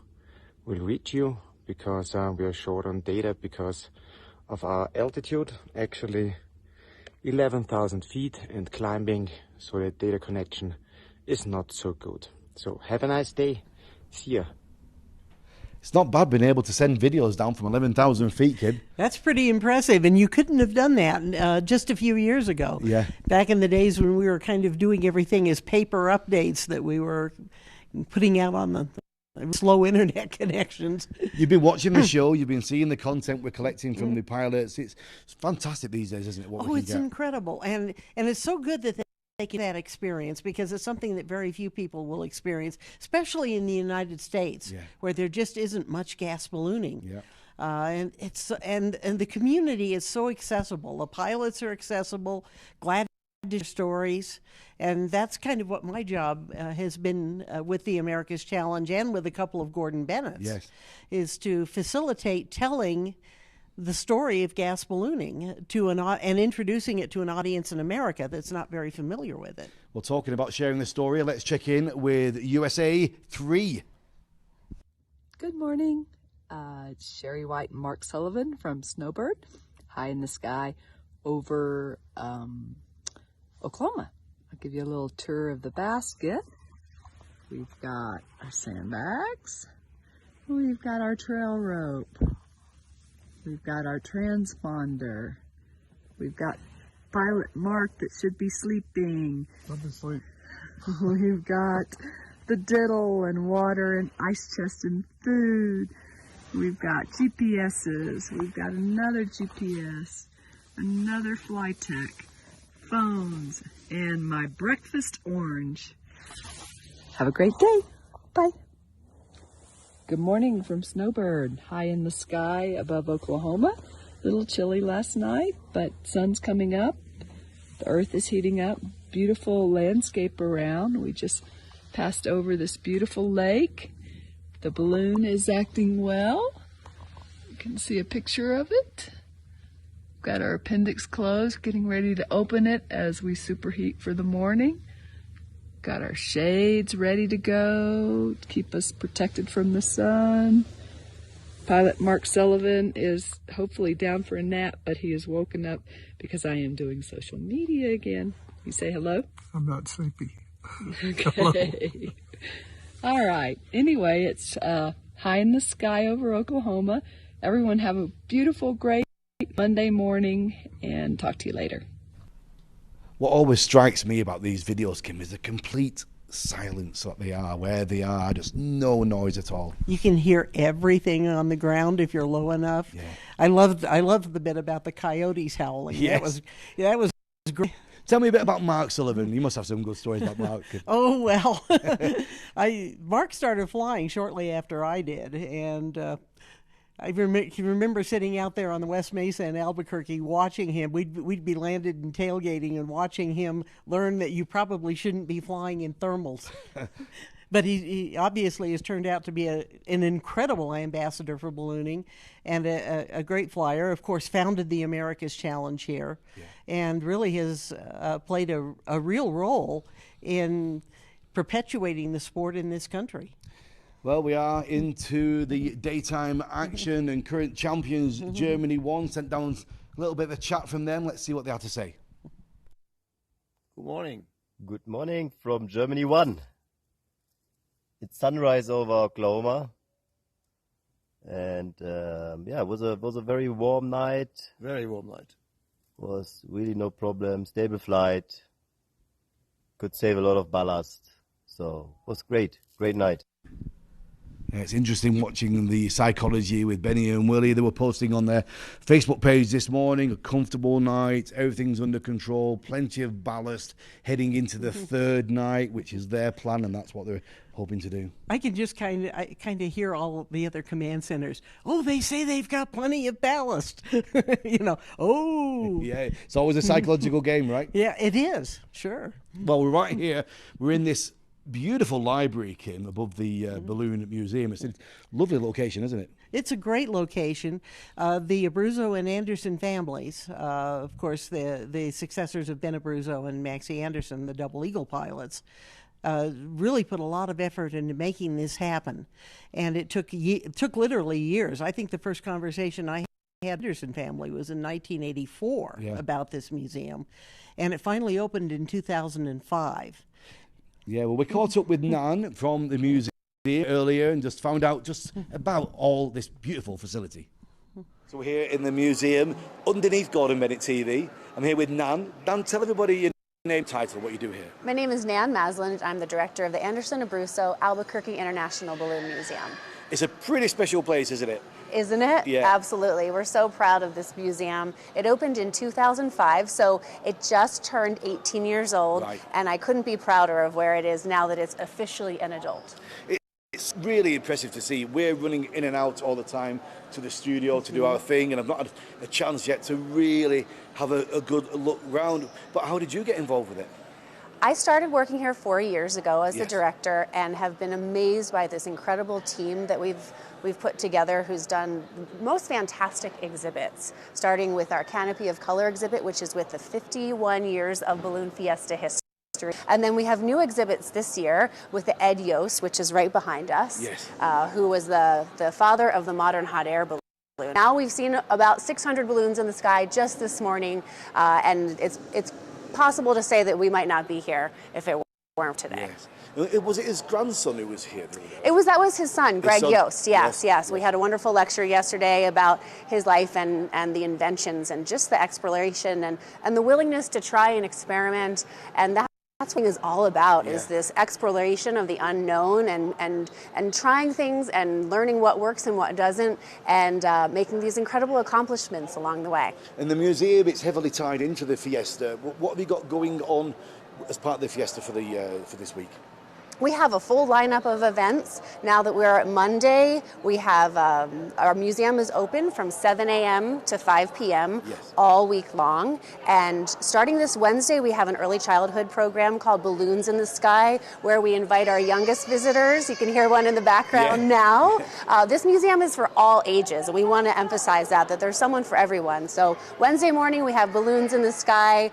Speaker 17: will reach you, because we are short on data because of our altitude, actually 11,000 feet and climbing, so the data connection is not so good. So have a nice day. See ya.
Speaker 5: It's not bad being able to send videos down from 11,000 feet, kid.
Speaker 15: That's pretty impressive, and you couldn't have done that just a few years ago.
Speaker 5: Yeah.
Speaker 15: Back in the days when we were kind of doing everything as paper updates that we were putting out on the slow internet connections.
Speaker 5: You've been watching the show, you've been seeing the content we're collecting from the pilots. It's fantastic these days, isn't it? What we can
Speaker 15: It's
Speaker 5: get.
Speaker 15: incredible, and it's so good that they can that experience, because it's something that very few people will experience, especially in the United States, where there just isn't much gas ballooning.
Speaker 5: Yeah.
Speaker 15: And it's and the community is so accessible. The pilots are accessible, glad to share stories, and that's kind of what my job has been with the America's Challenge and with a couple of Gordon Bennett's.
Speaker 5: Yes.
Speaker 15: Is to facilitate telling the story of gas ballooning to and introducing it to an audience in America that's not very familiar with it.
Speaker 5: Well, talking about sharing the story, let's check in with USA 3.
Speaker 18: Good morning. It's Sherry White and Mark Sullivan from Snowbird, high in the sky over Oklahoma. I'll give you a little tour of the basket. We've got our sandbags. We've got our trail rope. We've got our transponder. We've got pilot Mark that should be sleeping.
Speaker 19: Obviously.
Speaker 18: We've got the diddle and water and ice chest and food. We've got GPSs. We've got another GPS, another Flytech, phones, and my breakfast orange. Have a great day. Bye. Good morning from Snowbird, high in the sky above Oklahoma. A little chilly last night, but sun's coming up. The earth is heating up. Beautiful landscape around. We just passed over this beautiful lake. The balloon is acting well. You can see a picture of it. Got our appendix closed, getting ready to open it as we superheat for the morning. Got our shades ready to go to keep us protected from the sun. Pilot Mark Sullivan is hopefully down for a nap, but he is woken up because I am doing social media again. You say hello?
Speaker 19: I'm not sleepy.
Speaker 18: Okay. All right. Anyway, it's high in the sky over Oklahoma. Everyone have a beautiful, great Monday morning, and talk to you later.
Speaker 5: What always strikes me about these videos, Kim, is the complete silence that they are, where they are, just no noise at all.
Speaker 15: You can hear everything on the ground if you're low enough. Yeah. I loved the bit about the coyotes howling.
Speaker 5: Yes.
Speaker 15: That was great.
Speaker 5: Tell me a bit about Mark Sullivan. You must have some good stories about Mark.
Speaker 15: Oh, well, Mark started flying shortly after I did, and I remember sitting out there on the West Mesa in Albuquerque watching him. We'd be landed and tailgating and watching him learn that you probably shouldn't be flying in thermals. But he obviously has turned out to be an incredible ambassador for ballooning and a great flyer. Of course, founded the America's Challenge here, and really has played a real role in perpetuating the sport in this country.
Speaker 5: Well, we are into the daytime action, and current champions Germany won. Sent down a little bit of a chat from them. Let's see what they have to say.
Speaker 20: Good morning. Good morning from Germany 1. It's sunrise over Oklahoma, and it was a very warm night.
Speaker 19: Very warm night.
Speaker 20: Was really no problem. Stable flight. Could save a lot of ballast. So it was great. Great night.
Speaker 5: Yeah, it's interesting watching the psychology with Benny and Willie. They were posting on their Facebook page this morning, a comfortable night, everything's under control, plenty of ballast, heading into the third night, which is their plan, and that's what they're hoping to do.
Speaker 15: I can just kind of hear all the other command centers. Oh, they say they've got plenty of ballast. Oh.
Speaker 5: Yeah, it's always a psychological game, right?
Speaker 15: Yeah, it is, sure.
Speaker 5: Well, we're right here. We're in this beautiful library, Kim, above the Balloon Museum. It's a lovely location, isn't it?
Speaker 15: It's a great location. The Abruzzo and Anderson families, of course, the successors of Ben Abruzzo and Maxie Anderson, the Double Eagle pilots, really put a lot of effort into making this happen. And it took literally years. I think the first conversation I had with the Anderson family was in 1984 about this museum. And it finally opened in 2005.
Speaker 5: Yeah, well, we caught up with Nan from the museum. earlier and just found out just about all this beautiful facility. So we're here in the museum underneath Gordon Bennett TV. I'm here with Nan. Nan, tell everybody your name, title, what you do here.
Speaker 19: My name is Nan Maslin. I'm the director of the Anderson Abruzzo Albuquerque International Balloon Museum.
Speaker 5: It's a pretty special place, isn't it?
Speaker 19: Isn't it?
Speaker 5: Yeah.
Speaker 19: Absolutely. We're so proud of this museum. It opened in 2005, so it just turned 18 years old,
Speaker 5: Right.
Speaker 19: and I couldn't be prouder of where it is now that it's officially an adult.
Speaker 5: It's really impressive to see. We're running in and out all the time to the studio to do our thing, and I've not had a chance yet to really have a good look round. But how did you get involved with it?
Speaker 19: I started working here 4 years ago as the
Speaker 5: Yes.
Speaker 19: director and have been amazed by this incredible team that we've put together who's done most fantastic exhibits, starting with our Canopy of Color exhibit, which is with the 51 years of Balloon Fiesta history. And then we have new exhibits this year with the Ed Yost, which is right behind us,
Speaker 5: Yes.
Speaker 19: who was the father of the modern hot air balloon. Now we've seen about 600 balloons in the sky just this morning, and it's possible to say that we might not be here if it weren't today.
Speaker 5: Yes. Was it his grandson who was here?
Speaker 19: That was his son, Greg
Speaker 5: son?
Speaker 19: Yost. Yes. We had a wonderful lecture yesterday about his life and the inventions and just the exploration and the willingness to try and experiment, and that's what it is all about, is this exploration of the unknown and trying things and learning what works and what doesn't, and making these incredible accomplishments along the way.
Speaker 5: In the museum, it's heavily tied into the Fiesta. What have you got going on as part of the Fiesta for this week?
Speaker 19: We have a full lineup of events. Now that we're at Monday, we have our museum is open from 7 a.m. to 5 p.m. all week long. And starting this Wednesday, we have an early childhood program called Balloons in the Sky, where we invite our youngest visitors. You can hear one in the background now. This museum is for all ages, and we want to emphasize that there's someone for everyone. So Wednesday morning, we have Balloons in the Sky.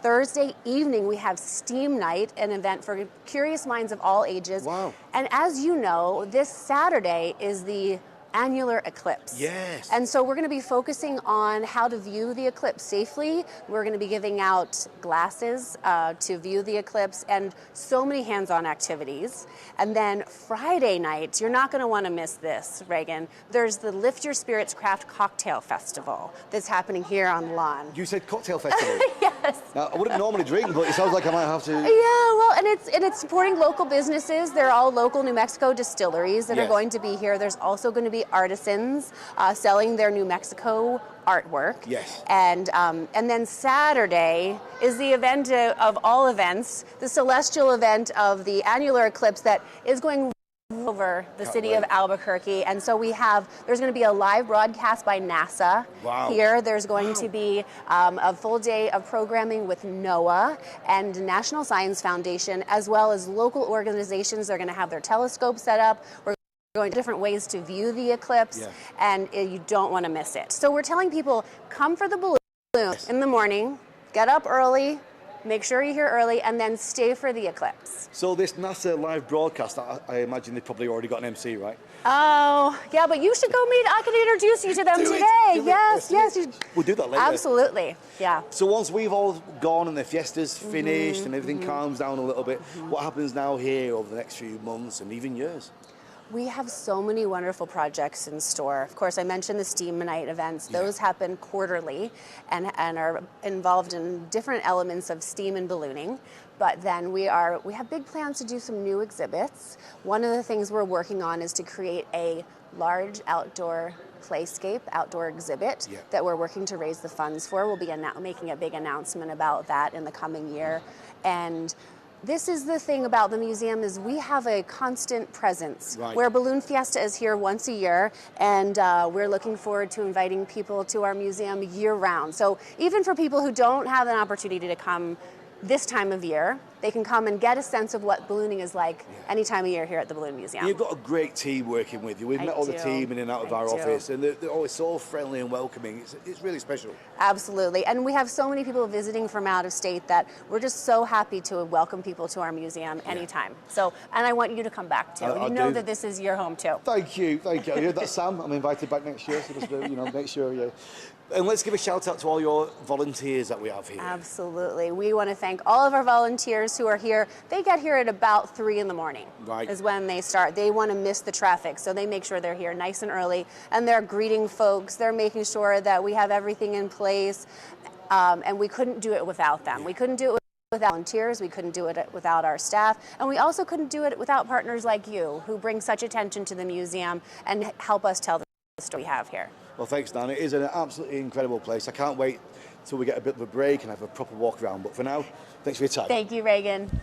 Speaker 19: Thursday evening, we have Steam Night, an event for curious minds of all ages.
Speaker 5: Wow.
Speaker 19: And as you know, this Saturday is the annular eclipse.
Speaker 5: Yes.
Speaker 19: And so we're going to be focusing on how to view the eclipse safely. We're going to be giving out glasses to view the eclipse and so many hands-on activities. And then Friday night, you're not going to want to miss this, Reagan. There's the Lift Your Spirits Craft Cocktail Festival that's happening here on the lawn.
Speaker 5: You said cocktail festival?
Speaker 19: Yes.
Speaker 5: Now, I wouldn't normally drink, but it sounds like I might have to.
Speaker 19: Yeah, well, and it's supporting local businesses. They're all local New Mexico distilleries that are going to be here. There's also going to be artisans selling their New Mexico artwork.
Speaker 5: Yes.
Speaker 19: And then Saturday is the event of all events, the celestial event of the annular eclipse that is going over the city of Albuquerque. And so there's going to be a live broadcast by NASA here. There's going to be a full day of programming with NOAA and National Science Foundation, as well as local organizations. They're going to have their telescope set up. We're going to different ways to view the eclipse, and you don't want to miss it. So we're telling people, come for the balloon in the morning, get up early, make sure you're here early, and then stay for the eclipse.
Speaker 5: So this NASA live broadcast, I imagine they've probably already got an MC, right?
Speaker 19: Oh, yeah, but you should go meet. I can introduce you to them today. Yes.
Speaker 5: We'll do that later.
Speaker 19: Absolutely, yeah.
Speaker 5: So once we've all gone and the Fiesta's finished and everything calms down a little bit, what happens now here over the next few months and even years?
Speaker 19: We have so many wonderful projects in store. Of course, I mentioned the Steam Night events. Those happen quarterly and are involved in different elements of steam and ballooning. But then we have big plans to do some new exhibits. One of the things we're working on is to create a large outdoor playscape, outdoor exhibit that we're working to raise the funds for. We'll be making a big announcement about that in the coming year. And this is the thing about the museum, is we have a constant presence. Where Balloon Fiesta is here once a year, and we're looking forward to inviting people to our museum year-round. So even for people who don't have an opportunity to come this time of year, they can come and get a sense of what ballooning is like any time of year here at the Balloon Museum.
Speaker 5: You've got a great team working with you. We've met all the team in and out of our office, and they're always so friendly and welcoming. It's really special.
Speaker 19: Absolutely. And we have so many people visiting from out of state that we're just so happy to welcome people to our museum anytime. So, and I want you to come back too. You know that this is your home too.
Speaker 5: Thank you. That's Sam. I'm invited back next year, so just make sure. And let's give a shout out to all your volunteers that we have here.
Speaker 19: Absolutely. We want to thank all of our volunteers partners who are here, they get here at about 3 in the morning.
Speaker 5: Right.
Speaker 19: Is when they start. They want to miss the traffic, so they make sure they're here nice and early, and they're greeting folks. They're making sure that we have everything in place, and we couldn't do it without them. We couldn't do it without volunteers, we couldn't do it without our staff, and we also couldn't do it without partners like you who bring such attention to the museum and help us tell the story we have here.
Speaker 5: Well, thanks, Dan. It is an absolutely incredible place. I can't wait till we get a bit of a break and have a proper walk around. But for now, thanks for your time.
Speaker 19: Thank you, Reagan.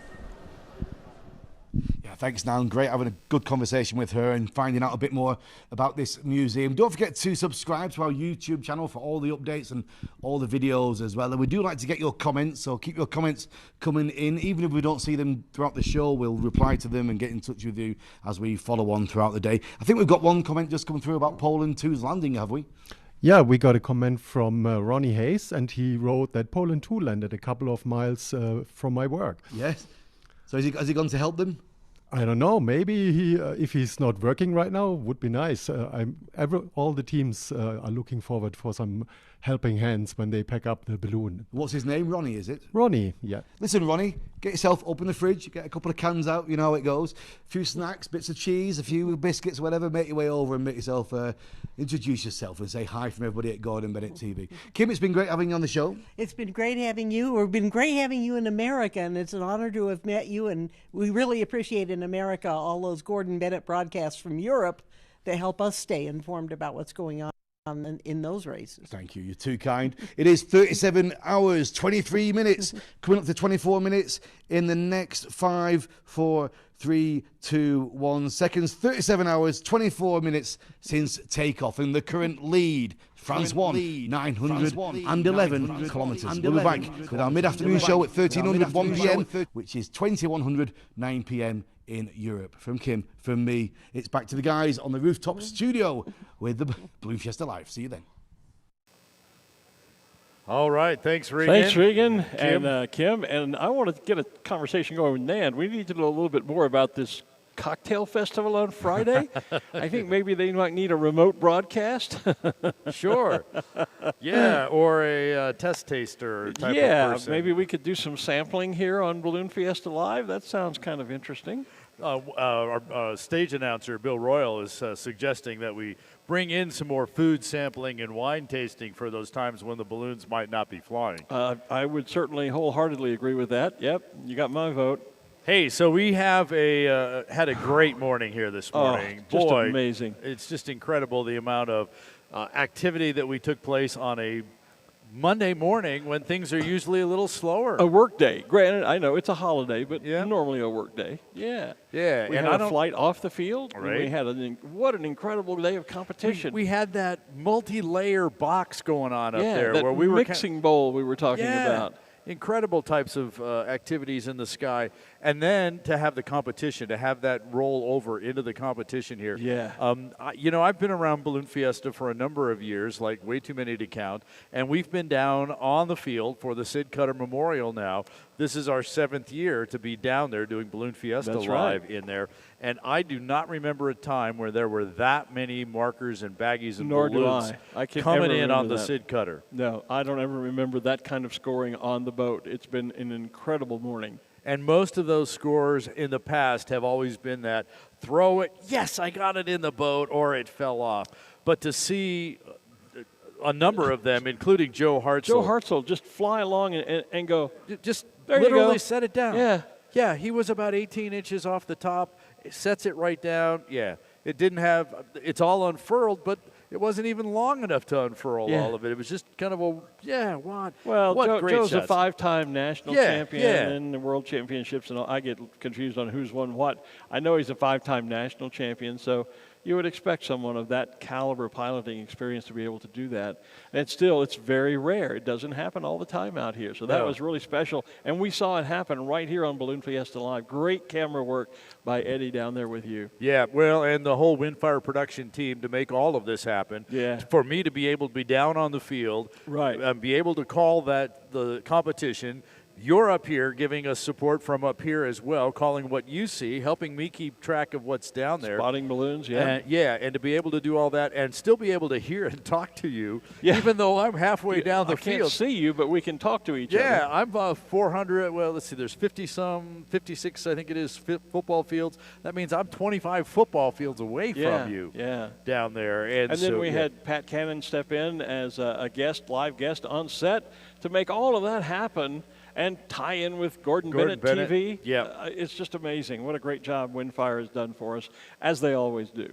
Speaker 5: Yeah, thanks, Nan. Great having a good conversation with her and finding out a bit more about this museum. Don't forget to subscribe to our YouTube channel for all the updates and all the videos as well. And we do like to get your comments, so keep your comments coming in. Even if we don't see them throughout the show, we'll reply to them and get in touch with you as we follow on throughout the day. I think we've got one comment just come through about Poland 2's landing, have we?
Speaker 21: Yeah, we got a comment from Ronnie Hayes, and he wrote that Poland 2 landed a couple of miles from my work.
Speaker 5: Yes. So has he gone to help them?
Speaker 21: I don't know. Maybe he, if he's not working right now, would be nice. All the teams are looking forward for some helping hands when they pack up the balloon.
Speaker 5: What's his name? Ronnie, is it?
Speaker 21: Ronnie, yeah.
Speaker 5: Listen, Ronnie, get yourself open the fridge, get a couple of cans out, you know how it goes. A few snacks, bits of cheese, a few biscuits, whatever. Make your way over and make yourself, introduce yourself and say hi from everybody at Gordon Bennett TV. Kim, it's been great having you on the show.
Speaker 15: It's been great having you. It's been great having you in America, and it's an honor to have met you. And we really appreciate in America all those Gordon Bennett broadcasts from Europe that help us stay informed about what's going on in those races.
Speaker 5: Thank you. You're too kind. It is 37 hours, 23 minutes, coming up to 24 minutes in the next 5, 4, 3, 2, 1 seconds. 37 hours, 24 minutes since takeoff. And the current lead, France 1, 911 kilometres. We'll be back with our mid-afternoon show at 1300, 1 p.m., which is 2100, 9 p.m. in Europe. From Kim, from me, it's back to the guys on the rooftop studio with the Balloon Fiesta Live. See you then.
Speaker 3: All right, thanks, Regan.
Speaker 2: Thanks, Regan and Kim. And I want to get a conversation going with Nan. We need to know a little bit more about this cocktail festival on Friday. I think maybe they might need a remote broadcast.
Speaker 3: Sure. Yeah, or a test taster type of person.
Speaker 2: Yeah, maybe we could do some sampling here on Balloon Fiesta Live. That sounds kind of interesting.
Speaker 3: Our stage announcer, Bill Royal, is suggesting that we bring in some more food sampling and wine tasting for those times when the balloons might not be flying.
Speaker 2: I would certainly wholeheartedly agree with that. Yep, you got my vote.
Speaker 3: Hey, so we have had a great morning here this morning.
Speaker 2: Just
Speaker 3: Boy,
Speaker 2: amazing.
Speaker 3: It's just incredible the amount of activity that we took place on a Monday morning when things are usually a little slower.
Speaker 2: A work day. Granted, I know it's a holiday, but normally a work day. Yeah.
Speaker 3: Yeah.
Speaker 2: We had a flight off the field.
Speaker 3: Right.
Speaker 2: We had what an incredible day of competition.
Speaker 3: We had that multi-layer box going on up there.
Speaker 2: That
Speaker 3: where we were
Speaker 2: mixing bowl we were talking about.
Speaker 3: Incredible types of activities in the sky. And then to have the competition, to have that roll over into the competition here.
Speaker 2: Yeah.
Speaker 3: I've been around Balloon Fiesta for a number of years, like way too many to count. And we've been down on the field for the Sid Cutter Memorial now. This is our 7th year to be down there doing Balloon Fiesta
Speaker 2: That's
Speaker 3: Live
Speaker 2: right.
Speaker 3: in there. And I do not remember a time where there were that many markers and baggies and
Speaker 2: Nor
Speaker 3: balloons
Speaker 2: do I can
Speaker 3: coming
Speaker 2: ever
Speaker 3: in on
Speaker 2: remember
Speaker 3: the
Speaker 2: that.
Speaker 3: Sid Cutter.
Speaker 2: No, I don't ever remember that kind of scoring on the boat. It's been an incredible morning.
Speaker 3: And most of those scores in the past have always been that throw it, yes, I got it in the boat, or it fell off. But to see a number of them, including Joe Hartzell.
Speaker 2: Joe Hartzell just fly along and go.
Speaker 3: Just
Speaker 2: there
Speaker 3: literally
Speaker 2: you go.
Speaker 3: set it down.
Speaker 2: Yeah.
Speaker 3: Yeah, he was about 18 inches off the top, sets it right down. Yeah, it didn't have, it's all unfurled, but it wasn't even long enough to unfurl all of it. It was just kind of what?
Speaker 2: Well,
Speaker 3: what great
Speaker 2: Joe's
Speaker 3: shots.
Speaker 2: a 5-time national champion and the world championships, and all. I get confused on who's won what. I know he's a 5-time national champion, so you would expect someone of that caliber piloting experience to be able to do that. And still, it's very rare. It doesn't happen all the time out here. So that was really special. And we saw it happen right here on Balloon Fiesta Live. Great camera work by Eddie down there with you.
Speaker 3: Yeah, well, and the whole Windfire production team to make all of this happen.
Speaker 2: Yeah.
Speaker 3: For me to be able to be down on the field.
Speaker 2: Right.
Speaker 3: Be able to call the competition, You're up here giving us support from up here as well, calling what you see, helping me keep track of what's down there.
Speaker 2: Spotting balloons, yeah.
Speaker 3: And to be able to do all that and still be able to hear and talk to you, even though I'm halfway down the field.
Speaker 2: I can't see you, but we can talk to each other.
Speaker 3: Yeah, I'm 400. Well, let's see, there's 56, I think it is, football fields. That means I'm 25 football fields away from you down there. And
Speaker 2: then we had Pat Cannon step in as a guest, live guest on set to make all of that happen. And tie in with Gordon Bennett TV.
Speaker 3: Yeah.
Speaker 2: It's just amazing. What a great job Windfire has done for us, as they always do.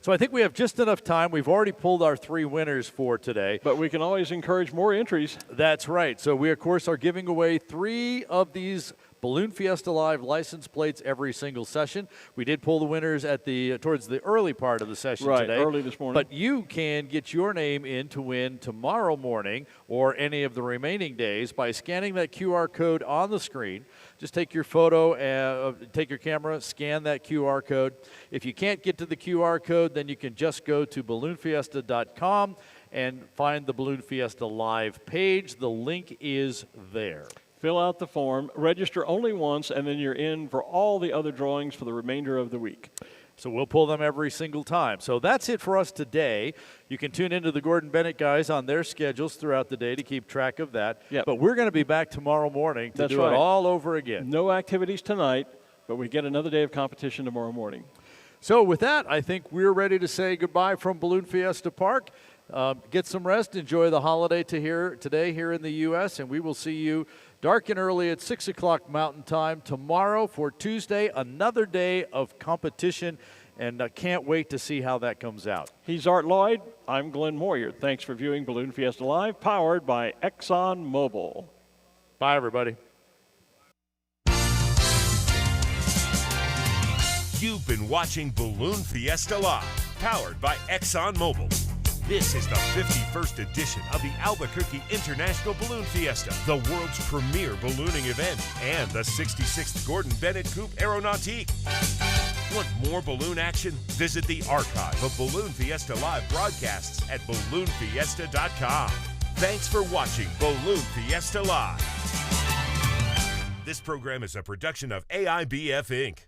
Speaker 3: So I think we have just enough time. We've already pulled our 3 winners for today.
Speaker 2: But we can always encourage more entries.
Speaker 3: That's right. So we, of course, are giving away 3 of these Balloon Fiesta Live license plates every single session. We did pull the winners at towards the early part of the session today.
Speaker 2: Early this morning.
Speaker 3: But you can get your name in to win tomorrow morning or any of the remaining days by scanning that QR code on the screen. Just take your photo, take your camera, scan that QR code. If you can't get to the QR code, then you can just go to balloonfiesta.com and find the Balloon Fiesta Live page. The link is there.
Speaker 2: Fill out the form, register only once, and then you're in for all the other drawings for the remainder of the week.
Speaker 3: So we'll pull them every single time. So that's it for us today. You can tune into the Gordon Bennett guys on their schedules throughout the day to keep track of that.
Speaker 2: Yep.
Speaker 3: But we're going to be back tomorrow morning to do it all over again.
Speaker 2: No activities tonight, but we get another day of competition tomorrow morning.
Speaker 3: So with that, I think we're ready to say goodbye from Balloon Fiesta Park. Get some rest. Enjoy the holiday today here in the U.S., and we will see you dark and early at 6 o'clock Mountain Time tomorrow for Tuesday, another day of competition, and I can't wait to see how that comes out.
Speaker 2: He's Art Lloyd. I'm Glen Moyer. Thanks for viewing Balloon Fiesta Live, powered by ExxonMobil.
Speaker 3: Bye, everybody.
Speaker 1: You've been watching Balloon Fiesta Live, powered by ExxonMobil. This is the 51st edition of the Albuquerque International Balloon Fiesta, the world's premier ballooning event, and the 66th Gordon Bennett Coupe Aeronautique. Want more balloon action? Visit the archive of Balloon Fiesta Live broadcasts at balloonfiesta.com. Thanks for watching Balloon Fiesta Live. This program is a production of AIBF Inc.